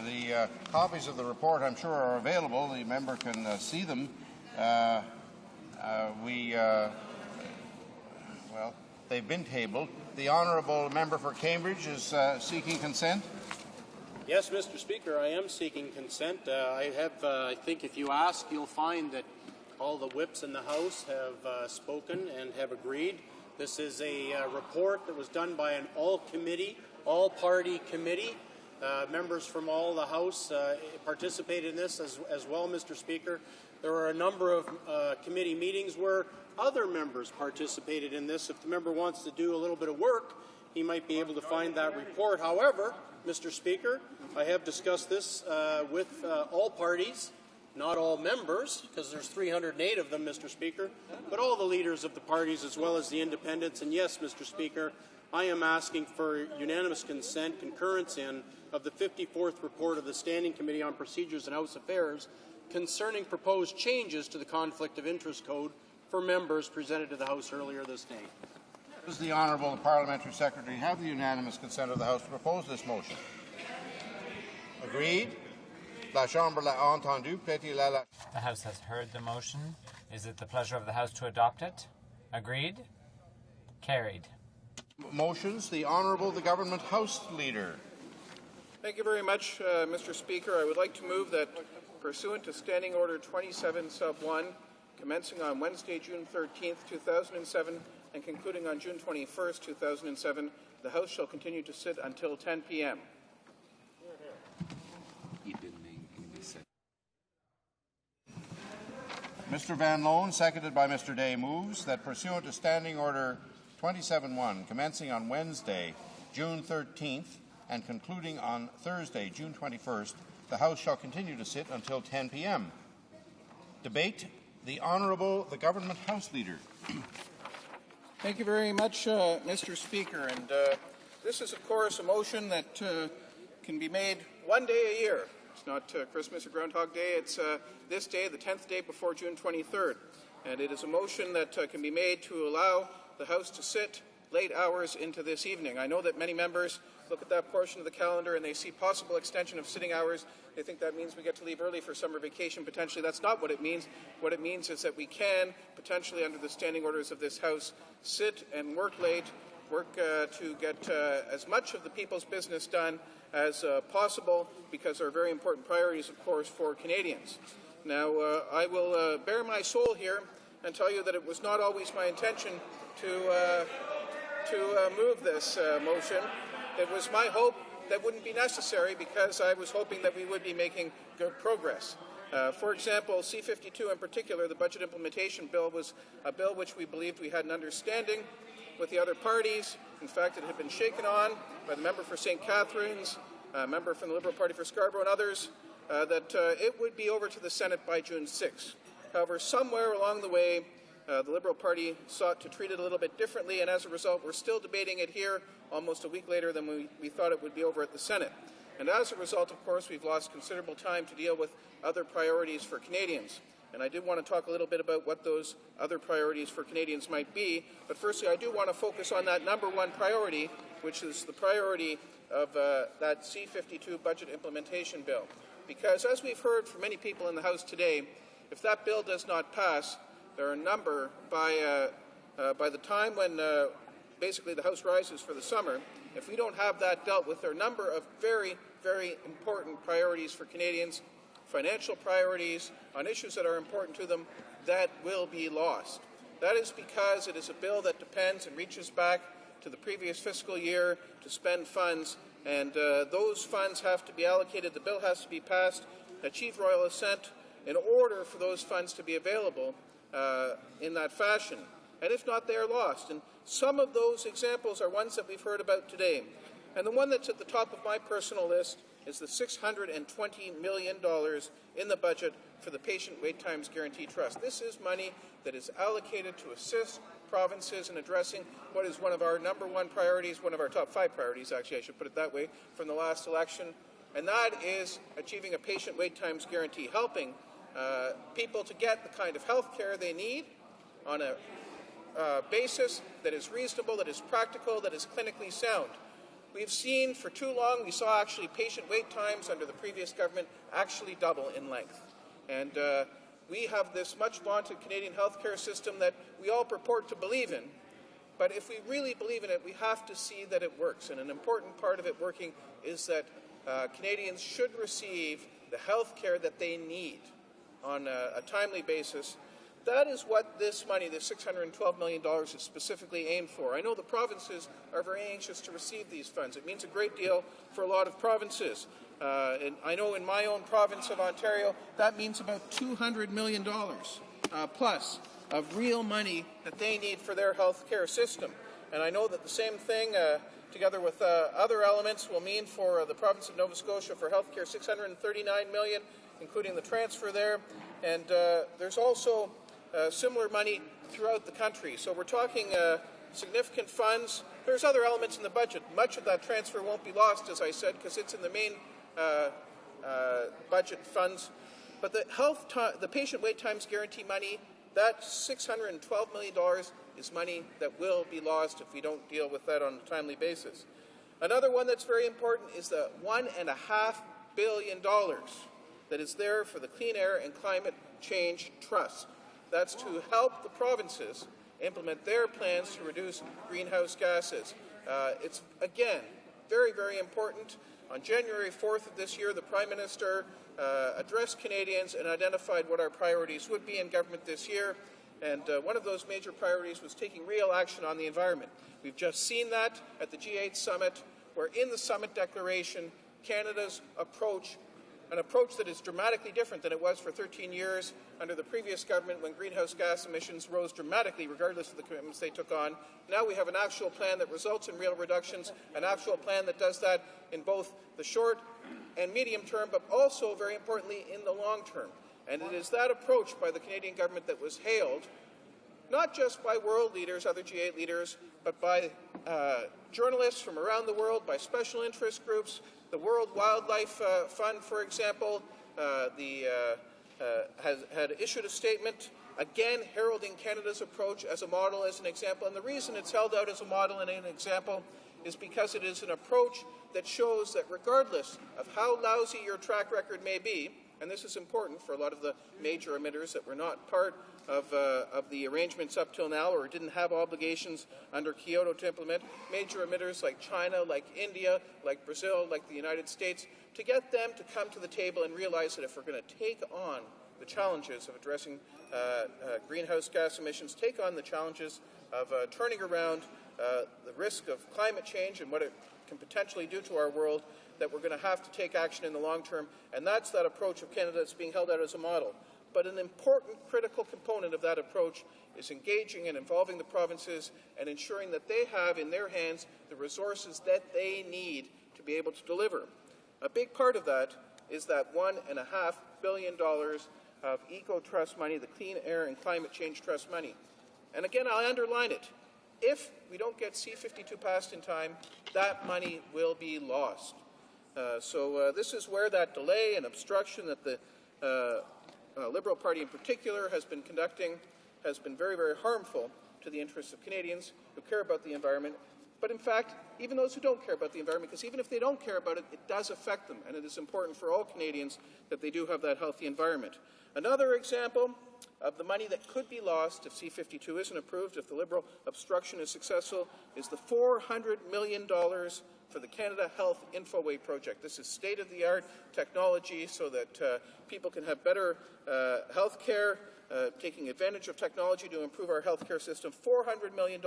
The copies of the report, I'm sure, are available. The member can see them. Well, they've been tabled. The honourable member for Cambridge is seeking consent.
Yes, Mr. Speaker, I am seeking consent. I think if you ask, you'll find that all the whips in the House have spoken and have agreed. This is a report that was done by an all-party committee. Members from all the House participated in this as well, Mr. Speaker. There were a number of committee meetings where other members participated in this. If the member wants to do a little bit of work, he might be able to find that report. However, Mr. Speaker, I have discussed this with all parties, not all members, because there's 308 of them, Mr. Speaker, but all the leaders of the parties as well as the independents. And yes, Mr. Speaker, I am asking for unanimous consent, concurrence of the 54th report of the Standing Committee on Procedures and House Affairs concerning proposed changes to the Conflict of Interest Code for members presented to the House earlier this day.
Does the Honourable Parliamentary Secretary have the unanimous consent of the House to propose this motion? Agreed. La Chambre l'a entendu.
The House has heard the motion. Is it the pleasure of the House to adopt it? Agreed? Carried.
Motions. The Honourable the Government House Leader.
Thank you very much, Mr. Speaker. I would like to move that, pursuant to Standing Order 27 sub 1, commencing on Wednesday, June 13th, 2007, and concluding on June 21st, 2007, the House shall continue to sit until 10 p.m.
Mr. Van Loan, seconded by Mr. Day, moves that pursuant to Standing Order 27-1, commencing on Wednesday, June 13th, and concluding on Thursday, June 21st, the House shall continue to sit until 10 p.m. Debate. The Honourable the Government House Leader.
Thank you very much, Mr. Speaker. And this is, of course, a motion that can be made one day a year. It's not Christmas or Groundhog Day. It's this day, the 10th day before June 23rd. And it is a motion that can be made to allow the House to sit late hours into this evening. I know that many members look at that portion of the calendar and they see possible extension of sitting hours. They think that means we get to leave early for summer vacation. Potentially, that's not what it means. What it means is that we can, potentially under the standing orders of this House, sit and work late, work to get as much of the people's business done as possible, because there are very important priorities, of course, for Canadians. Now, I will bare my soul here and tell you that it was not always my intention to move this motion. It was my hope that wouldn't be necessary, because I was hoping that we would be making good progress. For example, C-52 in particular, the Budget Implementation Bill, was a bill which we believed we had an understanding with the other parties. In fact, it had been shaken on by the member for St. Catharines, a member from the Liberal Party for Scarborough, and others, that it would be over to the Senate by June 6th. However, somewhere along the way, the Liberal Party sought to treat it a little bit differently, and as a result, we're still debating it here almost a week later than we thought it would be over at the Senate. And as a result, of course, we've lost considerable time to deal with other priorities for Canadians. And I did want to talk a little bit about what those other priorities for Canadians might be. But firstly, I do want to focus on that number one priority, which is the priority of that C-52 Budget Implementation Bill. Because as we've heard from many people in the House today, if that bill does not pass, there are a number, by the time when basically the House rises for the summer, if we don't have that dealt with, there are a number of very, very important priorities for Canadians, financial priorities on issues that are important to them, that will be lost. That is because it is a bill that depends and reaches back to the previous fiscal year to spend funds, and those funds have to be allocated. The bill has to be passed, achieve royal assent, in order for those funds to be available in that fashion. And if not, they are lost. And some of those examples are ones that we've heard about today. And the one that's at the top of my personal list is the $620 million in the budget for the Patient Wait Times Guarantee Trust. This is money that is allocated to assist provinces in addressing what is one of our number one priorities, one of our top 5 priorities, actually, I should put it that way, from the last election. and that is achieving a patient wait times guarantee, helping people to get the kind of health care they need on a basis that is reasonable, that is practical, that is clinically sound. We've seen for too long, we saw actually patient wait times under the previous government actually double in length. And we have this much vaunted Canadian healthcare system that we all purport to believe in. But if we really believe in it, we have to see that it works. And an important part of it working is that Canadians should receive the health care that they need on a timely basis. That is what this money, this $612 million, is specifically aimed for. I know the provinces are very anxious to receive these funds. It means a great deal for a lot of provinces. And I know in my own province of Ontario, that means about $200 million plus of real money that they need for their health care system. And I know that the same thing, together with other elements, will mean for the province of Nova Scotia for health care $639 million, including the transfer there. And there's also similar money throughout the country. So we're talking significant funds. There's other elements in the budget. Much of that transfer won't be lost, as I said, because it's in the main budget funds. But the patient wait times guarantee money, that $612 million is money that will be lost if we don't deal with that on a timely basis. Another one that's very important is the $1.5 billion that is there for the Clean Air and Climate Change Trust. That's to help the provinces implement their plans to reduce greenhouse gases. It's, again, very, very important. On January 4th of this year, the Prime Minister addressed Canadians and identified what our priorities would be in government this year. And one of those major priorities was taking real action on the environment. We've just seen that at the G8 summit, where in the summit declaration, Canada's approach, an approach that is dramatically different than it was for 13 years under the previous government when greenhouse gas emissions rose dramatically regardless of the commitments they took on. Now we have an actual plan that results in real reductions, an actual plan that does that in both the short and medium term, but also, very importantly, in the long term. And it is that approach by the Canadian government that was hailed, not just by world leaders, other G8 leaders, but by journalists from around the world, by special interest groups. The World Wildlife Fund, for example, had issued a statement, again heralding Canada's approach as a model, as an example. And the reason it's held out as a model and an example is because it is an approach that shows that regardless of how lousy your track record may be, and this is important for a lot of the major emitters that were not part of the arrangements up till now or didn't have obligations under Kyoto to implement, major emitters like China, like India, like Brazil, like the United States, to get them to come to the table and realize that if we're going to take on the challenges of addressing greenhouse gas emissions, take on the challenges of turning around the risk of climate change and what it can potentially do to our world, that we're going to have to take action in the long term. And that's that approach of Canada that's being held out as a model. But an important critical component of that approach is engaging and involving the provinces and ensuring that they have in their hands the resources that they need to be able to deliver. A big part of that is that $1.5 billion of Eco-Trust money, the Clean Air and Climate Change Trust money. And again, I'll underline it. If we don't get C-52 passed in time, that money will be lost. So this is where that delay and obstruction that the Liberal Party in particular has been conducting has been very, very harmful to the interests of Canadians who care about the environment. But in fact, even those who don't care about the environment, because even if they don't care about it, it does affect them. And it is important for all Canadians that they do have that healthy environment. Another example of the money that could be lost if C-52 isn't approved, if the Liberal obstruction is successful, is the $400 million for the Canada Health Infoway project. This is state-of-the-art technology so that people can have better health care, taking advantage of technology to improve our healthcare system. $400 million,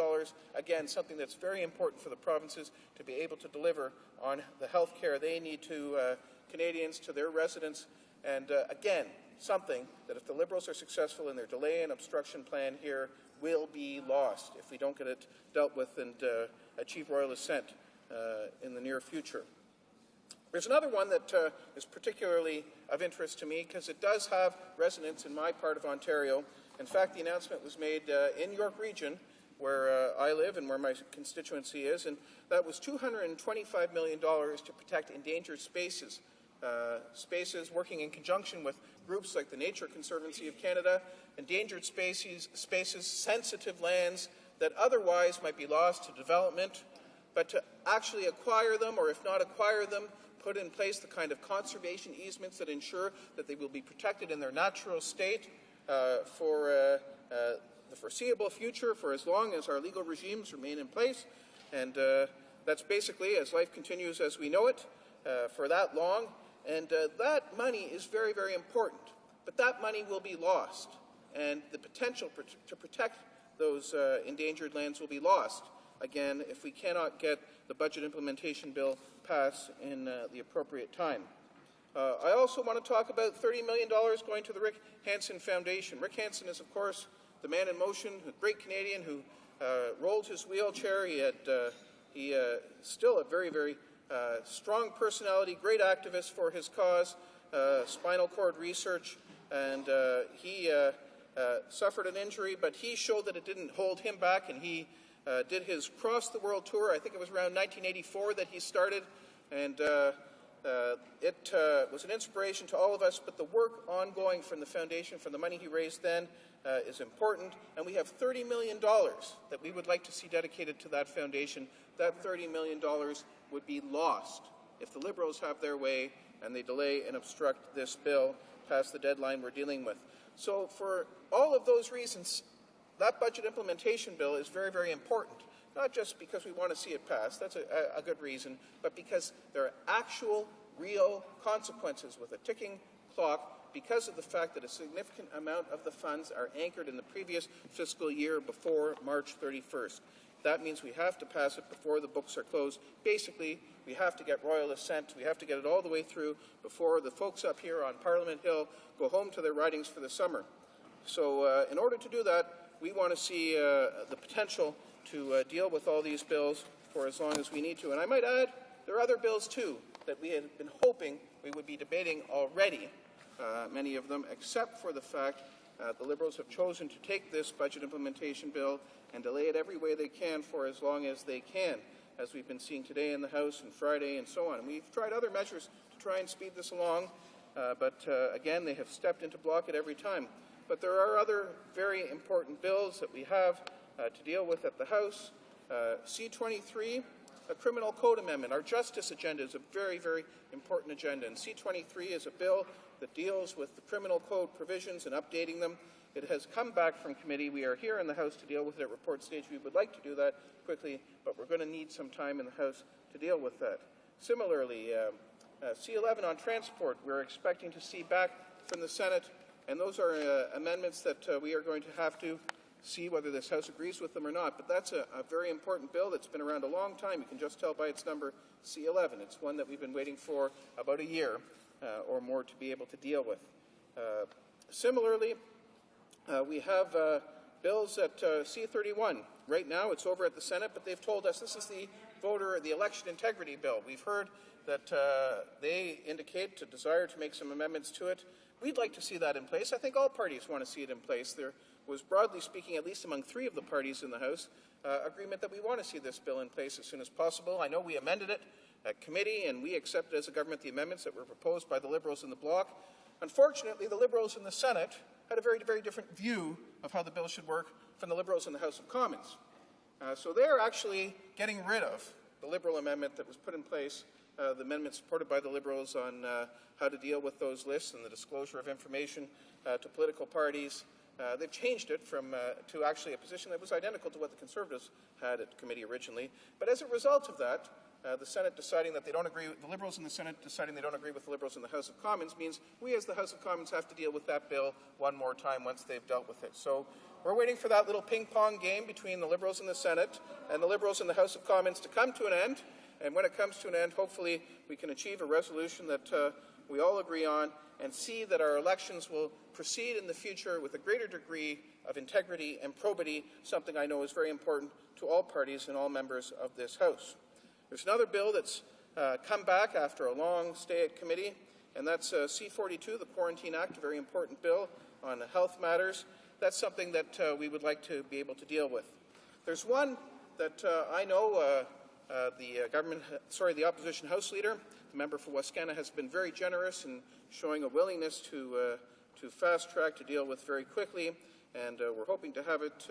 again, something that's very important for the provinces to be able to deliver on the health care they need to Canadians, to their residents. And again, something that if the Liberals are successful in their delay and obstruction plan here will be lost if we don't get it dealt with and achieve royal assent in the near future. There's another one that is particularly of interest to me because it does have resonance in my part of Ontario. In fact, the announcement was made in York Region, where I live and where my constituency is, and that was $225 million to protect endangered spaces spaces, working in conjunction with groups like the Nature Conservancy of Canada, endangered species, sensitive lands that otherwise might be lost to development, but to actually acquire them, or if not acquire them, put in place the kind of conservation easements that ensure that they will be protected in their natural state for the foreseeable future, for as long as our legal regimes remain in place. And that's basically, as life continues as we know it, for that long. And that money is very, very important. But that money will be lost. And the potential to protect those endangered lands will be lost, again, if we cannot get the budget implementation bill passed in the appropriate time. I also want to talk about $30 million going to the Rick Hansen Foundation. Rick Hansen is, of course, the man in motion, a great Canadian who rolled his wheelchair. He still a very, very strong personality, great activist for his cause, spinal cord research, and he suffered an injury, but he showed that it didn't hold him back, and he did his cross-the-world tour. I think it was around 1984 that he started, and it was an inspiration to all of us, but the work ongoing from the foundation, from the money he raised then, is important, and we have $30 million that we would like to see dedicated to that foundation. That $30 million would be lost if the Liberals have their way and they delay and obstruct this bill past the deadline we're dealing with. So for all of those reasons, that budget implementation bill is very, very important, not just because we want to see it passed, that's a good reason, but because there are actual, real consequences with a ticking clock because of the fact that a significant amount of the funds are anchored in the previous fiscal year before March 31st. That means we have to pass it before the books are closed. Basically, we have to get royal assent. We have to get it all the way through before the folks up here on Parliament Hill go home to their ridings for the summer. So in order to do that, we want to see the potential to deal with all these bills for as long as we need to. And I might add, there are other bills, too, that we had been hoping we would be debating already, many of them, except for the fact the Liberals have chosen to take this budget implementation bill and delay it every way they can for as long as they can, as we've been seeing today in the House and Friday and so on. And we've tried other measures to try and speed this along, but again, they have stepped in to block it every time. But there are other very important bills that we have to deal with at the House. C-23, a criminal code amendment. Our justice agenda is a very, very important agenda, and C-23 is a bill that deals with the criminal code provisions and updating them. It has come back from committee. We are here in the House to deal with it at report stage. We would like to do that quickly, but we're going to need some time in the House to deal with that. Similarly, C-11 on transport, we're expecting to see back from the Senate, and those are amendments that we are going to have to see whether this House agrees with them or not. But that's a very important bill that's been around a long time. You can just tell by its number, C-11. It's one that we've been waiting for about a year or more to be able to deal with. Similarly, we have bills at C-31. Right now it's over at the Senate, but they've told us this is the election integrity bill. We've heard that they indicate a desire to make some amendments to it. We'd like to see that in place. I think all parties want to see it in place. There was, broadly speaking, at least among three of the parties in the House, agreement that we want to see this bill in place as soon as possible. I know we amended it at committee, and we accepted as a government the amendments that were proposed by the Liberals in the bloc. Unfortunately, the Liberals in the Senate had a very, very different view of how the bill should work from the Liberals in the House of Commons. So they're actually getting rid of the Liberal amendment that was put in place, the amendment supported by the Liberals on how to deal with those lists and the disclosure of information to political parties. They've changed it to actually a position that was identical to what the Conservatives had at committee originally. But as a result of that, the Senate deciding that they don't agree, the Liberals in the Senate deciding they don't agree with the Liberals in the House of Commons means we as the House of Commons have to deal with that bill one more time once they've dealt with it. So we're waiting for that little ping-pong game between the Liberals in the Senate and the Liberals in the House of Commons to come to an end. And when it comes to an end, hopefully we can achieve a resolution that we all agree on and see that our elections will proceed in the future with a greater degree of integrity and probity, something I know is very important to all parties and all members of this House. There's another bill that's come back after a long stay at committee, and that's C-42, the Quarantine Act, a very important bill on health matters. That's something that we would like to be able to deal with. There's one that I know the opposition House Leader, the member for Wascana has been very generous in showing a willingness to fast track, to deal with very quickly, and we're hoping to have it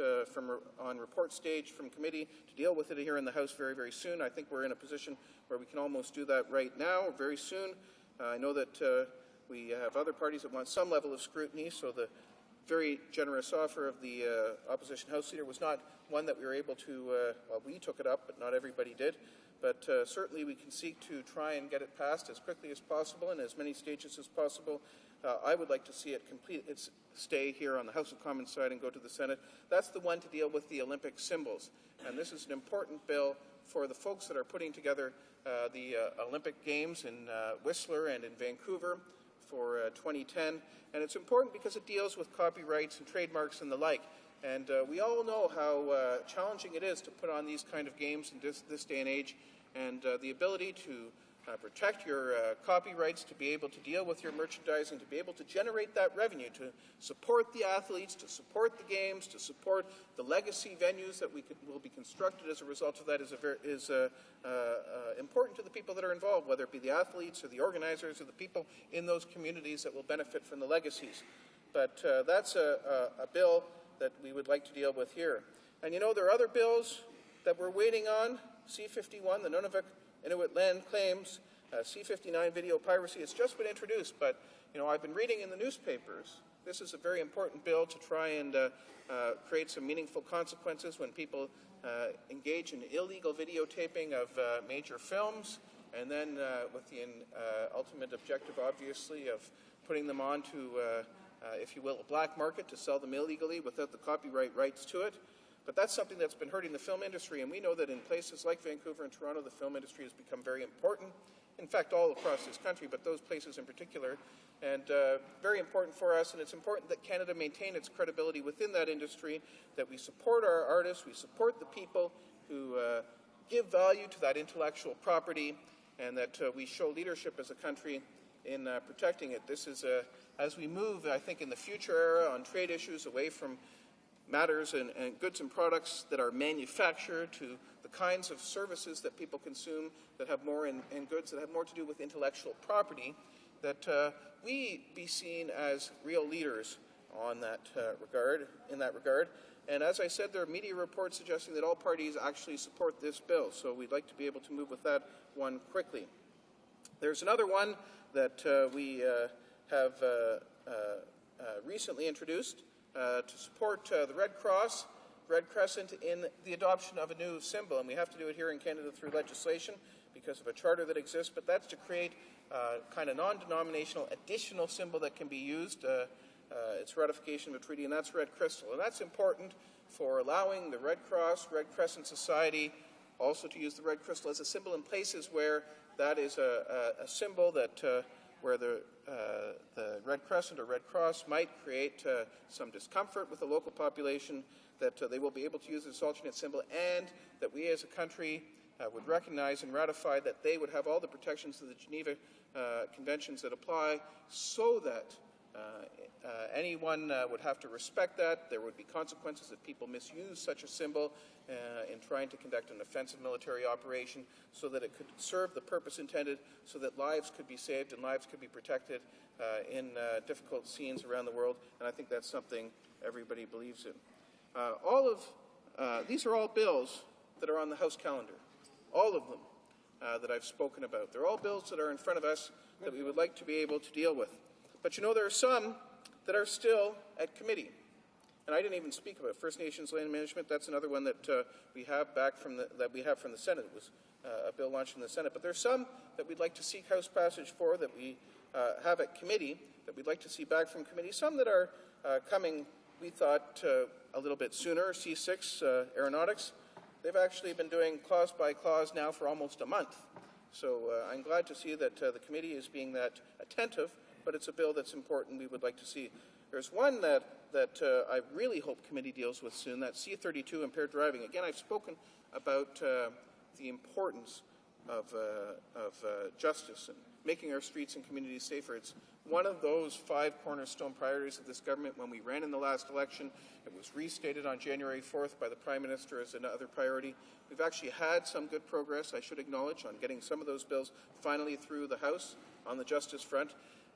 on report stage from committee to deal with it here in the House very, very soon. I think we're in a position where we can almost do that right now, very soon. I know that we have other parties that want some level of scrutiny, so the very generous offer of the opposition House Leader was not one that we were able to, well, we took it up, but not everybody did. But certainly we can seek to try and get it passed as quickly as possible in as many stages as possible. I would like to see it complete its stay here on the House of Commons side and go to the Senate. That's the one to deal with the Olympic symbols. And this is an important bill for the folks that are putting together the Olympic Games in Whistler and in Vancouver for 2010. And it's important because it deals with copyrights and trademarks and the like. And we all know how challenging it is to put on these kind of games in this day and age. And the ability to protect your copyrights, to be able to deal with your merchandising, to be able to generate that revenue, to support the athletes, to support the games, to support the legacy venues that will be constructed as a result of that is important to the people that are involved, whether it be the athletes or the organizers or the people in those communities that will benefit from the legacies. But that's a bill that we would like to deal with here. And you know, there are other bills that we're waiting on. C-51, the Nunavut Inuit land claims, C-59 video piracy. It's just been introduced, but you know, I've been reading in the newspapers. This is a very important bill to try and create some meaningful consequences when people engage in illegal videotaping of major films, and then with the ultimate objective, obviously, of putting them onto, if you will, a black market to sell them illegally without the copyright rights to it. But that's something that's been hurting the film industry, and we know that in places like Vancouver and Toronto, the film industry has become very important. In fact, all across this country, but those places in particular, and very important for us. And it's important that Canada maintain its credibility within that industry, that we support our artists, we support the people who give value to that intellectual property, and that we show leadership as a country in protecting it. This is, as we move, I think, in the future era on trade issues away from matters and goods and products that are manufactured to the kinds of services that people consume that have more and goods that have more to do with intellectual property, that we be seen as real leaders on that in that regard. And as I said, there are media reports suggesting that all parties actually support this bill, so we'd like to be able to move with that one quickly. There's another one that we have recently introduced to support the Red Cross, Red Crescent, in the adoption of a new symbol. And we have to do it here in Canada through legislation because of a charter that exists, but that's to create kind of non-denominational additional symbol that can be used. It's ratification of a treaty, and that's red crystal. And that's important for allowing the Red Cross, Red Crescent Society also to use the red crystal as a symbol in places where that is a symbol that where the Red Crescent or Red Cross might create some discomfort with the local population, that they will be able to use this alternate symbol, and that we as a country would recognize and ratify that they would have all the protections of the Geneva Conventions that apply, so that anyone would have to respect that. There would be consequences if people misuse such a symbol in trying to conduct an offensive military operation, so that it could serve the purpose intended, so that lives could be saved and lives could be protected in difficult scenes around the world. And I think that's something everybody believes in. These are all bills that are on the House calendar, all of them that I've spoken about. They're all bills that are in front of us that we would like to be able to deal with. But you know, there are some that are still at committee. And I didn't even speak about First Nations land management. That's another one that we have back from the Senate. It was a bill launched in the Senate. But there's some that we'd like to seek House passage for that we have at committee, that we'd like to see back from committee. Some that are coming, we thought, a little bit sooner. C6 aeronautics. They've actually been doing clause by clause now for almost a month. So I'm glad to see that the committee is being that attentive, but it's a bill that's important we would like to see. There's one that I really hope committee deals with soon, that's C-32, impaired driving. Again, I've spoken about the importance of justice and making our streets and communities safer. It's one of those 5 cornerstone priorities of this government when we ran in the last election. It was restated on January 4th by the Prime Minister as another priority. We've actually had some good progress, I should acknowledge, on getting some of those bills finally through the House on the justice front.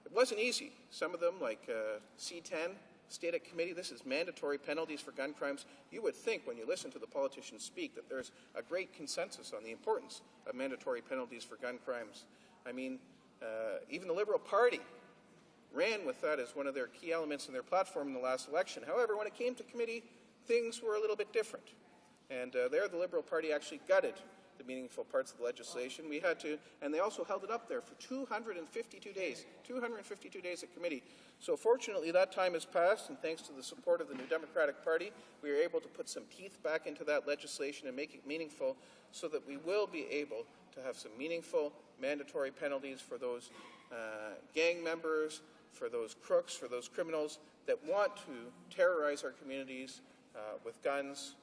It wasn't easy. Some of them, like C-10, stayed at committee. This is mandatory penalties for gun crimes. You would think when you listen to the politicians speak that there's a great consensus on the importance of mandatory penalties for gun crimes. I mean, even the Liberal Party ran with that as one of their key elements in their platform in the last election. However, when it came to committee, things were a little bit different. And there the Liberal Party actually gutted the meaningful parts of the legislation. We had to, and they also held it up there for 252 days, 252 days at committee. So fortunately that time has passed, and thanks to the support of the New Democratic Party, we were able to put some teeth back into that legislation and make it meaningful so that we will be able to have some meaningful mandatory penalties for those gang members, for those crooks, for those criminals that want to terrorize our communities with guns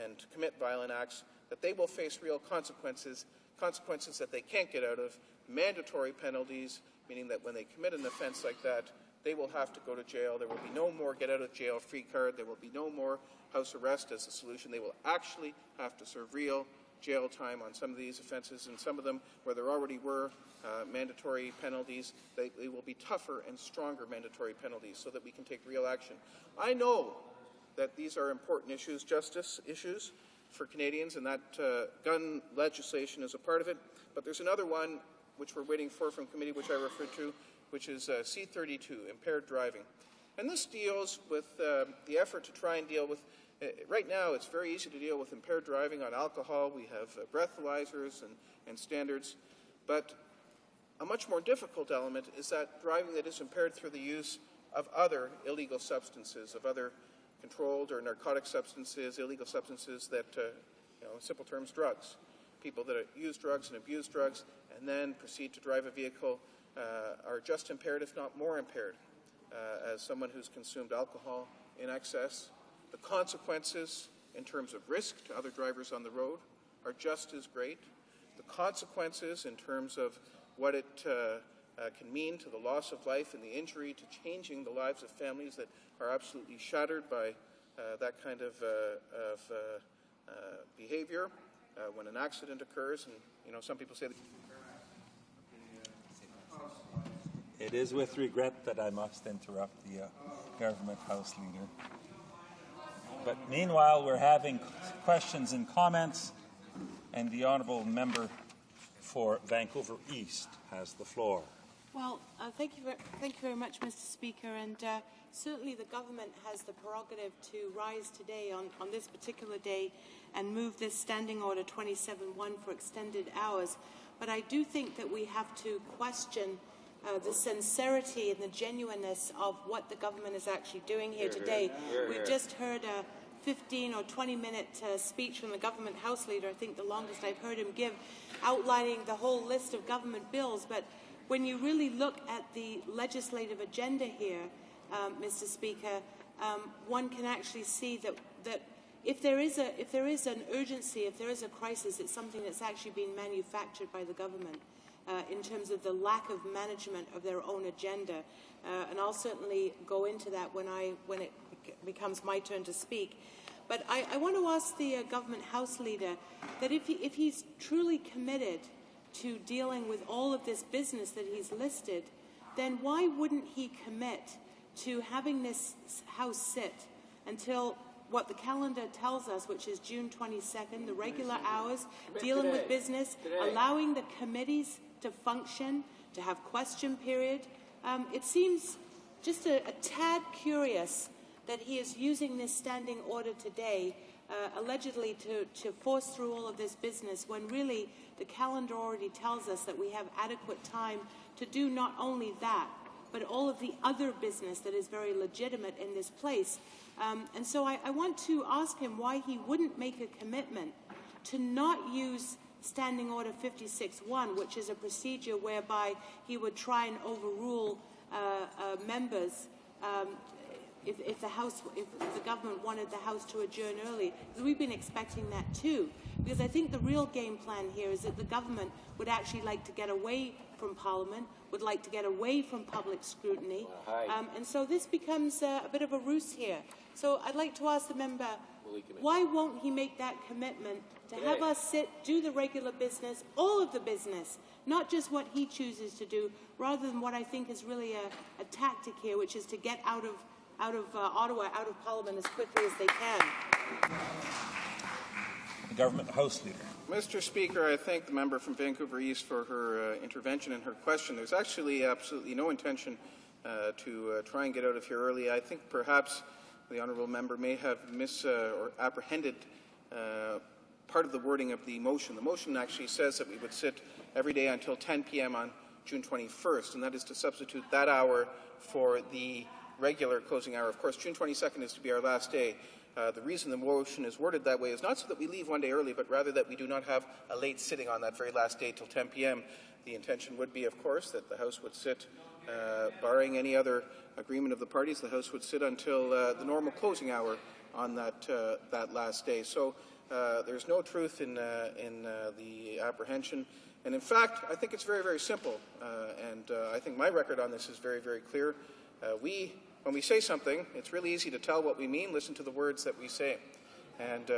and commit violent acts, that they will face real consequences, consequences that they can't get out of, mandatory penalties, meaning that when they commit an offense like that, they will have to go to jail. There will be no more get-out-of-jail-free card. There will be no more house arrest as a solution. They will actually have to serve real jail time on some of these offenses, and some of them, where there already were mandatory penalties, they will be tougher and stronger mandatory penalties so that we can take real action. I know that these are important issues, justice issues for Canadians, and that gun legislation is a part of it. But there's another one which we're waiting for from committee, which I referred to, which is C-32, impaired driving. And this deals with the effort to try and deal with, right now it's very easy to deal with impaired driving on alcohol. We have breathalyzers and standards. But a much more difficult element is that driving that is impaired through the use of other illegal substances, of other controlled or narcotic substances, illegal substances that, in simple terms, drugs. People that use drugs and abuse drugs and then proceed to drive a vehicle are just impaired, if not more impaired, as someone who's consumed alcohol in excess. The consequences in terms of risk to other drivers on the road are just as great. The consequences in terms of what it can mean to the loss of life and the injury to changing the lives of families that are absolutely shattered by that kind of behavior when an accident occurs. And, some people say that
it is with regret that I must interrupt the government House Leader. But meanwhile, we're having questions and comments, and the honourable member for Vancouver East has the floor.
Well, thank you very much, Mr. Speaker, and certainly the government has the prerogative to rise today on this particular day and move this Standing Order 27-1 for extended hours. But I do think that we have to question the sincerity and the genuineness of what the government is actually doing here today. We've just heard a 15 or 20-minute speech from the government House Leader, I think the longest I've heard him give, outlining the whole list of government bills. But when you really look at the legislative agenda here, Mr. Speaker, one can actually see that if there is an urgency, if there is a crisis, it's something that's actually being manufactured by the government in terms of the lack of management of their own agenda. And I'll certainly go into that when it becomes my turn to speak. But I want to ask the government House Leader that if he's truly committed to dealing with all of this business that he's listed, then why wouldn't he commit to having this House sit until what the calendar tells us, which is June 22nd, the regular hours, dealing with business, allowing the committees to function, to have question period? It seems just a tad curious that he is using this standing order today allegedly to force through all of this business when really the calendar already tells us that we have adequate time to do not only that, but all of the other business that is very legitimate in this place. And so I want to ask him why he wouldn't make a commitment to not use Standing Order 56-1, which is a procedure whereby he would try and overrule members if the government wanted the House to adjourn early, because we've been expecting that too. Because I think the real game plan here is that the government would actually like to get away from Parliament, would like to get away from public scrutiny. And so this becomes a bit of a ruse here. So I'd like to ask the member, why won't he make that commitment to have us sit, do the regular business, all of the business, not just what he chooses to do, rather than what I think is really a tactic here, which is to get out of Ottawa, out of Parliament as quickly as they can.
The Government House Leader.
Mr. Speaker, I thank the member from Vancouver East for her intervention and her question. There's actually absolutely no intention to try and get out of here early. I think perhaps the honourable member may have or apprehended part of the wording of the motion. The motion actually says that we would sit every day until 10 p.m. on June 21st, and that is to substitute that hour for the regular closing hour. Of course, June 22nd is to be our last day. The reason the motion is worded that way is not so that we leave one day early, but rather that we do not have a late sitting on that very last day till 10 p.m. The intention would be, of course, that the House would sit, barring any other agreement of the parties, the House would sit until the normal closing hour on that last day. So there's no truth in the apprehension. And in fact, I think it's very, very simple. And I think my record on this is very, very clear. When we say something, it's really easy to tell what we mean. Listen to the words that we say. And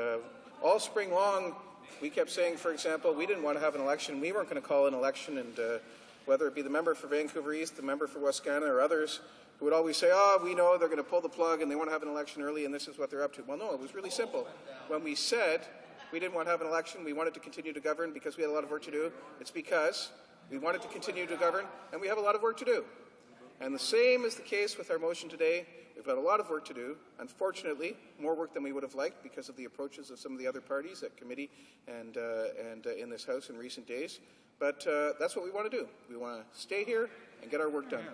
all spring long, we kept saying, for example, we didn't want to have an election. We weren't going to call an election. And whether it be the member for Vancouver East, the member for Wascana, or others, who would always say, oh, we know they're going to pull the plug and they want to have an election early and this is what they're up to. Well, no, it was really simple. When we said we didn't want to have an election, we wanted to continue to govern because we had a lot of work to do, it's because we wanted to continue to govern and we have a lot of work to do. And the same is the case with our motion today. We've got a lot of work to do. Unfortunately, more work than we would have liked because of the approaches of some of the other parties at committee and in this House in recent days. But that's what we want to do. We want to stay here and get our work done.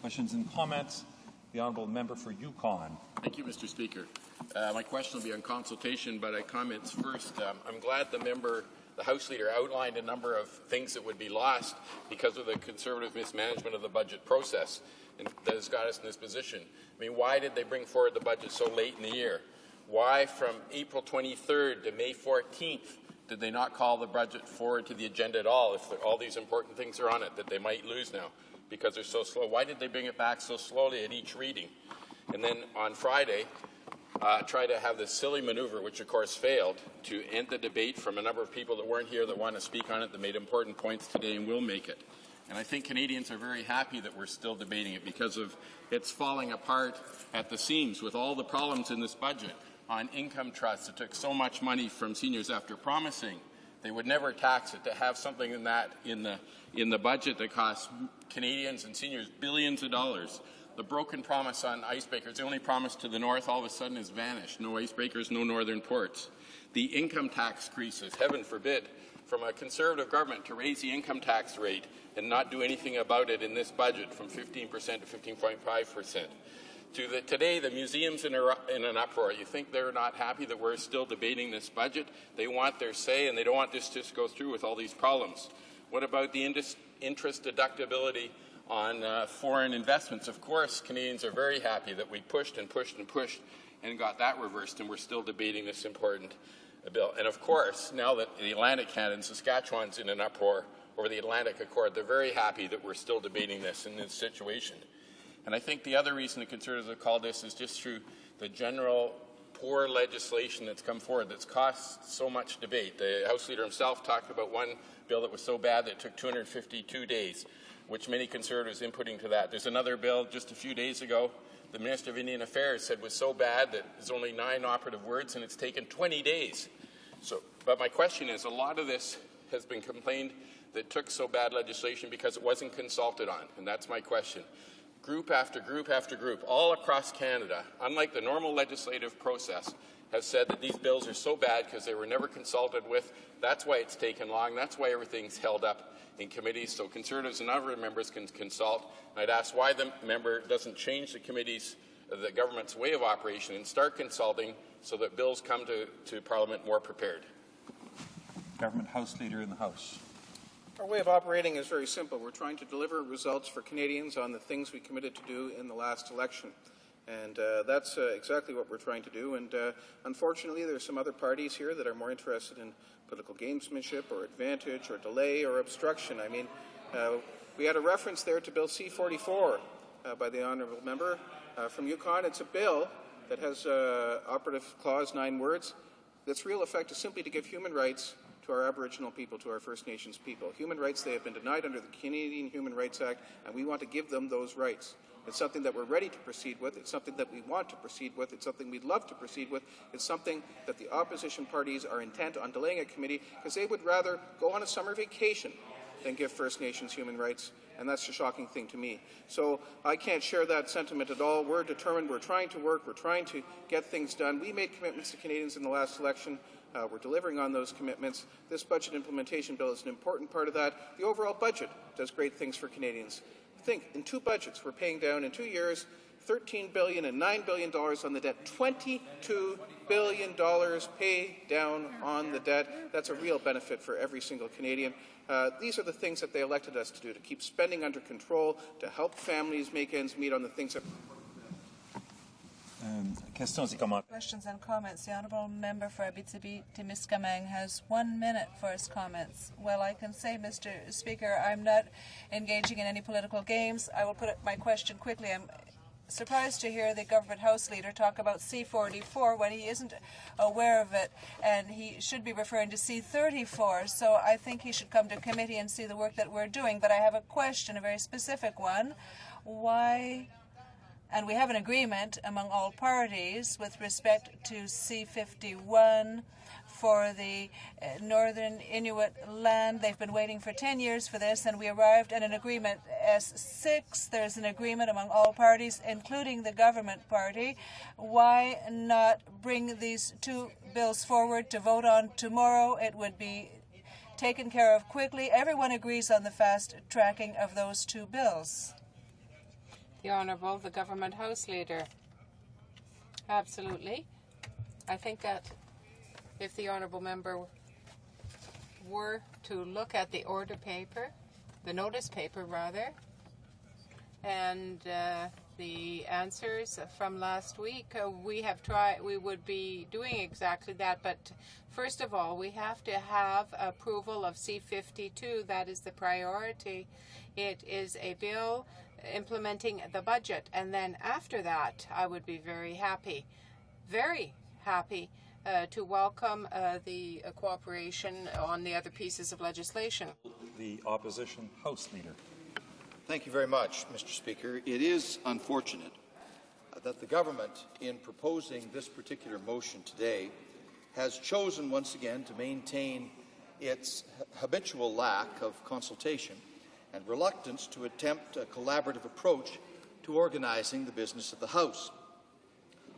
Questions and comments? The Honourable Member for Yukon.
Thank you, Mr. Speaker. My question will be on consultation, but I comments first. I'm glad the House Leader outlined a number of things that would be lost because of the Conservative mismanagement of the budget process and that has got us in this position. I mean, why did they bring forward the budget so late in the year? Why from April 23rd to May 14th did they not call the budget forward to the agenda at all if all these important things are on it that they might lose now because they're so slow? Why did they bring it back so slowly at each reading? And then on Friday, try to have this silly maneuver, which of course failed, to end the debate from a number of people that weren't here that want to speak on it, that made important points today and will make it. And I think Canadians are very happy that we're still debating it because of it's falling apart at the seams with all the problems in this budget on income trusts. It took so much money from seniors after promising they would never tax it, to have something in that in the budget that costs Canadians and seniors billions of dollars. The broken promise on icebreakers, the only promise to the north, all of a sudden has vanished. No icebreakers, no northern ports. The income tax increases, heaven forbid, from a Conservative government to raise the income tax rate and not do anything about it in this budget from 15% to 15.5%. Today, the museum's in an uproar. You think they're not happy that we're still debating this budget? They want their say, and they don't want this to just go through with all these problems. What about the interest deductibility on foreign investments? Of course, Canadians are very happy that we pushed and pushed and pushed and got that reversed, and we're still debating this important bill. And of course, now that the Atlantic Canada and Saskatchewan's in an uproar over the Atlantic Accord, they're very happy that we're still debating this in this situation. And I think the other reason the Conservatives have called this is just through the general poor legislation that's come forward that's cost so much debate. The House Leader himself talked about one bill that was so bad that it took 252 days, which many Conservatives inputting to that. There's another bill just a few days ago the Minister of Indian Affairs said was so bad that there's only 9 operative words and it's taken 20 days. But my question is, a lot of this has been complained that took so bad legislation because it wasn't consulted on, and that's my question. Group after group after group, all across Canada, unlike the normal legislative process, have said that these bills are so bad because they were never consulted with. That's why it's taken long. That's why everything's held up in committees, so Conservatives and other members can consult. And I'd ask why the member doesn't change the government's way of operation and start consulting so that bills come to Parliament more prepared.
Government House Leader in the House.
Our way of operating is very simple. We're trying to deliver results for Canadians on the things we committed to do in the last election. And that's exactly what we're trying to do. And unfortunately, there are some other parties here that are more interested in political gamesmanship or advantage or delay or obstruction. I mean, we had a reference there to Bill C-44 by the honourable member from Yukon. It's a bill that has operative clause 9 words. Its real effect is simply to give human rights to our Aboriginal people, to our First Nations people. Human rights they have been denied under the Canadian Human Rights Act, and we want to give them those rights. It's something that we're ready to proceed with. It's something that we want to proceed with. It's something we'd love to proceed with. It's something that the opposition parties are intent on delaying at committee because they would rather go on a summer vacation than give First Nations human rights, and that's a shocking thing to me. So I can't share that sentiment at all. We're determined. We're trying to work. We're trying to get things done. We made commitments to Canadians in the last election. We're delivering on those commitments. This budget implementation bill is an important part of that. The overall budget does great things for Canadians. Think, in 2 budgets, we're paying down in 2 years $13 billion and $9 billion on the debt, $22 billion paid down on the debt. That's a real benefit for every single Canadian. These are the things that they elected us to do, to keep spending under control, to help families make ends meet on the things that...
Questions and comments. The Honourable Member for Abitibi-Témiscamingue has 1 minute for his comments. Well, I can say, Mr. Speaker, I'm not engaging in any political games. I will put my question quickly. I'm surprised to hear the Government House Leader talk about C-44 when he isn't aware of it, and he should be referring to C-34. So I think he should come to committee and see the work that we're doing. But I have a question, a very specific one. Why... And we have an agreement among all parties with respect to C-51 for the Northern Inuit land. They've been waiting for 10 years for this, and we arrived at an agreement. S6, there's an agreement among all parties, including the government party. Why not bring these 2 bills forward to vote on tomorrow? It would be taken care of quickly. Everyone agrees on the fast tracking of those 2 bills.
The Honourable, the Government House Leader. Absolutely. I think that if the Honourable Member were to look at the order paper, the notice paper rather, and the answers from last week, we would be doing exactly that. But first of all, we have to have approval of C-52. That is the priority. It is a bill implementing the budget, and then after that I would be very happy to welcome the cooperation on the other pieces of legislation.
The Opposition House Leader.
Thank you very much, Mr. Speaker. It is unfortunate that the government, in proposing this particular motion today, has chosen once again to maintain its habitual lack of consultation and reluctance to attempt a collaborative approach to organizing the business of the House.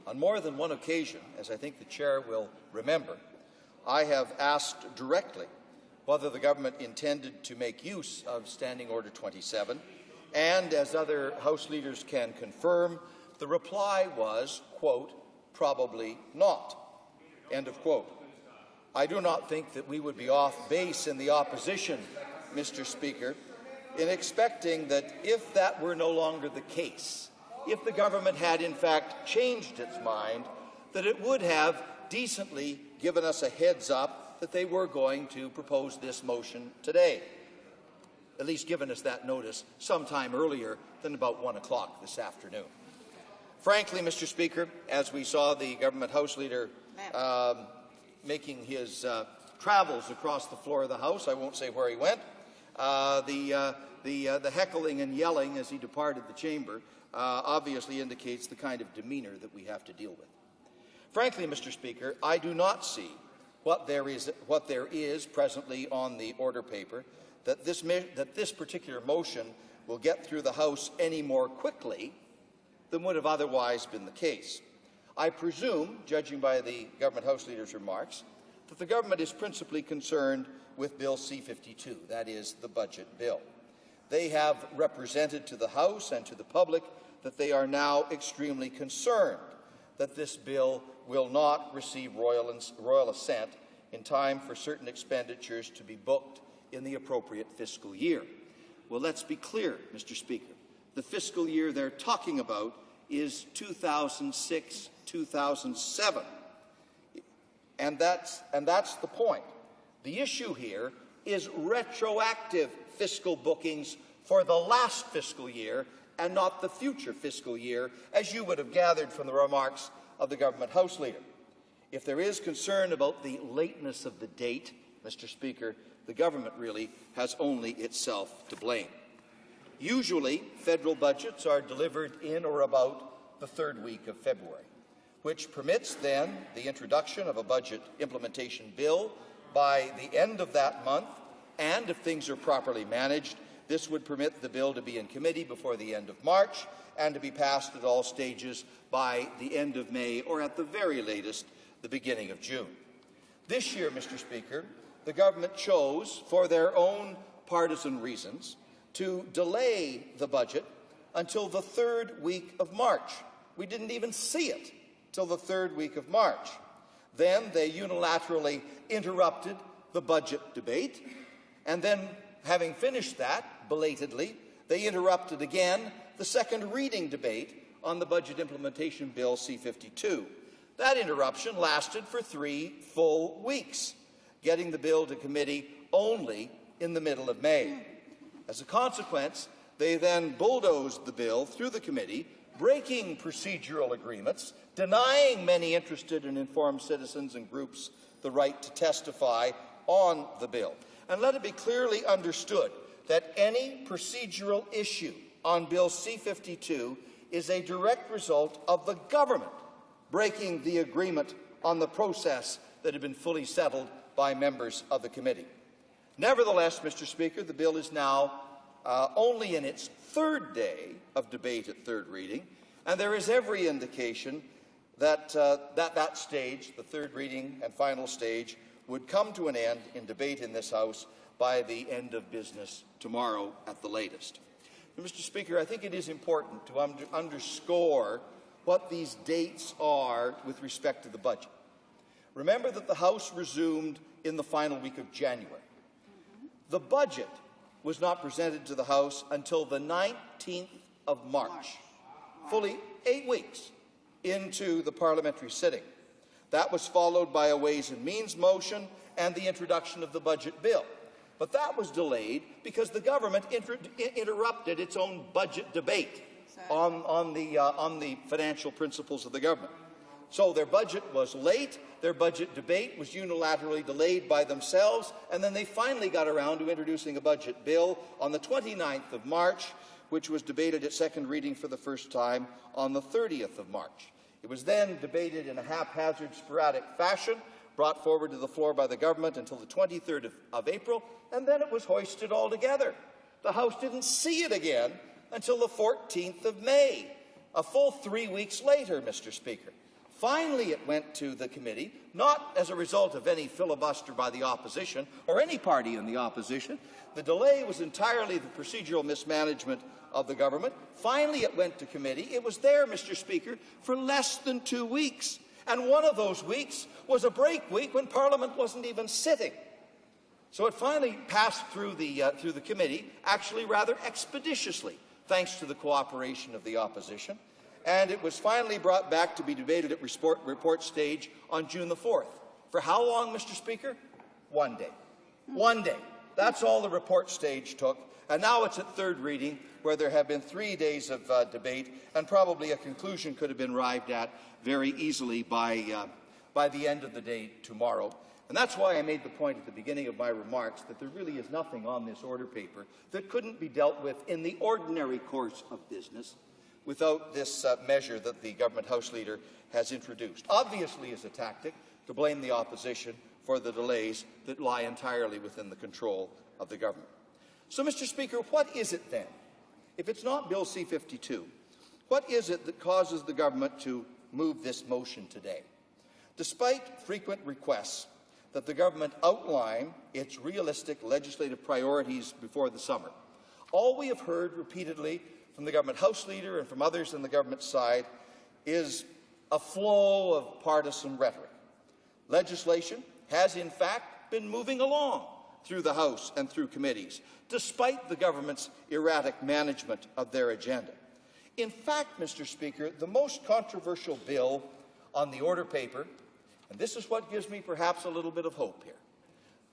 On more than one occasion, as I think the Chair will remember, I have asked directly whether the government intended to make use of Standing Order 27, and as other House leaders can confirm, the reply was, quote, probably not, end of quote. I do not think that we would be off base in the opposition, Mr. Speaker, in expecting that if that were no longer the case, if the government had in fact changed its mind, that it would have decently given us a heads up that they were going to propose this motion today, at least given us that notice sometime earlier than about 1 o'clock this afternoon. Frankly, Mr. Speaker, as we saw the Government House Leader making his travels across the floor of the House, I won't say where he went, the heckling and yelling as he departed the chamber obviously indicates the kind of demeanor that we have to deal with. Frankly, Mr. Speaker, I do not see what there is presently on the order paper that this particular motion will get through the House any more quickly than would have otherwise been the case. I presume, judging by the Government House Leader's remarks, that the government is principally concerned with Bill C-52, that is, the budget bill. They have represented to the House and to the public that they are now extremely concerned that this bill will not receive royal assent in time for certain expenditures to be booked in the appropriate fiscal year. Well, let's be clear, Mr. Speaker. The fiscal year they're talking about is 2006-2007. And that's the point. The issue here is retroactive fiscal bookings for the last fiscal year and not the future fiscal year, as you would have gathered from the remarks of the Government House Leader. If there is concern about the lateness of the date, Mr. Speaker, the government really has only itself to blame. Usually, federal budgets are delivered in or about the third week of February, which permits then the introduction of a budget implementation bill by the end of that month, and if things are properly managed, this would permit the bill to be in committee before the end of March and to be passed at all stages by the end of May or at the very latest, the beginning of June. This year, Mr. Speaker, the government chose, for their own partisan reasons, to delay the budget until the third week of March. We didn't even see it till the third week of March. Then they unilaterally interrupted the budget debate, and then, having finished that, belatedly, they interrupted again the second reading debate on the Budget Implementation Bill C-52. That interruption lasted for 3 full weeks, getting the bill to committee only in the middle of May. As a consequence, they then bulldozed the bill through the committee, breaking procedural agreements, denying many interested and informed citizens and groups the right to testify on the bill. And let it be clearly understood that any procedural issue on Bill C-52 is a direct result of the government breaking the agreement on the process that had been fully settled by members of the committee. Nevertheless, Mr. Speaker, the bill is now only in its third day of debate at third reading, and there is every indication that that stage, the third reading and final stage, would come to an end in debate in this House by the end of business tomorrow at the latest. And Mr. Speaker, I think it is important to underscore what these dates are with respect to the budget. Remember that the House resumed in the final week of January. The budget was not presented to the House until the 19th of March, fully 8 weeks into the parliamentary sitting. That was followed by a Ways and Means motion and the introduction of the budget bill. But that was delayed because the government interrupted its own budget debate on the financial principles of the government. So their budget was late, their budget debate was unilaterally delayed by themselves, and then they finally got around to introducing a budget bill on the 29th of March, which was debated at second reading for the first time on the 30th of March. It was then debated in a haphazard, sporadic fashion, brought forward to the floor by the government until the 23rd of April, and then it was hoisted altogether. The House didn't see it again until the 14th of May, a full 3 weeks later, Mr. Speaker. Finally, it went to the committee, not as a result of any filibuster by the opposition or any party in the opposition. The delay was entirely the procedural mismanagement of the government. Finally, it went to committee. It was there, Mr. Speaker, for less than 2 weeks. And one of those weeks was a break week when Parliament wasn't even sitting. So it finally passed through the committee, actually rather expeditiously, thanks to the cooperation of the opposition. And it was finally brought back to be debated at report stage on June the 4th. For how long, Mr. Speaker? 1 day. 1 day. That's all the report stage took. And now it's at third reading, where there have been 3 days of debate, and probably a conclusion could have been arrived at very easily by the end of the day tomorrow. And that's why I made the point at the beginning of my remarks that there really is nothing on this order paper that couldn't be dealt with in the ordinary course of business without this measure that the Government House Leader has introduced. Obviously as a tactic to blame the opposition for the delays that lie entirely within the control of the government. So, Mr. Speaker, what is it then? If it's not Bill C-52, what is it that causes the government to move this motion today? Despite frequent requests that the government outline its realistic legislative priorities before the summer, all we have heard repeatedly from the Government House Leader and from others on the government side is a flow of partisan rhetoric. Legislation has, in fact, been moving along through the House and through committees, despite the government's erratic management of their agenda. In fact, Mr. Speaker, the most controversial bill on the order paper, and this is what gives me perhaps a little bit of hope here,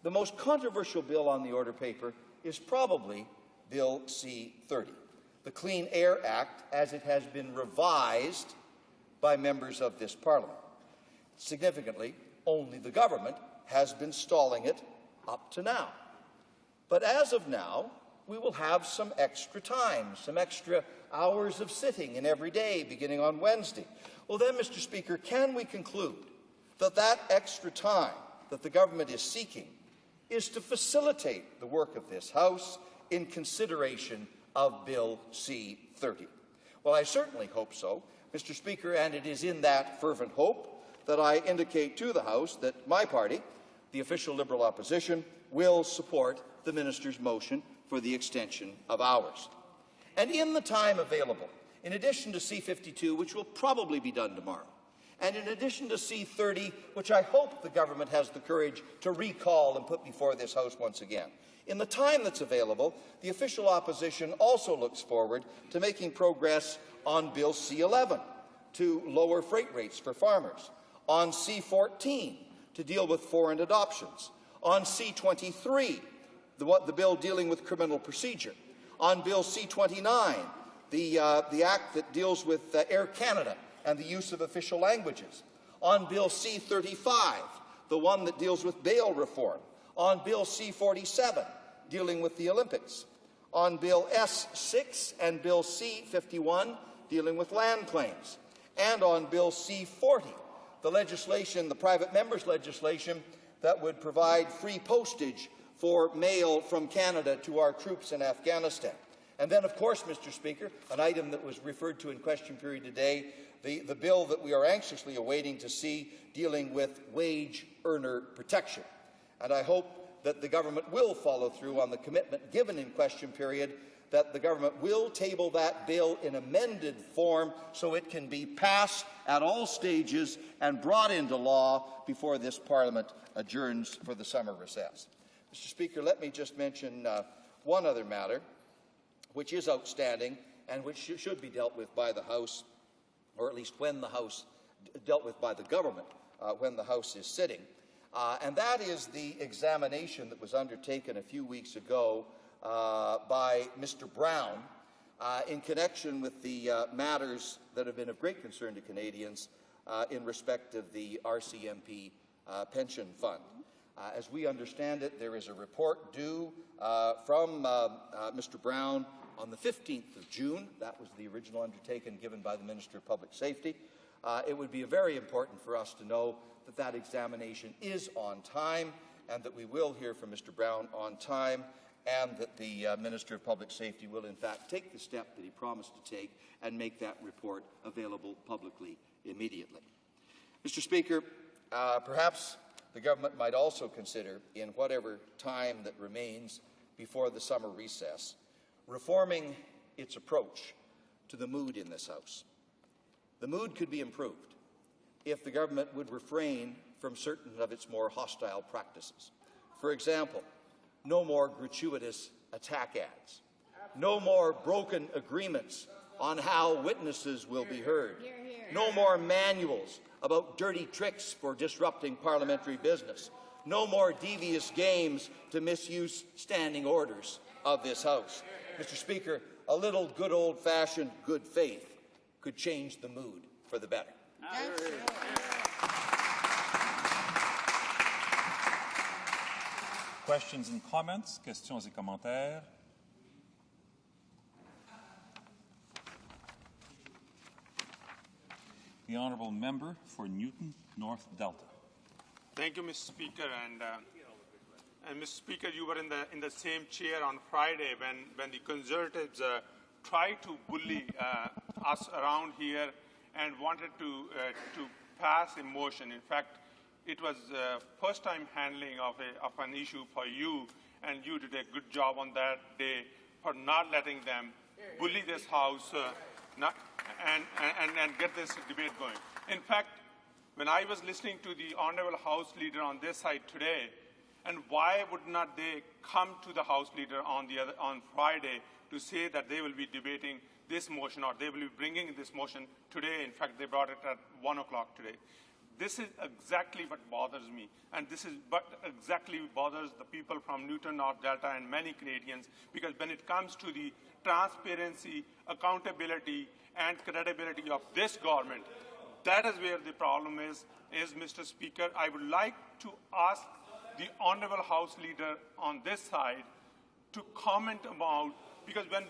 The most controversial bill on the order paper is probably Bill C-30, the Clean Air Act as it has been revised by members of this Parliament. Significantly, only the government has been stalling it up to now. But as of now, we will have some extra time, some extra hours of sitting in every day beginning on Wednesday. Well then, Mr. Speaker, can we conclude that that extra time that the government is seeking is to facilitate the work of this House in consideration of Bill C-30? Well, I certainly hope so, Mr. Speaker, and it is in that fervent hope that I indicate to the House that my party, the official Liberal opposition, will support the Minister's motion for the extension of hours. And in the time available, in addition to C-52, which will probably be done tomorrow, and in addition to C-30, which I hope the government has the courage to recall and put before this House once again, in the time that's available, the official opposition also looks forward to making progress on Bill C-11 to lower freight rates for farmers, on C-14 to deal with foreign adoptions, on C-23, the bill dealing with criminal procedure, on Bill C-29, the act that deals with Air Canada and the use of official languages, on Bill C-35, the one that deals with bail reform, on Bill C-47, dealing with the Olympics, on Bill S-6 and Bill C-51, dealing with land claims, and on Bill C-40, the legislation, the private members' legislation that would provide free postage for mail from Canada to our troops in Afghanistan. And then, of course, Mr. Speaker, an item that was referred to in question period today, the bill that we are anxiously awaiting to see dealing with wage earner protection. And I hope that the government will follow through on the commitment given in question period that the government will table that bill in amended form so it can be passed at all stages and brought into law before this Parliament adjourns for the summer recess. Mr. Speaker, let me just mention one other matter which is outstanding and which should be dealt with by the House, or at least when the House, dealt with by the government when the House is sitting. And that is the examination that was undertaken a few weeks ago by Mr. Brown in connection with the matters that have been of great concern to Canadians in respect of the RCMP pension fund. As we understand it, there is a report due from Mr. Brown on the 15th of June. That was the original undertaking given by the Minister of Public Safety. It would be very important for us to know that that examination is on time and that we will hear from Mr. Brown on time and that the Minister of Public Safety will in fact take the step that he promised to take and make that report available publicly immediately. Mr. Speaker, perhaps the government might also consider, in whatever time that remains before the summer recess, reforming its approach to the mood in this House. The mood could be improved if the government would refrain from certain of its more hostile practices. For example, no more gratuitous attack ads, no more broken agreements on how witnesses will be heard, no more manuals about dirty tricks for disrupting parliamentary business, no more devious games to misuse standing orders of this House. Mr. Speaker, a little good old-fashioned good faith could change the mood for the better.
Questions and comments? Questions et commentaires? The honourable member for Newton North Delta.
Thank you, Mr. Speaker. And Mr. Speaker, you were in the same chair on Friday when the Conservatives tried to bully us around here and wanted to pass a motion. In fact, it was first time handling of an issue for you, and you did a good job on that day for not letting them bully this House and get this debate going. In fact, when I was listening to the Honourable House Leader on this side today, and why would not they come to the House Leader on Friday to say that they will be debating this motion or they will be bringing this motion today? In fact, they brought it at 1 o'clock today. This is exactly what bothers me, and this is what exactly bothers the people from Newton North Delta and many Canadians, because when it comes to the transparency, accountability, and credibility of this government, that is where the problem is Mr. Speaker. I would like to ask the Honourable House Leader on this side to comment about, because when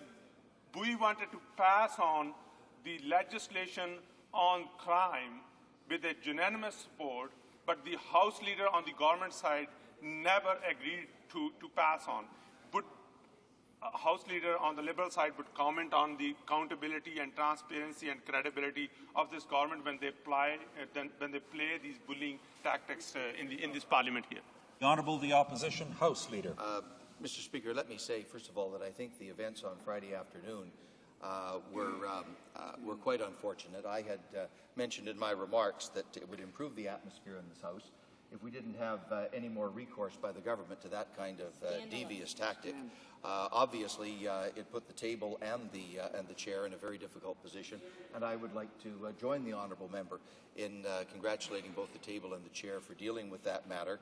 we wanted to pass on the legislation on crime with a unanimous support, but the House Leader on the government side never agreed to pass on. Would House Leader on the Liberal side would comment on the accountability and transparency and credibility of this government when they play these bullying tactics in this Parliament here?
The Honourable the Opposition House Leader.
Mr. Speaker, let me say, first of all, that I think the events on Friday afternoon were quite unfortunate. I had mentioned in my remarks that it would improve the atmosphere in this House if we didn't have any more recourse by the government to that kind of devious tactic. Obviously, it put the table and the chair in a very difficult position, and I would like to join the honourable member in congratulating both the table and the chair for dealing with that matter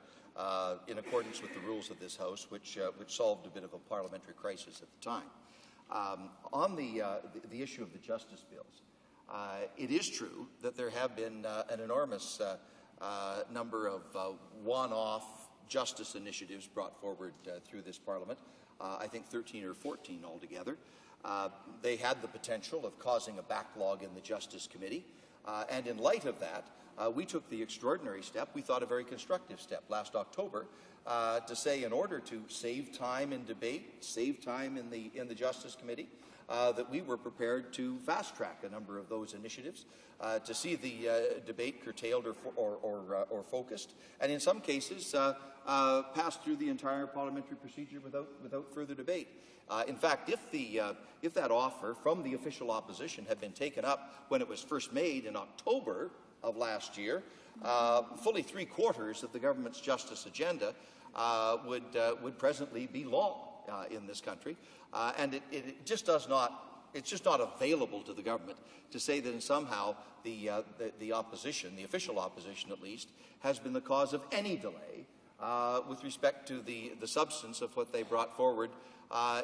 in accordance with the rules of this House, which solved a bit of a parliamentary crisis at the time. On the issue of the justice bills, it is true that there have been an enormous number of one-off justice initiatives brought forward through this Parliament. I think 13 or 14 altogether. They had the potential of causing a backlog in the Justice Committee, and in light of that, we took the extraordinary step, we thought a very constructive step, last October, to say in order to save time in debate, save time in the Justice Committee, that we were prepared to fast-track a number of those initiatives, to see the debate curtailed or focused, and in some cases passed through the entire parliamentary procedure without further debate. In fact, if that offer from the official opposition had been taken up when it was first made in October of last year, fully three-quarters of the government's justice agenda would presently be law in this country, and it just does not. It's just not available to the government to say that somehow the opposition, the official opposition at least, has been the cause of any delay with respect to the substance of what they brought forward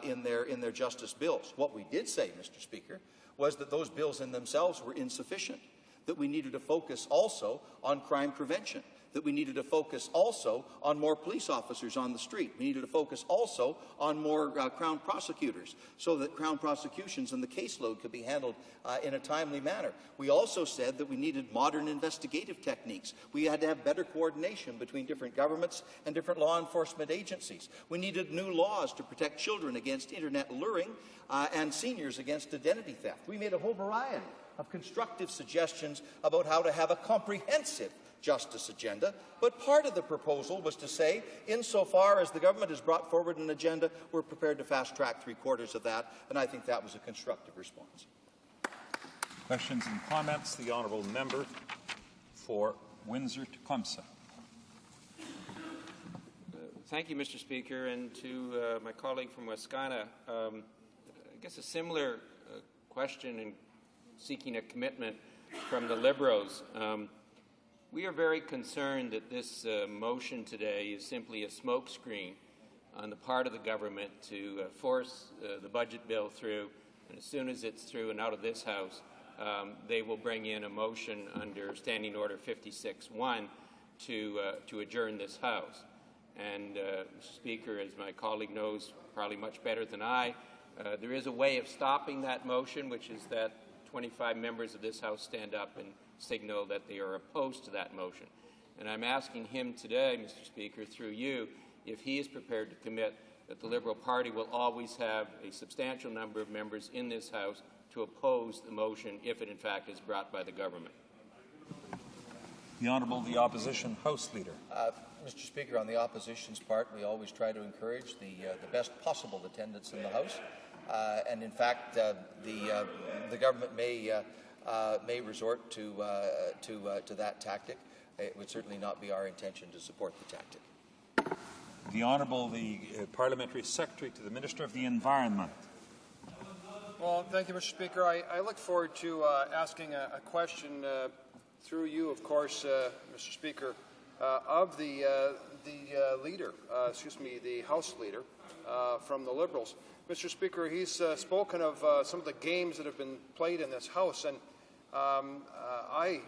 in their justice bills. What we did say, Mr. Speaker, was that those bills in themselves were insufficient, that we needed to focus also on crime prevention, that we needed to focus also on more police officers on the street. We needed to focus also on more Crown prosecutors so that Crown prosecutions and the caseload could be handled in a timely manner. We also said that we needed modern investigative techniques. We had to have better coordination between different governments and different law enforcement agencies. We needed new laws to protect children against internet luring and seniors against identity theft. We made a whole variety of constructive suggestions about how to have a comprehensive justice agenda, but part of the proposal was to say, insofar as the government has brought forward an agenda, we're prepared to fast-track three-quarters of that, and I think that was a constructive response.
Questions and comments. The honourable member for Windsor-Tecumseh.
Thank you, Mr. Speaker, and to my colleague from Wascana. I guess a similar question in seeking a commitment from the Liberals. We are very concerned that this motion today is simply a smokescreen on the part of the government to force the budget bill through, and as soon as it's through and out of this House, they will bring in a motion under Standing Order 56-1 to adjourn this House. And, Mr. Speaker, as my colleague knows probably much better than I, there is a way of stopping that motion, which is that 25 members of this House stand up and signal that they are opposed to that motion. And I'm asking him today, Mr. Speaker, through you, if he is prepared to commit that the Liberal Party will always have a substantial number of members in this House to oppose the motion if it in fact is brought by the government.
The Honourable the Opposition House Leader.
Mr. Speaker, on the Opposition's part, we always try to encourage the best possible attendance in the House. And in fact, the government may resort to that tactic. It would certainly not be our intention to support the tactic.
The Honourable the Parliamentary Secretary to the Minister of the Environment.
Well, thank you, Mr. Speaker. I look forward to asking a question
through you, of course, Mr. Speaker, of the leader, the House leader from the Liberals. Mr. Speaker, he's spoken of some of the games that have been played in this House, and I,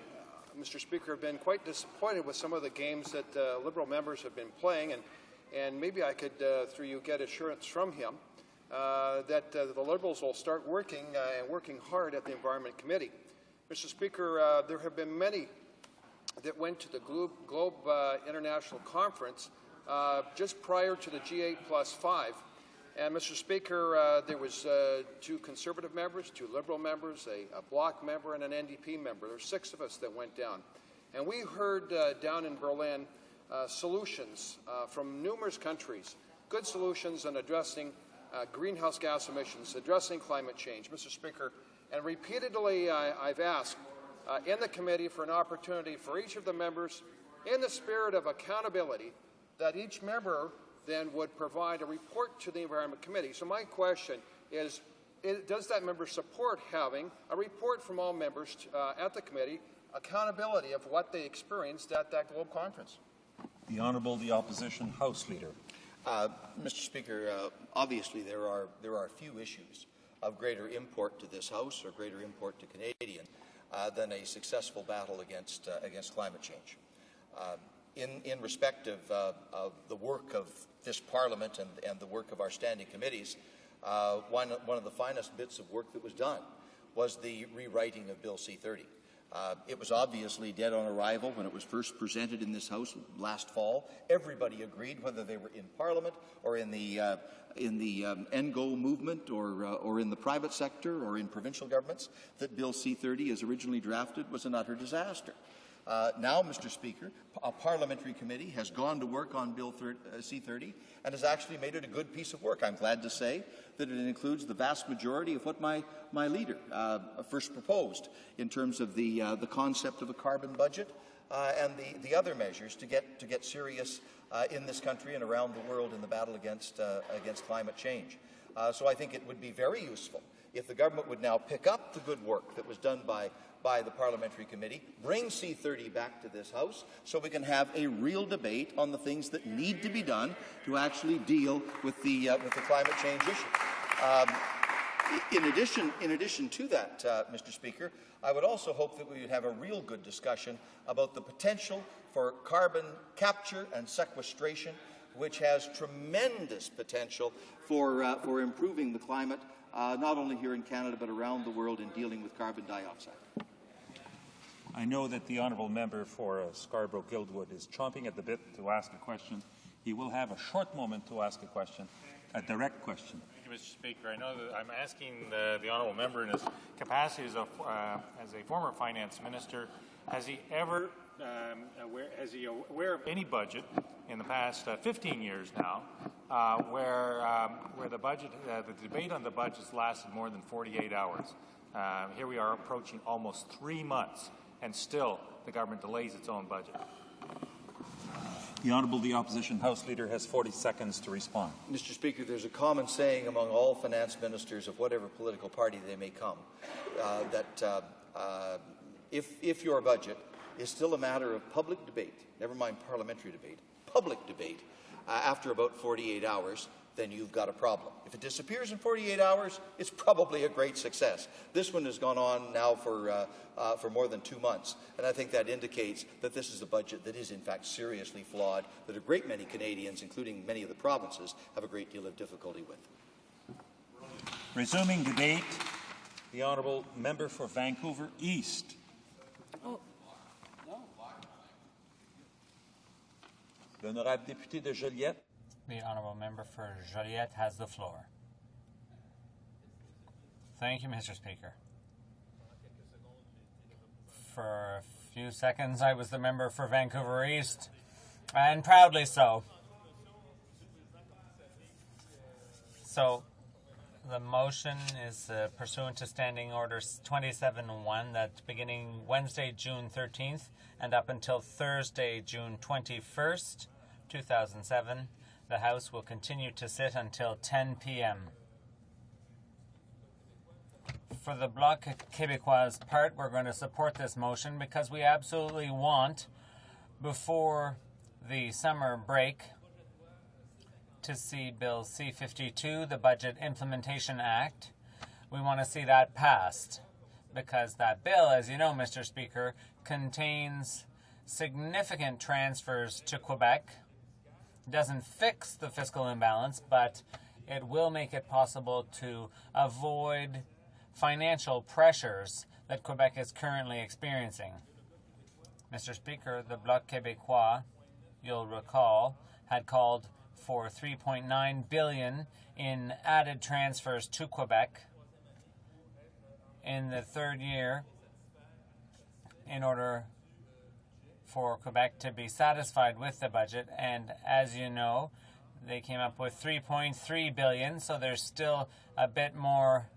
Mr. Speaker, have been quite disappointed with some of the games that Liberal members have been playing, and maybe I could, through you, get assurance from him that the Liberals will start working and working hard at the Environment Committee. Mr. Speaker, there have been many that went to the Globe International Conference just prior to the G8+5. And, Mr. Speaker, there was 2 Conservative members, 2 Liberal members, a Bloc member, and an NDP member. There were 6 of us that went down. And we heard down in Berlin solutions from numerous countries, good solutions on addressing greenhouse gas emissions, addressing climate change. Mr. Speaker, and repeatedly I've asked in the committee for an opportunity for each of the members, in the spirit of accountability, that each member then would provide a report to the Environment Committee. So my question is, does that member support having a report from all members at the committee, accountability of what they experienced at that Globe Conference?
The Honourable, the Opposition House Leader.
Mr. Speaker, obviously there are a few issues of greater import to this House or greater import to Canadian than a successful battle against climate change. In respect of the work of this Parliament and the work of our standing committees, one of the finest bits of work that was done was the rewriting of Bill C-30. It was obviously dead on arrival when it was first presented in this House last fall. Everybody agreed, whether they were in Parliament or in the NGO movement or in the private sector or in provincial governments, that Bill C-30 as originally drafted was an utter disaster. Now, Mr. Speaker, a parliamentary committee has gone to work on Bill C-30 and has actually made it a good piece of work. I'm glad to say that it includes the vast majority of what my leader first proposed in terms of the concept of a carbon budget and the other measures to get serious in this country and around the world in the battle against climate change. So I think it would be very useful if the government would now pick up the good work that was done by the Parliamentary Committee, bring C-30 back to this House so we can have a real debate on the things that need to be done to actually deal with the climate change issue. In addition to that, Mr. Speaker, I would also hope that we would have a real good discussion about the potential for carbon capture and sequestration, which has tremendous potential for improving the climate, not only here in Canada but around the world in dealing with carbon dioxide.
I know that the honourable member for Scarborough-Guildwood is chomping at the bit to ask a question. He will have a short moment to ask a question, a direct question.
Thank you, Mr. Speaker. I know that I'm asking the honourable member in his capacity as a former finance minister, has he ever aware of any budget in the past 15 years now where the budget, the debate on the budgets lasted more than 48 hours? Here we are approaching almost 3 months, and still the government delays its own budget.
The Honourable, the Opposition House Leader has 40 seconds to respond.
Mr. Speaker, there's a common saying among all finance ministers of whatever political party they may come, that if your budget is still a matter of public debate, never mind parliamentary debate, public debate, after about 48 hours, then you've got a problem. If it disappears in 48 hours, it's probably a great success. This one has gone on now for more than 2 months, and I think that indicates that this is a budget that is in fact seriously flawed, that a great many Canadians, including many of the provinces, have a great deal of difficulty with.
Resuming debate, the Honourable Member for Vancouver East. L'honorable député de Joliette.
The honourable member for Joliette has the floor. Thank you, Mr. Speaker. For a few seconds, I was the member for Vancouver East, and proudly so. So, the motion is pursuant to Standing Order 27-1 that beginning Wednesday, June 13th, and up until Thursday, June 21st, 2007, the House will continue to sit until 10 p.m. For the Bloc Québécois part, we're going to support this motion because we absolutely want, before the summer break, to see Bill C-52, the Budget Implementation Act. We want to see that passed because that bill, as you know, Mr. Speaker, contains significant transfers to Quebec. It doesn't fix the fiscal imbalance, but it will make it possible to avoid financial pressures that Quebec is currently experiencing. Mr. Speaker, the Bloc Québécois, you'll recall, had called for $3.9 billion in added transfers to Quebec in the third year in order for Quebec to be satisfied with the budget. And as you know, they came up with $3.3 billion, so there's still a bit more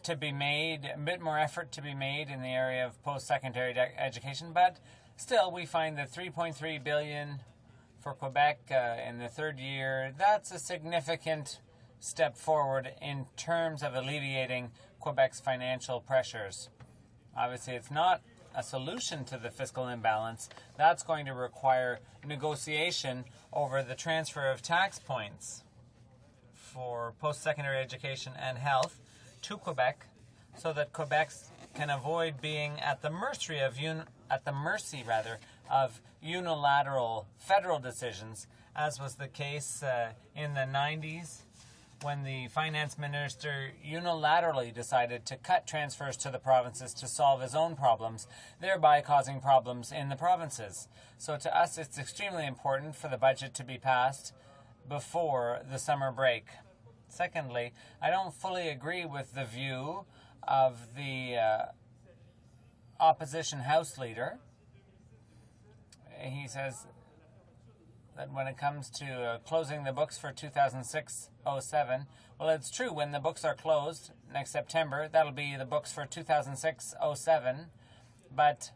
to be made, a bit more effort to be made in the area of post-secondary education. But still, we find that $3.3 billion for Quebec in the third year, that's a significant step forward in terms of alleviating Quebec's financial pressures. Obviously, it's not a solution to the fiscal imbalance. That's going to require negotiation over the transfer of tax points for post-secondary education and health to Quebec so that Quebec can avoid being at the mercy of unilateral federal decisions, as was the case in the 90s when the finance minister unilaterally decided to cut transfers to the provinces to solve his own problems, thereby causing problems in the provinces. So to us, it's extremely important for the budget to be passed before the summer break. Secondly, I don't fully agree with the view of the opposition House Leader. He says that when it comes to closing the books for 2006-07, well, it's true. When the books are closed next September, that'll be the books for 2006-07. But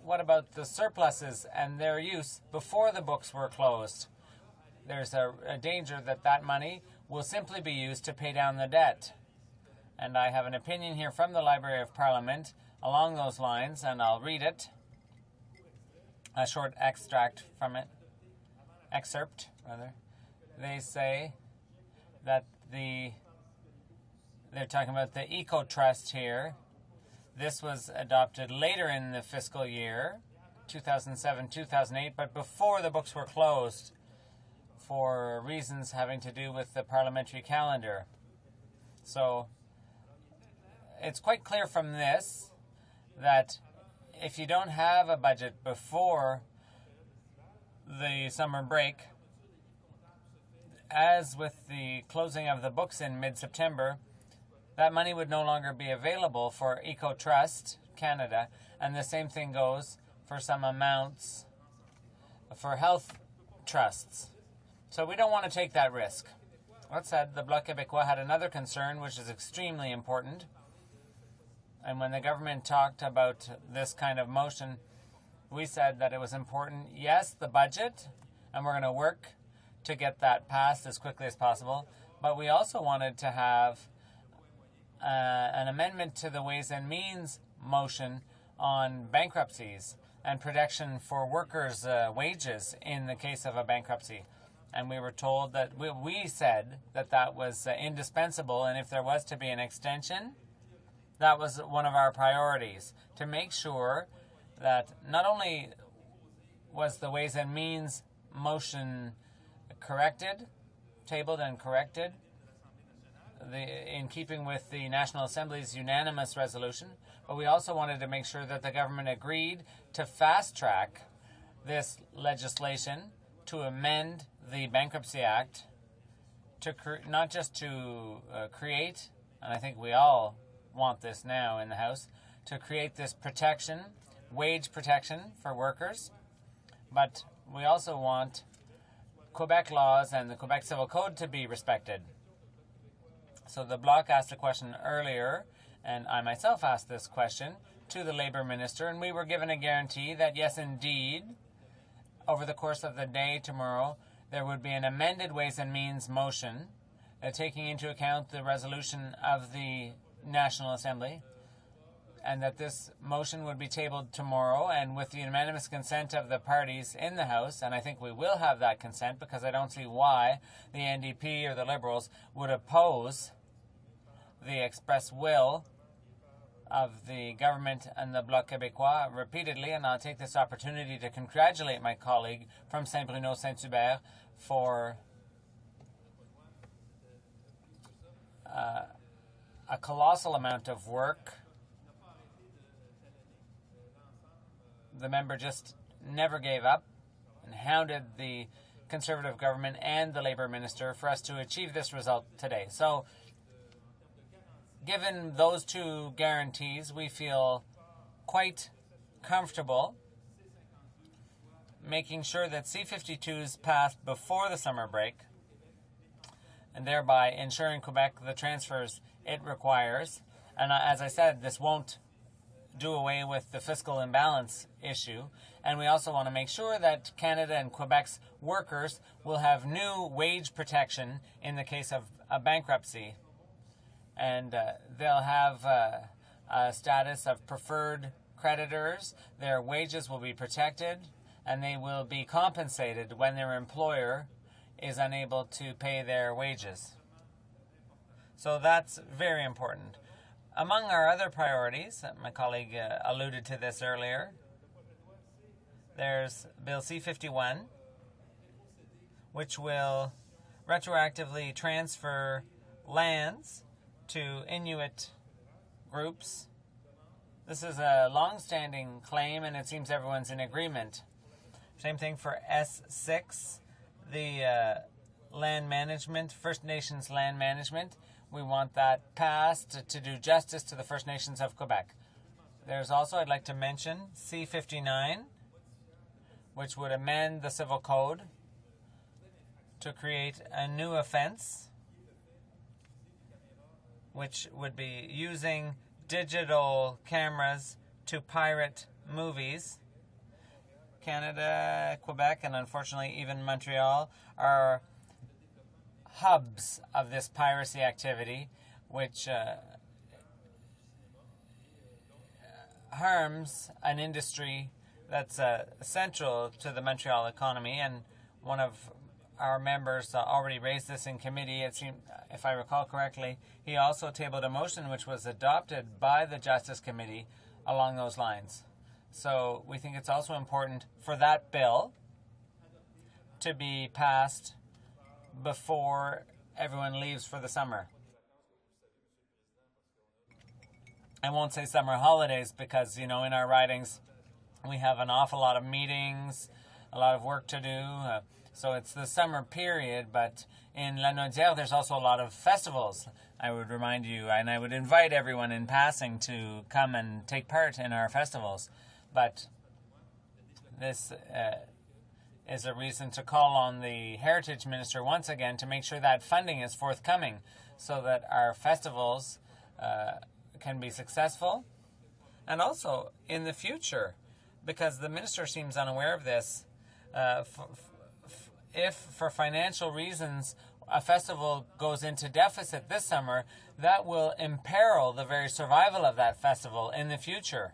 what about the surpluses and their use before the books were closed? There's a danger that that money will simply be used to pay down the debt. And I have an opinion here from the Library of Parliament along those lines, and I'll read it. A short excerpt from it. They say that they're talking about the Eco Trust here. This was adopted later in the fiscal year, 2007-2008, but before the books were closed for reasons having to do with the parliamentary calendar. So it's quite clear from this that if you don't have a budget before the summer break, as with the closing of the books in mid-September, that money would no longer be available for Eco Trust Canada, and the same thing goes for some amounts for health trusts. So we don't want to take that risk. That said, the Bloc Québécois had another concern, which is extremely important. And when the government talked about this kind of motion, we said that it was important, yes, the budget, and we're going to work to get that passed as quickly as possible, but we also wanted to have an amendment to the Ways and Means motion on bankruptcies and protection for workers' wages in the case of a bankruptcy. And we were told that we said that that was indispensable, and if there was to be an extension, that was one of our priorities, to make sure that not only was the Ways and Means motion tabled and corrected, in keeping with the National Assembly's unanimous resolution, but we also wanted to make sure that the government agreed to fast-track this legislation to amend the Bankruptcy Act, to not just to create, and I think we all want this now in the House, to create this protection, wage protection for workers, but we also want Quebec laws and the Quebec Civil Code to be respected. So the Bloc asked a question earlier, and I myself asked this question to the Labour Minister, and we were given a guarantee that, yes, indeed, over the course of the day tomorrow, there would be an amended Ways and Means motion taking into account the resolution of the National Assembly, and that this motion would be tabled tomorrow, and with the unanimous consent of the parties in the House, and I think we will have that consent because I don't see why the NDP or the Liberals would oppose the express will of the government and the Bloc Québécois repeatedly, and I'll take this opportunity to congratulate my colleague from Saint-Bruno Saint-Hubert for a colossal amount of work. The member just never gave up and hounded the Conservative government and the Labour minister for us to achieve this result today. So, given those two guarantees, we feel quite comfortable making sure that C-52s passed before the summer break, and thereby ensuring Quebec the transfers it requires. And as I said, this won't do away with the fiscal imbalance issue. And we also want to make sure that Canada and Quebec's workers will have new wage protection in the case of a bankruptcy. And they'll have a status of preferred creditors. Their wages will be protected, and they will be compensated when their employer is unable to pay their wages. So that's very important. Among our other priorities, my colleague alluded to this earlier, there's Bill C-51, which will retroactively transfer lands to Inuit groups. This is a long-standing claim, and it seems everyone's in agreement. Same thing for S6, the land management, First Nations land management. We want that passed to do justice to the First Nations of Quebec. There's also, I'd like to mention, C-59, which would amend the Civil Code to create a new offense, which would be using digital cameras to pirate movies. Canada, Quebec, and unfortunately even Montreal are hubs of this piracy activity, which harms an industry that's central to the Montreal economy. And one of our members already raised this in committee. It seemed, if I recall correctly, he also tabled a motion which was adopted by the Justice Committee along those lines. So we think it's also important for that bill to be passed before everyone leaves for the summer. I won't say summer holidays because, in our ridings we have an awful lot of meetings, a lot of work to do. So it's the summer period, but in La Naudière there's also a lot of festivals. I would remind you, and I would invite everyone in passing to come and take part in our festivals. But this is a reason to call on the Heritage Minister once again to make sure that funding is forthcoming so that our festivals can be successful. And also in the future, because the Minister seems unaware of this, if for financial reasons a festival goes into deficit this summer, that will imperil the very survival of that festival in the future.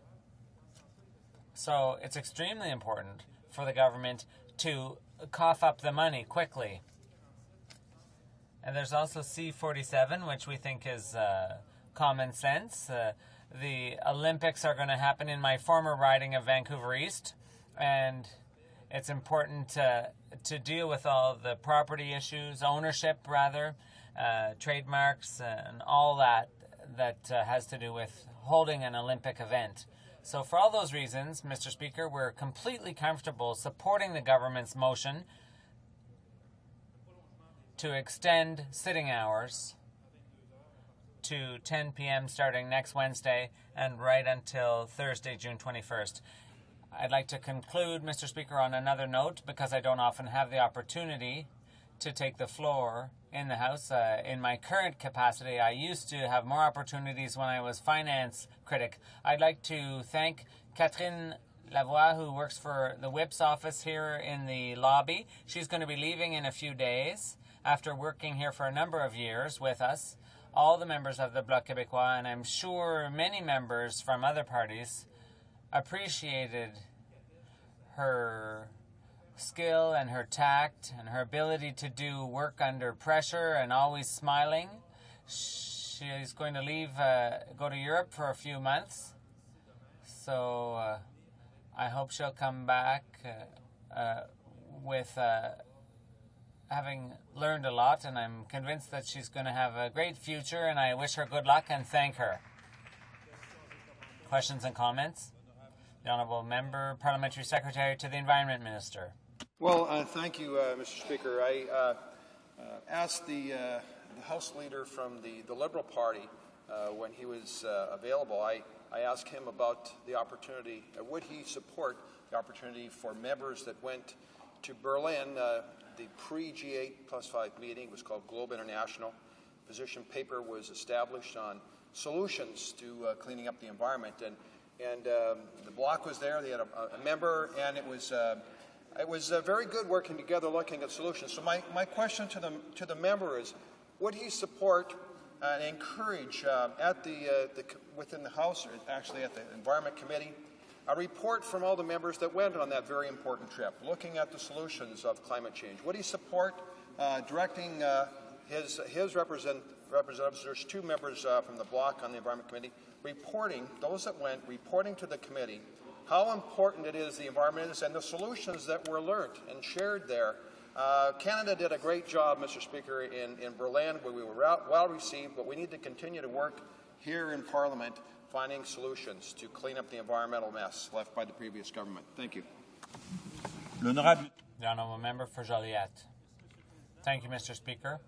So it's extremely important for the government to cough up the money quickly. And there's also C-47, which we think is common sense. The Olympics are going to happen in my former riding of Vancouver East, and it's important to deal with all the property issues, ownership rather, trademarks, and all that has to do with holding an Olympic event. So for all those reasons, Mr. Speaker, we're completely comfortable supporting the government's motion to extend sitting hours to 10 p.m. starting next Wednesday and right until Thursday, June 21st. I'd like to conclude, Mr. Speaker, on another note, because I don't often have the opportunity to take the floor in the House. In my current capacity, I used to have more opportunities when I was finance critic. I'd like to thank Catherine Lavoie, who works for the Whip's office here in the lobby. She's going to be leaving in a few days after working here for a number of years with us. all the members of the Bloc Québécois, and I'm sure many members from other parties, appreciated her skill and her tact and her ability to do work under pressure and always smiling. She's going to leave, go to Europe for a few months. So I hope she'll come back with having learned a lot, and I'm convinced that she's going to have a great future, and I wish her good luck and thank her. Questions and comments? The Honourable Member, Parliamentary Secretary to the Environment Minister.
Well, thank you, Mr. Speaker. I asked the House Leader from the Liberal Party when he was available, I asked him about the opportunity, would he support the opportunity for members that went to Berlin. The pre-G8 plus 5 meeting was called Globe International. A position paper was established on solutions to cleaning up the environment, and the bloc was there. They had a member, and it was very good working together, looking at solutions. So my question to the member is, would he support and encourage within the House, or actually at the Environment Committee, a report from all the members that went on that very important trip, looking at the solutions of climate change? Would he support directing his representatives, there's 2 members from the bloc on the Environment Committee, those that went, reporting to the committee how important it is, the environment is, and the solutions that were learned and shared there. Canada did a great job, Mr. Speaker, in Berlin, where we were well received, but we need to continue to work here in Parliament finding solutions to clean up the environmental mess left by the previous government. Thank you.
The Honourable Member for Joliet. Thank you, Mr. Speaker.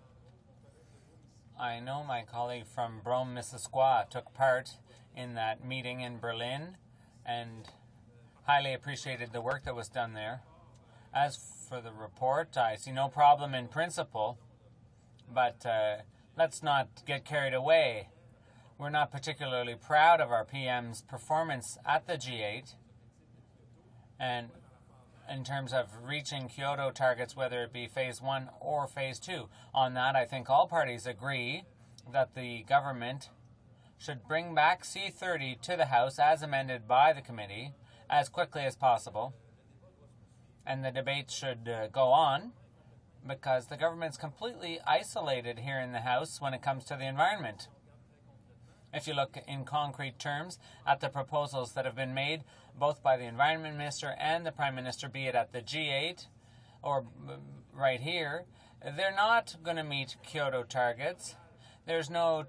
I know my colleague from Brome-Missisquoi took part in that meeting in Berlin and highly appreciated the work that was done there. As for the report, I see no problem in principle, but let's not get carried away. We're not particularly proud of our PM's performance at the G8, and in terms of reaching Kyoto targets, whether it be Phase 1 or Phase 2. On that, I think all parties agree that the government should bring back C30 to the House as amended by the committee as quickly as possible, and the debate should go on, because the government's completely isolated here in the House when it comes to the environment. If you look in concrete terms at the proposals that have been made both by the Environment Minister and the Prime Minister, be it at the G8 or right here, they're not going to meet Kyoto targets. There's no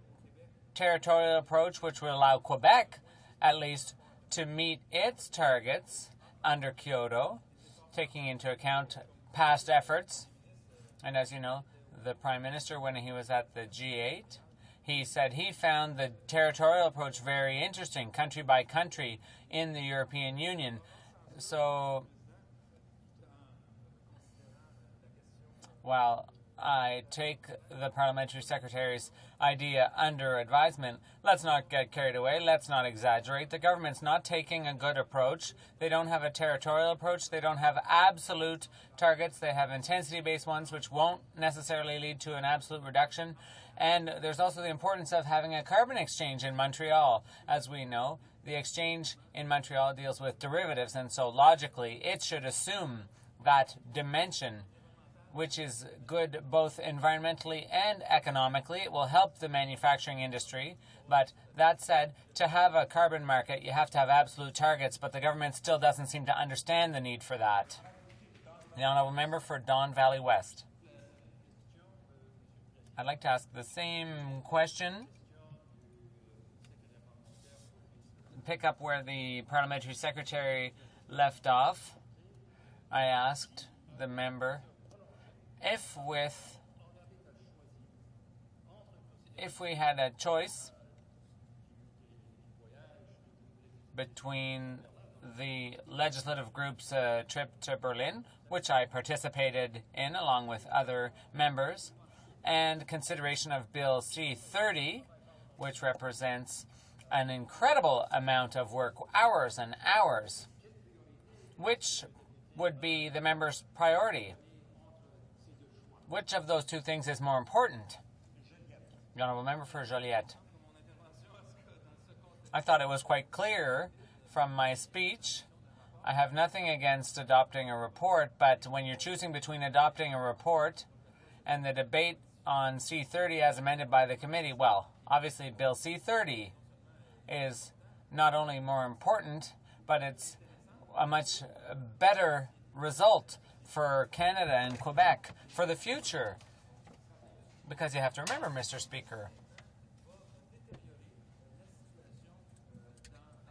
territorial approach which will allow Quebec, at least, to meet its targets under Kyoto, taking into account past efforts. And as you know, the Prime Minister, when he was at the G8, he said he found the territorial approach very interesting, country by country in the European Union. So, while I take the Parliamentary Secretary's idea under advisement, let's not get carried away, let's not exaggerate. The government's not taking a good approach. They don't have a territorial approach. They don't have absolute targets. They have intensity-based ones, which won't necessarily lead to an absolute reduction. And there's also the importance of having a carbon exchange in Montreal. As we know, the exchange in Montreal deals with derivatives, and so logically it should assume that dimension, which is good both environmentally and economically. It will help the manufacturing industry. But that said, to have a carbon market, you have to have absolute targets, but the government still doesn't seem to understand the need for that. The Honourable Member for Don Valley West. I'd like to ask the same question. Pick up where the Parliamentary Secretary left off. I asked the member if we had a choice between the legislative group's trip to Berlin, which I participated in along with other members, and consideration of Bill C-30, which represents an incredible amount of work, hours and hours. Which would be the member's priority? Which of those two things is more important? The Honourable Member for Joliette. I thought it was quite clear from my speech. I have nothing against adopting a report, but when you're choosing between adopting a report and the debate on C30 as amended by the committee, well, obviously Bill C30 is not only more important, but it's a much better result for Canada and Quebec for the future. Because you have to remember, Mr. Speaker,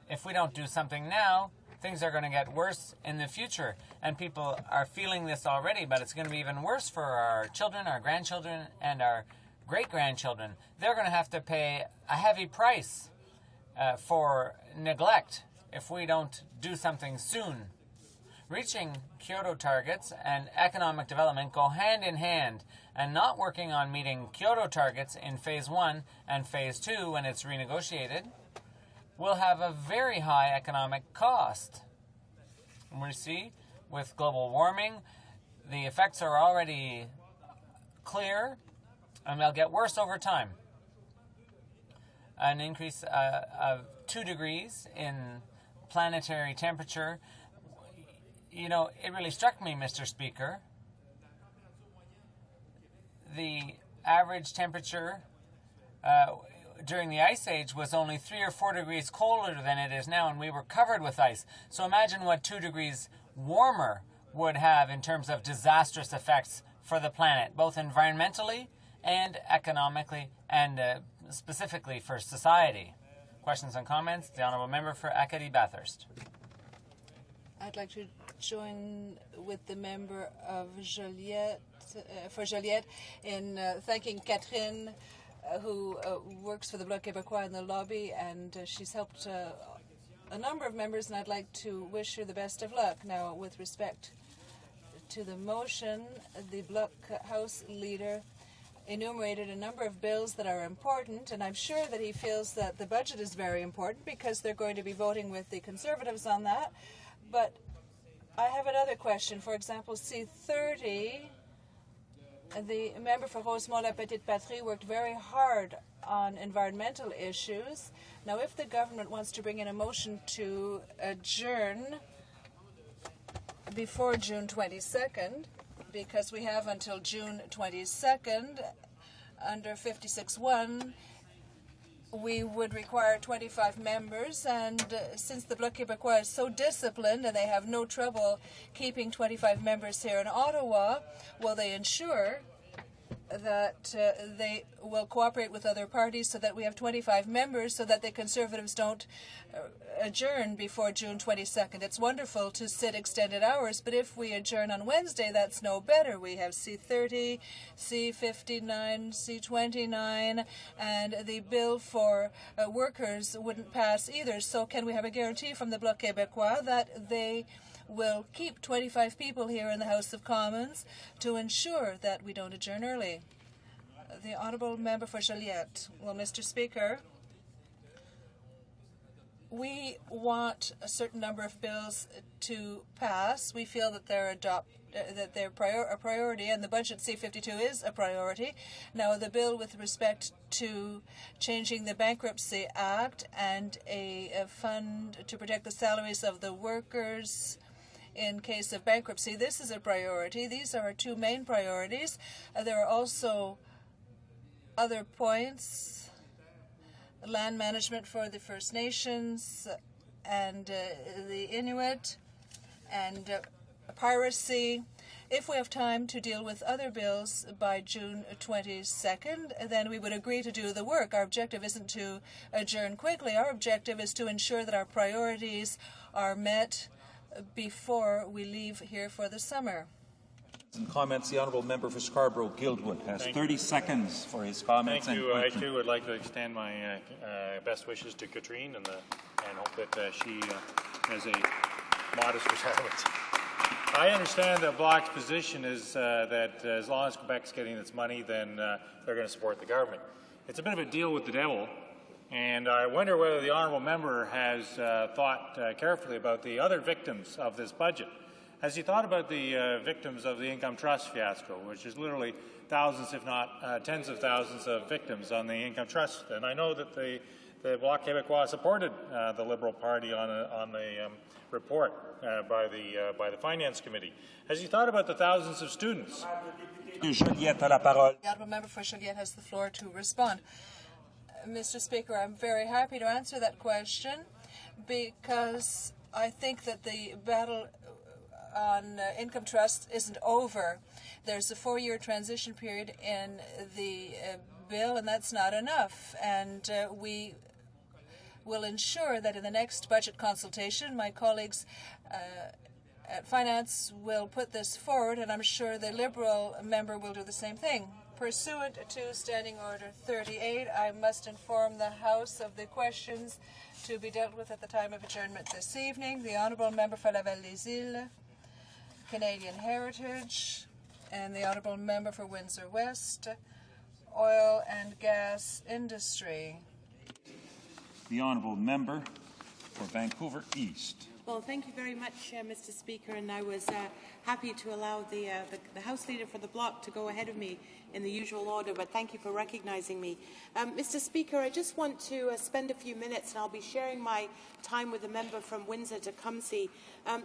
if we don't do something now, things are going to get worse in the future. And people are feeling this already, but it's going to be even worse for our children, our grandchildren, and our great-grandchildren. They're going to have to pay a heavy price for neglect if we don't do something soon. Reaching Kyoto targets and economic development go hand in hand, and not working on meeting Kyoto targets in Phase 1 and Phase 2 when it's renegotiated will have a very high economic cost. And we see with global warming, the effects are already clear, and they'll get worse over time. An increase of 2 degrees in planetary temperature. You know, it really struck me, Mr. Speaker. The average temperature during the Ice Age was only 3 or 4 degrees colder than it is now, and we were covered with ice. So imagine what 2 degrees warmer would have in terms of disastrous effects for the planet, both environmentally and economically, and specifically for society. Questions and comments? The Honourable Member for Acadie-Bathurst.
I'd like to join with the member of Joliette, for Joliette in thanking Catherine, who works for the Bloc Québécois in the lobby, and she's helped a number of members, and I'd like to wish her the best of luck. Now, with respect to the motion, the Bloc House leader enumerated a number of bills that are important, and I'm sure that he feels that the budget is very important because they're going to be voting with the Conservatives on that. But I have another question. For example, C30, the member for Rosemont-la-Petite-Patrie worked very hard on environmental issues. Now, if the government wants to bring in a motion to adjourn before June 22nd, because we have until June 22nd, under 56.1, we would require 25 members, and since the Bloc Québécois is so disciplined and they have no trouble keeping 25 members here in Ottawa, will they ensure that they will cooperate with other parties so that we have 25 members so that the Conservatives don't adjourn before June 22nd. It's wonderful to sit extended hours, but if we adjourn on Wednesday, that's no better. We have C30, C59, C29, and the bill for workers wouldn't pass either. So can we have a guarantee from the Bloc Québécois that they will keep 25 people here in the House of Commons to ensure that we don't adjourn early? The Honourable Member for Joliette. Well, Mr. Speaker, we want a certain number of bills to pass. We feel that they're a priority, and the budget C52 is a priority. Now, the bill with respect to changing the Bankruptcy Act and a fund to protect the salaries of the workers in case of bankruptcy, this is a priority. These are our two main priorities. There are also other points: land management for the First Nations and the Inuit, and piracy. If we have time to deal with other bills by June 22nd, then we would agree to do the work. Our objective isn't to adjourn quickly. Our objective is to ensure that our priorities are met before we leave here for the summer.
And comments, the Honourable Member for Scarborough-Guildwood has 30 seconds for his comments.
Thank you. I too would like to extend my best wishes to Katrine and hope that she has a modest retirement. I understand the Bloc's position is that as long as Quebec's getting its money, then they're going to support the government. It's a bit of a deal with the devil, and I wonder whether the Honourable Member has thought carefully about the other victims of this budget. Has he thought about the victims of the income trust fiasco, which is literally thousands, if not tens of thousands of victims on the income trust? And I know that the Bloc Québécois supported the Liberal Party on the report by the Finance Committee. Has he thought about the thousands of students?
The honourable member for Joliette has the floor to respond. Mr. Speaker, I'm very happy to answer that question because I think that the battle on income trust isn't over. There's a 4-year transition period in the bill, and that's not enough. And we will ensure that in the next budget consultation, my colleagues at Finance will put this forward, and I'm sure the Liberal member will do the same thing. Pursuant to Standing Order 38, I must inform the House of the questions to be dealt with at the time of adjournment this evening. The Honourable Member for Laval-les-Îles, Canadian Heritage, and the Honourable Member for Windsor West, Oil and Gas Industry.
The Honourable Member for Vancouver East.
Well, thank you very much, Mr. Speaker, and I was happy to allow the House Leader for the Bloc to go ahead of me in the usual order, but thank you for recognising me. Mr. Speaker, I just want to spend a few minutes, and I'll be sharing my time with the member from Windsor-Tecumseh,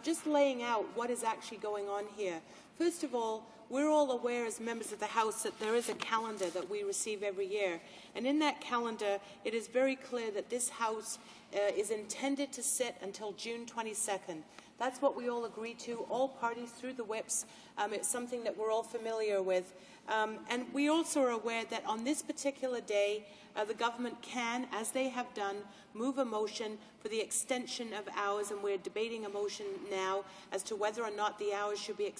just laying out what is actually going on here. First of all, we're all aware as members of the House that there is a calendar that we receive every year, and in that calendar it is very clear that this House is intended to sit until June 22nd. That's what we all agreed to, all parties through the whips. It's something that we're all familiar with. And we also are aware that on this particular day, the government can, as they have done, move a motion for the extension of hours, and we're debating a motion now as to whether or not the hours should be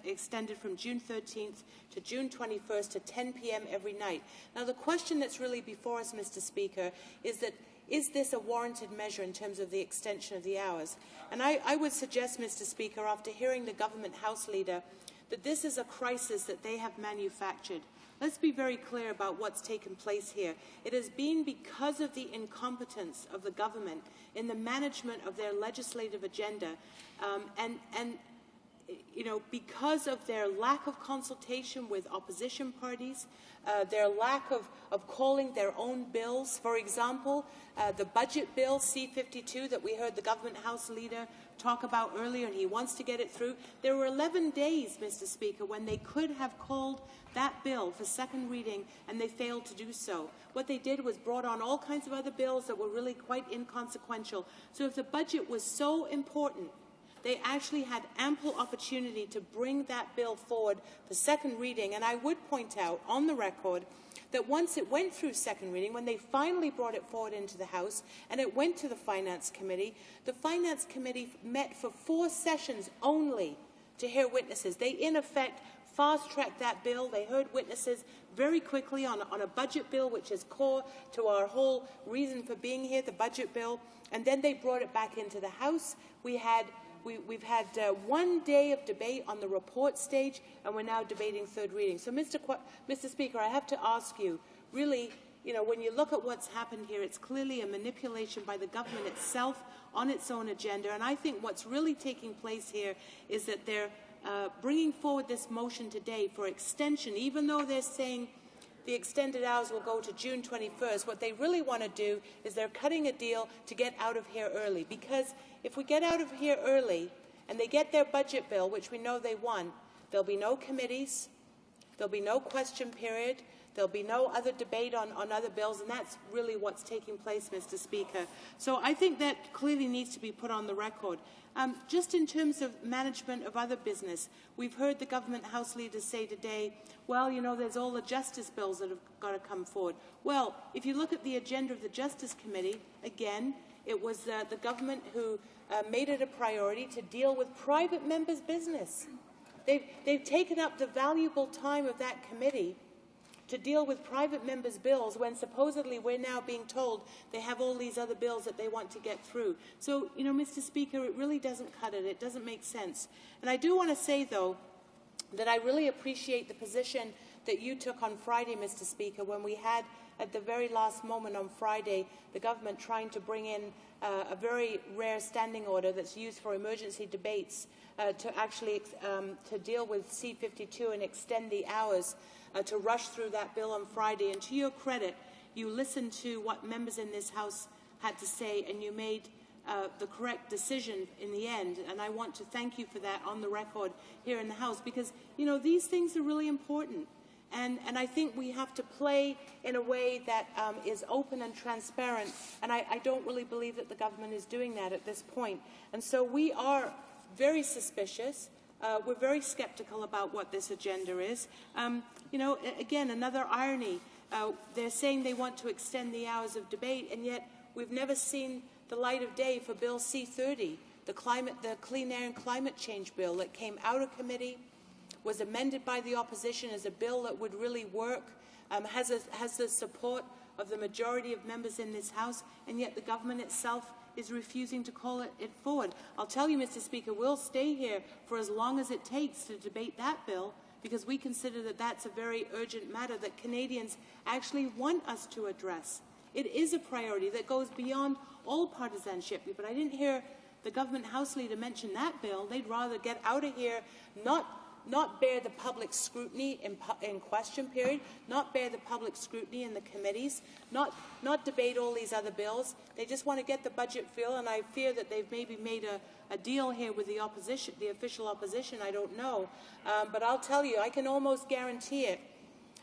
extended from June 13th to June 21st to 10 p.m. every night. Now, the question that's really before us, Mr. Speaker, is this a warranted measure in terms of the extension of the hours? And I would suggest, Mr. Speaker, after hearing the government House Leader, that this is a crisis that they have manufactured. Let's be very clear about what's taken place here. It has been because of the incompetence of the government in the management of their legislative agenda, and because of their lack of consultation with opposition parties, their lack of calling their own bills. For example, the budget bill, C-52, that we heard the government House Leader talk about earlier, and he wants to get it through. There were 11 days, Mr. Speaker, when they could have called that bill for second reading, and they failed to do so. What they did was brought on all kinds of other bills that were really quite inconsequential. So if the budget was so important, they actually had ample opportunity to bring that bill forward for second reading. And I would point out on the record that once it went through second reading, when they finally brought it forward into the House and it went to the Finance Committee met for 4 sessions only to hear witnesses. They, in effect, fast-tracked that bill. They heard witnesses very quickly on a budget bill, which is core to our whole reason for being here, the budget bill. And then they brought it back into the House. We've had 1 day of debate on the report stage, and we're now debating third reading. So, Mr. Speaker, I have to ask you, really, when you look at what's happened here, it's clearly a manipulation by the government itself on its own agenda. And I think what's really taking place here is that they're bringing forward this motion today for extension, even though they're saying the extended hours will go to June 21st. What they really want to do is they're cutting a deal to get out of here early, because if we get out of here early and they get their budget bill, which we know they won, there'll be no committees, there'll be no question period, there'll be no other debate on other bills, and that's really what's taking place, Mr. Speaker. So I think that clearly needs to be put on the record. Just in terms of management of other business, we've heard the government House leaders say today, well, there's all the justice bills that have got to come forward. Well, if you look at the agenda of the Justice Committee, again, it was the government who made it a priority to deal with private members' business. They've taken up the valuable time of that committee to deal with private members' bills when supposedly we're now being told they have all these other bills that they want to get through. So, Mr. Speaker, it really doesn't cut it. It doesn't make sense. And I do want to say, though, that I really appreciate the position that you took on Friday, Mr. Speaker, when we had, at the very last moment on Friday, the government trying to bring in a very rare standing order that's used for emergency debates to actually to deal with C-52 and extend the hours to rush through that bill on Friday. And to your credit, you listened to what members in this House had to say, and you made the correct decision in the end. And I want to thank you for that on the record here in the House, because, you know, these things are really important. And I think we have to play in a way that is open and transparent. And I don't really believe that the government is doing that at this point. And so we are very suspicious. We're very skeptical about what this agenda is. You know, again, another irony. They're saying they want to extend the hours of debate, and yet we've never seen the light of day for Bill C-30, the Clean Air and Climate Change bill that came out of committee, was amended by the opposition as a bill that would really work, has the support of the majority of members in this House, and yet the government itself is refusing to call it forward. I'll tell you, Mr. Speaker, we'll stay here for as long as it takes to debate that bill, because we consider that that's a very urgent matter that Canadians actually want us to address. It is a priority that goes beyond all partisanship, but I didn't hear the government House Leader mention that bill. They'd rather get out of here, not bear the public scrutiny in question period, not bear the public scrutiny in the committees, not debate all these other bills. They just want to get the budget bill, and I fear that they've maybe made a deal here with the opposition, the official opposition. I don't know. But I'll tell you, I can almost guarantee it,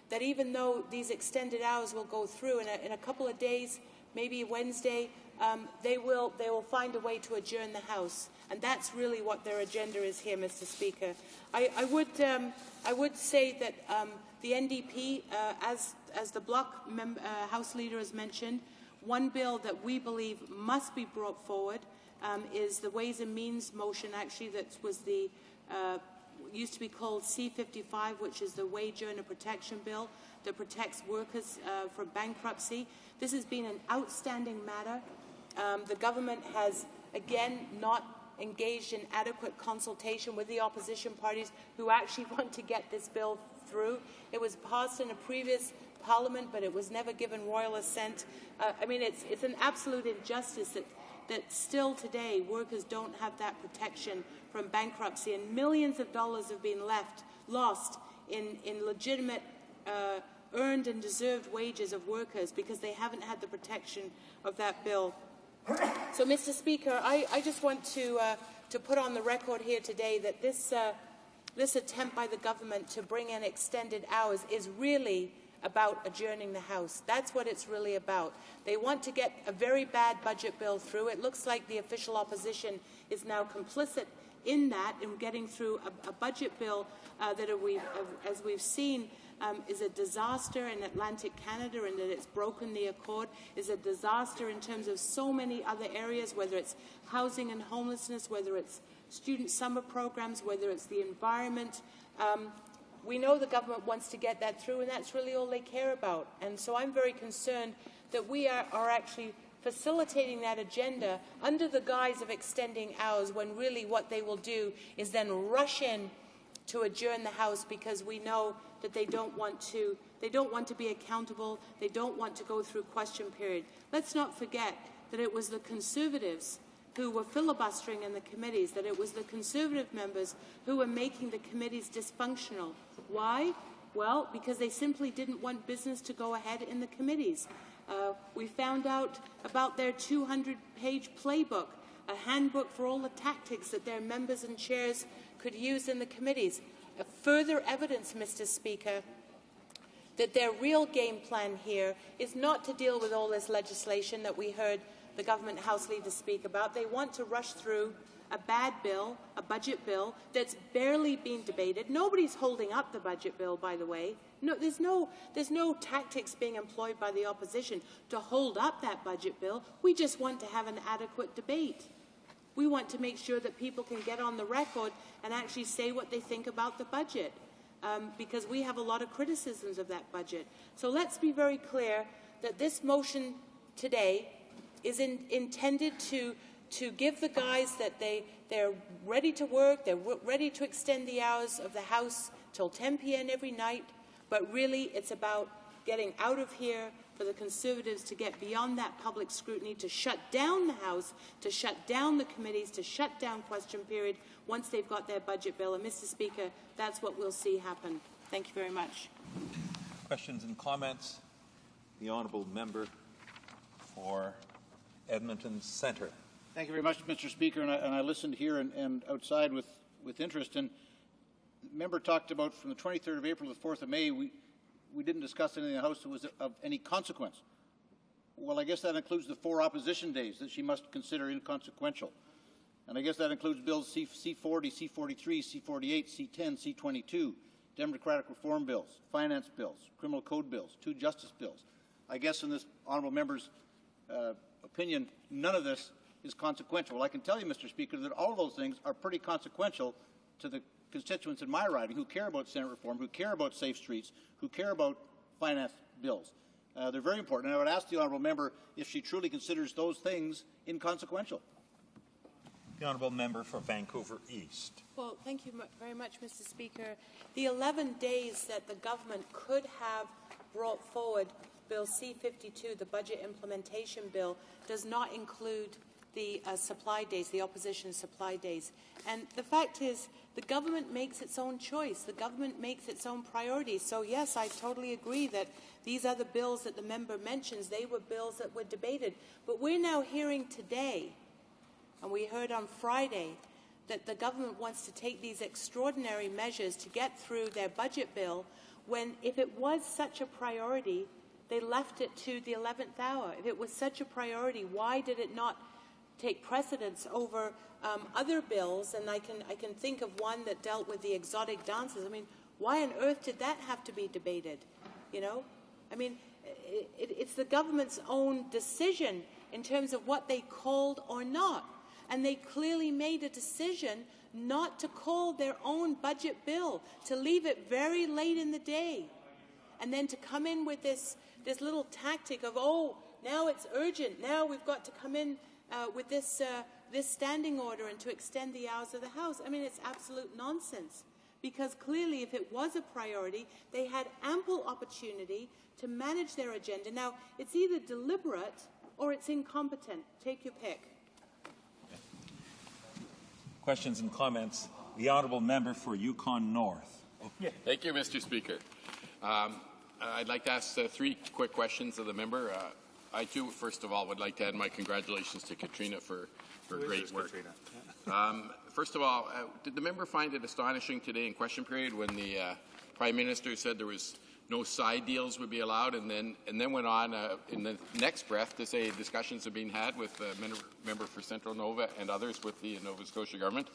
that even though these extended hours will go through in a couple of days, maybe Wednesday, they will find a way to adjourn the House. And that's really what their agenda is here, Mr. Speaker. I would say that the NDP, as the Bloc House Leader has mentioned, one bill that we believe must be brought forward is the Ways and Means motion, actually, that was the used to be called C-55, which is the Wage Earner Protection Bill that protects workers from bankruptcy. This has been an outstanding matter. The government has, again, not engaged in adequate consultation with the opposition parties who actually want to get this bill through. It was passed in a previous parliament, but it was never given royal assent. I mean, it's an absolute injustice that still today workers don't have that protection from bankruptcy, and millions of dollars have been lost in legitimate earned and deserved wages of workers because they haven't had the protection of that bill. So, Mr. Speaker, I just want to put on the record here today that this attempt by the government to bring in extended hours is really about adjourning the House. That's what it's really about. They want to get a very bad budget bill through. It looks like the official opposition is now complicit in that, in getting through a budget bill that, as we've seen, is a disaster in Atlantic Canada, and that it's broken the accord, is a disaster in terms of so many other areas, whether it's housing and homelessness, whether it's student summer programs, whether it's the environment. We know the government wants to get that through, and that's really all they care about. And so I'm very concerned that we are actually facilitating that agenda under the guise of extending hours, when really what they will do is then rush in to adjourn the House, because we know that they don't want to be accountable, they don't want to go through question period. Let's not forget that it was the Conservatives who were filibustering in the committees, that it was the Conservative members who were making the committees dysfunctional. Why? Well, because they simply didn't want business to go ahead in the committees. We found out about their 200-page playbook, a handbook for all the tactics that their members and chairs could use in the committees. Further evidence, Mr. Speaker, that their real game plan here is not to deal with all this legislation that we heard the government House Leader speak about. They want to rush through a bad bill, a budget bill, that's barely being debated. Nobody's holding up the budget bill, by the way. No, there's no tactics being employed by the opposition to hold up that budget bill. We just want to have an adequate debate. We want to make sure that people can get on the record and actually say what they think about the budget, because we have a lot of criticisms of that budget. So let's be very clear that this motion today is intended to give the guys that they're ready to work, they're ready to extend the hours of the House till 10 p.m. every night, but really it's about getting out of here for the Conservatives to get beyond that public scrutiny, to shut down the House, to shut down the committees, to shut down question period once they've got their budget bill. And, Mr. Speaker, that's what we'll see happen. Thank you very much.
Questions and comments? The honourable member for Edmonton Centre.
Thank you very much, Mr. Speaker. And I listened here and outside with interest. And the member talked about from the 23rd of April to the 4th of May, we didn't discuss anything in the House that was of any consequence. Well, I guess that includes the 4 opposition days that she must consider inconsequential. And I guess that includes bills C40, C43, C48, C10, C22, Democratic reform bills, finance bills, criminal code bills, 2 justice bills. I guess in this honourable member's opinion, none of this is consequential. Well, I can tell you, Mr. Speaker, that all of those things are pretty consequential to the constituents in my riding who care about Senate reform, who care about safe streets, who care about finance bills. They're very important. And I would ask the honourable member if she truly considers those things inconsequential.
The honourable member for Vancouver East.
Well, thank you very much, Mr. Speaker. The 11 days that the government could have brought forward Bill C-52, the Budget Implementation Bill, does not include the supply days, the opposition supply days. And the fact is, the government makes its own choice. The government makes its own priorities. So, yes, I totally agree that these other bills that the member mentions, they were bills that were debated. But we're now hearing today, and we heard on Friday, that the government wants to take these extraordinary measures to get through their budget bill when, if it was such a priority, they left it to the 11th hour. If it was such a priority, why did it not take precedence over other bills? And I can think of one that dealt with the exotic dances. I mean, why on earth did that have to be debated? You know? I mean, it's the government's own decision in terms of what they called or not. And they clearly made a decision not to call their own budget bill, to leave it very late in the day, and then to come in with this little tactic of, oh, now it's urgent, now we've got to come in with this standing order and to extend the hours of the House. I mean, it's absolute nonsense, because clearly if it was a priority, they had ample opportunity to manage their agenda. Now, it's either deliberate or it's incompetent. Take your pick.
Questions and comments? The honourable member for Yukon North.
Thank you, Mr. Speaker. I'd like to ask 3 quick questions of the member. I, too, first of all, would like to add my congratulations to Katrina for great work. First of all, did the member find it astonishing today in question period when the Prime Minister said there was no side deals would be allowed, and then went on in the next breath to say discussions are being had with the member for Central Nova and others with the Nova Scotia government?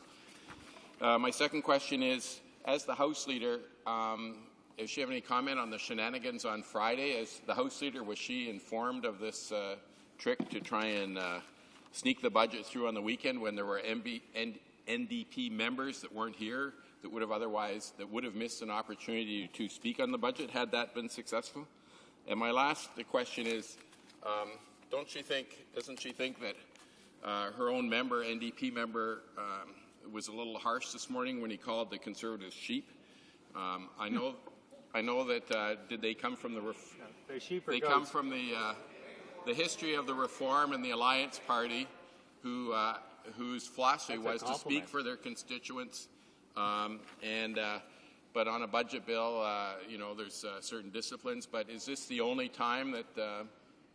My second question is, as the House Leader, does she have any comment on the shenanigans on Friday? As the House Leader, was she informed of this trick to try and sneak the budget through on the weekend when there were NDP members that weren't here that would have missed an opportunity to speak on the budget had that been successful? And my last question is, doesn't she think that her own member, NDP member, was a little harsh this morning when he called the Conservatives sheep? I know that did they come from they come from the history of the Reform and the Alliance Party, whose philosophy was to speak for their constituents. But on a budget bill, there's certain disciplines. But is this the only time that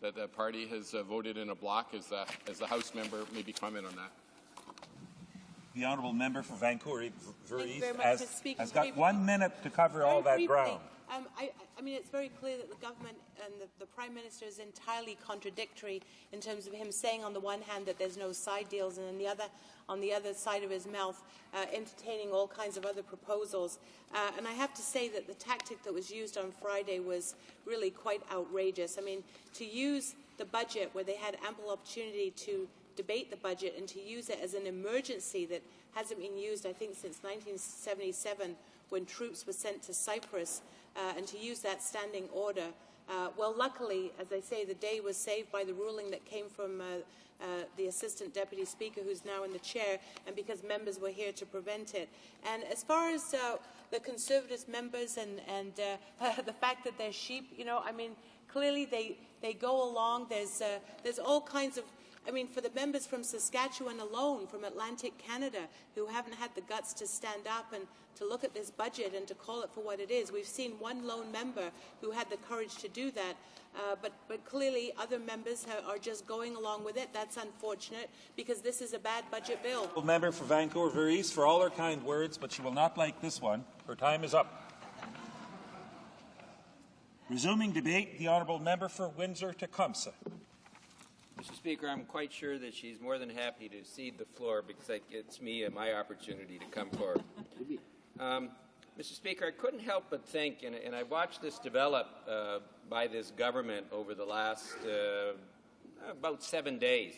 the party has voted in a block? As the House member, maybe comment on that.
The honourable member for Vancouver East has got
briefly.
1 minute to cover all that ground.
I mean, it's very clear that the government and the Prime Minister is entirely contradictory in terms of him saying on the one hand that there's no side deals, and on the other side of his mouth entertaining all kinds of other proposals. And I have to say that the tactic that was used on Friday was really quite outrageous. I mean, to use the budget where they had ample opportunity to debate the budget and to use it as an emergency that hasn't been used, I think, since 1977 when troops were sent to Cyprus, and to use that standing order. Well, luckily, as I say, the day was saved by the ruling that came from the Assistant Deputy Speaker, who's now in the chair, and because members were here to prevent it. And as far as the Conservative members and the fact that they're sheep, I mean, Clearly, they go along. There's all kinds of. I mean, for the members from Saskatchewan alone, from Atlantic Canada, who haven't had the guts to stand up and to look at this budget and to call it for what it is. We've seen one lone member who had the courage to do that, but clearly other members are just going along with it. That's unfortunate because this is a bad budget bill.
Member for Vancouver East for all her kind words, but she will not like this one. Her time is up. Resuming debate, the honourable member for Windsor-Tecumseh.
Mr. Speaker, I'm quite sure that she's more than happy to cede the floor because that gets me my opportunity to come forward. Mr. Speaker, I couldn't help but think, and I watched this develop by this government over the last about 7 days,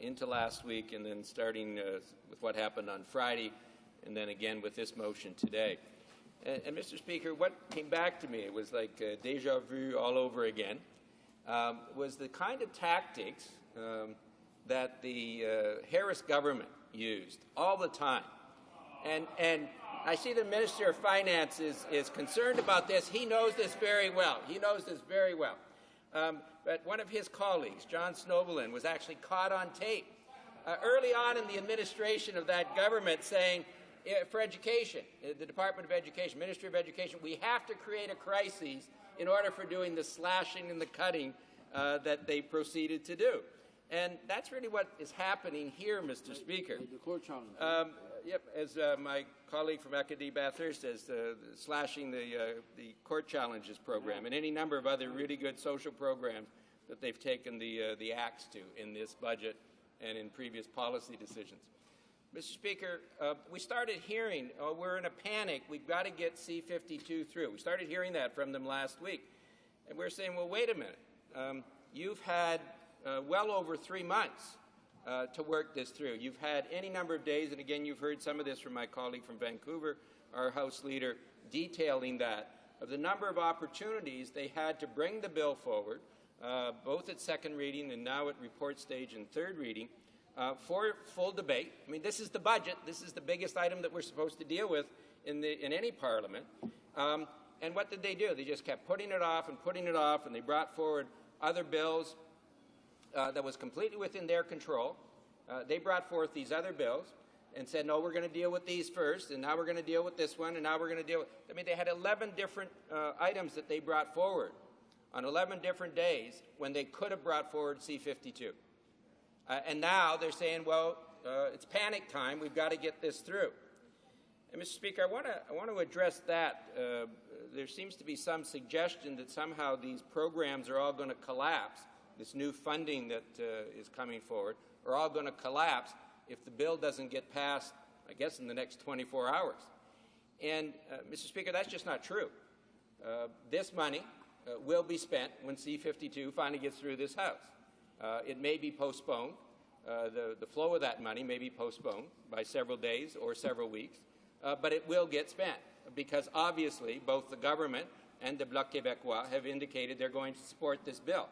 into last week, and then starting with what happened on Friday, and then again with this motion today. And Mr. Speaker, what came back to me, it was like deja vu all over again, was the kind of tactics that the Harris government used all the time. And I see the Minister of Finance is concerned about this. He knows this very well. He knows this very well. But one of his colleagues, John Snovelin, was actually caught on tape early on in the administration of that government saying, for education, the Department of Education, Ministry of Education, we have to create a crisis in order for doing the slashing and the cutting that they proceeded to do. And that's really what is happening here, Mr. Speaker. Yep, as my colleague from Acadie Bathurst says, slashing the court challenges program and any number of other really good social programs that they've taken the axe to in this budget and in previous policy decisions. Mr. Speaker, we started hearing, we're in a panic, we've got to get C-52 through. We started hearing that from them last week. And we're saying, well, wait a minute. You've had well over 3 months to work this through. You've had any number of days, and again, you've heard some of this from my colleague from Vancouver, our House Leader, detailing that, of the number of opportunities they had to bring the bill forward, both at second reading and now at report stage and third reading, for full debate. I mean, this is the budget. This is the biggest item that we're supposed to deal with in any parliament. And what did they do? They just kept putting it off, and they brought forward other bills that was completely within their control. They brought forth these other bills and said, no, we're going to deal with these first, and now we're going to deal with this one, and now we're going to deal with... I mean, they had 11 different items that they brought forward on 11 different days when they could have brought forward C-52. And now they're saying, well, it's panic time. We've got to get this through. And, Mr. Speaker, I want to address that. There seems to be some suggestion that somehow these programs are all going to collapse. This new funding that is coming forward are all going to collapse if the bill doesn't get passed, I guess, in the next 24 hours. And, Mr. Speaker, that's just not true. This money will be spent when C-52 finally gets through this House. It may be postponed. The flow of that money may be postponed by several days or several weeks, but it will get spent because obviously both the government and the Bloc Québécois have indicated they're going to support this bill,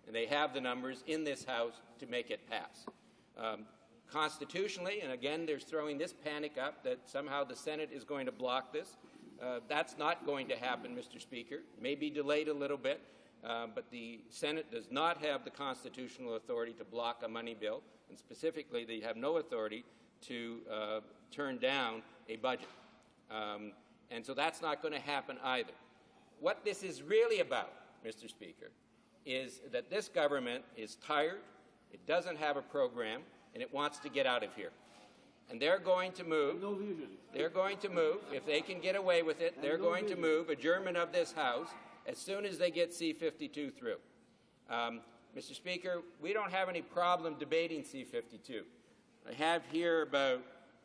and they have the numbers in this House to make it pass. Constitutionally, and again, they're throwing this panic up that somehow the Senate is going to block this. That's not going to happen, Mr. Speaker. It may be delayed a little bit, but the Senate does not have the constitutional authority to block a money bill, and specifically, they have no authority to turn down a budget. And so that's not going to happen either. What this is really about, Mr. Speaker, is that this government is tired, it doesn't have a program, and it wants to get out of here. And they're going to move. No vision. They're going to move. If they can get away with it, they're going to move adjournment of this House as soon as they get C-52 through. Mr. Speaker, we don't have any problem debating C-52. I have here about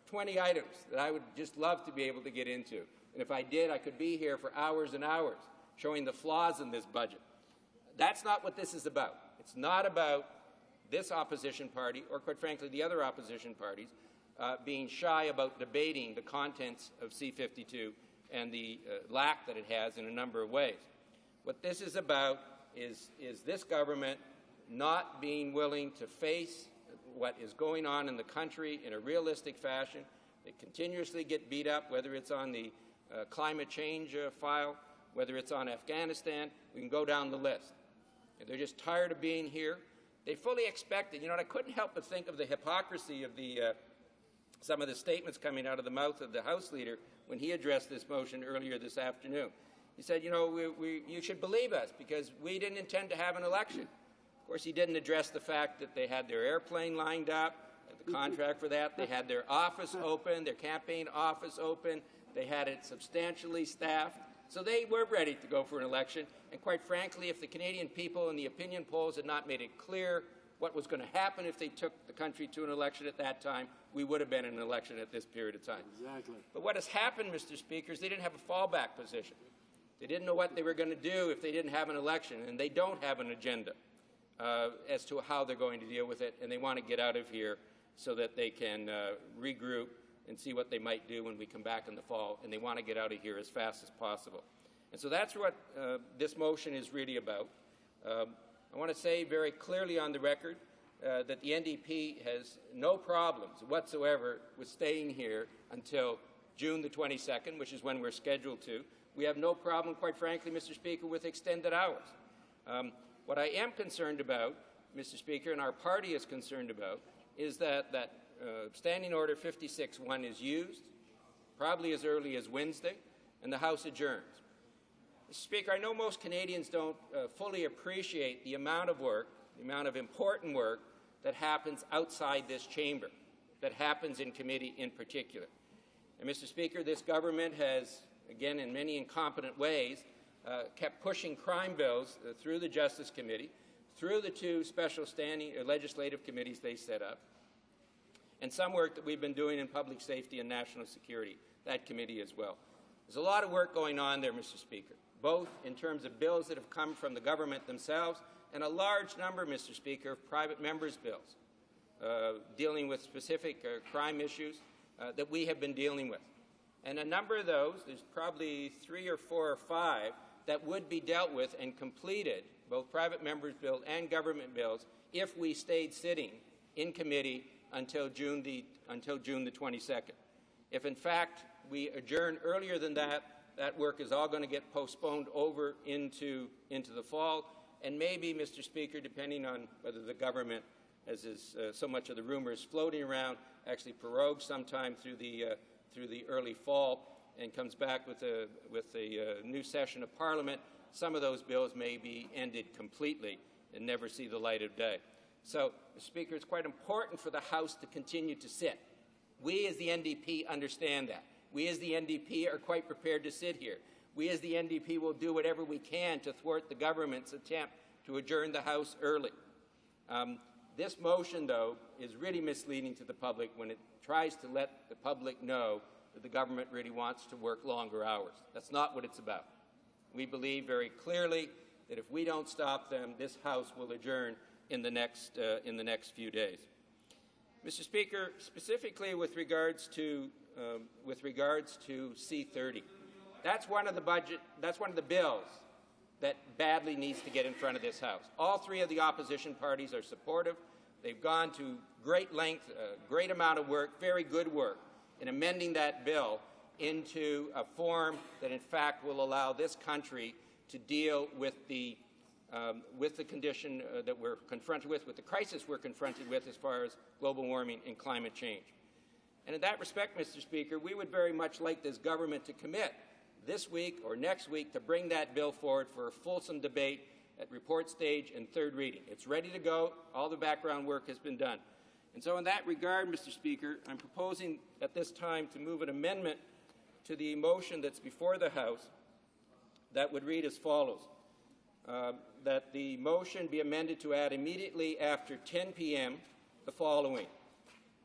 20 items that I would just love to be able to get into. And if I did, I could be here for hours and hours showing the flaws in this budget. That's not what this is about. It's not about this opposition party, or quite frankly, the other opposition parties, being shy about debating the contents of C-52 and the lack that it has in a number of ways. What this is about is this government not being willing to face what is going on in the country in a realistic fashion. They continuously get beat up, whether it's on the climate change file, whether it's on Afghanistan, we can go down the list. They're just tired of being here. They fully expected, and I couldn't help but think of the hypocrisy of some of the statements coming out of the mouth of the House Leader when he addressed this motion earlier this afternoon. He said, you should believe us because we didn't intend to have an election. Of course, he didn't address the fact that they had their airplane lined up, the contract for that. They had their office open, their campaign office open. They had it substantially staffed. So they were ready to go for an election. And quite frankly, if the Canadian people in the opinion polls had not made it clear what was going to happen if they took the country to an election at that time, we would have been in an election at this period of time.
Exactly.
But what has happened, Mr. Speaker, is they didn't have a fallback position. They didn't know what they were going to do if they didn't have an election, and they don't have an agenda as to how they're going to deal with it, and they want to get out of here so that they can regroup and see what they might do when we come back in the fall, and they want to get out of here as fast as possible. And so that's what this motion is really about. I want to say very clearly on the record that the NDP has no problems whatsoever with staying here until June the 22nd, which is when we're scheduled to. We have no problem, quite frankly, Mr. Speaker, with extended hours. What I am concerned about, Mr. Speaker, and our party is concerned about, is that Standing Order 56-1 is used, probably as early as Wednesday, and the House adjourns. Mr. Speaker, I know most Canadians don't fully appreciate the amount of work, the amount of important work that happens outside this chamber, that happens in committee in particular. And Mr. Speaker, this government has, again, in many incompetent ways, kept pushing crime bills through the Justice Committee, through the two special standing legislative committees they set up, and some work that we've been doing in public safety and national security, that committee as well. There's a lot of work going on there, Mr. Speaker, both in terms of bills that have come from the government themselves and a large number, Mr. Speaker, of private members' bills dealing with specific crime issues that we have been dealing with. And a number of those, there's probably 3 or 4 or 5, that would be dealt with and completed, both private members' bills and government bills, if we stayed sitting in committee until June the 22nd. If, in fact, we adjourn earlier than that, that work is all going to get postponed over into the fall, and maybe, Mr. Speaker, depending on whether the government, as is so much of the rumors floating around, actually prorogues sometime through the early fall and comes back with a new session of Parliament, some of those bills may be ended completely and never see the light of day. So, Mr. Speaker, it's quite important for the House to continue to sit. We as the NDP understand that. We as the NDP are quite prepared to sit here. We as the NDP will do whatever we can to thwart the government's attempt to adjourn the House early. This motion, though, is really misleading to the public when it tries to let the public know that the government really wants to work longer hours. That's not what it's about. We believe very clearly that if we don't stop them, this House will adjourn in the next few days. Mr. Speaker, specifically with regards to C-30, that's one of the bills that badly needs to get in front of this House. All 3 of the opposition parties are supportive. They've gone to great length, great amount of work, very good work, in amending that bill into a form that, in fact, will allow this country to deal with the condition that we're confronted with the crisis we're confronted with as far as global warming and climate change. And in that respect, Mr. Speaker, we would very much like this government to commit this week or next week to bring that bill forward for a fulsome debate at report stage and 3rd reading. It's ready to go. All the background work has been done. And so in that regard, Mr. Speaker, I'm proposing at this time to move an amendment to the motion that's before the House that would read as follows. That the motion be amended to add immediately after 10 p.m. the following.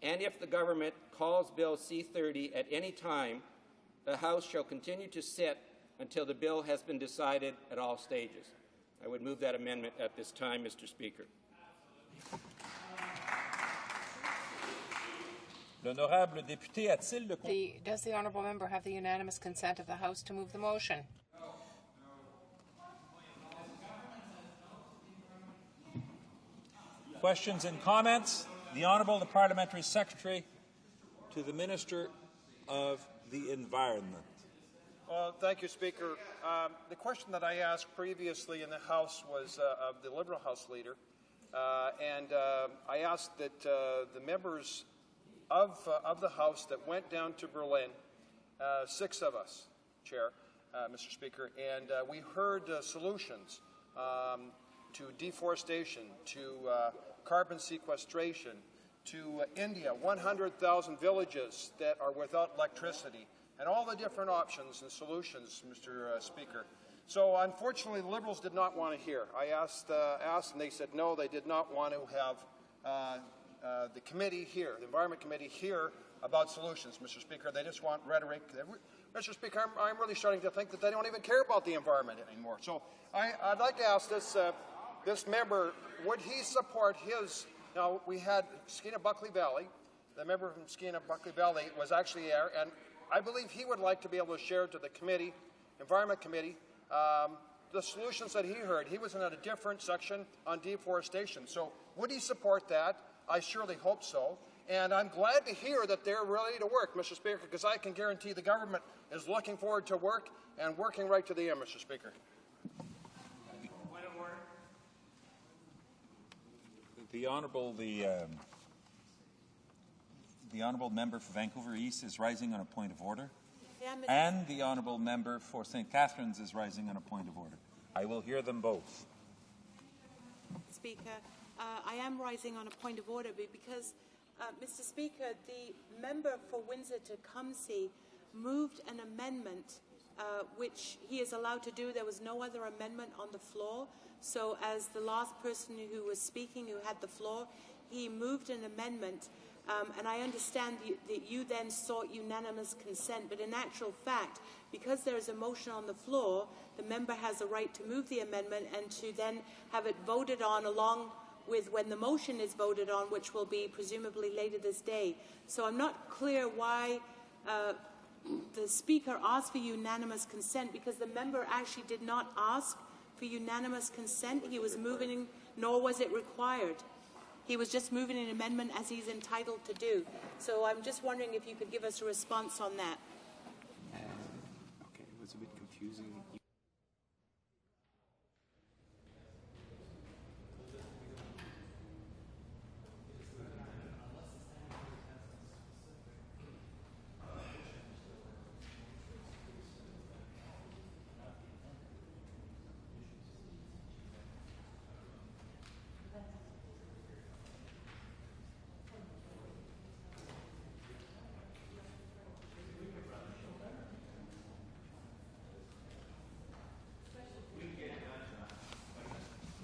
And if the government calls Bill C-30 at any time, the House shall continue to sit until the bill has been decided at all stages. I would move that amendment at this time, Mr. Speaker.
L'honorable député a-t-il le...
Does the honourable member have the unanimous consent of the House to move the motion?
Questions and comments? The Honourable the Parliamentary Secretary to the Minister of the Environment.
Well, thank you, Speaker. The question that I asked previously in the House was of the Liberal House Leader, and I asked that the members of the House that went down to Berlin, 6 of us, Chair, Mr. Speaker, and we heard solutions to deforestation, to carbon sequestration, to India, 100,000 villages that are without electricity, and all the different options and solutions, Mr. Speaker. So unfortunately, the Liberals did not want to hear. I asked and they said no, they did not want to have the committee here, the Environment Committee here, about solutions, Mr. Speaker. They just want rhetoric. Mr. Speaker, I'm really starting to think that they don't even care about the environment anymore. So I'd like to ask this member, would he support his? Now, we had Skeena-Buckley Valley. The member from Skeena-Buckley Valley was actually there, and I believe he would like to be able to share to the committee, Environment Committee, the solutions that he heard. He was in a different section on deforestation. So would he support that? I surely hope so. And I'm glad to hear that they're ready to work, Mr. Speaker, because I can guarantee the government is looking forward to work and working right to the end, Mr. Speaker.
The honourable member for Vancouver East is rising on a point of order, and the honourable member for St. Catharines is rising on a point of order. I will hear them both.
Speaker, I am rising on a point of order because, Mr. Speaker, the member for Windsor-Tecumseh moved an amendment which he is allowed to do. There was no other amendment on the floor. So as the last person who was speaking, who had the floor, he moved an amendment. And I understand that you then sought unanimous consent. But in actual fact, because there is a motion on the floor, the member has a right to move the amendment and to then have it voted on along with when the motion is voted on, which will be presumably later this day. So I'm not clear why the Speaker asked for unanimous consent, because the member actually did not ask for unanimous consent. He was moving, nor was it required. He was just moving an amendment as he's entitled to do. So I'm just wondering if you could give us a response on that.
Okay, it was a bit confusing.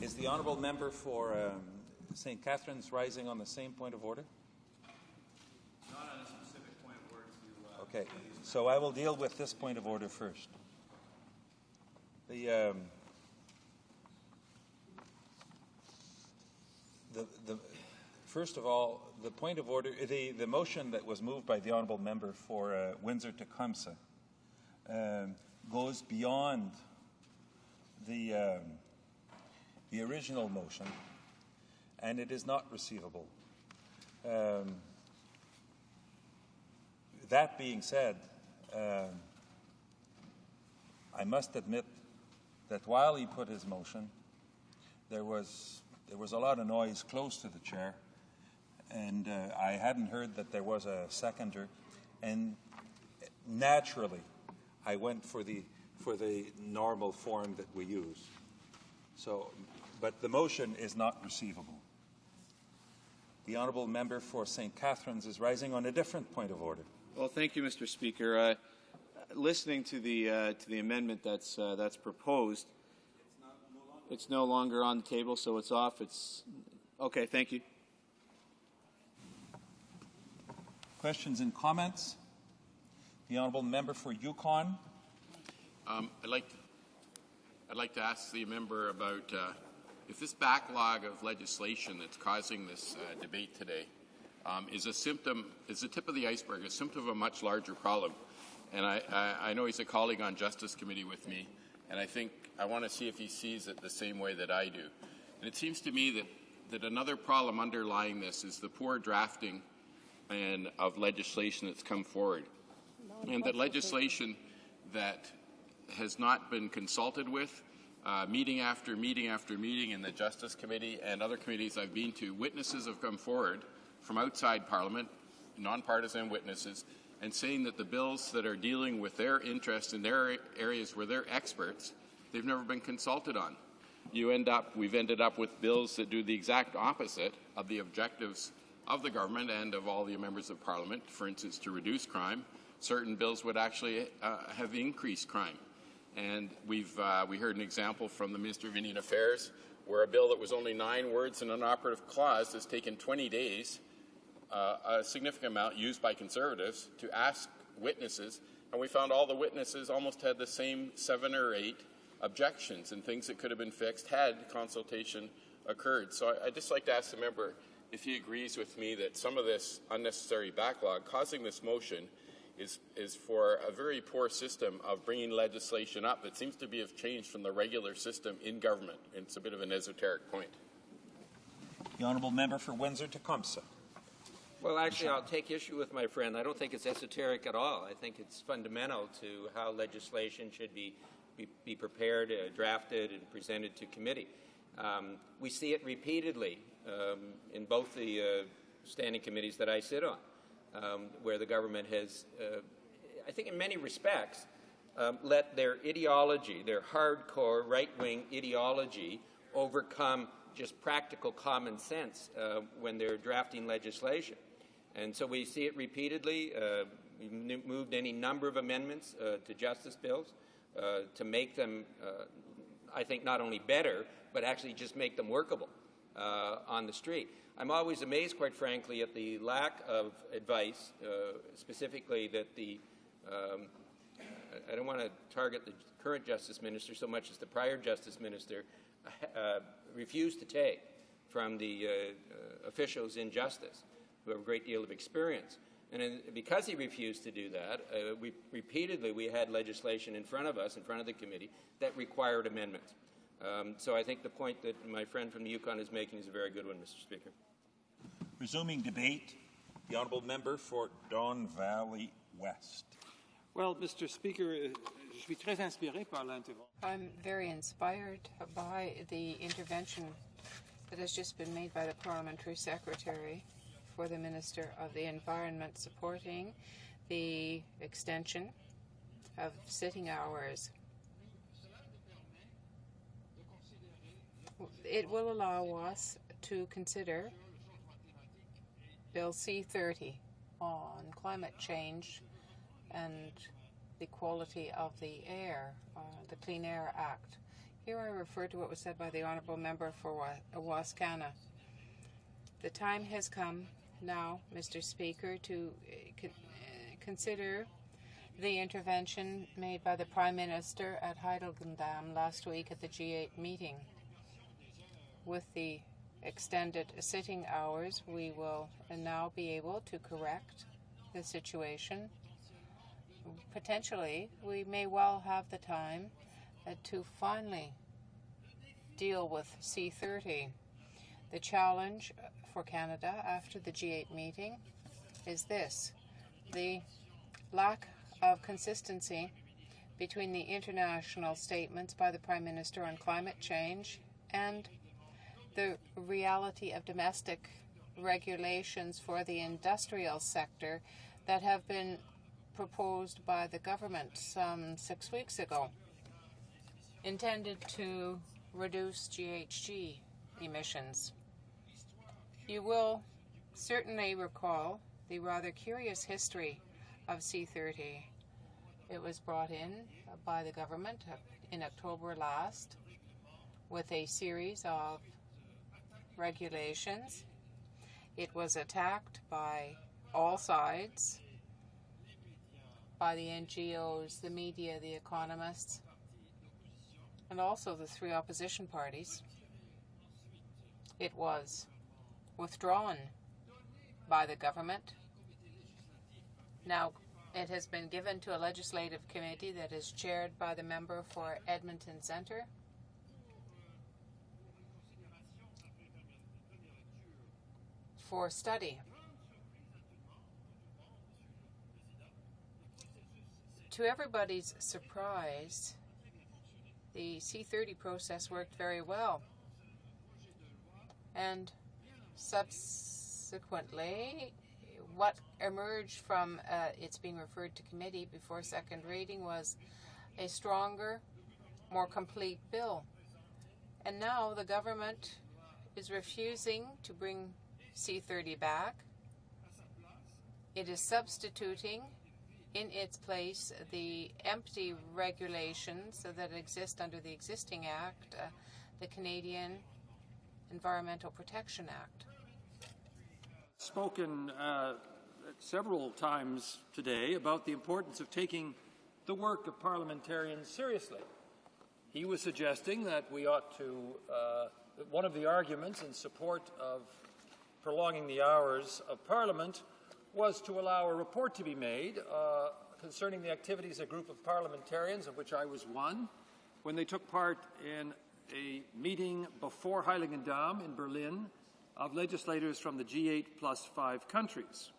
Is the honourable member for St. Catharines rising on the same point of order?
Not on a specific point of order.
Okay, so I will deal with this point of order first. First of all, the point of order, the motion that was moved by the honourable member for Windsor-Tecumseh goes beyond the original motion, and it is not receivable. That being said, I must admit that while he put his motion, there was a lot of noise close to the chair, and I hadn't heard that there was a seconder, and naturally I went for the normal form that we use. So, but the motion is not receivable. The honourable member for St. Catharines is rising on a different point of order.
Well, thank you, Mr. Speaker. Listening to the amendment that's proposed, it's no longer on the table, so it's off. It's okay. Thank you.
Questions and comments? The honourable member for Yukon.
I'd like to ask the member about if this backlog of legislation that's causing this debate today is a symptom, is the tip of the iceberg, a symptom of a much larger problem. And I know he's a colleague on Justice Committee with me, and I want to see if he sees it the same way that I do. And it seems to me that another problem underlying this is the poor drafting of legislation that's come forward. And that legislation that has not been consulted with. Meeting after meeting after meeting in the Justice Committee and other committees I've been to, witnesses have come forward from outside Parliament, nonpartisan witnesses, and saying that the bills that are dealing with their interests in their areas where they're experts, they've never been consulted on. We've ended up with bills that do the exact opposite of the objectives of the government and of all the members of Parliament. For instance, to reduce crime, certain bills would actually have increased crime. And we heard an example from the Minister of Indian Affairs where a bill that was only 9 words and an operative clause has taken 20 days, a significant amount used by Conservatives, to ask witnesses, and we found all the witnesses almost had the same 7 or 8 objections and things that could have been fixed had consultation occurred. So I'd just like to ask the member if he agrees with me that some of this unnecessary backlog causing this motion is for a very poor system of bringing legislation up that seems to have changed from the regular system in government. And it's a bit of an esoteric point.
The honourable member for Windsor-Tecumseh.
Well, actually, I'll take issue with my friend. I don't think it's esoteric at all. I think it's fundamental to how legislation should be prepared, drafted, and presented to committee. We see it repeatedly in both the standing committees that I sit on, where the government has, I think in many respects, let their ideology, their hardcore right-wing ideology, overcome just practical common sense when they're drafting legislation. And so we see it repeatedly. We've moved any number of amendments to justice bills to make them, I think, not only better, but actually just make them workable on the street. I'm always amazed, quite frankly, at the lack of advice, specifically that the, I don't want to target the current Justice Minister so much as the prior Justice Minister, refused to take from the officials in justice who have a great deal of experience. And because he refused to do that, we had legislation in front of us, in front of the committee, that required amendments. So I think the point that my friend from the Yukon is making is a very good one, Mr. Speaker.
Resuming debate, the honourable member for Don Valley West.
Well, Mr. Speaker, je suis très inspiré par l'intervention.
I'm very inspired by the intervention that has just been made by the Parliamentary Secretary for the Minister of the Environment, supporting the extension of sitting hours. It will allow us to consider Bill C-30 on climate change and the quality of the air, the Clean Air Act. Here I refer to what was said by the Honourable Member for Wascana. The time has come now, Mr. Speaker, to consider the intervention made by the Prime Minister at Heidelgam last week at the G8 meeting. With the extended sitting hours, we will now be able to correct the situation. Potentially, we may well have the time to finally deal with C-30. The challenge for Canada after the G8 meeting is this: the lack of consistency between the international statements by the Prime Minister on climate change and the reality of domestic regulations for the industrial sector that have been proposed by the government some 6 weeks ago, intended to reduce GHG emissions. You will certainly recall the rather curious history of C-30. It was brought in by the government in October last with a series of regulations. It was attacked by all sides, by the NGOs, the media, the economists, and also the 3 opposition parties. It was withdrawn by the government. Now it has been given to a legislative committee that is chaired by the member for Edmonton Centre. For study, To everybody's surprise, the C30 process worked very well. And subsequently, what emerged from its being referred to committee before second reading was a stronger, more complete bill. And now the government is refusing to bring C30 back. It is substituting in its place the empty regulations that exist under the existing Act, the Canadian Environmental Protection Act.
Spoken several times today about the importance of taking the work of parliamentarians seriously. He was suggesting that we ought to, one of the arguments in support of prolonging the hours of Parliament was to allow a report to be made concerning the activities of a group of parliamentarians, of which I was one, when they took part in a meeting before Heiligendamm in Berlin of legislators from the G8 plus 5 countries.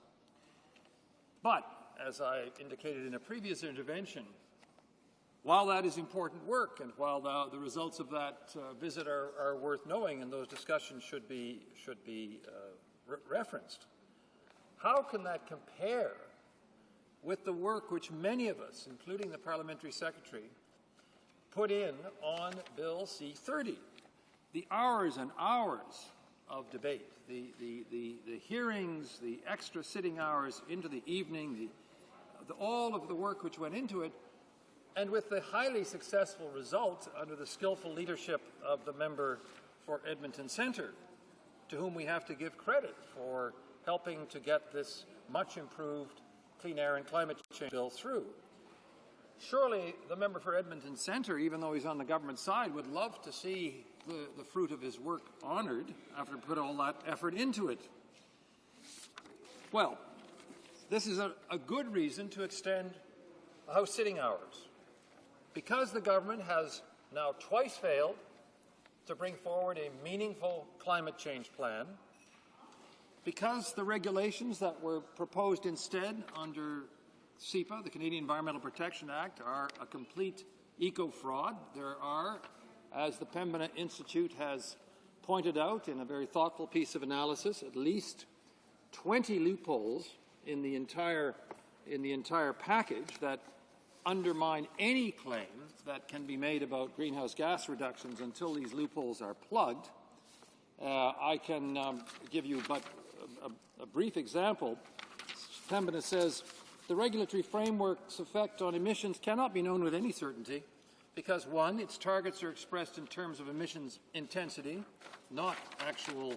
But, as I indicated in a previous intervention, while that is important work and while the results of that visit are worth knowing and those discussions should be referenced, how can that compare with the work which many of us, including the parliamentary secretary, put in on Bill C-30? The hours and hours of debate, the hearings, the extra sitting hours into the evening, all of the work which went into it, and with the highly successful result under the skillful leadership of the member for Edmonton Centre, to whom we have to give credit for helping to get this much improved Clean Air and Climate Change Bill through. Surely the member for Edmonton Centre, even though he's on the government side, would love to see the fruit of his work honoured after put all that effort into it. Well, this is a good reason to extend House sitting hours. Because the government has now twice failed to bring forward a meaningful climate change plan, because the regulations that were proposed instead under CEPA, the Canadian Environmental Protection Act, are a complete eco-fraud. There are, as the Pembina Institute has pointed out in a very thoughtful piece of analysis, at least 20 loopholes in the entire package that undermine any claim that can be made about greenhouse gas reductions until these loopholes are plugged. I can give you but a brief example. Pembina says, the regulatory framework's effect on emissions cannot be known with any certainty because, one, its targets are expressed in terms of emissions intensity, not actual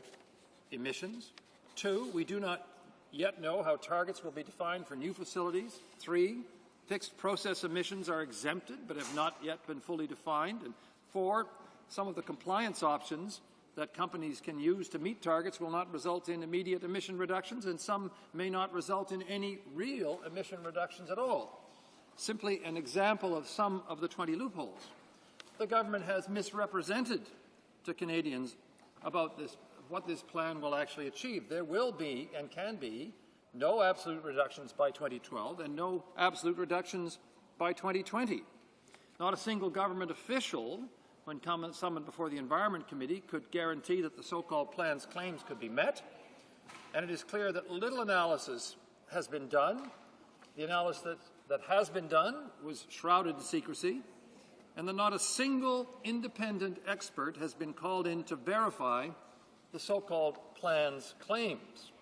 emissions. Two, we do not yet know how targets will be defined for new facilities. Three, fixed process emissions are exempted but have not yet been fully defined. And four, some of the compliance options that companies can use to meet targets will not result in immediate emission reductions, and some may not result in any real emission reductions at all. Simply an example of some of the 20 loopholes. The government has misrepresented to Canadians about what this plan will actually achieve. There will be and can be no absolute reductions by 2012 and no absolute reductions by 2020. Not a single government official, when summoned before the Environment Committee, could guarantee that the so-called plan's claims could be met, and it is clear that little analysis has been done. The analysis that has been done was shrouded in secrecy, and that not a single independent expert has been called in to verify the so-called plan's claims.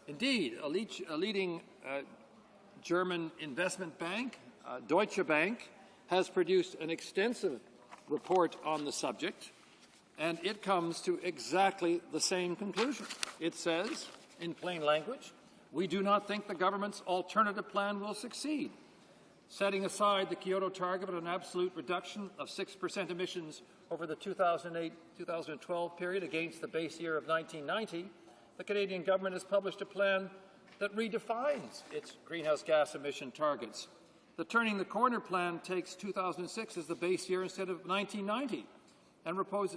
Indeed, a leading German investment bank, Deutsche Bank, has produced an extensive report on the subject, and it comes to exactly the same conclusion. It says, in plain language, we do not think the government's alternative plan will succeed. Setting aside the Kyoto target of an absolute reduction of 6% emissions over the 2008-2012 period against the base year of 1990, the Canadian government has published a plan that redefines its greenhouse gas emission targets. The Turning the Corner plan takes 2006 as the base year instead of 1990 and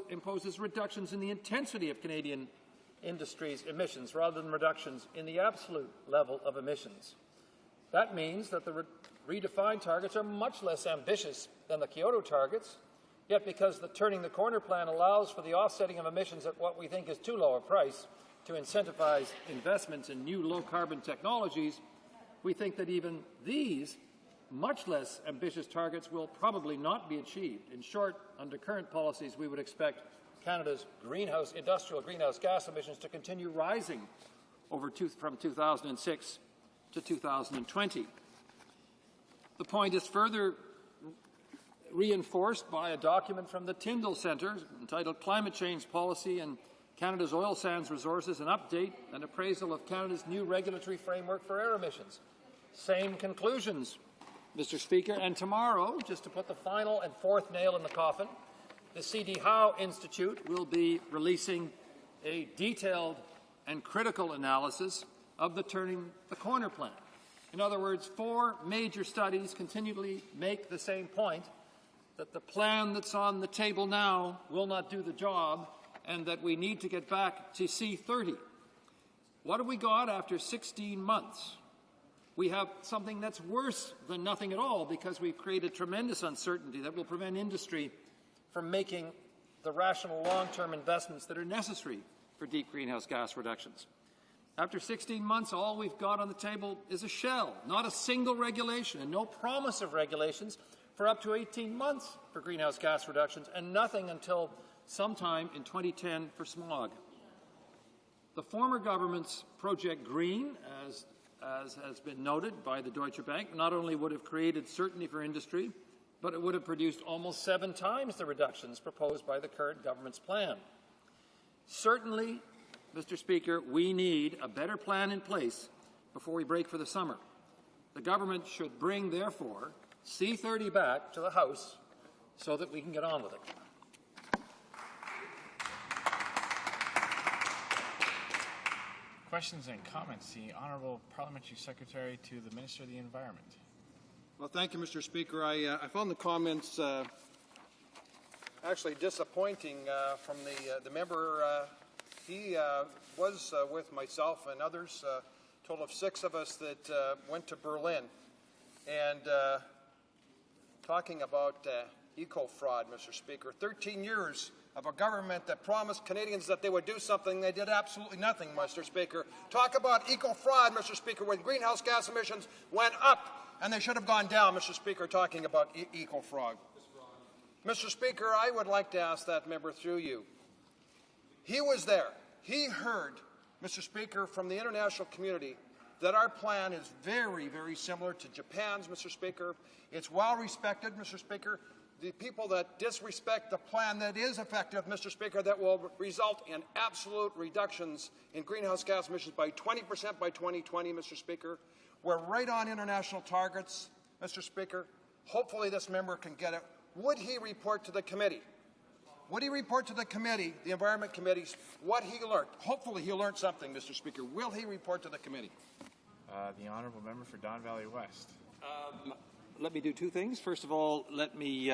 imposes reductions in the intensity of Canadian industry's emissions rather than reductions in the absolute level of emissions. That means that the redefined targets are much less ambitious than the Kyoto targets, yet because the Turning the Corner plan allows for the offsetting of emissions at what we think is too low a price to incentivize investments in new low-carbon technologies, we think that even these much less ambitious targets will probably not be achieved. In short, under current policies, we would expect Canada's industrial greenhouse gas emissions to continue rising from 2006 to 2020. The point is further reinforced by a document from the Tyndall Centre entitled Climate Change Policy and Canada's Oil Sands Resources, an update and appraisal of Canada's new regulatory framework for air emissions. Same conclusions, Mr. Speaker, and tomorrow, just to put the final and fourth nail in the coffin, the C.D. Howe Institute will be releasing a detailed and critical analysis of the Turning the Corner plan. In other words, 4 major studies continually make the same point, that the plan that's on the table now will not do the job and that we need to get back to C30. What have we got after 16 months? We have something that's worse than nothing at all because we've created tremendous uncertainty that will prevent industry from making the rational long-term investments that are necessary for deep greenhouse gas reductions. After 16 months, all we've got on the table is a shell, not a single regulation and no promise of regulations for up to 18 months for greenhouse gas reductions and nothing until sometime in 2010 for smog. The former government's Project Green, as has been noted by the Deutsche Bank, not only would have created certainty for industry, but it would have produced almost 7 times the reductions proposed by the current government's plan. Certainly, Mr. Speaker, we need a better plan in place before we break for the summer. The government should bring, therefore, C30 back to the House so that we can get on with it.
Questions and comments. The Honourable Parliamentary Secretary to the Minister of the Environment.
Well, thank you, Mr. Speaker. I found the comments actually disappointing from the member. He was with myself and others, a total of 6 of us that went to Berlin, and talking about eco-fraud, Mr. Speaker. 13 years of a government that promised Canadians that they would do something. They did absolutely nothing, Mr. Speaker. Talk about eco-fraud, Mr. Speaker, when greenhouse gas emissions went up and they should have gone down, Mr. Speaker, talking about eco-fraud. Mr. Speaker, I would like to ask that member through you. He was there. He heard, Mr. Speaker, from the international community that our plan is very, very similar to Japan's, Mr. Speaker. It's well respected, Mr. Speaker. The people that disrespect the plan that is effective, Mr. Speaker, that will result in absolute reductions in greenhouse gas emissions by 20% by 2020, Mr. Speaker. We're right on international targets, Mr. Speaker. Hopefully this member can get it. Would he report to the committee? Would he report to the committee, the Environment Committees, what he learned? Hopefully he learned something, Mr. Speaker. Will he report to the committee?
The Honourable Member for Don Valley West.
Let me do 2 things. First of all, let me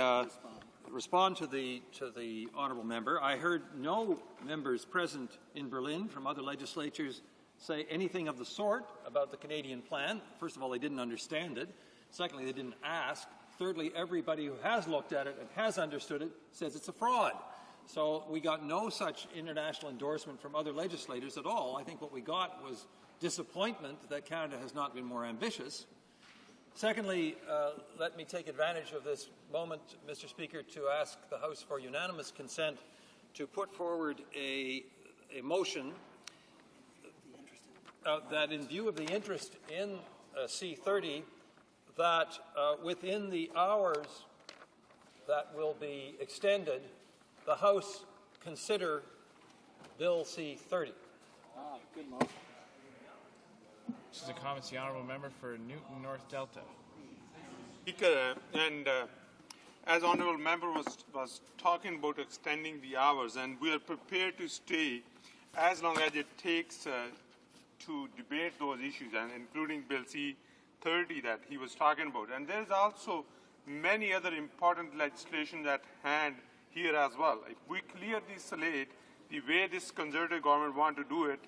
respond to the honourable member. I heard no members present in Berlin from other legislatures say anything of the sort about the Canadian plan. First of all, they didn't understand it. Secondly, they didn't ask. Thirdly, everybody who has looked at it and has understood it says it's a fraud. So we got no such international endorsement from other legislators at all. I think what we got was disappointment that Canada has not been more ambitious. Secondly, let me take advantage of this moment, Mr. Speaker, to ask the House for unanimous consent to put forward a motion that, in view of the interest in C30, that within the hours that will be extended, the House consider Bill C30.
Good motion.
This is a comment to the Honourable Member for Newton North Delta.
Speaker, and as Honourable Member was talking about extending the hours, and we are prepared to stay as long as it takes to debate those issues, and including Bill C30 that he was talking about. And there's also many other important legislation at hand here as well. If we clear the slate the way this Conservative government want to do it,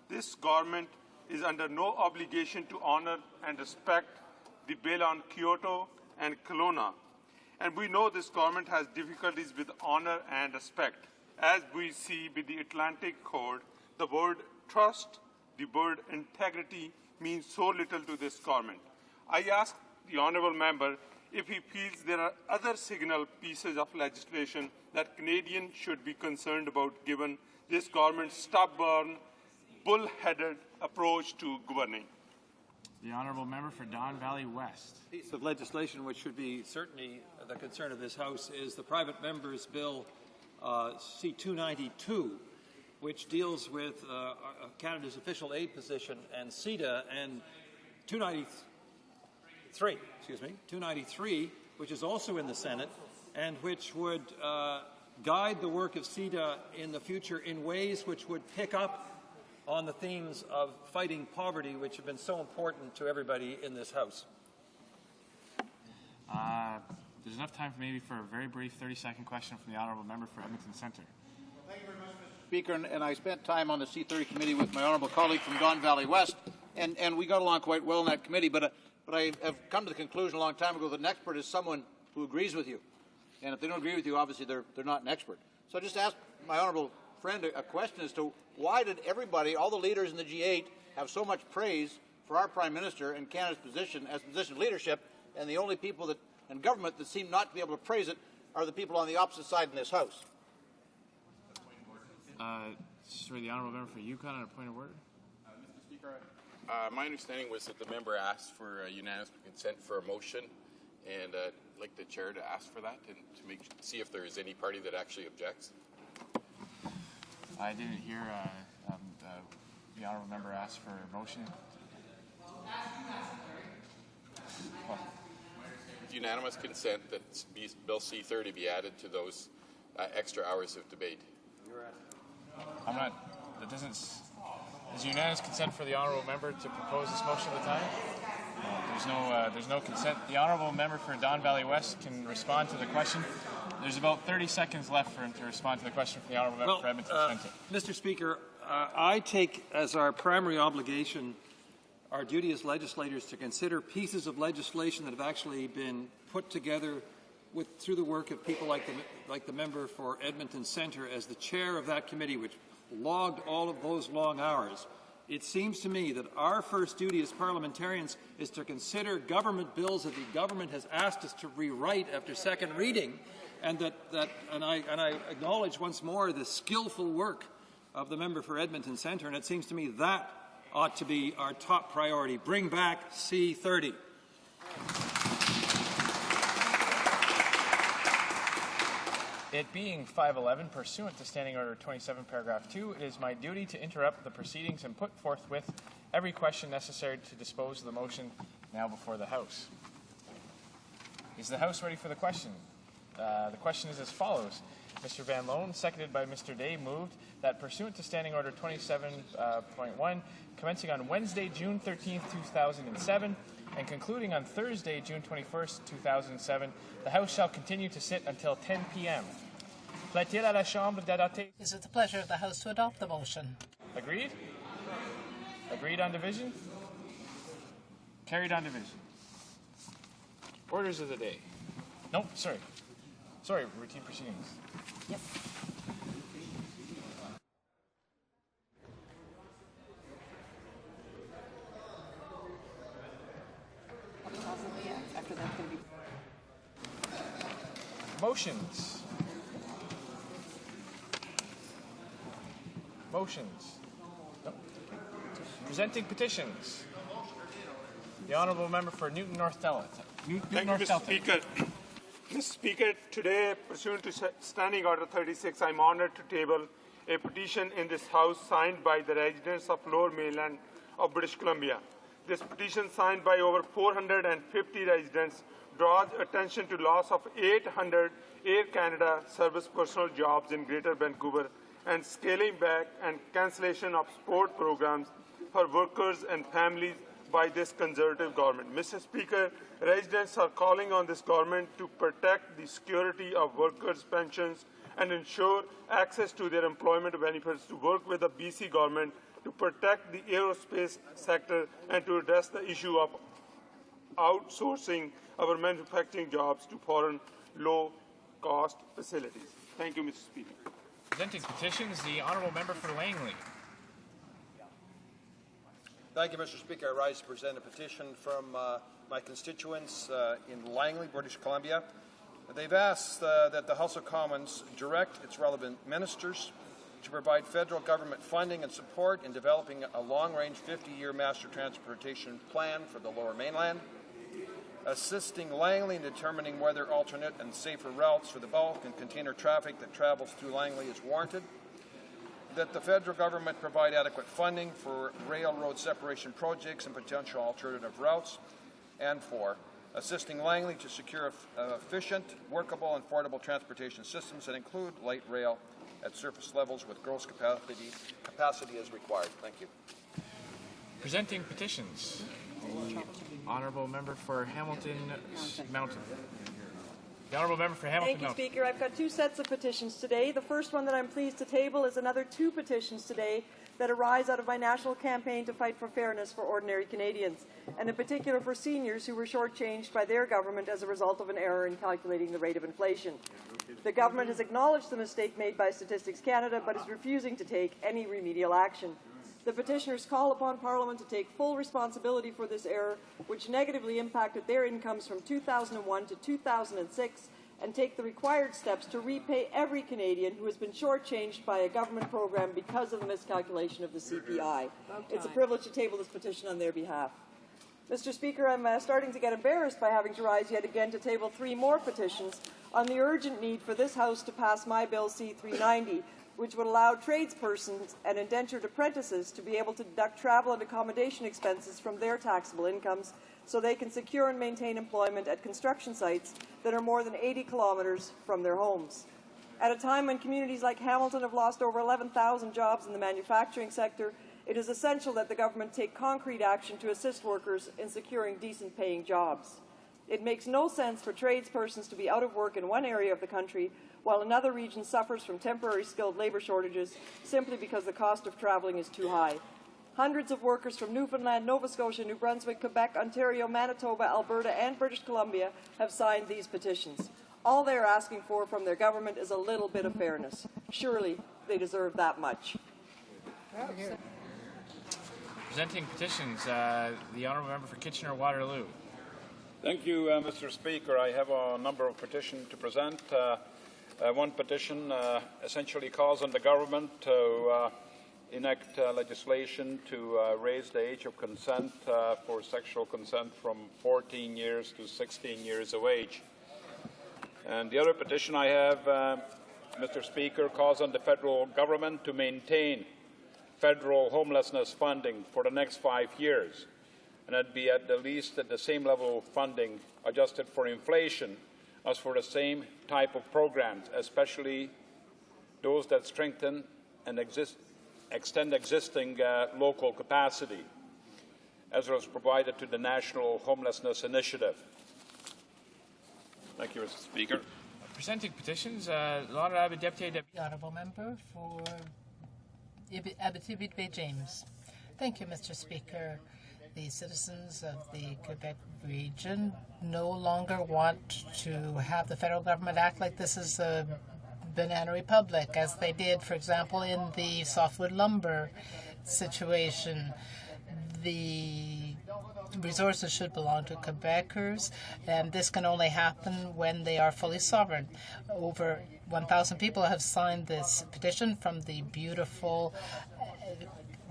this government is under no obligation to honor and respect the bill on Kyoto and Kelowna. And we know this government has difficulties with honor and respect. As we see with the Atlantic Code, the word trust, the word integrity means so little to this government. I ask the honourable member if he feels there are other signal pieces of legislation that Canadians should be concerned about given this government's stubborn, bull-headed approach to governing.
The honourable member for Don Valley West.
Piece of legislation which should be certainly the concern of this House is the private member's bill C-292, which deals with Canada's official aid position and CETA, and 293, which is also in the Senate, and which would guide the work of CETA in the future in ways which would pick up on the themes of fighting poverty, which have been so important to everybody in this House.
There's enough time for a very brief 30-second question from the honourable member for Edmonton Centre.
Thank you very much, Mr. Speaker. And I spent time on the C30 committee with my honourable colleague from Don Valley West, and we got along quite well in that committee. But I have come to the conclusion a long time ago that an expert is someone who agrees with you. And if they don't agree with you, obviously they're not an expert. So I just asked my honourable friend a question as to why did everybody, all the leaders in the G8, have so much praise for our Prime Minister and Canada's position as position of leadership, and the only people that and government that seem not to be able to praise it are the people on the opposite side in this House?
Sorry, the honourable member for Yukon on a point of order.
Mr. Speaker, my understanding was that the member asked for unanimous consent for a motion, and I'd like the chair to ask for that and to see if there is any party that actually objects.
I didn't hear the honourable member ask for a motion.
Unanimous consent that Bill C-30 be added to those extra hours of debate.
I'm not. That doesn't. Is unanimous consent for the honourable member to propose this motion at the time? There's no consent. The honourable member for Don Valley West can respond to the question. There's about 30 seconds left for him to respond to the question from the honourable member for Edmonton Centre.
Mr. Speaker, I take as our primary obligation our duty as legislators to consider pieces of legislation that have actually been put together through the work of people like the member for Edmonton Centre as the chair of that committee, which logged all of those long hours. It seems to me that our first duty as parliamentarians is to consider government bills that the government has asked us to rewrite after second reading, and I acknowledge once more the skillful work of the member for Edmonton Centre, and it seems to me that ought to be our top priority. Bring back C-30.
It being 5:11, pursuant to Standing Order 27, Paragraph 2, it is my duty to interrupt the proceedings and put forthwith every question necessary to dispose of the motion now before the House. Is the House ready for the question? The question is as follows. Mr. Van Loan, seconded by Mr. Day, moved that pursuant to Standing Order 27.1, commencing on Wednesday, June 13, 2007, and concluding on Thursday, June 21, 2007, the House shall continue to sit until 10 p.m. Plaît-il à la Chambre d'adopter?
Is it the pleasure of the House to adopt the motion?
Agreed? Agreed on division? Carried on division. Orders of the day. Nope, sorry. Sorry, routine proceedings.
Yep.
Motions. No. Presenting petitions. The honourable member for Newton North Delta.
Thank you, Mr. Speaker. Mr. Speaker, today, pursuant to Standing Order 36, I'm honoured to table a petition in this House signed by the residents of Lower Mainland of British Columbia. This petition, signed by over 450 residents, draws attention to loss of 800 Air Canada service personnel jobs in Greater Vancouver and scaling back and cancellation of sport programs for workers and families by this Conservative government. Mr. Speaker, residents are calling on this government to protect the security of workers' pensions and ensure access to their employment benefits, to work with the BC government to protect the aerospace sector and to address the issue of outsourcing our manufacturing jobs to foreign low-cost facilities. Thank you, Mr. Speaker.
Presenting petitions, the honourable member for Langley.
Thank you, Mr. Speaker. I rise to present a petition from my constituents in Langley, British Columbia. They've asked that the House of Commons direct its relevant ministers to provide federal government funding and support in developing a long-range 50-year master transportation plan for the Lower Mainland, assisting Langley in determining whether alternate and safer routes for the bulk and container traffic that travels through Langley is warranted, that the federal government provide adequate funding for railroad separation projects and potential alternative routes, and 4, assisting Langley to secure efficient, workable, and affordable transportation systems that include light rail at surface levels with gross capacity as required. Thank you.
Presenting petitions, the honourable member for Hamilton Mountain. The honourable member for Hamilton
Thank you,
Mountain.
Speaker. I've got 2 sets of petitions today. The first one that I'm pleased to table is another 2 petitions today that arise out of my national campaign to fight for fairness for ordinary Canadians, and in particular for seniors who were shortchanged by their government as a result of an error in calculating the rate of inflation. The government has acknowledged the mistake made by Statistics Canada, but is refusing to take any remedial action. The petitioners call upon Parliament to take full responsibility for this error, which negatively impacted their incomes from 2001 to 2006, and take the required steps to repay every Canadian who has been shortchanged by a government program because of the miscalculation of the CPI. It's a privilege to table this petition on their behalf. Mr. Speaker, I'm starting to get embarrassed by having to rise yet again to table 3 more petitions on the urgent need for this House to pass my Bill C-390, which would allow tradespersons and indentured apprentices to be able to deduct travel and accommodation expenses from their taxable incomes so they can secure and maintain employment at construction sites that are more than 80 kilometres from their homes. At a time when communities like Hamilton have lost over 11,000 jobs in the manufacturing sector, it is essential that the government take concrete action to assist workers in securing decent-paying jobs. It makes no sense for tradespersons to be out of work in one area of the country while another region suffers from temporary skilled labour shortages simply because the cost of travelling is too high. Hundreds of workers from Newfoundland, Nova Scotia, New Brunswick, Quebec, Ontario, Manitoba, Alberta and British Columbia have signed these petitions. All they are asking for from their government is a little bit of fairness. Surely they deserve that much.
Presenting petitions, the honourable member for Kitchener-Waterloo.
Thank you, Mr. Speaker. I have a number of petitions to present. One petition essentially calls on the government to enact legislation to raise the age of consent for sexual consent from 14 years to 16 years of age. And the other petition I have, Mr. Speaker, calls on the federal government to maintain federal homelessness funding for the next 5 years, and it'd be at the least at the same level of funding adjusted for inflation as for the same type of programs, especially those that strengthen and extend existing local capacity, as was provided to the National Homelessness Initiative. Thank you, Mr. Speaker.
Presenting petitions, Honourable Deputy.
The honourable member for Abitibi James. Thank you, Mr. Speaker. The citizens of the Quebec region no longer want to have the federal government act like this is a banana republic, as they did, for example, in the softwood lumber situation. The resources should belong to Quebecers, and this can only happen when they are fully sovereign. Over 1,000 people have signed this petition from the beautiful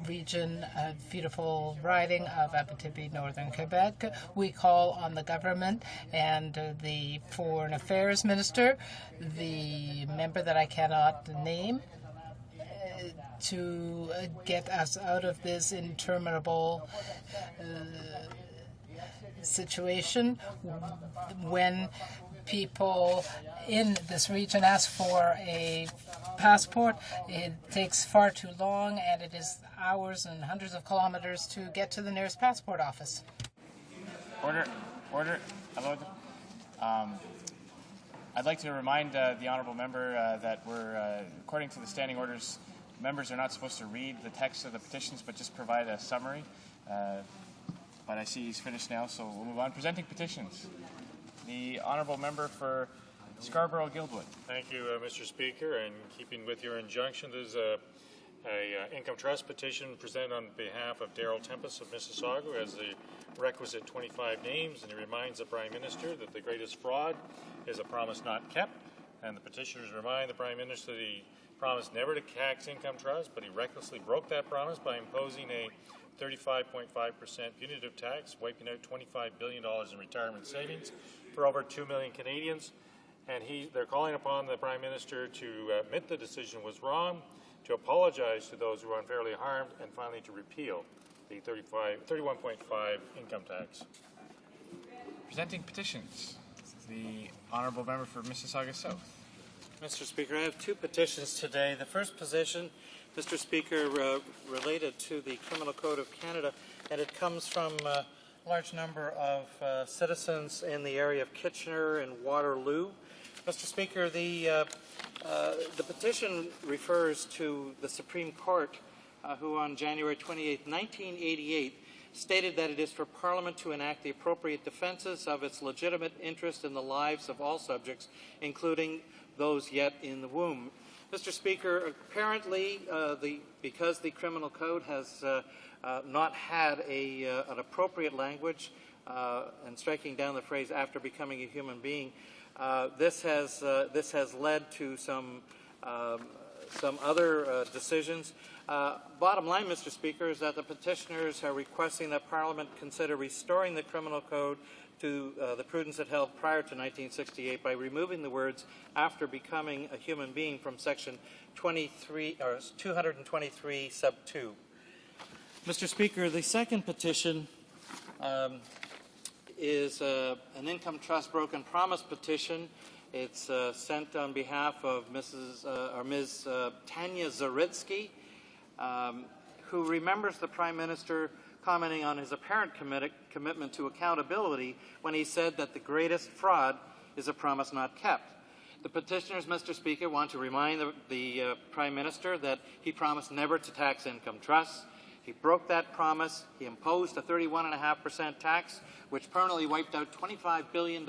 region, beautiful riding of Abitibi, Northern Quebec. We call on the government and the Foreign Affairs Minister, the member that I cannot name, to get us out of this interminable situation when people in this region ask for a passport. It takes far too long, and it is hours and hundreds of kilometers to get to the nearest passport office.
Order. Hello. I'd like to remind the honourable member that we're, according to the standing orders, members are not supposed to read the text of the petitions, but just provide a summary. But I see he's finished now, so we'll move on. Presenting petitions. The honourable member for Scarborough-Guildwood.
Thank you, Mr. Speaker. And keeping with your injunction, there's a income trust petition presented on behalf of Darrell Tempest of Mississauga, who has the requisite 25 names, and he reminds the Prime Minister that the greatest fraud is a promise not kept. And the petitioners remind the Prime Minister that he promised never to tax income trust, but he recklessly broke that promise by imposing a 35.5% punitive tax, wiping out $25 billion in retirement savings for over 2 million Canadians. And they're calling upon the Prime Minister to admit the decision was wrong, to apologize to those who were unfairly harmed, and finally to repeal the 31.5 income tax.
Presenting petitions. The honourable member for Mississauga South.
Mr. Speaker, I have two petitions today. The first petition, Mr. Speaker, related to the Criminal Code of Canada, and it comes from a large number of citizens in the area of Kitchener and Waterloo. Mr. Speaker, the petition refers to the Supreme Court, who on January 28, 1988, stated that it is for Parliament to enact the appropriate defences of its legitimate interest in the lives of all subjects, including those yet in the womb. Mr. Speaker, apparently, because the Criminal Code has not had an appropriate language, and striking down the phrase "after becoming a human being," this has led to some other decisions. Bottom line, Mr. Speaker, is that the petitioners are requesting that Parliament consider restoring the Criminal Code to the prudence it held prior to 1968 by removing the words "after becoming a human being" from section 223 sub 2. Mr. Speaker, the second petition is an income trust broken promise petition. It's sent on behalf of Ms. Tanya Zaritsky, who remembers the Prime Minister commenting on his apparent commitment to accountability when he said that the greatest fraud is a promise not kept. The petitioners, Mr. Speaker, want to remind the Prime Minister that he promised never to tax income trusts. He broke that promise. He imposed a 31.5% tax, which permanently wiped out $25 billion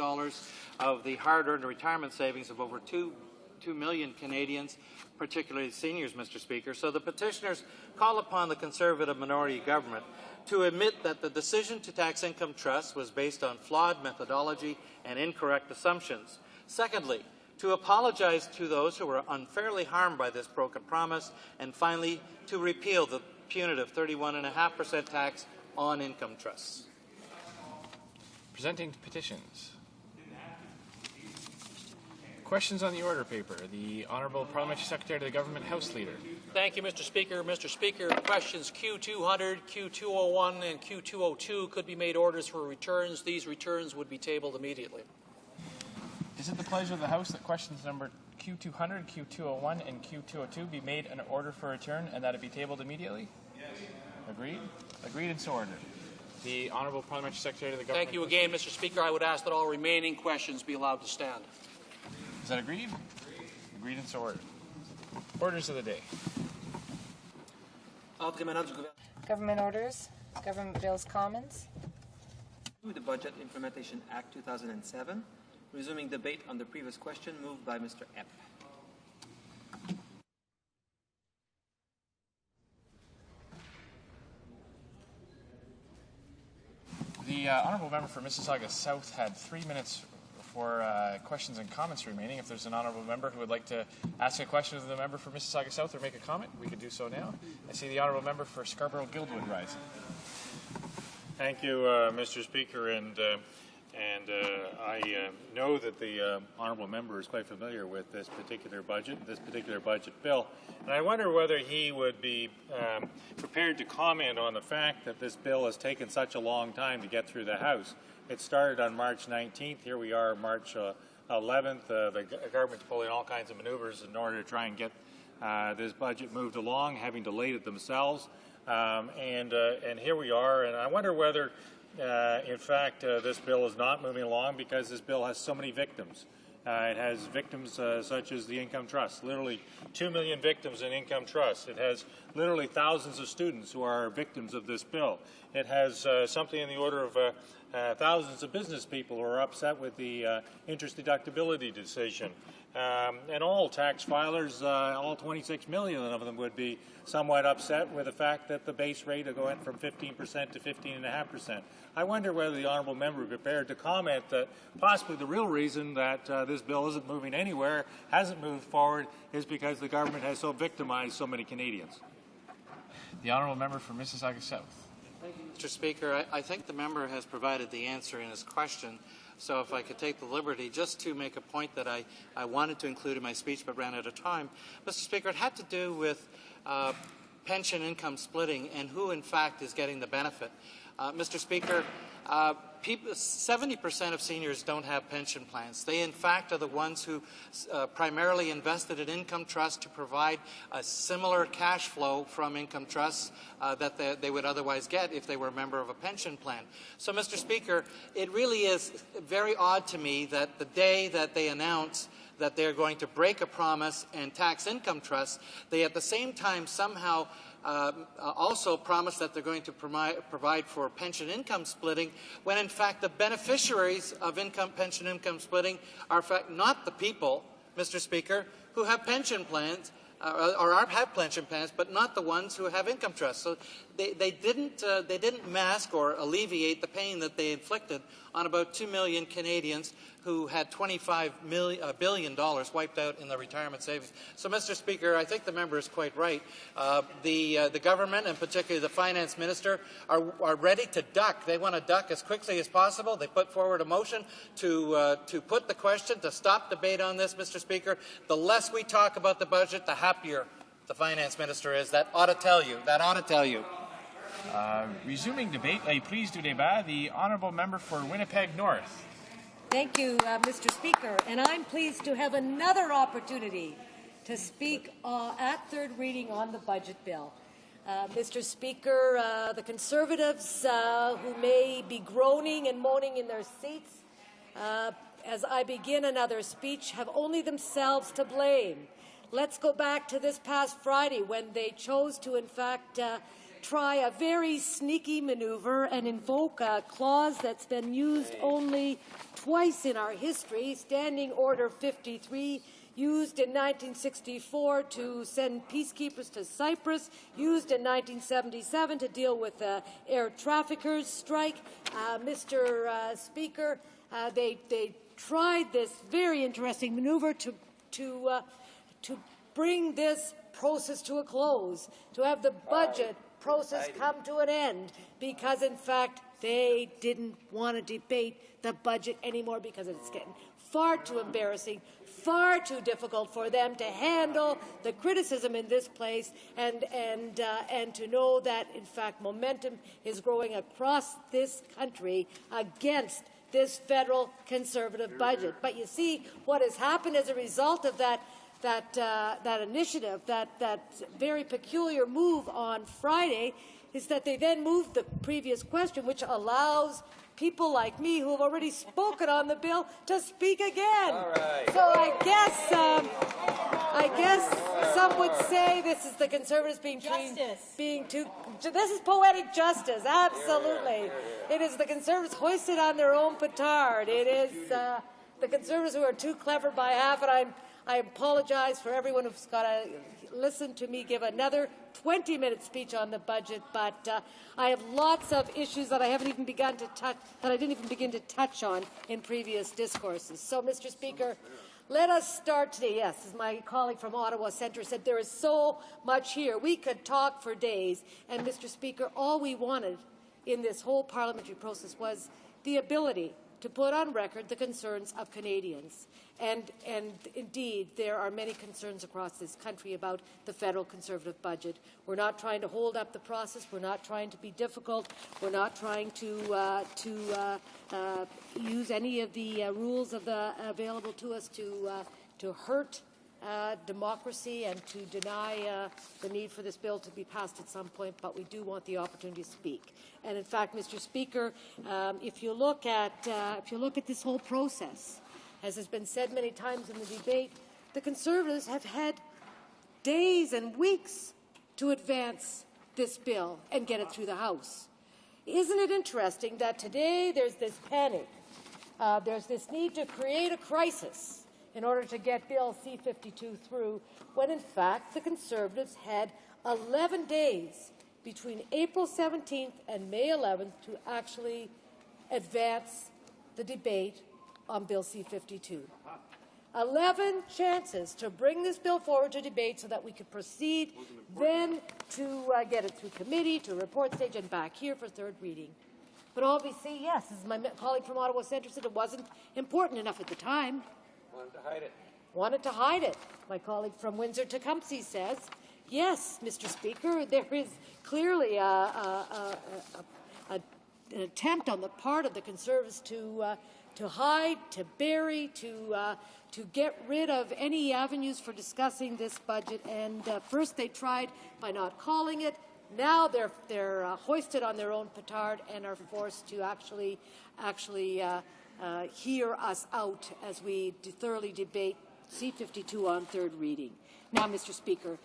of the hard-earned retirement savings of over 2 million Canadians, particularly seniors, Mr. Speaker. So the petitioners call upon the Conservative minority government to admit that the decision to tax income trusts was based on flawed methodology and incorrect assumptions. Secondly, to apologize to those who were unfairly harmed by this broken promise, and finally, to repeal the punitive 31.5% tax on income trusts.
Presenting petitions. Questions on the order paper. The Honourable Parliamentary Secretary to the Government House Leader.
Thank you, Mr. Speaker. Mr. Speaker, questions Q200, Q201, and Q202 could be made orders for returns. These returns would be tabled immediately.
Is it the pleasure of the House that questions number Q200, Q201, and Q202 be made an order for return and that it be tabled immediately? Yes. Agreed? Agreed and so ordered. The Honourable Parliamentary Secretary to the Government.
Thank you again, Mr. Speaker. I would ask that all remaining questions be allowed to stand.
Is that agreed? Agreed and so ordered. Orders of the day.
Government orders, government bills, commons.
The Budget Implementation Act 2007. Resuming debate on the previous question, moved by Mr. Epp.
The Honourable Member for Mississauga South had 3 minutes for questions and comments remaining. If there's an Honourable Member who would like to ask a question of the Member for Mississauga South or make a comment, we could do so now. I see the Honourable Member for Scarborough-Guildwood rising.
Thank you, Mr. Speaker, and I know that the honourable member is quite familiar with this particular budget bill, and I wonder whether he would be prepared to comment on the fact that this bill has taken such a long time to get through the House. It started on March 19th. Here we are, March 11th. The government's pulling all kinds of maneuvers in order to try and get this budget moved along, having delayed it themselves. And here we are, and I wonder whether, in fact, this bill is not moving along because this bill has so many victims. It has victims such as the income trust, literally 2 million victims in income trust. It has literally thousands of students who are victims of this bill. It has something in the order of thousands of business people who are upset with the interest deductibility decision. And all tax filers, all 26 million of them, would be somewhat upset with the fact that the base rate will go in from 15% to 15.5%. I wonder whether the honourable member would be prepared to comment that possibly the real reason that this bill isn't moving anywhere, hasn't moved forward, is because the government has so victimized so many Canadians.
The honourable member for Mississauga South.
Thank you, Mr. Speaker. I think the member has provided the answer in his question. So if I could take the liberty just to make a point that I wanted to include in my speech but ran out of time. Mr. Speaker, it had to do with pension income splitting and who in fact is getting the benefit. Mr. Speaker, 70% of seniors don't have pension plans. They in fact are the ones who primarily invested in income trust to provide a similar cash flow from income trusts that they would otherwise get if they were a member of a pension plan. So, Mr. Speaker, it really is very odd to me that the day that they announce that they're going to break a promise and tax income trusts, they at the same time somehow also promise that they're going to provide for pension income splitting, when in fact the beneficiaries of pension income splitting are in fact not the people, Mr. Speaker, who have pension plans or have pension plans, but not the ones who have income trusts. So they didn't mask or alleviate the pain that they inflicted on about 2 million Canadians who had $25 billion wiped out in their retirement savings. So, Mr. Speaker, I think the member is quite right. The government, and particularly the finance minister, are ready to duck. They want to duck as quickly as possible. They put forward a motion to put the question, to stop debate on this, Mr. Speaker. The less we talk about the budget, the happier the finance minister is. That ought to tell you. That ought to tell you.
Resuming debate, please do débat. The honourable member for Winnipeg North.
Thank you, Mr. Speaker. And I'm pleased to have another opportunity to speak at third reading on the budget bill. Mr. Speaker, the Conservatives who may be groaning and moaning in their seats as I begin another speech have only themselves to blame. Let's go back to this past Friday when they chose to, in fact, try a very sneaky maneuver and invoke a clause that's been used only twice in our history, Standing Order 53, used in 1964 to send peacekeepers to Cyprus, used in 1977 to deal with the air traffickers strike. Mr. Speaker, they tried this very interesting maneuver to bring this process to a close, to have the budget process come to an end, because in fact they didn't want to debate the budget anymore because it's getting far too embarrassing, far too difficult for them to handle the criticism in this place, and to know that in fact momentum is growing across this country against this federal Conservative budget. But you see what has happened as a result of that initiative, that very peculiar move on Friday, is that they then moved the previous question, which allows people like me who have already spoken on the bill to speak again.
All right.
So I guess some would say this is the Conservatives being too. This is poetic justice. Absolutely, it is the Conservatives hoisted on their own petard. It is the Conservatives who are too clever by half, and I apologize for everyone who's got to listen to me give another 20-minute speech on the budget, but I have lots of issues that I haven't even begun to touch, that I didn't even begin to touch on in previous discourses. So, Mr. Speaker, let us start today. Yes, as my colleague from Ottawa Centre said, there is so much here. We could talk for days. And, Mr. Speaker, all we wanted in this whole parliamentary process was the ability to put on record the concerns of Canadians. And indeed, there are many concerns across this country about the federal Conservative budget. We're not trying to hold up the process. We're not trying to be difficult. We're not trying to use any of the rules available to us to hurt democracy and to deny the need for this bill to be passed at some point, but we do want the opportunity to speak. And in fact, Mr. Speaker, if you look at this whole process, as has been said many times in the debate, the Conservatives have had days and weeks to advance this bill and get it through the House. Isn't it interesting that today there's this panic, there's this need to create a crisis in order to get Bill C-52 through, when in fact the Conservatives had 11 days between April 17th and May 11th to actually advance the debate on Bill C-52. 11 chances to bring this bill forward to debate so that we could proceed then to get it through committee, to report stage, and back here for third reading. But obviously, yes, as my colleague from Ottawa Centre said, it wasn't important enough at the time.
Wanted to hide it.
Wanted to hide it. My colleague from Windsor-Tecumseh says, yes, Mr. Speaker, there is clearly an attempt on the part of the Conservatives to hide, to bury, to get rid of any avenues for discussing this budget. And first they tried by not calling it. Now they're hoisted on their own petard and are forced to actually hear us out as we thoroughly debate C-52 on third reading. Now, Mr. Speaker,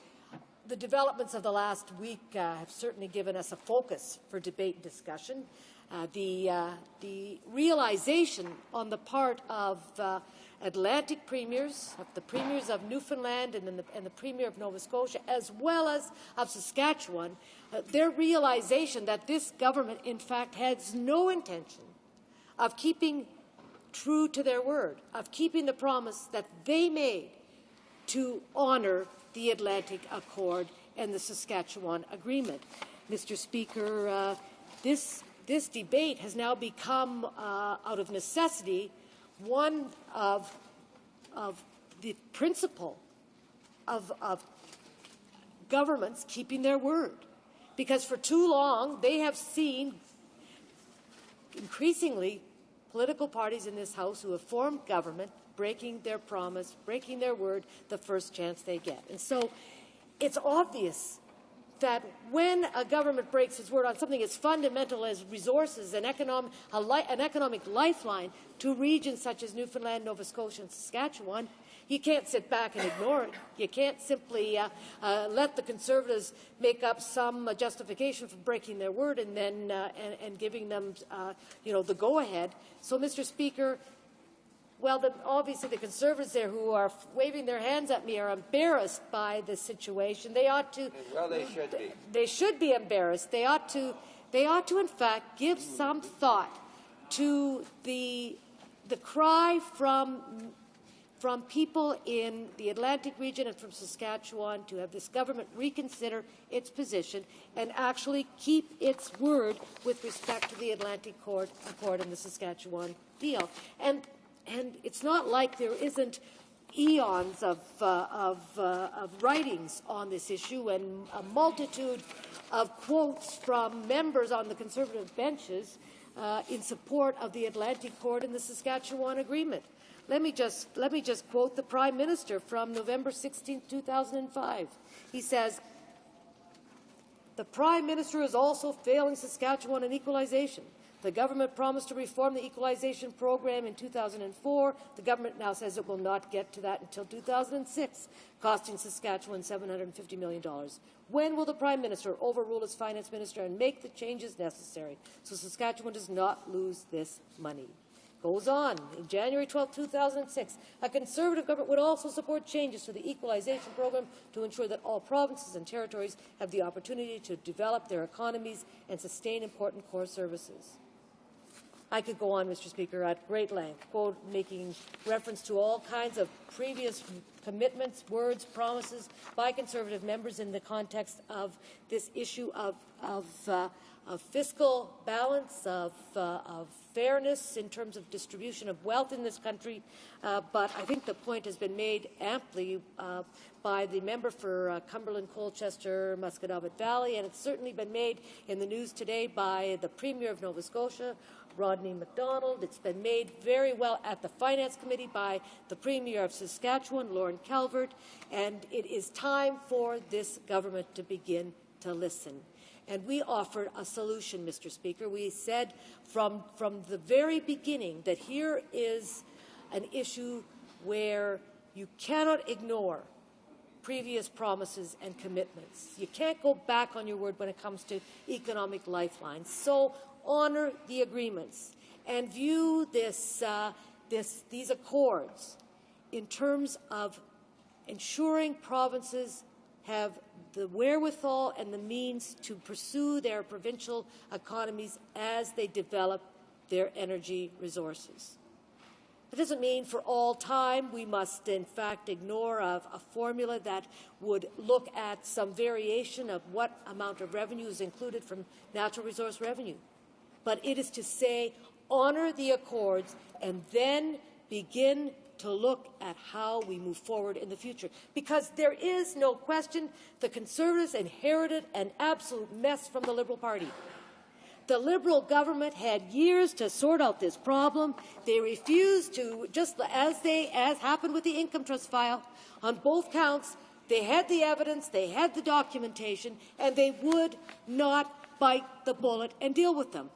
the developments of the last week have certainly given us a focus for debate and discussion. The realization on the part of Atlantic premiers, of the premiers of Newfoundland and the premier of Nova Scotia, as well as of Saskatchewan, their realization that this government, in fact, has no intention of keeping true to their word, of keeping the promise that they made to honour the Atlantic Accord and the Saskatchewan Agreement. Mr. Speaker, this debate has now become, out of necessity, one of the principle of governments keeping their word. Because for too long, they have seen increasingly political parties in this House who have formed government breaking their promise, breaking their word the first chance they get. And so it's obvious that when a government breaks its word on something as fundamental as resources and an economic lifeline to regions such as Newfoundland, Nova Scotia, and Saskatchewan, you can't sit back and ignore it. You can't simply let the Conservatives make up some justification for breaking their word and then and giving them, the go-ahead. So, Mr. Speaker, well, obviously the Conservatives there who are waving their hands at me are embarrassed by this situation. They ought to.
Well, they should be.
They should be embarrassed. They ought to, in fact, give some thought to the cry from people in the Atlantic region and from Saskatchewan to have this government reconsider its position and actually keep its word with respect to the Atlantic Accord and the Saskatchewan deal. And it's not like there isn't eons of writings on this issue and a multitude of quotes from members on the Conservative benches in support of the Atlantic Accord and the Saskatchewan Agreement. Let me just quote the Prime Minister from November 16, 2005. He says, "The Prime Minister is also failing Saskatchewan in equalization. The government promised to reform the equalization program in 2004. The government now says it will not get to that until 2006, costing Saskatchewan $750 million. When will the Prime Minister overrule his Finance Minister and make the changes necessary so Saskatchewan does not lose this money?" Goes on, in January 12, 2006, a Conservative government would also support changes to the equalization program to ensure that all provinces and territories have the opportunity to develop their economies and sustain important core services. I could go on, Mr. Speaker, at great length, making reference to all kinds of previous commitments, words, promises by Conservative members in the context of this issue of fiscal balance, of fairness in terms of distribution of wealth in this country. But I think the point has been made amply by the member for Cumberland, Colchester, Musquodoboit Valley, and it's certainly been made in the news today by the Premier of Nova Scotia, Rodney MacDonald. It's been made very well at the Finance Committee by the Premier of Saskatchewan, Lauren Calvert, and it is time for this government to begin to listen. And we offered a solution, Mr. Speaker. We said from the very beginning that here is an issue where you cannot ignore previous promises and commitments. You can't go back on your word when it comes to economic lifelines. So honor the agreements and view these accords in terms of ensuring provinces have the wherewithal and the means to pursue their provincial economies as they develop their energy resources. It doesn't mean for all time we must, in fact, ignore a formula that would look at some variation of what amount of revenue is included from natural resource revenue. But it is to say, honor the accords and then begin to look at how we move forward in the future. Because there is no question the Conservatives inherited an absolute mess from the Liberal Party. The Liberal government had years to sort out this problem. They refused to, just as happened with the income trust file, on both counts, they had the evidence, they had the documentation, and they would not bite the bullet and deal with them.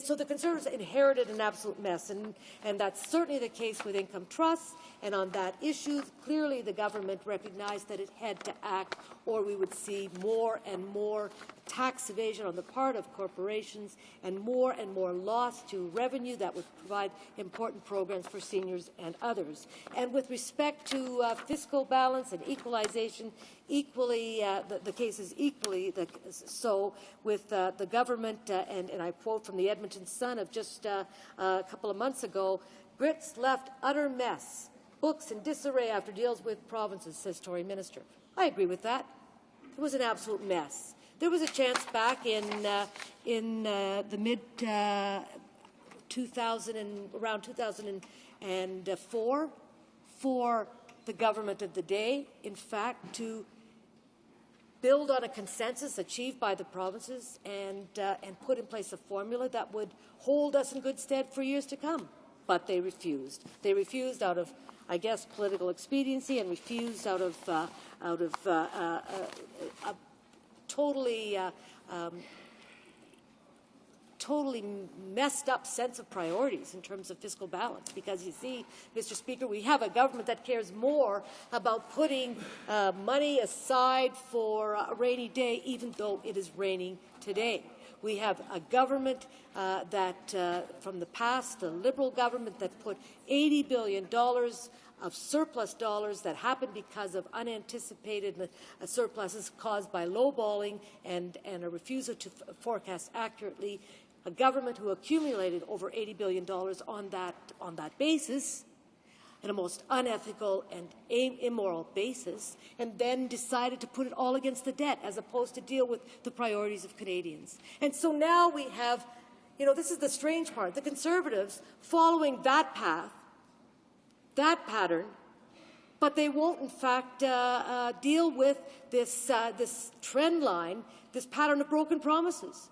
So the Conservatives inherited an absolute mess, and that's certainly the case with income trusts. And on that issue, clearly the government recognized that it had to act, or we would see more and more tax evasion on the part of corporations and more loss to revenue that would provide important programs for seniors and others. And with respect to fiscal balance and equalization, equally, the case is equally so with the government, and I quote from the Edmonton Sun of just a couple of months ago, Grits left utter mess, books in disarray after deals with provinces, says Tory minister. I agree with that. It was an absolute mess. There was a chance back in the mid 2000 and around 2004 for the government of the day, in fact, to build on a consensus achieved by the provinces and put in place a formula that would hold us in good stead for years to come. But they refused. They refused out of, I guess, political expediency, and refused out of a totally messed up sense of priorities in terms of fiscal balance. Because you see, Mr. Speaker, we have a government that cares more about putting money aside for a rainy day, even though it is raining today. We have a government that, from the past, the Liberal government that put $80 billion of surplus dollars that happened because of unanticipated surpluses caused by lowballing and a refusal to forecast accurately, a government who accumulated over $80 billion on that basis, in a most unethical and immoral basis, and then decided to put it all against the debt as opposed to deal with the priorities of Canadians. And so now we have, this is the strange part, the Conservatives following that path, that pattern, but they won't, in fact, deal with this trend line, this pattern of broken promises.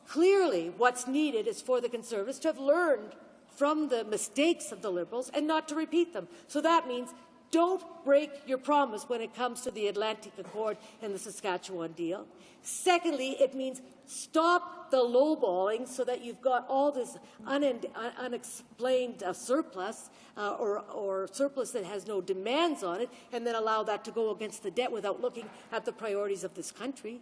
Clearly, what's needed is for the Conservatives to have learned from the mistakes of the Liberals and not to repeat them. So that means don't break your promise when it comes to the Atlantic Accord and the Saskatchewan deal. Secondly, it means stop the lowballing so that you've got all this unexplained surplus or surplus that has no demands on it, and then allow that to go against the debt without looking at the priorities of this country.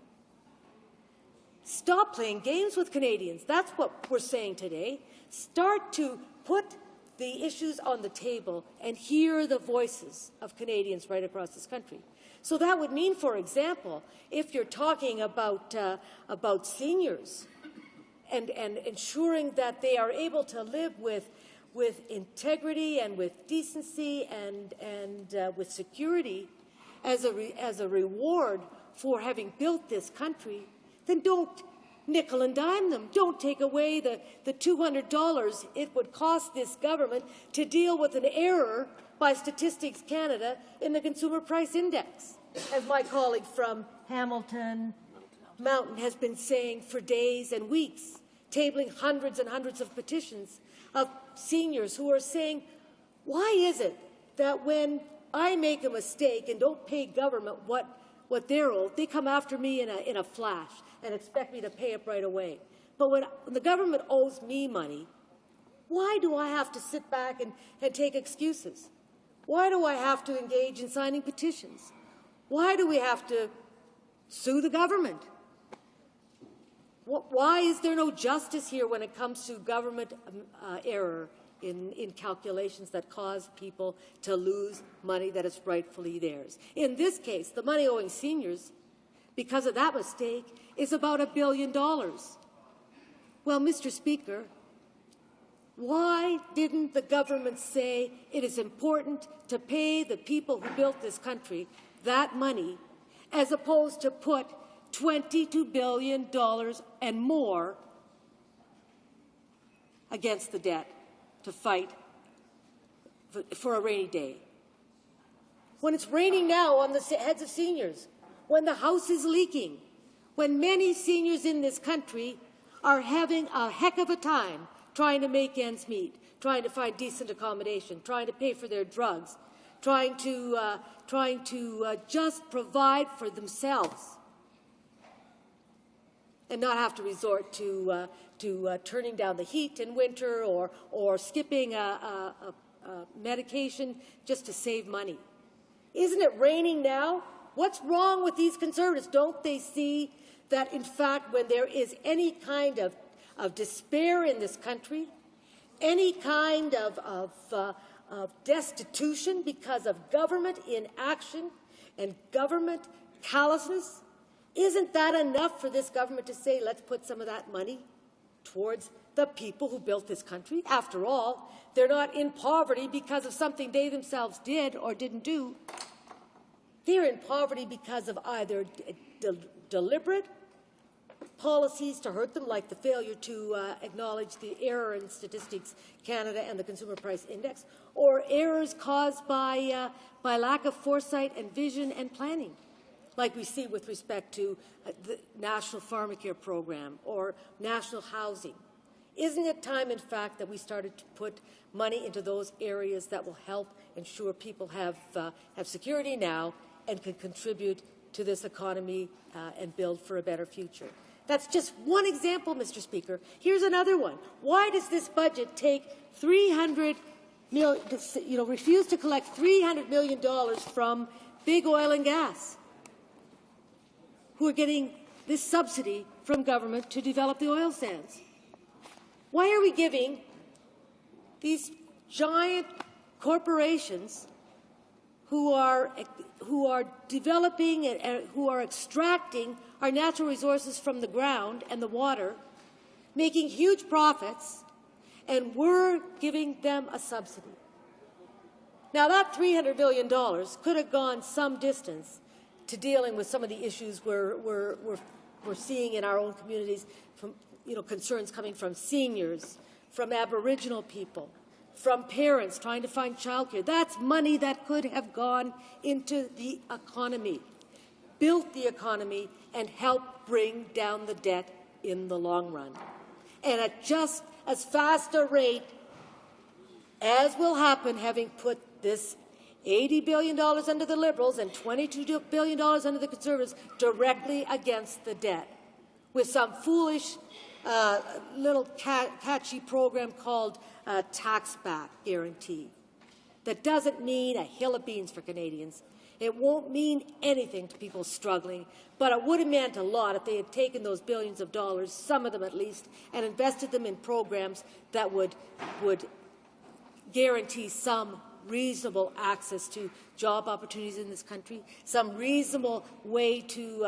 Stop playing games with Canadians. That's what we're saying today. Start to put the issues on the table and hear the voices of Canadians right across this country. So that would mean, for example, if you're talking about seniors and ensuring that they are able to live with integrity and with decency and with security as a reward for having built this country, then don't nickel and dime them. Don't take away the $200 it would cost this government to deal with an error by Statistics Canada in the Consumer Price Index, as my colleague from Hamilton Mountain has been saying for days and weeks, tabling hundreds and hundreds of petitions of seniors who are saying, why is it that when I make a mistake and don't pay government what they're owed, they come after me in a flash and expect me to pay it right away. But when the government owes me money, Why do I have to sit back and take excuses? Why do I have to engage in signing petitions? Why do we have to sue the government? Why is there no justice here when it comes to government error in calculations that cause people to lose money that is rightfully theirs? In this case, the money owing seniors, because of that mistake, is about $1 billion. Well, Mr. Speaker, why didn't the government say it is important to pay the people who built this country that money, as opposed to put $22 billion and more against the debt to fight for a rainy day? When it's raining now on the heads of seniors, when the house is leaking, when many seniors in this country are having a heck of a time trying to make ends meet, trying to find decent accommodation, trying to pay for their drugs, trying to just provide for themselves and not have to resort to turning down the heat in winter or skipping a medication just to save money. Isn't it raining now? What's wrong with these Conservatives? Don't they see that, in fact, when there is any kind of despair in this country, any kind of destitution because of government inaction and government callousness, isn't that enough for this government to say, let's put some of that money towards the people who built this country? After all, they're not in poverty because of something they themselves did or didn't do. They're in poverty because of either deliberate policies to hurt them, like the failure to acknowledge the error in Statistics Canada and the Consumer Price Index, or errors caused by lack of foresight and vision and planning, like we see with respect to the National Pharmacare Program or national housing. Isn't it time, in fact, that we started to put money into those areas that will help ensure people have security now and can contribute to this economy and build for a better future? That's just one example, Mr. Speaker. Here's another one. Why does this budget take refuse to collect $300 million from big oil and gas, who are getting this subsidy from government to develop the oil sands? Why are we giving these giant corporations who are developing and who are extracting our natural resources from the ground and the water, making huge profits, and we're giving them a subsidy? Now, that $300 million could have gone some distance to dealing with some of the issues we're seeing in our own communities, from concerns coming from seniors, from Aboriginal people, from parents trying to find childcare. That's money that could have gone into the economy, built the economy, and helped bring down the debt in the long run. And at just as fast a rate as will happen having put this $80 billion under the Liberals and $22 billion under the Conservatives directly against the debt, with some foolish little catchy program called Tax Back Guarantee that doesn't mean a hill of beans for Canadians. It won't mean anything to people struggling, but it would have meant a lot if they had taken those billions of dollars, some of them at least, and invested them in programs that would guarantee some reasonable access to job opportunities in this country, some reasonable way to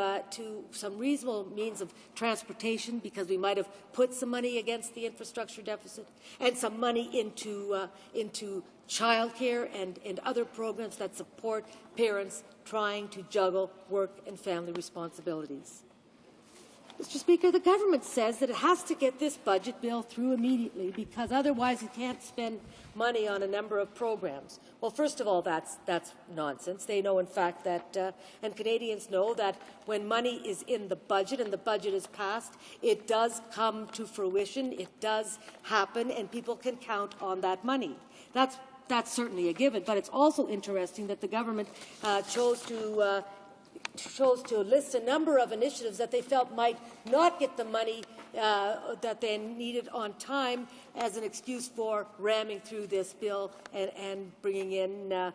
some reasonable means of transportation, because we might have put some money against the infrastructure deficit, and some money into childcare and other programs that support parents trying to juggle work and family responsibilities. Mr. Speaker, the government says that it has to get this budget bill through immediately because otherwise it can't spend money on a number of programs. Well, first of all, that's nonsense. They know, in fact, that, and Canadians know that when money is in the budget and the budget is passed, it does come to fruition, it does happen, and people can count on that money. That's certainly a given, but it's also interesting that the government chose to chose to list a number of initiatives that they felt might not get the money that they needed on time as an excuse for ramming through this bill and bringing in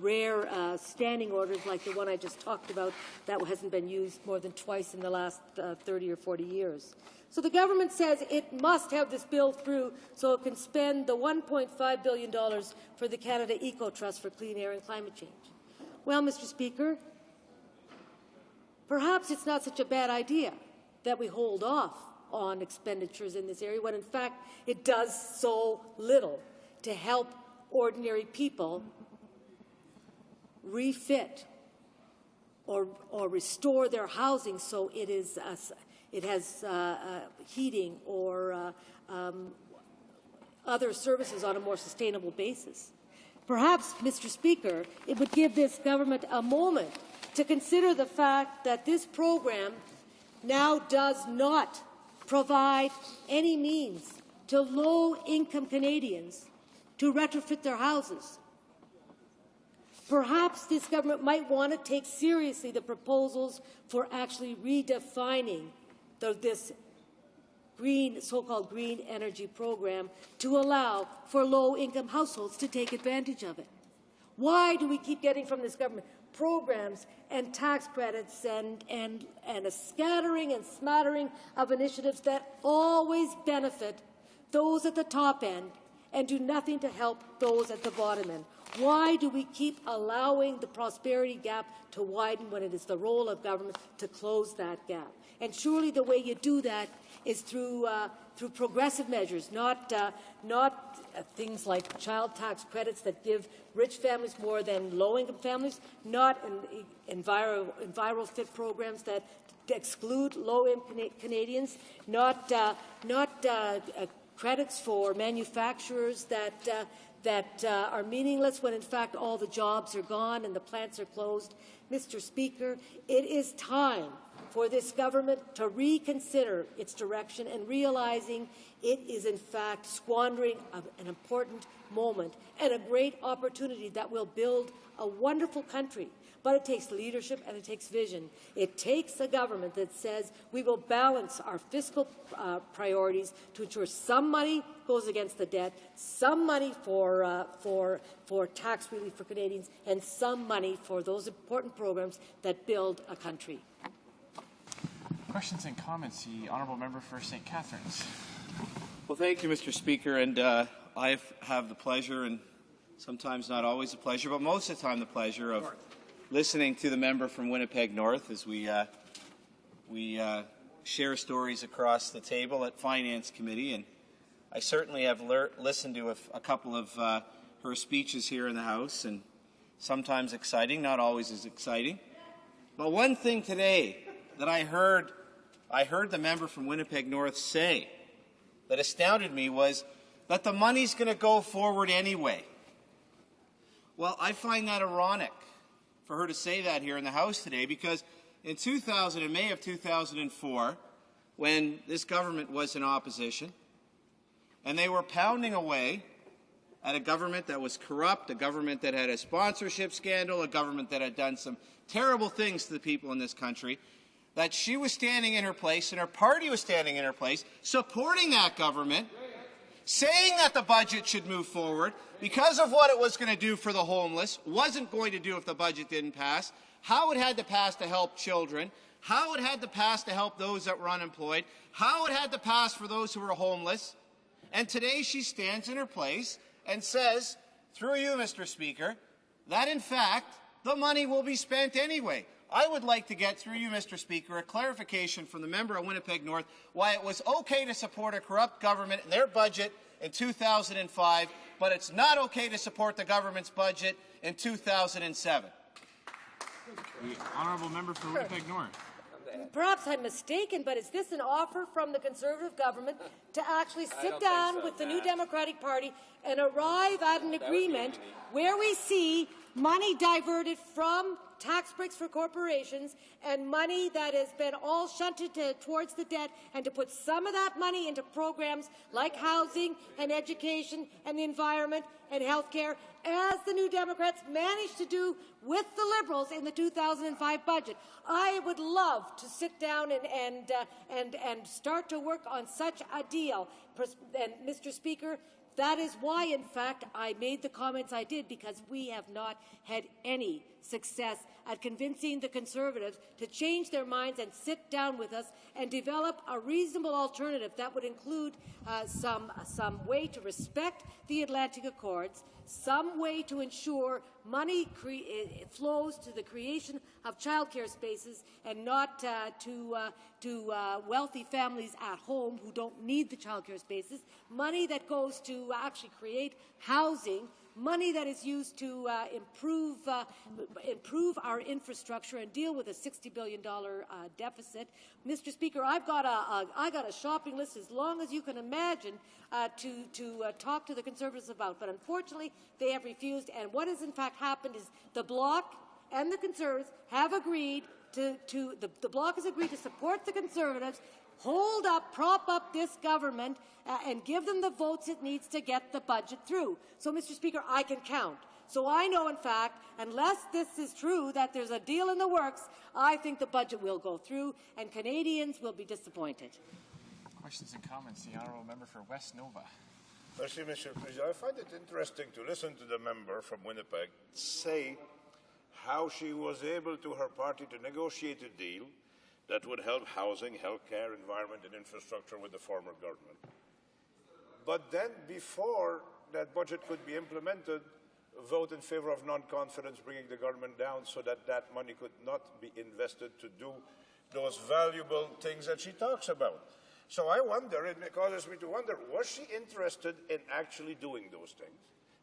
rare standing orders like the one I just talked about that hasn't been used more than twice in the last 30 or 40 years. So the government says it must have this bill through so it can spend the $1.5 billion for the Canada Eco Trust for clean air and climate change. Well, Mr. Speaker, perhaps it's not such a bad idea that we hold off on expenditures in this area when, in fact, it does so little to help ordinary people refit or restore their housing so it has heating or other services on a more sustainable basis. Perhaps, Mr. Speaker, it would give this government a moment to consider the fact that this program now does not provide any means to low-income Canadians to retrofit their houses. Perhaps this government might want to take seriously the proposals for actually redefining this so-called green energy program to allow for low-income households to take advantage of it. Why do we keep getting from this government programs and tax credits and a scattering and smattering of initiatives that always benefit those at the top end and do nothing to help those at the bottom end? Why do we keep allowing the prosperity gap to widen when it is the role of government to close that gap? And surely the way you do that is through progressive measures, not things like child tax credits that give rich families more than low-income families, not environmental fit programs that exclude low-income Canadians, not credits for manufacturers that are meaningless when, in fact, all the jobs are gone and the plants are closed. Mr. Speaker, it is time for this government to reconsider its direction and realizing it is, in fact, squandering an important moment and a great opportunity that will build a wonderful country. But it takes leadership and it takes vision. It takes a government that says we will balance our fiscal priorities to ensure some money goes against the debt, some money for tax relief for Canadians, and some money for those important programs that build a country.
Questions and comments. The Honourable Member for St. Catharines.
Well, thank you, Mr. Speaker. And I have the pleasure, and sometimes not always the pleasure, but most of the time the pleasure of listening to the member from Winnipeg North as we share stories across the table at Finance Committee. And I certainly have listened to a couple of her speeches here in the House, and sometimes exciting, not always as exciting. But one thing today that I heard the member from Winnipeg North say that astounded me was that the money's going to go forward anyway. Well, I find that ironic for her to say that here in the House today, because in May of 2004, when this government was in opposition, and they were pounding away at a government that was corrupt, a government that had a sponsorship scandal, a government that had done some terrible things to the people in this country, that she was standing in her place and her party was standing in her place, supporting that government, saying that the budget should move forward because of what it was going to do for the homeless, wasn't going to do if the budget didn't pass, how it had to pass to help children, how it had to pass to help those that were unemployed, how it had to pass for those who were homeless. And today she stands in her place and says, through you, Mr. Speaker, that in fact the money will be spent anyway. I would like to get, through you, Mr. Speaker, a clarification from the member of Winnipeg North why it was okay to support a corrupt government and their budget in 2005, but it's not okay to support the government's budget in 2007.
The Honourable Member for Winnipeg North.
Perhaps I'm mistaken, but is this an offer from the Conservative government to actually sit down with the New Democratic Party and arrive at an agreement where we see money diverted from tax breaks for corporations and money that has been all shunted towards the debt, and to put some of that money into programs like housing and education and the environment and health care, as the New Democrats managed to do with the Liberals in the 2005 budget. I would love to sit down and start to work on such a deal. And, Mr. Speaker, that is why, in fact, I made the comments I did, because we have not had any success at convincing the Conservatives to change their minds and sit down with us and develop a reasonable alternative that would include some way to respect the Atlantic Accords, some way to ensure money flows to the creation of childcare spaces and not to wealthy families at home who don't need the childcare spaces, money that goes to actually create housing, money that is used to improve our infrastructure and deal with a $60 billion deficit. Mr. Speaker, I got a shopping list as long as you can imagine to talk to the Conservatives about, but unfortunately they have refused. And what has in fact happened is the Bloc and the Conservatives have agreed the Bloc has agreed to support the Conservatives, prop up this government, and give them the votes it needs to get the budget through. So, Mr. Speaker, I can count. So I know, in fact, unless this is true, that there's a deal in the works, I think the budget will go through, and Canadians will be disappointed.
Questions and comments. The Honourable Member for West Nova.
Merci, Mr. President. I find it interesting to listen to the member from Winnipeg say how she was able, to her party, to negotiate a deal that would help housing, healthcare, environment, and infrastructure with the former government. But then, before that budget could be implemented, vote in favor of non-confidence, bringing the government down so that that money could not be invested to do those valuable things that she talks about. So I wonder, it causes me to wonder, was she interested in actually doing those things,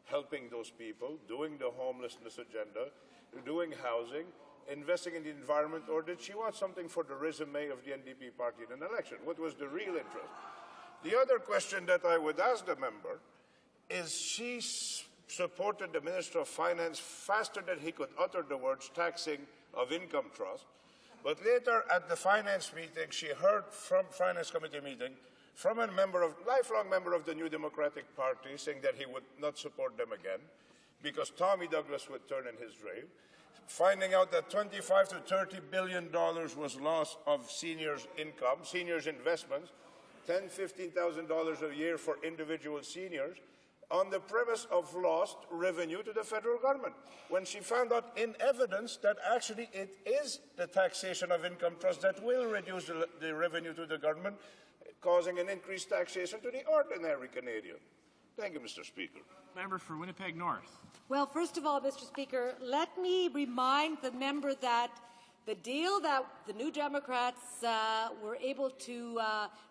helping those people, doing the homelessness agenda, doing housing, investing in the environment, or did she want something for the resume of the NDP party in an election? What was the real interest? The other question that I would ask the member is, she supported the Minister of Finance faster than he could utter the words taxing of income trust. But later at the finance meeting, she heard from finance committee meeting from a lifelong member of the New Democratic Party saying that he would not support them again because Tommy Douglas would turn in his grave, finding out that $25 to $30 billion was loss of seniors' income, seniors' investments, $10,000, $15,000 a year for individual seniors, on the premise of lost revenue to the federal government, when she found out in evidence that actually it is the taxation of income trust that will reduce the revenue to the government, causing an increased taxation to the ordinary Canadian. Thank you, Mr. Speaker.
Member for Winnipeg North.
Well, first of all, Mr. Speaker, let me remind the member that the deal that the New Democrats were able to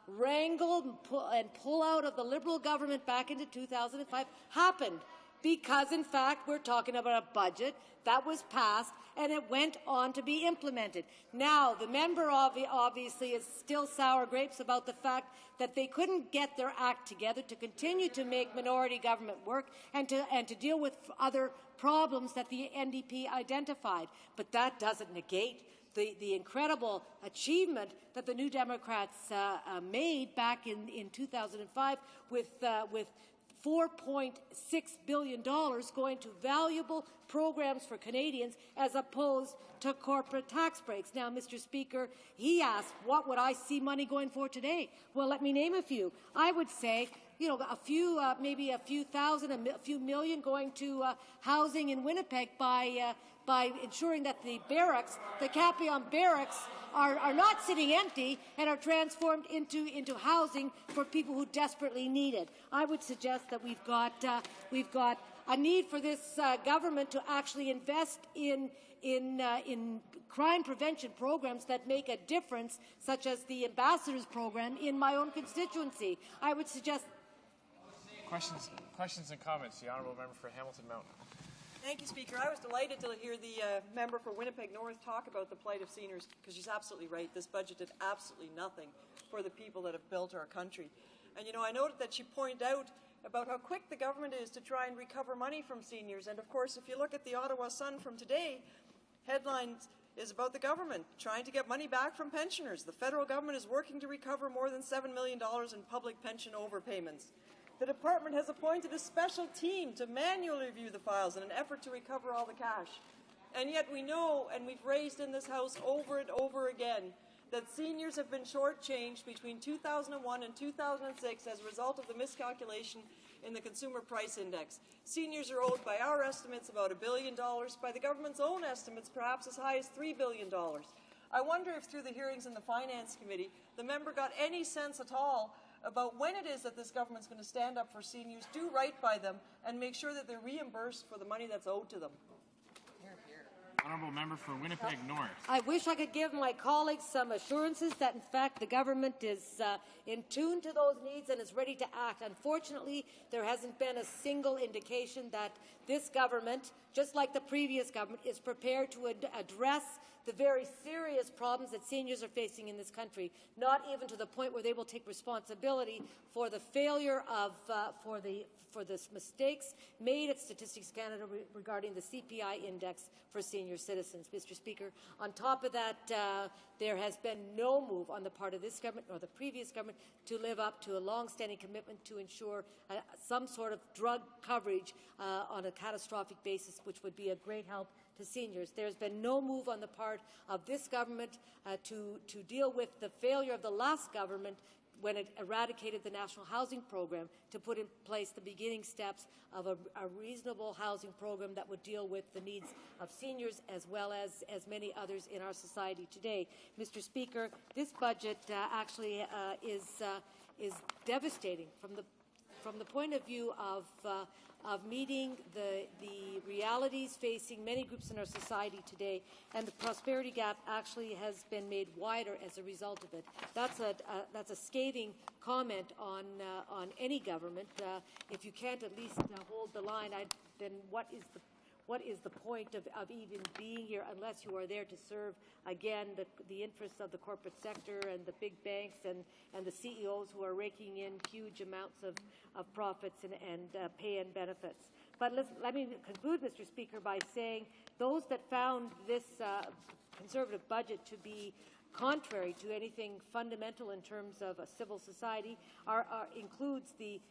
wrangle and pull out of the Liberal government back into 2005 happened because, in fact, we're talking about a budget that was passed and it went on to be implemented. Now, the member obviously is still sour grapes about the fact that they couldn't get their act together to continue to make minority government work and to deal with other problems that the NDP identified. But that doesn't negate the incredible achievement that the New Democrats made back in 2005 with $4.6 billion going to valuable programs for Canadians as opposed to corporate tax breaks. Now, Mr. Speaker, he asked, what would I see money going for today? Well, let me name a few. I would say, a few, maybe a few thousand, a few million going to housing in Winnipeg by ensuring that the barracks, the Capillon barracks, are not sitting empty and are transformed into housing for people who desperately need it. I would suggest that we've got a need for this government to actually invest in crime prevention programs that make a difference, such as the Ambassadors program in my own constituency. I would suggest.
Questions and comments. The Honourable Member for Hamilton Mountain.
Thank you, Speaker. I was delighted to hear the member for Winnipeg North talk about the plight of seniors, because she's absolutely right. This budget did absolutely nothing for the people that have built our country. And, I noted that she pointed out about how quick the government is to try and recover money from seniors. And of course, if you look at the Ottawa Sun from today, headlines is about the government trying to get money back from pensioners. The federal government is working to recover more than $7 million in public pension overpayments. The department has appointed a special team to manually review the files in an effort to recover all the cash. And yet we know, and we've raised in this House over and over again, that seniors have been shortchanged between 2001 and 2006 as a result of the miscalculation in the Consumer Price Index. Seniors are owed, by our estimates, about $1 billion, by the government's own estimates, perhaps as high as $3 billion. I wonder if through the hearings in the Finance Committee, the member got any sense at all about when it is that this government's going to stand up for seniors, do right by them, and make sure that they're reimbursed for the money that's owed to them.
Honourable member for Winnipeg North.
I wish I could give my colleagues some assurances that, in fact, the government is in tune to those needs and is ready to act. Unfortunately, there hasn't been a single indication that this government, just like the previous government, is prepared to address the very serious problems that seniors are facing in this country, not even to the point where they will take responsibility for the failure of, for the mistakes made at Statistics Canada regarding the CPI index for senior citizens. Mr. Speaker, on top of that, there has been no move on the part of this government or the previous government to live up to a long-standing commitment to ensure some sort of drug coverage on a catastrophic basis, which would be a great help to seniors. There's been no move on the part of this government to deal with the failure of the last government when it eradicated the National Housing Program to put in place the beginning steps of a reasonable housing program that would deal with the needs of seniors as well as many others in our society today. Mr. Speaker, this budget actually is devastating from the point of view of meeting the realities facing many groups in our society today, and the prosperity gap actually has been made wider as a result of it. That's a scathing comment on any government. If you can't at least hold the line, then what is the point of even being here unless you are there to serve, again, the interests of the corporate sector and the big banks and the CEOs who are raking in huge amounts of profits and pay and benefits. But let me conclude, Mr. Speaker, by saying those that found this Conservative budget to be contrary to anything fundamental in terms of a civil society includes the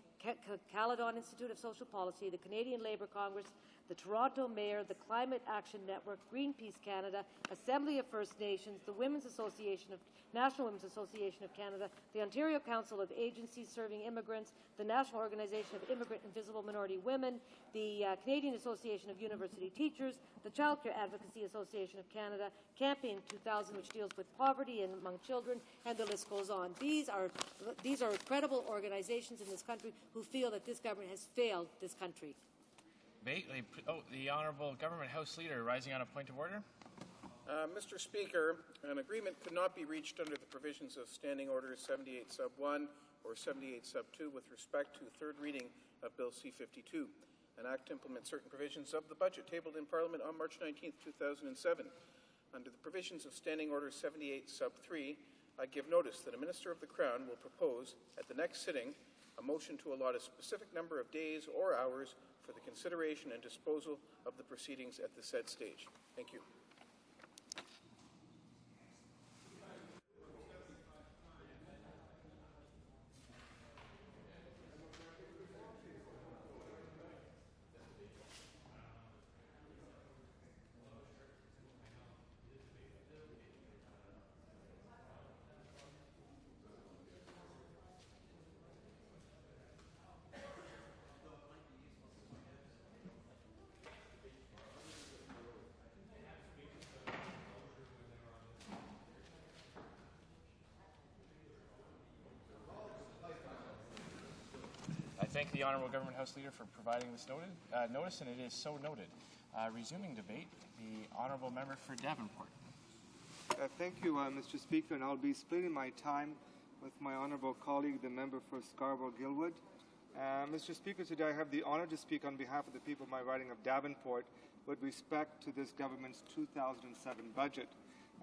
Caledon Institute of Social Policy, the Canadian Labour Congress, the Toronto Mayor, the Climate Action Network, Greenpeace Canada, Assembly of First Nations, the National Women's Association of Canada, the Ontario Council of Agencies Serving Immigrants, the National Organization of Immigrant and Visible Minority Women, the Canadian Association of University Teachers, the Child Care Advocacy Association of Canada, Campaign 2000, which deals with poverty among children, and the list goes on. These are credible organizations in this country who feel that this government has failed this country.
The Honourable Government House Leader, rising on a point of order.
Mr. Speaker, an agreement could not be reached under the provisions of Standing Orders 78 Sub 1 or 78 Sub 2 with respect to the third reading of Bill C-52, an act to implement certain provisions of the budget tabled in Parliament on March 19, 2007. Under the provisions of Standing Order 78 Sub 3, I give notice that a Minister of the Crown will propose at the next sitting a motion to allot a specific number of days or hours for the consideration and disposal of the proceedings at the said stage. Thank you.
Thank the Honourable Government House Leader for providing this notice, and it is so noted. Resuming debate, the Honourable Member for Davenport.
Thank you, Mr. Speaker, and I'll be splitting my time with my honourable colleague, the member for Scarborough-Gilwood. Mr. Speaker, today I have the honour to speak on behalf of the people of my riding of Davenport with respect to this government's 2007 budget.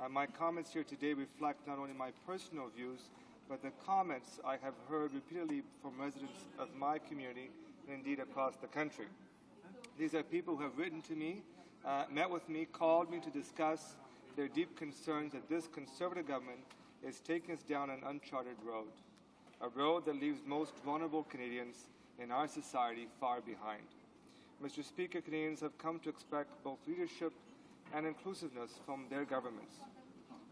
My comments here today reflect not only my personal views, but the comments I have heard repeatedly from residents of my community and indeed across the country. These are people who have written to me, met with me, called me to discuss their deep concerns that this Conservative government is taking us down an uncharted road, a road that leaves most vulnerable Canadians in our society far behind. Mr. Speaker, Canadians have come to expect both leadership and inclusiveness from their governments.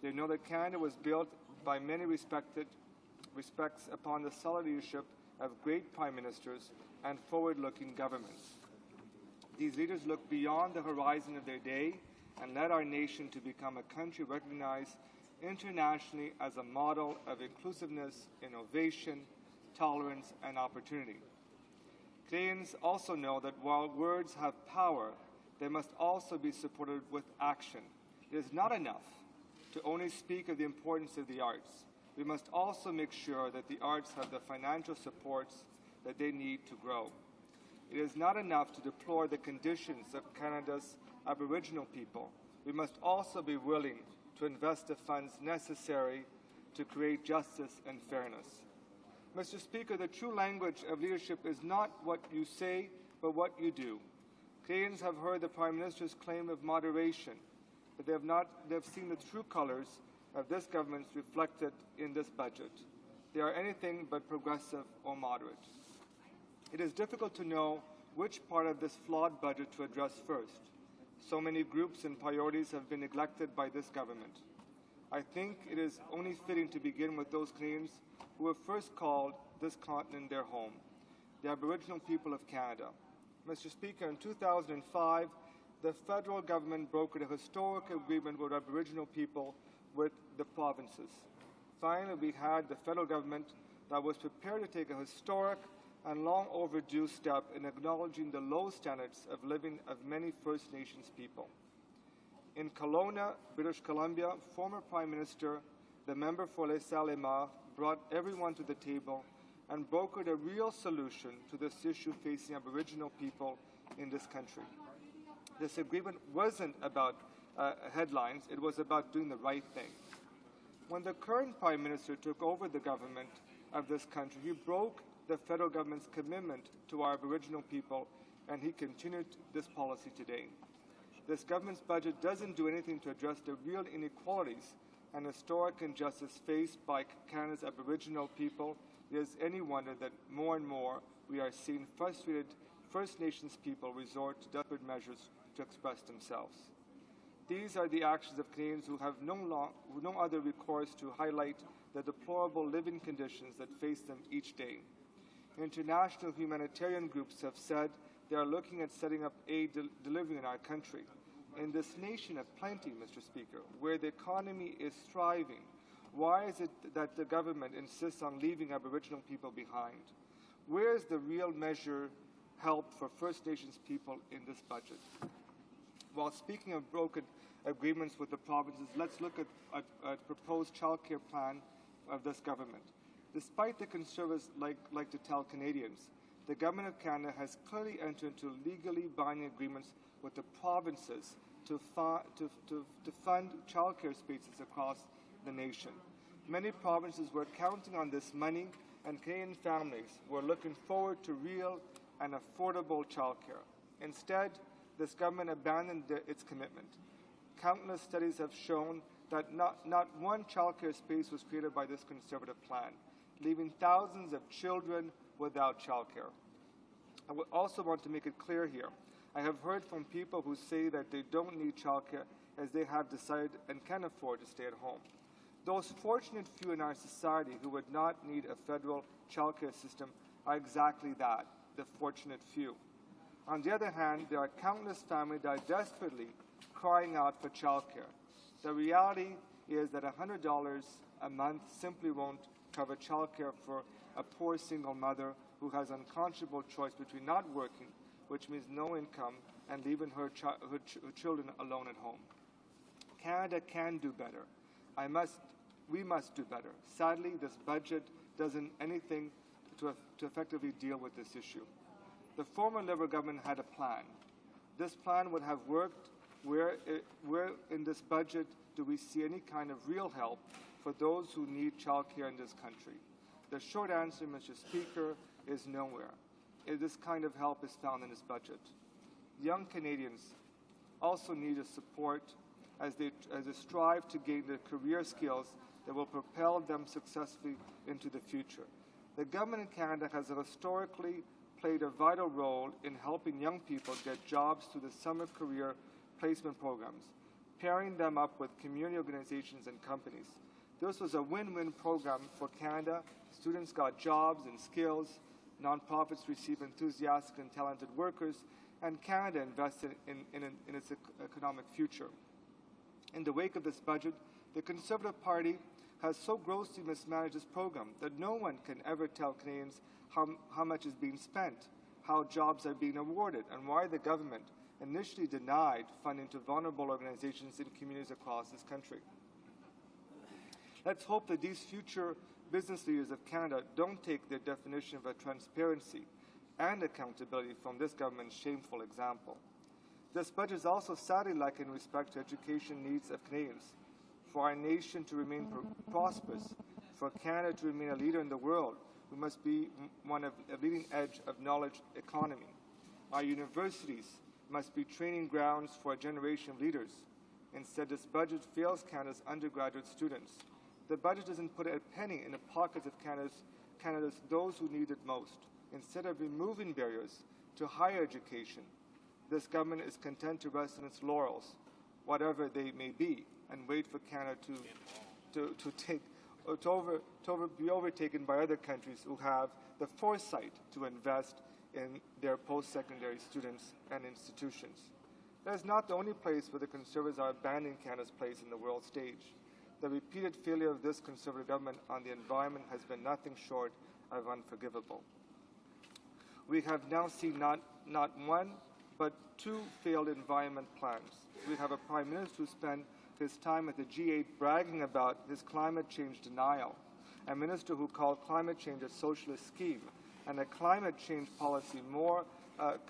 They know that Canada was built by many respects upon the solid leadership of great prime ministers and forward-looking governments. These leaders look beyond the horizon of their day and led our nation to become a country recognized internationally as a model of inclusiveness, innovation, tolerance, and opportunity. Canadians also know that while words have power, they must also be supported with action. It is not enough to only speak of the importance of the arts. We must also make sure that the arts have the financial supports that they need to grow. It is not enough to deplore the conditions of Canada's Aboriginal people. We must also be willing to invest the funds necessary to create justice and fairness. Mr. Speaker, the true language of leadership is not what you say, but what you do. Canadians have heard the Prime Minister's claim of moderation, but they have seen the true colours of this government reflected in this budget. They are anything but progressive or moderate. It is difficult to know which part of this flawed budget to address first. So many groups and priorities have been neglected by this government. I think it is only fitting to begin with those Canadians who have first called this continent their home, the Aboriginal people of Canada. Mr. Speaker, in 2005, the federal government brokered a historic agreement with Aboriginal people with the provinces. Finally, we had the federal government that was prepared to take a historic and long overdue step in acknowledging the low standards of living of many First Nations people. In Kelowna, British Columbia, former Prime Minister, the member for Les Salles-et-Mar, brought everyone to the table and brokered a real solution to this issue facing Aboriginal people in this country. This agreement wasn't about headlines, it was about doing the right thing. When the current Prime Minister took over the government of this country, he broke the federal government's commitment to our Aboriginal people, and he continued this policy today. This government's budget doesn't do anything to address the real inequalities and historic injustice faced by Canada's Aboriginal people. It is any wonder that more and more we are seeing frustrated First Nations people resort to desperate measures to express themselves. These are the actions of Canadians who have no other recourse to highlight the deplorable living conditions that face them each day. International humanitarian groups have said they are looking at setting up aid delivery in our country. In this nation of plenty, Mr. Speaker, where the economy is thriving, why is it that the government insists on leaving Aboriginal people behind? Where is the real measure help for First Nations people in this budget? While speaking of broken agreements with the provinces, let's look at a proposed childcare plan of this government. Despite the Conservatives like to tell Canadians, the Government of Canada has clearly entered into legally binding agreements with the provinces to fund childcare spaces across the nation. Many provinces were counting on this money, and Canadian families were looking forward to real and affordable childcare. Instead, this government abandoned its commitment. Countless studies have shown that not one childcare space was created by this Conservative plan, leaving thousands of children without childcare. I would also want to make it clear here, I have heard from people who say that they don't need childcare as they have decided and can afford to stay at home. Those fortunate few in our society who would not need a federal childcare system are exactly that, the fortunate few. On the other hand, there are countless families that are desperately crying out for childcare. The reality is that $100 a month simply won't cover childcare for a poor single mother who has an unconscionable choice between not working, which means no income, and leaving her children alone at home. Canada can do better. We must do better. Sadly, this budget doesn't anything to effectively deal with this issue. The former Liberal government had a plan. This plan would have worked Where in this budget do we see any kind of real help for those who need childcare in this country? The short answer, Mr. Speaker, is nowhere. This kind of help is found in this budget. Young Canadians also need a support as they strive to gain the career skills that will propel them successfully into the future. The government in Canada has historically played a vital role in helping young people get jobs through the summer career placement programs, pairing them up with community organizations and companies. This was a win-win program for Canada. Students got jobs and skills, nonprofits received enthusiastic and talented workers, and Canada invested in its economic future. In the wake of this budget, the Conservative Party has so grossly mismanaged this program that no one can ever tell Canadians how much is being spent, how jobs are being awarded, and why the government initially denied funding to vulnerable organizations in communities across this country. Let's hope that these future business leaders of Canada don't take their definition of transparency and accountability from this government's shameful example. This budget is also sadly lacking in respect to education needs of Canadians. For our nation to remain prosperous, for Canada to remain a leader in the world, we must be one of a leading edge of knowledge economy. Our universities must be training grounds for a generation of leaders. Instead, this budget fails Canada's undergraduate students. The budget doesn't put a penny in the pockets of Canada's those who need it most. Instead of removing barriers to higher education, this government is content to rest on its laurels, whatever they may be, and wait for Canada to be overtaken by other countries who have the foresight to invest in their post-secondary students and institutions. That is not the only place where the Conservatives are abandoning Canada's place in the world stage. The repeated failure of this Conservative government on the environment has been nothing short of unforgivable. We have now seen not one, but two failed environment plans. We have a Prime Minister who spent his time at the G8 bragging about his climate change denial, a minister who called climate change a socialist scheme, and a climate change policy more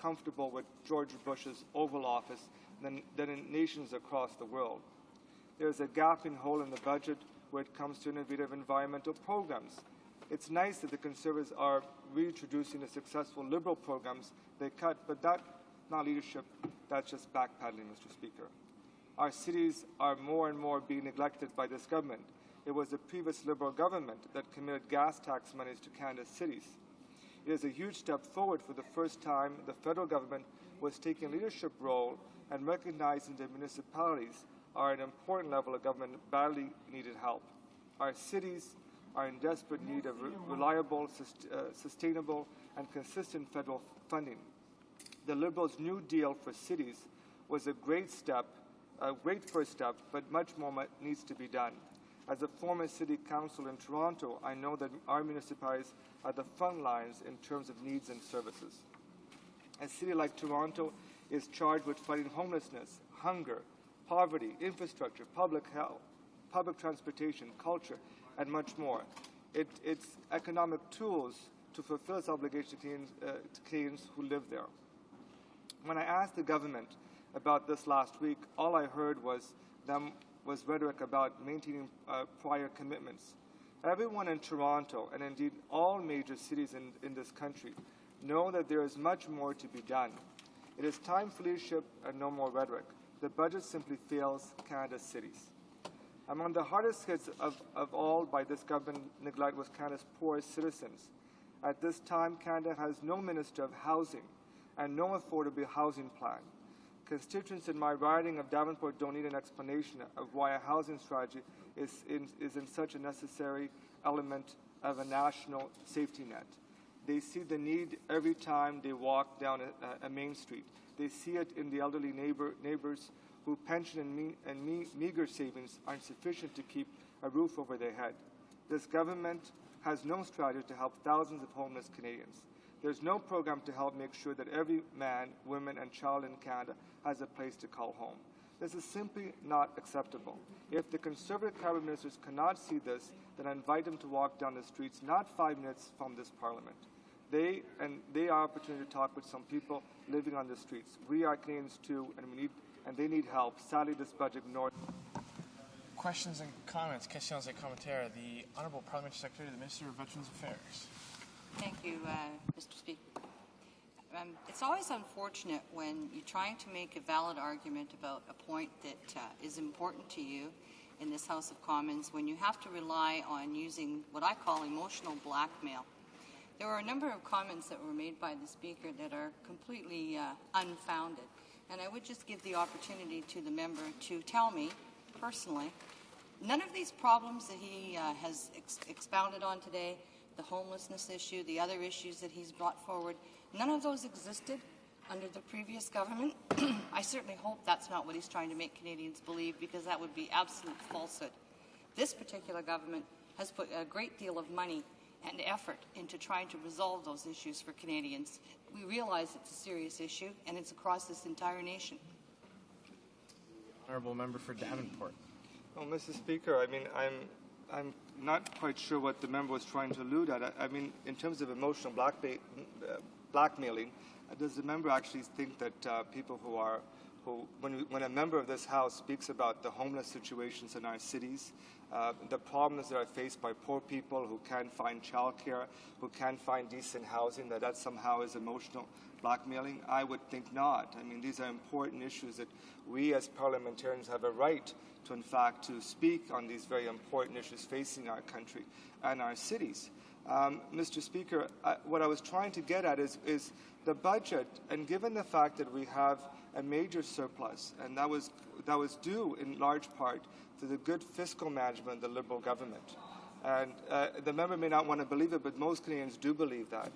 comfortable with George Bush's Oval Office than in nations across the world. There is a gaping hole in the budget where it comes to innovative environmental programs. It's nice that the Conservatives are reintroducing the successful Liberal programs they cut, but that's not leadership, that's just backpedaling, Mr. Speaker. Our cities are more and more being neglected by this government. It was the previous Liberal government that committed gas tax monies to Canada's cities. It is a huge step forward. For the first time, the federal government was taking a leadership role and recognizing that municipalities are an important level of government badly needed help. Our cities are in desperate need of reliable, sustainable, and consistent federal funding. The Liberals' New Deal for cities was a great first step, but much more needs to be done. As a former city council in Toronto, I know that our municipalities are the front lines in terms of needs and services. A city like Toronto is charged with fighting homelessness, hunger, poverty, infrastructure, public health, public transportation, culture, and much more. It's economic tools to fulfill its obligation to Canadians who live there. When I asked the government about this last week, all I heard was rhetoric about maintaining prior commitments. Everyone in Toronto, and indeed all major cities in this country, know that there is much more to be done. It is time for leadership and no more rhetoric. The budget simply fails Canada's cities. Among the hardest hits of all by this government neglect was Canada's poorest citizens. At this time, Canada has no Minister of Housing and no affordable housing plan. Constituents in my riding of Davenport don't need an explanation of why a housing strategy is in such a necessary element of a national safety net. They see the need every time they walk down a main street. They see it in the elderly neighbors whose pension and meager savings aren't sufficient to keep a roof over their head. This government has no strategy to help thousands of homeless Canadians. There's no program to help make sure that every man, woman, and child in Canada has a place to call home. This is simply not acceptable. If the Conservative cabinet ministers cannot see this, then I invite them to walk down the streets not 5 minutes from this Parliament. They are opportunity to talk with some people living on the streets. We are Canadians too, and we need and they need help. Sadly, this budget ignored.
Questions and comments. Questions et commentaires. The Honourable Parliamentary Secretary, the Minister of Veterans Affairs.
Thank you, Mr. Speaker. It's always unfortunate when you're trying to make a valid argument about a point that is important to you in this House of Commons when you have to rely on using what I call emotional blackmail. There were a number of comments that were made by the Speaker that are completely unfounded, and I would just give the opportunity to the member to tell me personally, none of these problems that he has expounded on today, the homelessness issue, the other issues that he's brought forward, none of those existed under the previous government. I certainly hope that's not what he's trying to make Canadians believe, because that would be absolute falsehood. This particular government has put a great deal of money and effort into trying to resolve those issues for Canadians. We realize it's a serious issue, and it's across this entire nation.
Honourable Member for Davenport.
Well, Mr. Speaker, I mean, I'm not quite sure what the member was trying to allude at. I mean, in terms of emotional blackmailing, does the member actually think that people when a member of this House speaks about the homeless situations in our cities, the problems that are faced by poor people who can't find childcare, who can't find decent housing, that somehow is emotional blackmailing? I would think not. I mean, these are important issues that we as parliamentarians have a right to, in fact, to speak on these very important issues facing our country and our cities. Mr. Speaker, what I was trying to get at is the budget, and given the fact that we have a major surplus, and that was due in large part to the good fiscal management of the Liberal government. And the member may not want to believe it, but most Canadians do believe that.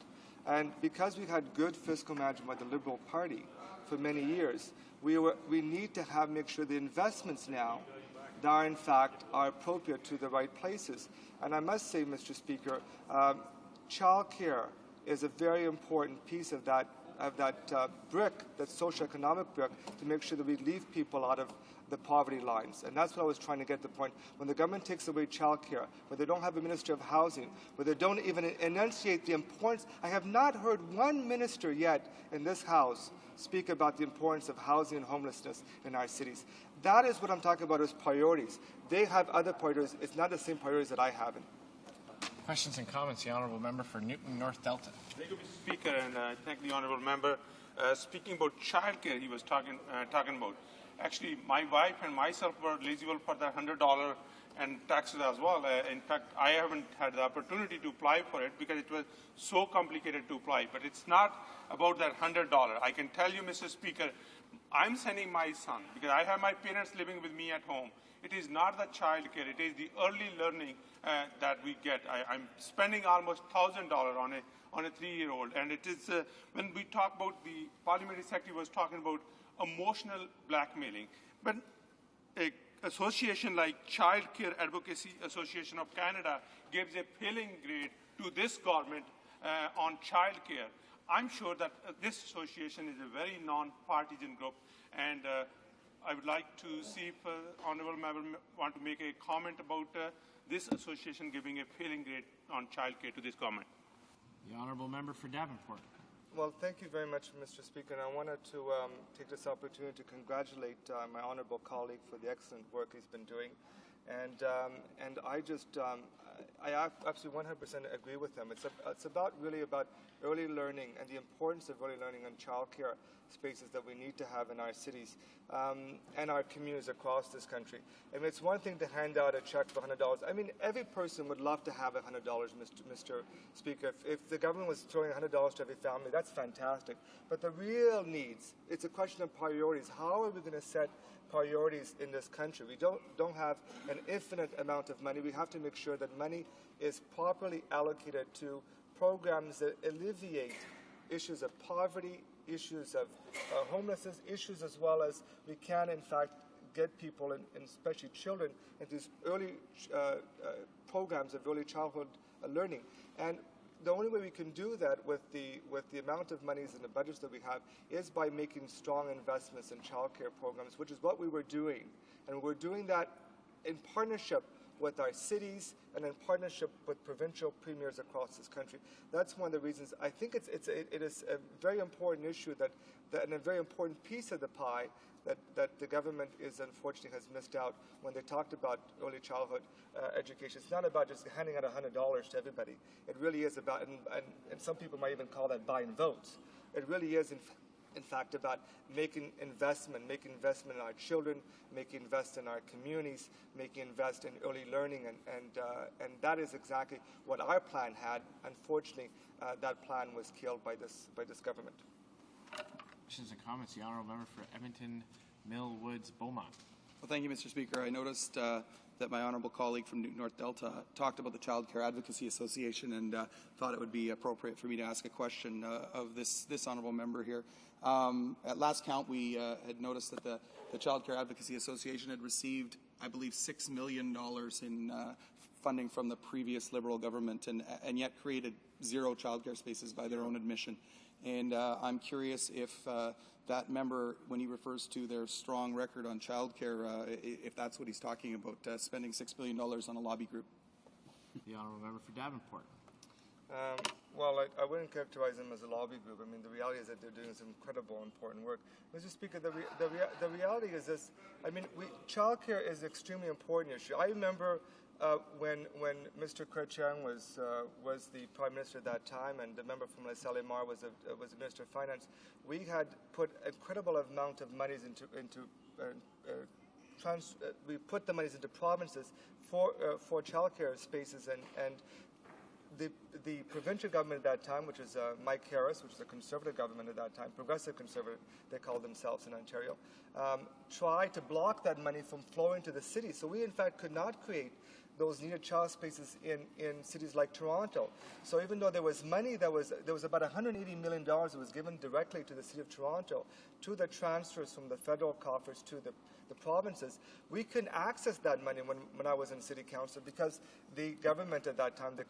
And because we've had good fiscal management by the Liberal Party for many years, we need to make sure the investments now that are in fact are appropriate to the right places. And I must say, Mr. Speaker, childcare is a very important piece of that brick, that socioeconomic brick, to make sure that we leave people out of the poverty lines. And that's what I was trying to get the point. When the government takes away childcare, where they don't have a Minister of Housing, where they don't even enunciate the importance, I have not heard one minister yet in this House speak about the importance of housing and homelessness in our cities. That is what I'm talking about as priorities. They have other priorities. It's not the same priorities that I have.
Questions and comments. The Honourable Member for Newton North Delta.
Thank you, Mr. Speaker, and I thank the Honourable Member. Speaking about childcare, he was talking about. Actually, my wife and myself were eligible for that $100 and taxes as well. In fact, I haven't had the opportunity to apply for it because it was so complicated to apply. But it's not about that $100. I can tell you, Mr. Speaker, I'm sending my son, because I have my parents living with me at home. It is not the child care, it is the early learning that we get. I'm spending almost $1,000 on a 3-year-old. And it is, when we talk about, the Parliamentary Secretary was talking about emotional blackmailing. But an association like Child Care Advocacy Association of Canada gives a failing grade to this government on child care. I'm sure that this association is a very non-partisan group, and I would like to see if Honourable Member want to make a comment about this association giving a failing grade on child care to this government.
The Honourable Member for Davenport.
Well, thank you very much, Mr. Speaker. And I wanted to take this opportunity to congratulate my honourable colleague for the excellent work he's been doing. And I just, I absolutely 100% agree with him. It's really about early learning and the importance of early learning and childcare spaces that we need to have in our cities and our communities across this country. I mean, it's one thing to hand out a check for $100. I mean, every person would love to have $100, Mr. Speaker. If the government was throwing $100 to every family, that's fantastic. But the real needs, it's a question of priorities. How are we going to set priorities in this country? We don't have an infinite amount of money. We have to make sure that money is properly allocated to programs that alleviate issues of poverty, issues of homelessness, issues as well as we can, in fact, get people, and especially children, into these early programs of early childhood learning. And the only way we can do that with the amount of monies and the budgets that we have is by making strong investments in childcare programs, which is what we were doing. And we're doing that in partnership with our cities and in partnership with provincial premiers across this country. That's one of the reasons I think it is a very important issue and a very important piece of the pie that the government is unfortunately has missed out when they talked about early childhood education. It's not about just handing out $100 to everybody. It really is about, and some people might even call that buying votes. It really is, in fact, about making investment in our children, making invest in our communities, making invest in early learning, and that is exactly what our plan had. Unfortunately, that plan was killed by this government.
Questions and comments. The honourable member for Edmonton, Mill Woods, Beaumont.
Well, thank you, Mr. Speaker. I noticed that my honourable colleague from Newton North Delta talked about the Child Care Advocacy Association, and thought it would be appropriate for me to ask a question of this honourable member here. At last count, we had noticed that the Child Care Advocacy Association had received, I believe, $6 million in funding from the previous Liberal government, and yet created 0 childcare spaces by their own admission. And I'm curious if that member, when he refers to their strong record on childcare, if that's what he's talking about, spending $6 million on a lobby group.
The honourable member for Davenport.
Well, I wouldn't characterize them as a lobby group. I mean, the reality is that they're doing some incredible, important work. Mr. Speaker, the reality is this. I mean, childcare is an extremely important issue. I remember when Mr. Chrétien was the Prime Minister at that time, and the member from La Salle-Mar was the Minister of Finance, we had put incredible amount of monies we put the monies into provinces for childcare spaces, and the provincial government at that time, which is Mike Harris, which is a Conservative government at that time, Progressive Conservative, they called themselves in Ontario, tried to block that money from flowing to the city. So we, in fact, could not create those needed child spaces in cities like Toronto. So even though there was money, there was about $180 million that was given directly to the City of Toronto, to the transfers from the federal coffers to the provinces, we couldn't access that money when I was in City Council because the government at that time, the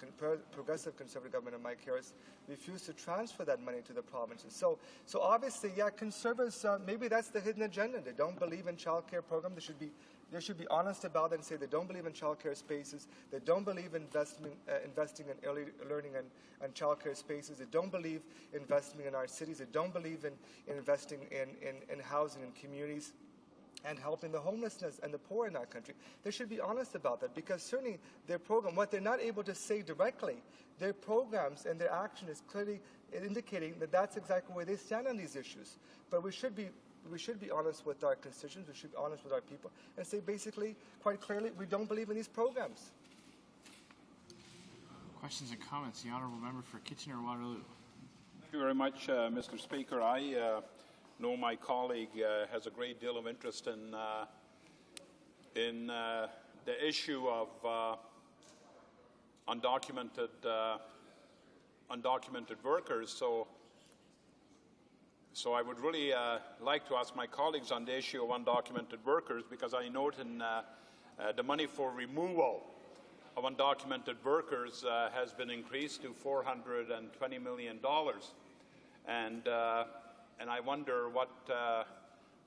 Progressive Conservative government of Mike Harris, refused to transfer that money to the provinces. So obviously, yeah, Conservatives, maybe that's the hidden agenda. They don't believe in child care programs. They should be honest about it and say they don't believe in child care spaces. They don't believe in investing in early learning and child care spaces. They don't believe in investing in our cities. They don't believe in investing in housing and communities and helping the homelessness and the poor in our country. They should be honest about that because certainly their program, what they're not able to say directly, their programs and their action is clearly indicating that that's exactly where they stand on these issues. But we should be honest with our constituents, we should be honest with our people, and say basically, quite clearly, we don't believe in these programs.
Questions and comments. The honourable member for Kitchener-Waterloo.
Thank you very much, Mr. Speaker. I know my colleague has a great deal of interest in the issue of undocumented workers. So I would really like to ask my colleagues on the issue of undocumented workers, because I note in the money for removal of undocumented workers has been increased to $420 million. And I wonder what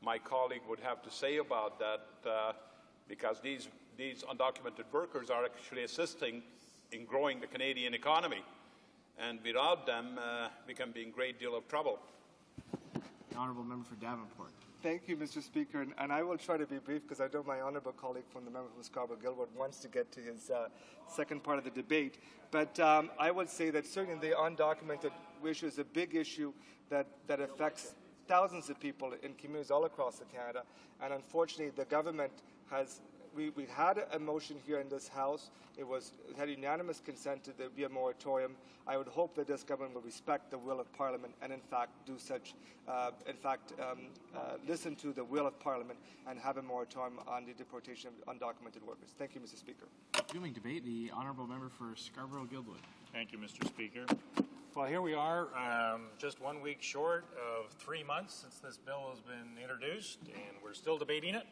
my colleague would have to say about that, because these undocumented workers are actually assisting in growing the Canadian economy. And without them, we can be in a great deal of trouble.
The honourable member for Davenport.
Thank you, Mr. Speaker, and I will try to be brief because I know my honourable colleague from the member from Scarborough-Guildwood wants to get to his second part of the debate. But I would say that certainly the undocumented issue is a big issue that affects thousands of people in communities all across Canada. And unfortunately, the government has, we had a motion here in this House. It had unanimous consent that there be a moratorium. I would hope that this government will respect the will of Parliament and in fact do such, listen to the will of Parliament and have a moratorium on the deportation of undocumented workers. Thank you, Mr. Speaker.
Resuming debate, the honourable member for Scarborough-Guildwood.
Thank you, Mr. Speaker. Well, here we are, just 1 week short of 3 months since this bill has been introduced, and we're still debating it.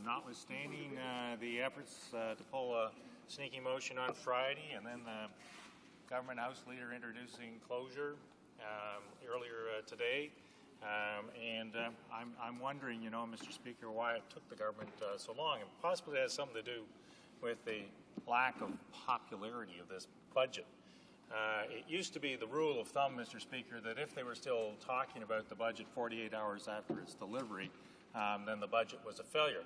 Notwithstanding the efforts to pull a sneaky motion on Friday, and then the government House Leader introducing closure earlier today. I'm wondering, Mr. Speaker, why it took the government so long, and possibly it has something to do with the lack of popularity of this budget. It used to be the rule of thumb, Mr. Speaker, that if they were still talking about the budget 48 hours after its delivery, then the budget was a failure.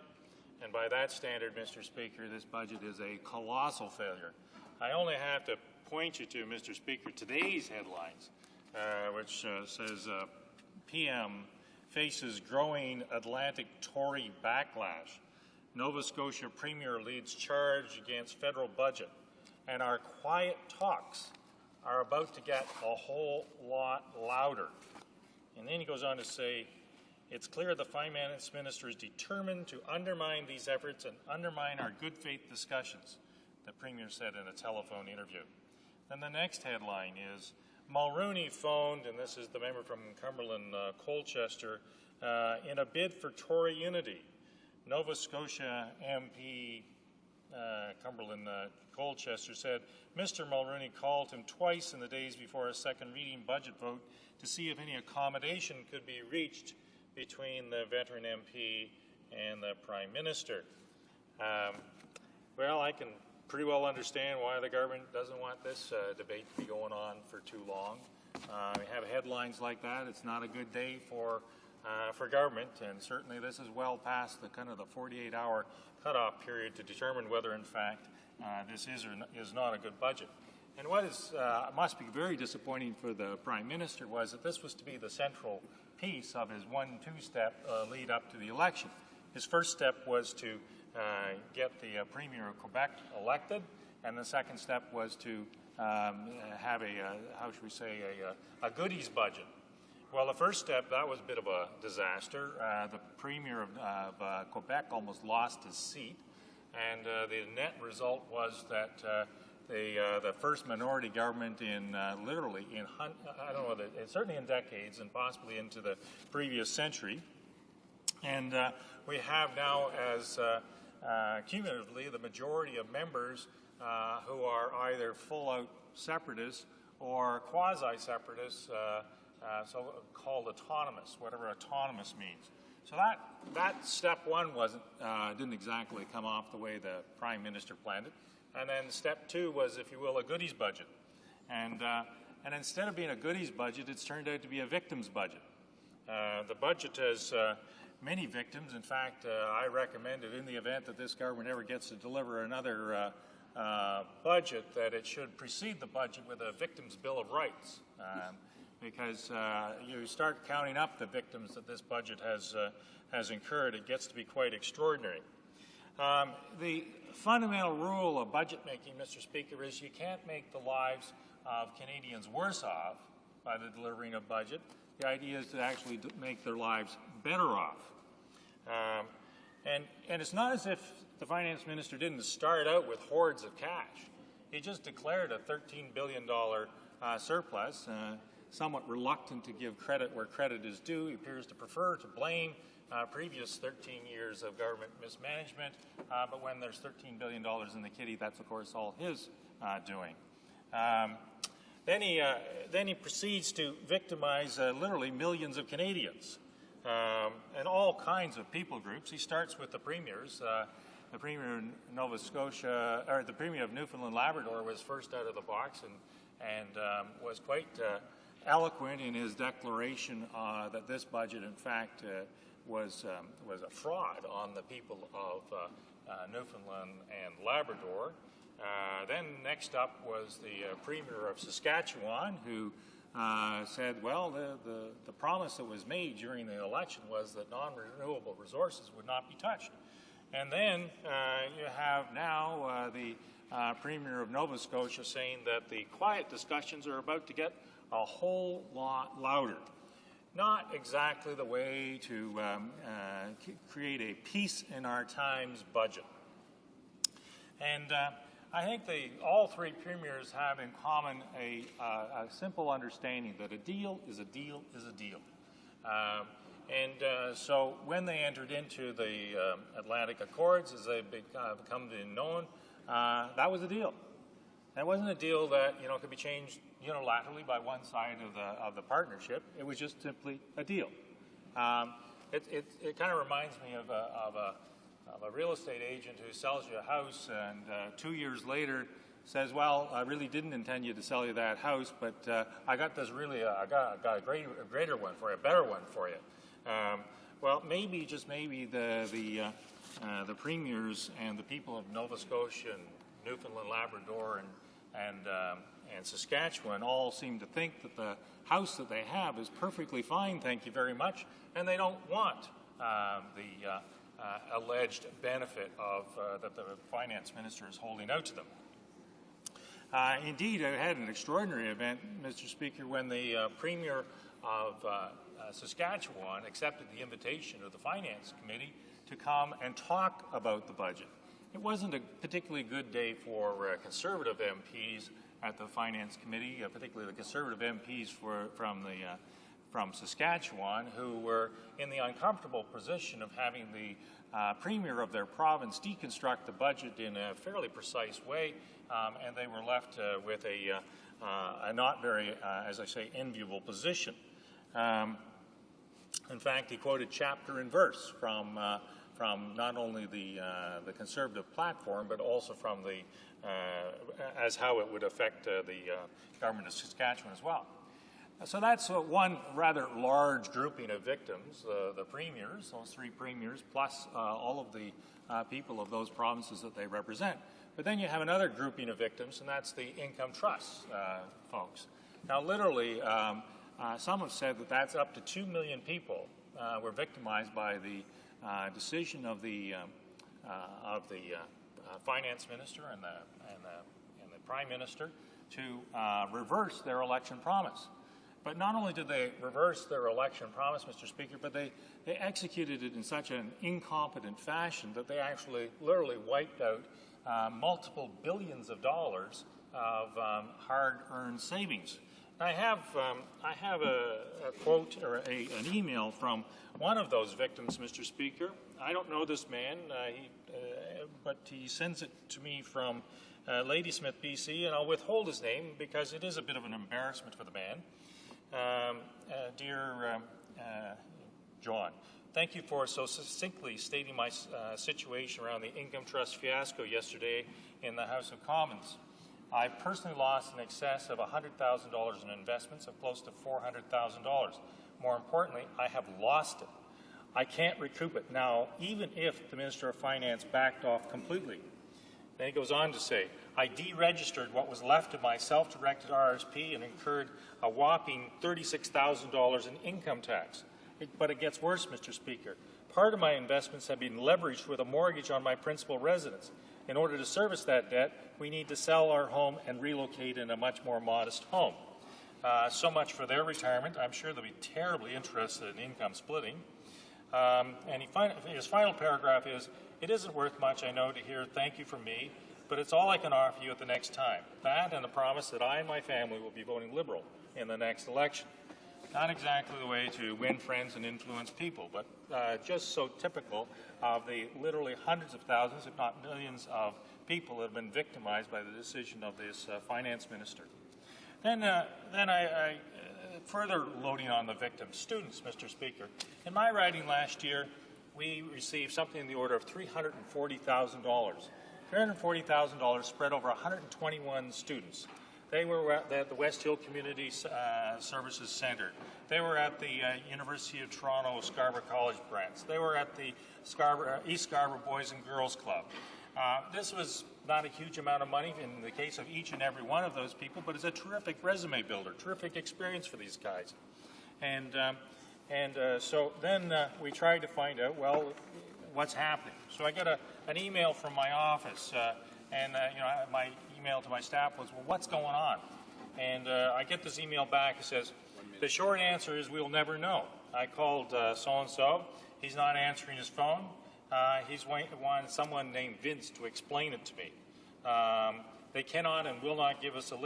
And by that standard, Mr. Speaker, this budget is a colossal failure. I only have to point you to, Mr. Speaker, today's headlines, which says PM faces growing Atlantic Tory backlash. Nova Scotia Premier leads charge against federal budget. And our quiet talks are about to get a whole lot louder. And then he goes on to say, it's clear the finance minister is determined to undermine these efforts and undermine our good faith discussions, the Premier said in a telephone interview. Then the next headline is, Mulrooney phoned, and this is the member from Cumberland, Colchester, in a bid for Tory unity. Nova Scotia MP Cumberland Colchester said Mr. Mulrooney called him twice in the days before a second reading budget vote to see if any accommodation could be reached between the veteran MP and the Prime Minister. Well, I can pretty well understand why the government doesn't want this debate to be going on for too long. We have headlines like that. It's not a good day for government, and certainly this is well past the kind of the 48-hour cutoff period to determine whether, in fact, this is or is not a good budget. And what is must be very disappointing for the Prime Minister was that this was to be the central piece of his 1-2 step lead up to the election. His first step was to get the Premier of Quebec elected, and the second step was to have a, how should we say, a goodies budget. Well, the first step, that was a bit of a disaster. The Premier of Quebec almost lost his seat, and the net result was that the first minority government in literally in, I don't know, certainly in decades and possibly into the previous century. And we have now, as cumulatively, the majority of members who are either full-out separatists or quasi-separatists, so-called autonomous, whatever autonomous means. So that step one wasn't didn't exactly come off the way the Prime Minister planned it. And then step two was, if you will, a goodies budget. And instead of being a goodies budget, it's turned out to be a victims budget. The budget has many victims. In fact, I recommended in the event that this government ever gets to deliver another budget, that it should precede the budget with a victims' bill of rights. Because you start counting up the victims that this budget has incurred, it gets to be quite extraordinary. The fundamental rule of budget making, Mr. Speaker, is you can't make the lives of Canadians worse off by the delivering of budget. The idea is to actually make their lives better off. And it's not as if the finance minister didn't start out with hordes of cash. He just declared a $13 billion surplus, somewhat reluctant to give credit where credit is due. He appears to prefer to blame previous 13 years of government mismanagement, but when there's $13 billion in the kitty, that's, of course, all his doing. Then he proceeds to victimize literally millions of Canadians and all kinds of people groups. He starts with the premiers. The Premier of Nova Scotia, or the Premier of Newfoundland Labrador, was first out of the box and was quite eloquent in his declaration that this budget, in fact, was a fraud on the people of Newfoundland and Labrador. Then next up was the Premier of Saskatchewan, who said, well, the promise that was made during the election was that non-renewable resources would not be touched. And then you have now the Premier of Nova Scotia saying that the quiet discussions are about to get a whole lot louder. Not exactly the way to create a peace in our times budget. And I think all three premiers have in common a simple understanding that a deal is a deal is a deal. So when they entered into the Atlantic Accords, as they've become known, that was a deal. It wasn't a deal that could be changed unilaterally by one side of the partnership. It was just simply a deal. It kind of reminds me of a real estate agent who sells you a house, and 2 years later says, well, I really didn't intend you to sell you that house, but I got this really, I got a greater one for you, a better one for you. Well, maybe, just maybe, the premiers and the people of Nova Scotia and Newfoundland, Labrador, and Saskatchewan all seem to think that the house that they have is perfectly fine, thank you very much, and they don't want the alleged benefit of that the finance minister is holding out to them. Indeed, I had an extraordinary event, Mr. Speaker, when the Premier of Saskatchewan accepted the invitation of the Finance Committee to come and talk about the budget. It wasn't a particularly good day for Conservative MPs at the Finance Committee, particularly the Conservative MPs from Saskatchewan, who were in the uncomfortable position of having the Premier of their province deconstruct the budget in a fairly precise way, and they were left with a not very, as I say, enviable position. In fact, he quoted chapter and verse from not only the Conservative platform, but also from the as how it would affect the government of Saskatchewan as well. So that's one rather large grouping of victims, the premiers, those three premiers, plus all of the people of those provinces that they represent. But then you have another grouping of victims, and that's the income trusts folks. Now, literally, some have said that that's up to 2 million people were victimized by the decision of the finance minister and the prime minister to reverse their election promise. But not only did they reverse their election promise, Mr. Speaker, but they executed it in such an incompetent fashion that they actually literally wiped out multiple billions of dollars of hard-earned savings. I have a quote or an email from one of those victims, Mr. Speaker. I don't know this man, but he sends it to me from Ladysmith, BC, and I'll withhold his name because it is a bit of an embarrassment for the man. Dear John, thank you for so succinctly stating my situation around the income trust fiasco yesterday in the House of Commons. I personally lost in excess of $100,000 in investments of close to $400,000. More importantly, I have lost it. I can't recoup it now, even if the Minister of Finance backed off completely. Then he goes on to say, I deregistered what was left of my self-directed RSP and incurred a whopping $36,000 in income tax. But it gets worse, Mr. Speaker. Part of my investments have been leveraged with a mortgage on my principal residence. In order to service that debt, we need to sell our home and relocate in a much more modest home. So much for their retirement. I'm sure they'll be terribly interested in income splitting. And his final paragraph is, it isn't worth much, I know, to hear thank you from me, but it's all I can offer you at the next time. That and the promise that I and my family will be voting Liberal in the next election. Not exactly the way to win friends and influence people, but just so typical of the literally hundreds of thousands, if not millions, of people that have been victimized by the decision of this finance minister. Then I further loading on the victims, students, Mr. Speaker. In my writing last year, we received something in the order of $340,000. $340,000 spread over 121 students. They were at the West Hill Community Services Centre. They were at the University of Toronto Scarborough College branch. They were at the East Scarborough Boys and Girls Club. This was not a huge amount of money in the case of each and every one of those people, but it's a terrific resume builder, terrific experience for these guys. So then we tried to find out, well, what's happening. So I got an email from my office, my email to my staff was, well, what's going on? And I get this email back. It says, the short answer is we'll never know. I called so-and-so. He's not answering his phone. He's wanted someone named Vince to explain it to me. They cannot and will not give us a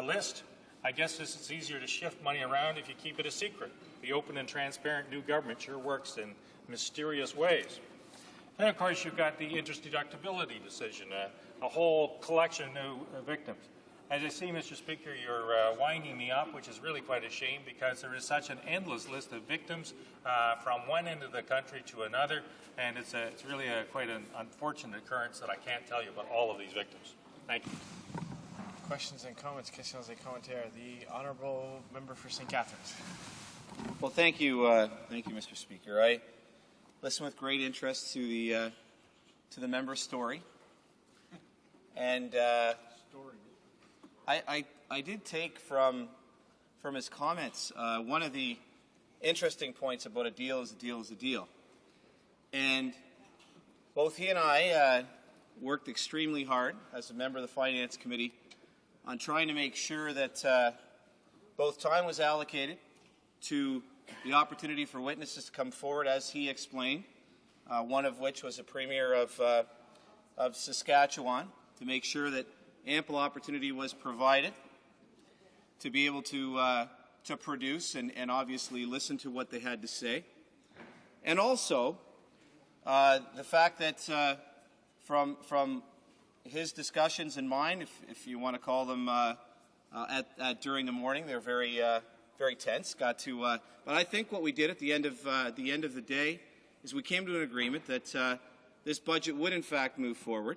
list. I guess this is easier to shift money around if you keep it a secret. The open and transparent new government sure works in mysterious ways. Then, of course, you've got the interest deductibility decision, a whole collection of new victims. As I see, Mr. Speaker, you're winding me up, which is really quite a shame because there is such an endless list of victims from one end of the country to another, and it's really quite an unfortunate occurrence that I can't tell you about all of these victims. Thank you.
Questions and comments, questions et commentaires. The honourable member for St. Catharines.
Well, thank you, Mr. Speaker. I listened with great interest to the member's story, and I did take from his comments one of the interesting points about a deal is a deal is a deal, and both he and I worked extremely hard as a member of the Finance Committee on trying to make sure that both time was allocated to the opportunity for witnesses to come forward, as he explained, one of which was a premier of Saskatchewan, to make sure that ample opportunity was provided to be able to produce and obviously listen to what they had to say. And also, the fact that from his discussions and mine, if you want to call them during the morning, they're very tense. But I think what we did at the end of the day is we came to an agreement that this budget would in fact move forward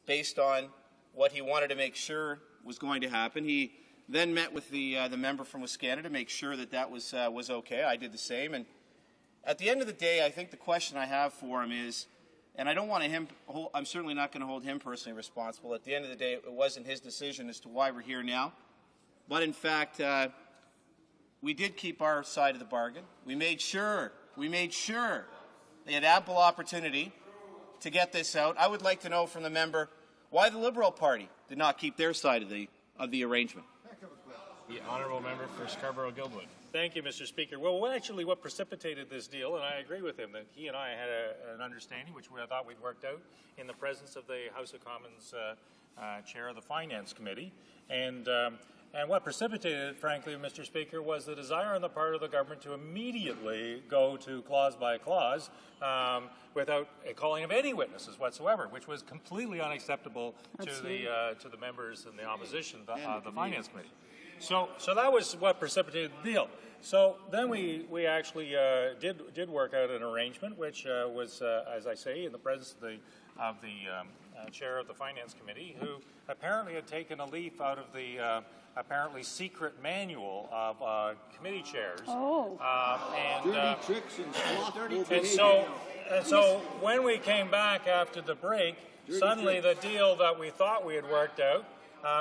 based on what he wanted to make sure was going to happen. He then met with the member from Wisconsin to make sure that was okay. I did the same. And at the end of the day, I think the question I have for him is, and I don't want I'm certainly not going to hold him personally responsible. At the end of the day, it wasn't his decision as to why we're here now. But in fact, we did keep our side of the bargain. We made sure they had ample opportunity to get this out. I would like to know from the member why the Liberal Party did not keep their side of the arrangement.
The honourable member for Scarborough-Guildwood.
Thank you, Mr. Speaker. Well, what precipitated this deal, and I agree with him, that he and I had an understanding, which I thought we'd worked out in the presence of the House of Commons chair of the Finance Committee. And what precipitated it, frankly, Mr. Speaker, was the desire on the part of the government to immediately go to clause by clause without a calling of any witnesses whatsoever, which was completely unacceptable to the members in the opposition, the Finance Committee. So that was what precipitated the deal. So then we actually did work out an arrangement, which was, as I say, in the presence of the chair of the Finance Committee, who apparently had taken a leaf out of the apparently secret manual of committee chairs.
Oh.
Dirty tricks and slothful behavior. And so when we came back after the break, suddenly the deal that we thought we had worked out,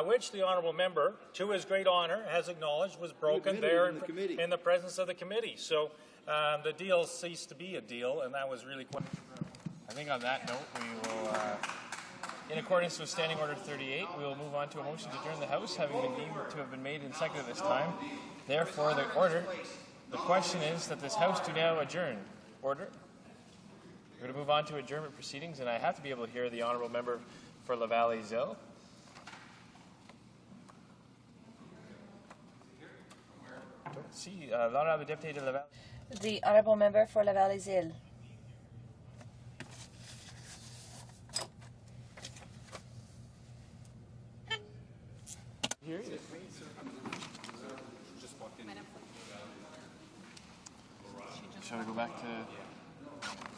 which the honourable member, to his great honour, has acknowledged was broken there in the presence of the committee. So the deal ceased to be a deal, and that was really quite...
I think on that note, we will, in accordance with Standing Order 38, we will move on to a motion to adjourn the House, having been deemed to have been made and seconded this time. Therefore, the question is that this House do now adjourn. Order. We're going to move on to adjournment proceedings, and I have to be able to hear the honourable member for Laval-Zell. See, l'honorable député de Laval.
The honourable member for Laval-Zell.
Here. Shall we go back to?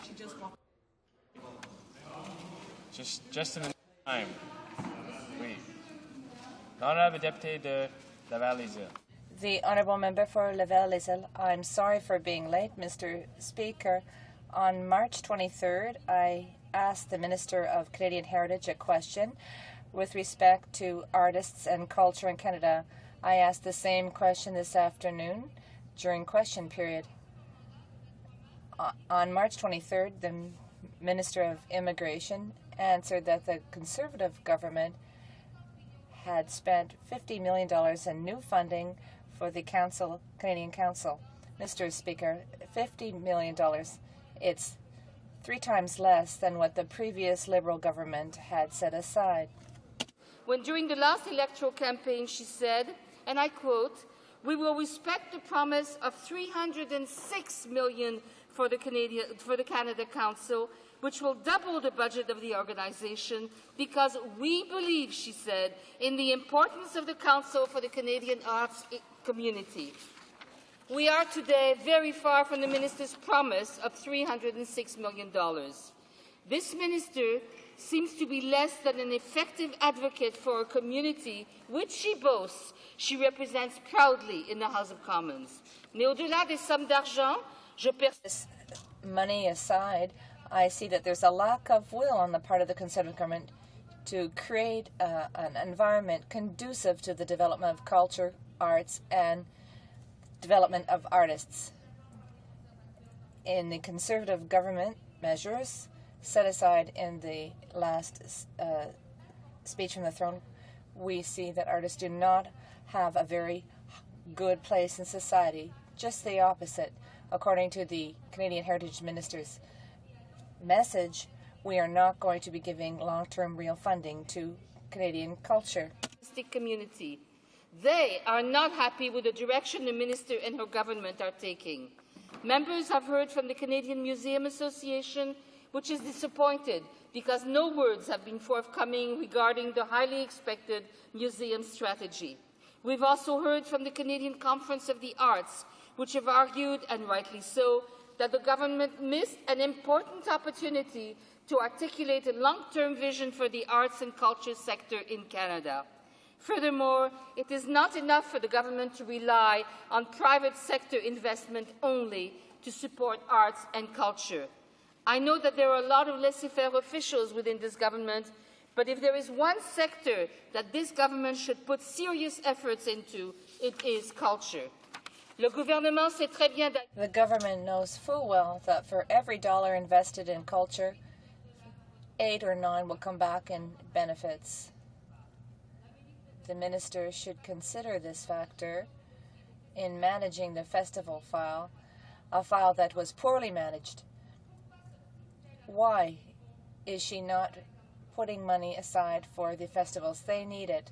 She just walked.
Just in the time. Wait. L'honorable député de Laval-Zell.
The honourable member for Laval-Zell. I'm sorry for being late, Mr. Speaker. On March 23rd, I asked the Minister of Canadian Heritage a question with respect to artists and culture in Canada. I asked the same question this afternoon during question period. On March 23rd, the Minister of Immigration answered that the Conservative government had spent $50 million in new funding for the Canadian Council. Mr. Speaker, $50 million. It's 3 times less than what the previous Liberal government had set aside.
When during the last electoral campaign she said, and I quote, "We will respect the promise of $306 million for the Canada Council, which will double the budget of the organization, because we believe," she said, "in the importance of the Council for the Canadian arts community." We are today very far from the minister's promise of $306 million. This minister seems to be less than an effective advocate for a community which she boasts she represents proudly in the House of Commons. Mais au-delà des sommes d'argent, je persiste.
Money aside, I see that there's a lack of will on the part of the Conservative government to create an environment conducive to the development of culture, arts, and development of artists. In the Conservative government measures set aside in the last speech from the throne, we see that artists do not have a very good place in society, just the opposite. According to the Canadian Heritage Minister's message, we are not going to be giving long-term real funding to Canadian culture.
Community. They are not happy with the direction the minister and her government are taking. Members have heard from the Canadian Museum Association, which is disappointed because no words have been forthcoming regarding the highly expected museum strategy. We've also heard from the Canadian Conference of the Arts, which have argued, and rightly so, that the government missed an important opportunity to articulate a long-term vision for the arts and culture sector in Canada. Furthermore, it is not enough for the government to rely on private sector investment only to support arts and culture. I know that there are a lot of laissez-faire officials within this government, but if there is one sector that this government should put serious efforts into, it is culture. The
government knows full well that for every dollar invested in culture, 8 or 9 will come back in benefits. The minister should consider this factor in managing the festival file, a file that was poorly managed. Why is she not putting money aside for the festivals? They need it.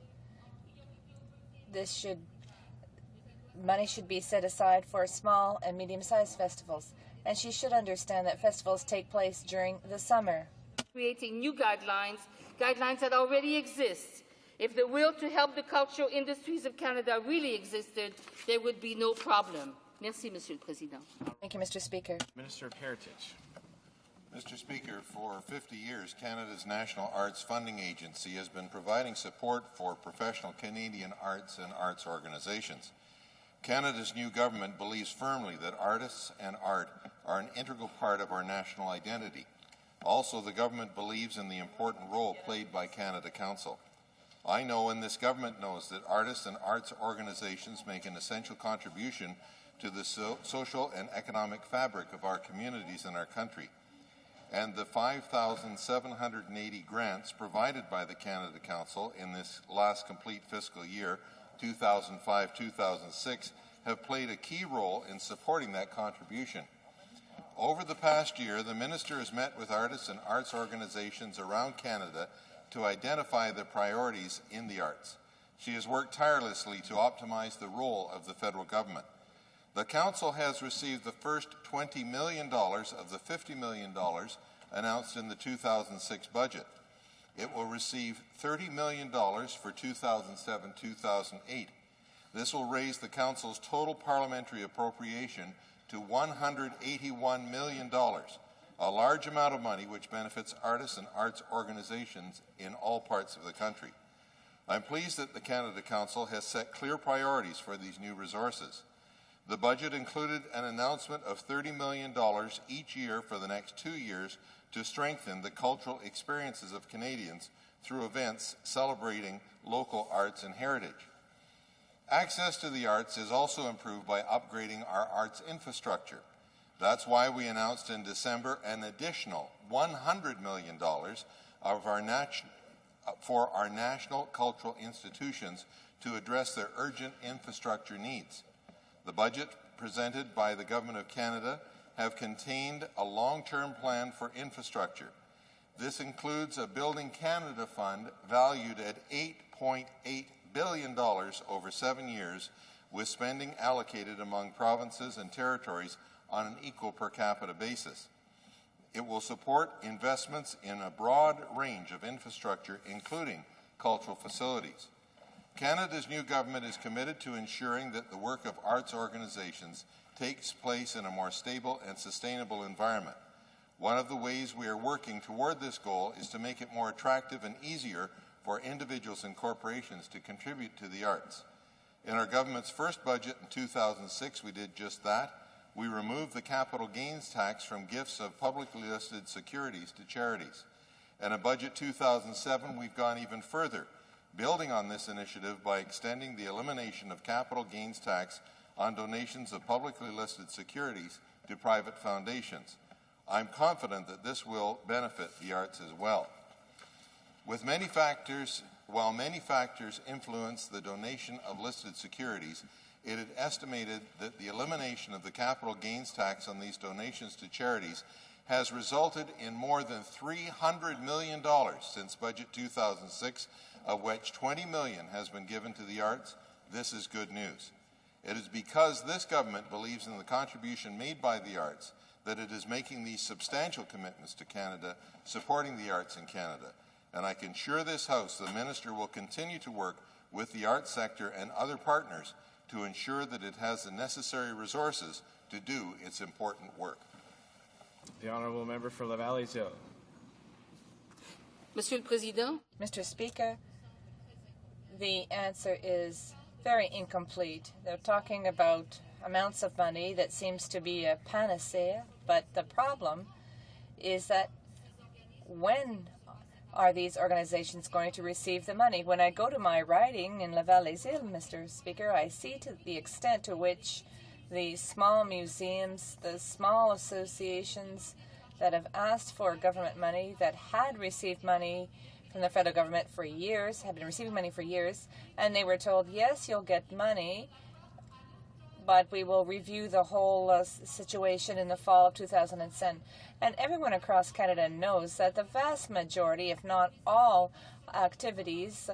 Money should be set aside for small and medium-sized festivals, and she should understand that festivals take place during the summer.
Creating new guidelines that already exist. If the will to help the cultural industries of Canada really existed, there would be no problem. Merci, Monsieur le Président.
Thank you, Mr. Speaker.
Minister of Heritage.
Mr. Speaker, for 50 years, Canada's National Arts Funding Agency has been providing support for professional Canadian arts and arts organizations. Canada's new government believes firmly that artists and art are an integral part of our national identity. Also, the government believes in the important role played by Canada Council. I know, and this government knows, that artists and arts organizations make an essential contribution to the social and economic fabric of our communities and our country. And the 5,780 grants provided by the Canada Council in this last complete fiscal year, 2005-2006, have played a key role in supporting that contribution. Over the past year, the Minister has met with artists and arts organizations around Canada to identify the priorities in the arts. She has worked tirelessly to optimize the role of the federal government. The Council has received the first $20 million of the $50 million announced in the 2006 budget. It will receive $30 million for 2007-2008. This will raise the Council's total parliamentary appropriation to $181 million, a large amount of money which benefits artists and arts organizations in all parts of the country. I'm pleased that the Canada Council has set clear priorities for these new resources. The budget included an announcement of $30 million each year for the next 2 years to strengthen the cultural experiences of Canadians through events celebrating local arts and heritage. Access to the arts is also improved by upgrading our arts infrastructure. That's why we announced in December an additional $100 million for our national cultural institutions to address their urgent infrastructure needs. The budget presented by the Government of Canada have contained a long-term plan for infrastructure. This includes a Building Canada Fund valued at $8.8 billion over 7 years, with spending allocated among provinces and territories on an equal per capita basis. It will support investments in a broad range of infrastructure, including cultural facilities. Canada's new government is committed to ensuring that the work of arts organizations takes place in a more stable and sustainable environment. One of the ways we are working toward this goal is to make it more attractive and easier for individuals and corporations to contribute to the arts. In our government's first budget in 2006, we did just that. We removed the capital gains tax from gifts of publicly listed securities to charities. And in Budget 2007, we've gone even further, building on this initiative by extending the elimination of capital gains tax on donations of publicly listed securities to private foundations. I'm confident that this will benefit the arts as well. While many factors influence the donation of listed securities, it is estimated that the elimination of the capital gains tax on these donations to charities has resulted in more than $300 million since Budget 2006, of which $20 million has been given to the arts. This is good news. It is because this government believes in the contribution made by the arts that it is making these substantial commitments to Canada, supporting the arts in Canada. And I can assure this House the Minister will continue to work with the arts sector and other partners to ensure that it has the necessary resources to do its important work.
The Honourable Member for Laval-Lézard.
Monsieur le Président.
Mr. Speaker, the answer is very incomplete. They're talking about amounts of money that seems to be a panacea, but the problem is that when are these organizations going to receive the money? When I go to my riding in Laval-les-Îles, Mr. Speaker, I see to the extent to which the small museums, the small associations that have asked for government money, that had received money from the federal government for years, have been receiving money for years, and they were told, yes, you'll get money, but we will review the whole situation in the fall of 2010. And everyone across Canada knows that the vast majority, if not all, activities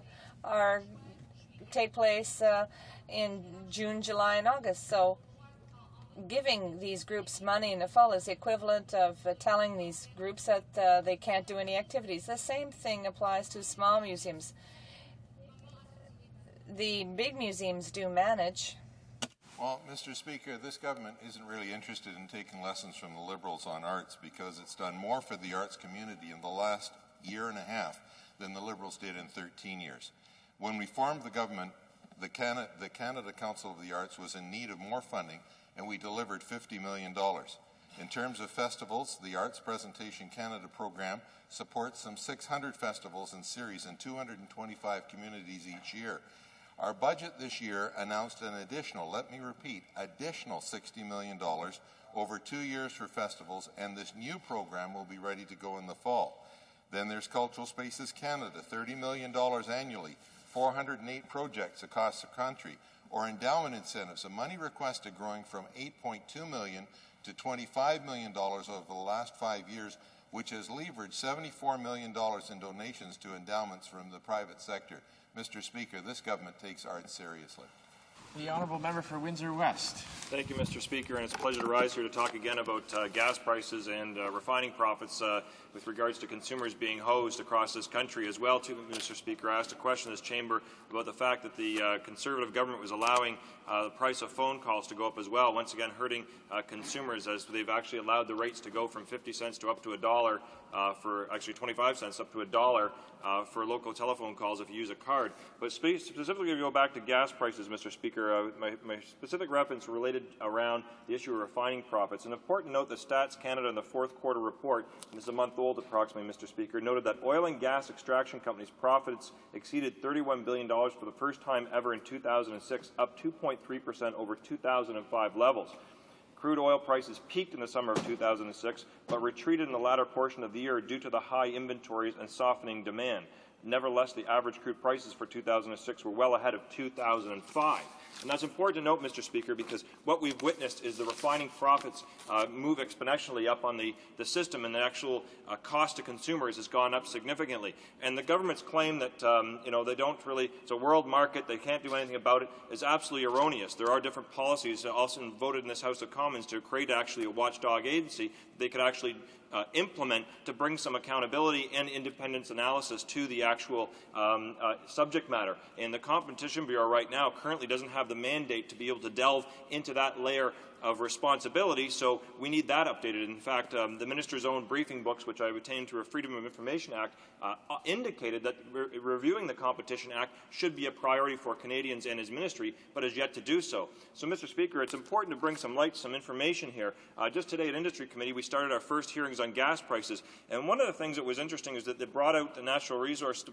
take place in June, July, and August. So giving these groups money in the fall is the equivalent of telling these groups that they can't do any activities. The same thing applies to small museums. The big museums do manage.
Well, Mr. Speaker, this government isn't really interested in taking lessons from the Liberals on arts because it's done more for the arts community in the last year and a half than the Liberals did in 13 years. When we formed the government, the Canada Council of the Arts was in need of more funding, and we delivered $50 million. In terms of festivals, the Arts Presentation Canada program supports some 600 festivals and series in 225 communities each year. Our budget this year announced an additional, let me repeat, additional $60 million over 2 years for festivals, and this new program will be ready to go in the fall. Then there's Cultural Spaces Canada, $30 million annually, 408 projects across the country, or endowment incentives, a money requested growing from $8.2 million to $25 million over the last 5 years, which has leveraged $74 million in donations to endowments from the private sector. Mr. Speaker, this government takes arts seriously.
The Honourable Member for Windsor West.
Thank you, Mr. Speaker, and it's a pleasure to rise here to talk again about gas prices and refining profits with regards to consumers being hosed across this country as well, too, Mr. Speaker. I asked a question in this chamber about the fact that the Conservative government was allowing the price of phone calls to go up as well, once again hurting consumers as they've actually allowed the rates to go from 50 cents to up to $1 for actually 25 cents up to $1 for local telephone calls if you use a card. But specifically to go back to gas prices, Mr. Speaker, my specific reference related around the issue of refining profits. An important note that Stats Canada in the fourth quarter report, and this is a month old approximately, Mr. Speaker, noted that oil and gas extraction companies' profits exceeded $31 billion for the first time ever in 2006, up 2.3% over 2005 levels. Crude oil prices peaked in the summer of 2006, but retreated in the latter portion of the year due to the high inventories and softening demand. Nevertheless, the average crude prices for 2006 were well ahead of 2005. And that's important to note, Mr. Speaker, because what we've witnessed is the refining profits move exponentially up on the system, and the actual cost to consumers has gone up significantly. And the government's claim that they don't really, it's a world market, they can't do anything about it, is absolutely erroneous. There are different policies also voted in this House of Commons to create actually a watchdog agency they could actually implement to bring some accountability and independence analysis to the actual subject matter. And the Competition Bureau right now currently doesn't have the mandate to be able to delve into that layer of responsibility, so we need that updated. In fact, the minister's own briefing books, which I obtained through a Freedom of Information Act, indicated that reviewing the Competition Act should be a priority for Canadians and his ministry, but has yet to do so. So, Mr. Speaker, it's important to bring some light, some information here. Just today at Industry Committee, we started our first hearings on gas prices, and one of the things that was interesting is that they brought out the Natural Resource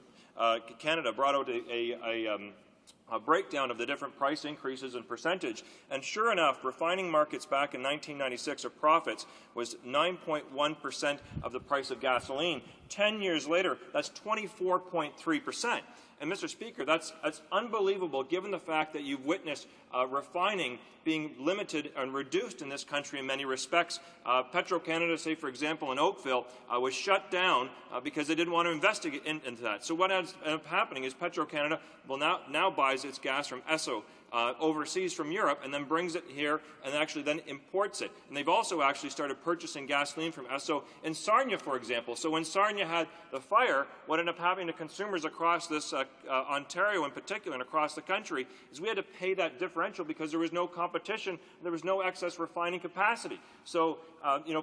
Canada brought out a breakdown of the different price increases and percentage. And sure enough, refining markets back in 1996, or profits, was 9.1% of the price of gasoline. 10 years later, that's 24.3%. And, Mr. Speaker, that's unbelievable given the fact that you've witnessed refining being limited and reduced in this country in many respects. Petro-Canada, say, for example, in Oakville, was shut down because they didn't want to investigate into that. So what ends up happening is Petro-Canada will now buys its gas from Esso overseas from Europe and then brings it here and actually then imports it. And they've also actually started purchasing gasoline from Esso in Sarnia, for example. So when Sarnia had the fire, what ended up happening to consumers across this Ontario in particular and across the country is we had to pay that differential because there was no competition, there was no excess refining capacity. So,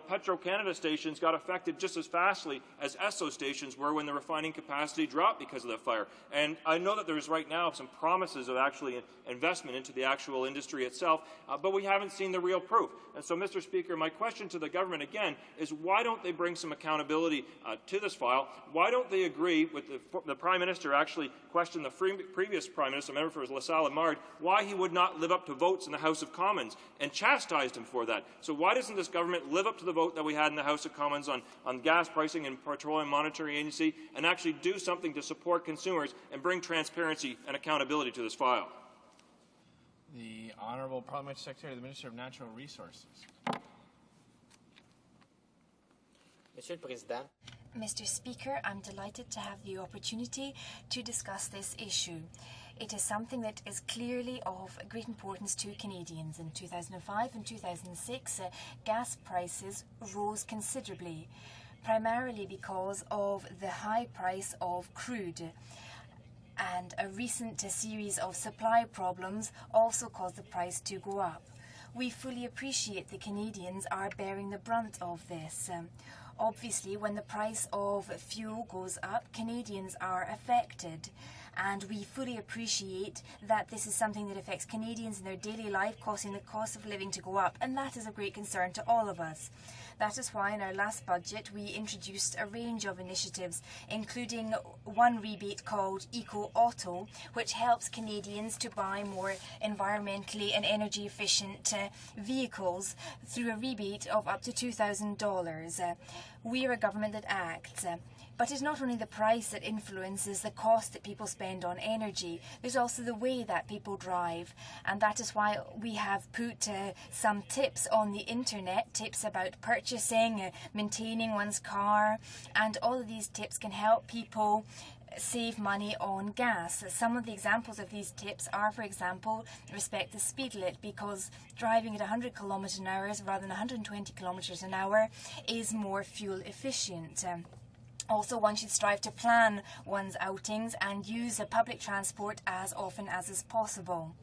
Petro-Canada stations got affected just as fastly as Esso stations were when the refining capacity dropped because of the fire. And I know that there's right now some promises of actually investment into the actual industry itself, but we haven't seen the real proof. And so, Mr. Speaker, my question to the government again is why don't they bring some accountability to this file? Why don't they agree with the Prime Minister actually questioned the previous Prime Minister, member for LaSalle and Mard, why he would not live up to votes in the House of Commons and chastised him for that. So why doesn't this government live up to the vote that we had in the House of Commons on gas pricing and Petroleum Monitoring Agency and actually do something to support consumers and bring transparency and accountability to this file?
The Honourable Parliamentary Secretary, the Minister of Natural Resources.
Monsieur le Président. Mr. Speaker, I'm delighted to have the opportunity to discuss this issue. It is something that is clearly of great importance to Canadians. In 2005 and 2006, gas prices rose considerably, primarily because of the high price of crude. And a recent series of supply problems also caused the price to go up. We fully appreciate the Canadians are bearing the brunt of this. Obviously, when the price of fuel goes up, Canadians are affected. And we fully appreciate that this is something that affects Canadians in their daily life, causing the cost of living to go up. And that is of great concern to all of us. That is why in our last budget we introduced a range of initiatives, including one rebate called Eco Auto, which helps Canadians to buy more environmentally and energy efficient vehicles through a rebate of up to $2,000. We are a government that acts. But it's not only the price that influences the cost that people spend on energy, there's also the way that people drive. And that is why we have put some tips on the internet, tips about purchasing, maintaining one's car, and all of these tips can help people save money on gas. Some of the examples of these tips are, for example, respect the speed limit, because driving at 100 kilometers an hour rather than 120 kilometers an hour is more fuel efficient. Also, one should strive to plan one's outings and use public transport as often as is possible.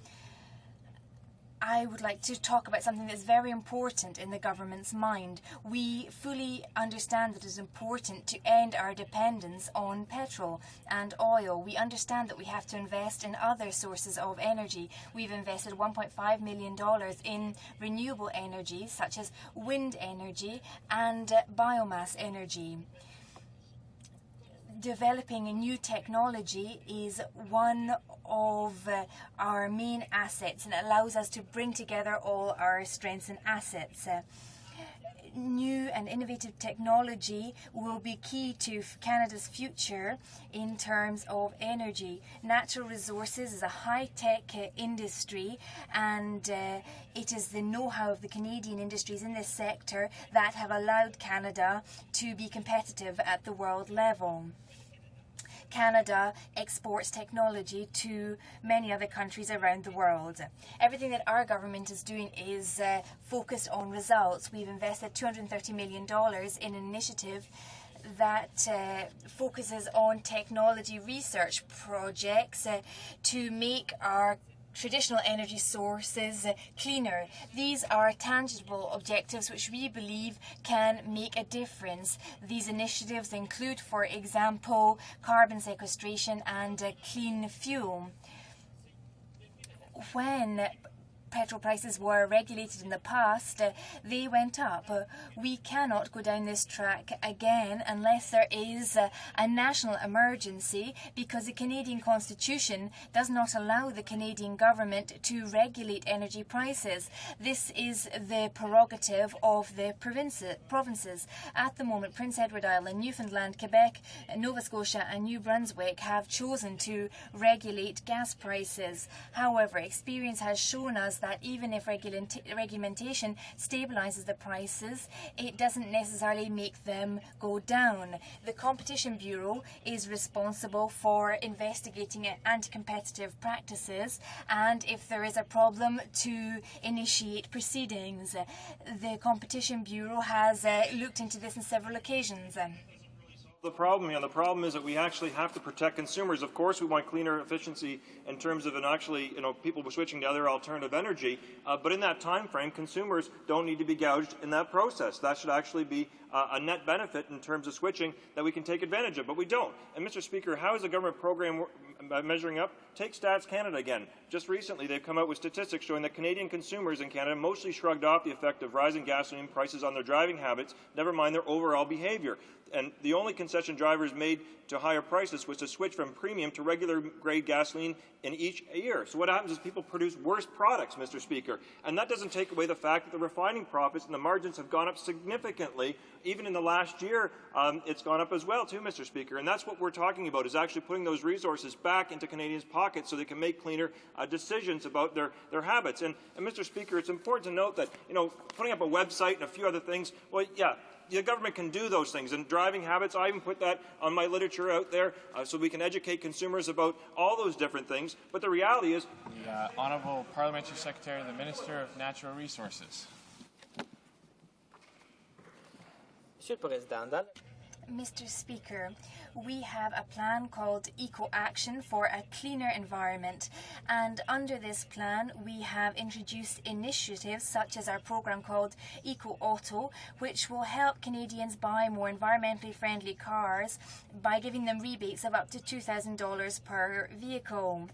I would like to talk about something that's very important in the government's mind. We fully understand that it is important to end our dependence on petrol and oil. We understand that we have to invest in other sources of energy. We've invested $1.5 million in renewable energy, such as wind energy and biomass energy. Developing a new technology is one of our main assets, and it allows us to bring together all our strengths and assets. New and innovative technology will be key to Canada's future in terms of energy. Natural resources is a high-tech industry, and it is the know-how of the Canadian industries in this sector that have allowed Canada to be competitive at the world level. Canada exports technology to many other countries around the world. Everything that our government is doing is focused on results. We've invested $230 million in an initiative that focuses on technology research projects to make our traditional energy sources cleaner. These are tangible objectives which we believe can make a difference. These initiatives include, for example, carbon sequestration and clean fuel. When petrol prices were regulated in the past, they went up. We cannot go down this track again unless there is a national emergency, because the Canadian Constitution does not allow the Canadian government to regulate energy prices. This is the prerogative of the provinces. At the moment, Prince Edward Island, Newfoundland, Quebec, Nova Scotia and New Brunswick have chosen to regulate gas prices. However, experience has shown us that even if regulation stabilizes the prices, it doesn't necessarily make them go down. The Competition Bureau is responsible for investigating anti-competitive practices, and if there is a problem, to initiate proceedings. The Competition Bureau has looked into this on several occasions.
The problem is that we actually have to protect consumers. Of course, we want cleaner efficiency in terms of people switching to other alternative energy. But in that time frame, consumers don't need to be gouged in that process. That should actually be a net benefit in terms of switching that we can take advantage of, but we don't. And Mr. Speaker, how is the government program measuring up? Take Stats Canada again. Just recently, they've come out with statistics showing that Canadian consumers in Canada mostly shrugged off the effect of rising gasoline prices on their driving habits, never mind their overall behavior. And the only concession drivers made to higher prices was to switch from premium to regular grade gasoline in each year. So what happens is people produce worse products, Mr. Speaker. And that doesn't take away the fact that the refining profits and the margins have gone up significantly. Even in the last year, it's gone up as well, too, Mr. Speaker. And that's what we're talking about, is actually putting those resources back into Canadians' pockets so they can make cleaner decisions about their habits. And Mr. Speaker, it's important to note that, putting up a website and a few other things, well, yeah, the government can do those things. And driving habits, I even put that on my literature out there so we can educate consumers about all those different things. But the reality is...
The Honourable Parliamentary Secretary, the Minister of Natural Resources.
Mr. Speaker, we have a plan called Eco Action for a Cleaner Environment, and under this plan we have introduced initiatives such as our program called Eco Auto, which will help Canadians buy more environmentally friendly cars by giving them rebates of up to $2,000 per vehicle.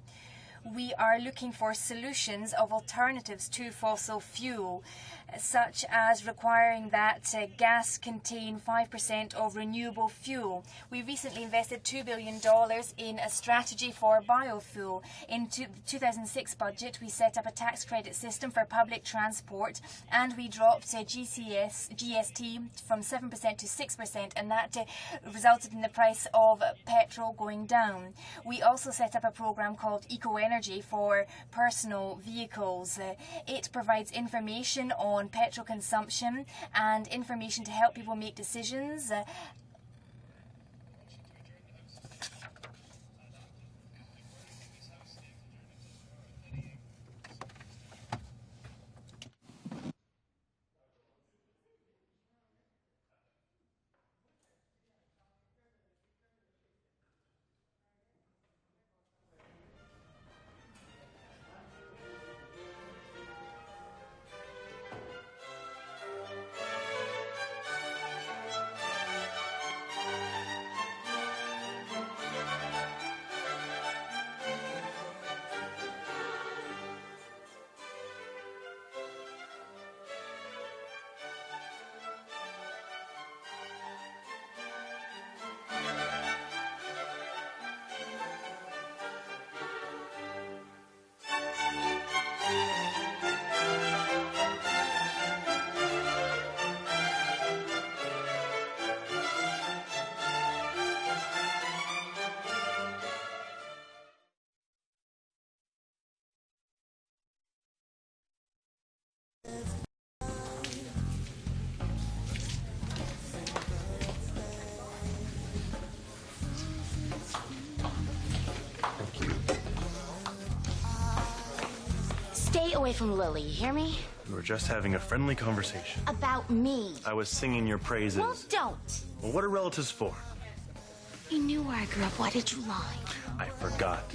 We are looking for solutions of alternatives to fossil fuel, such as requiring that gas contain 5% of renewable fuel. We recently invested $2 billion in a strategy for biofuel. In the 2006 budget, we set up a tax credit system for public transport, and we dropped GST from 7% to 6%, and that resulted in the price of petrol going down. We also set up a program called Eco Energy for personal vehicles. It provides information on petrol consumption and information to help people make decisions.
Stay away from Lily, you hear me?
We were just having a friendly conversation.
About me.
I was singing your praises.
Well, don't.
Well, what are relatives for?
You knew where I grew up. Why did you lie?
I forgot.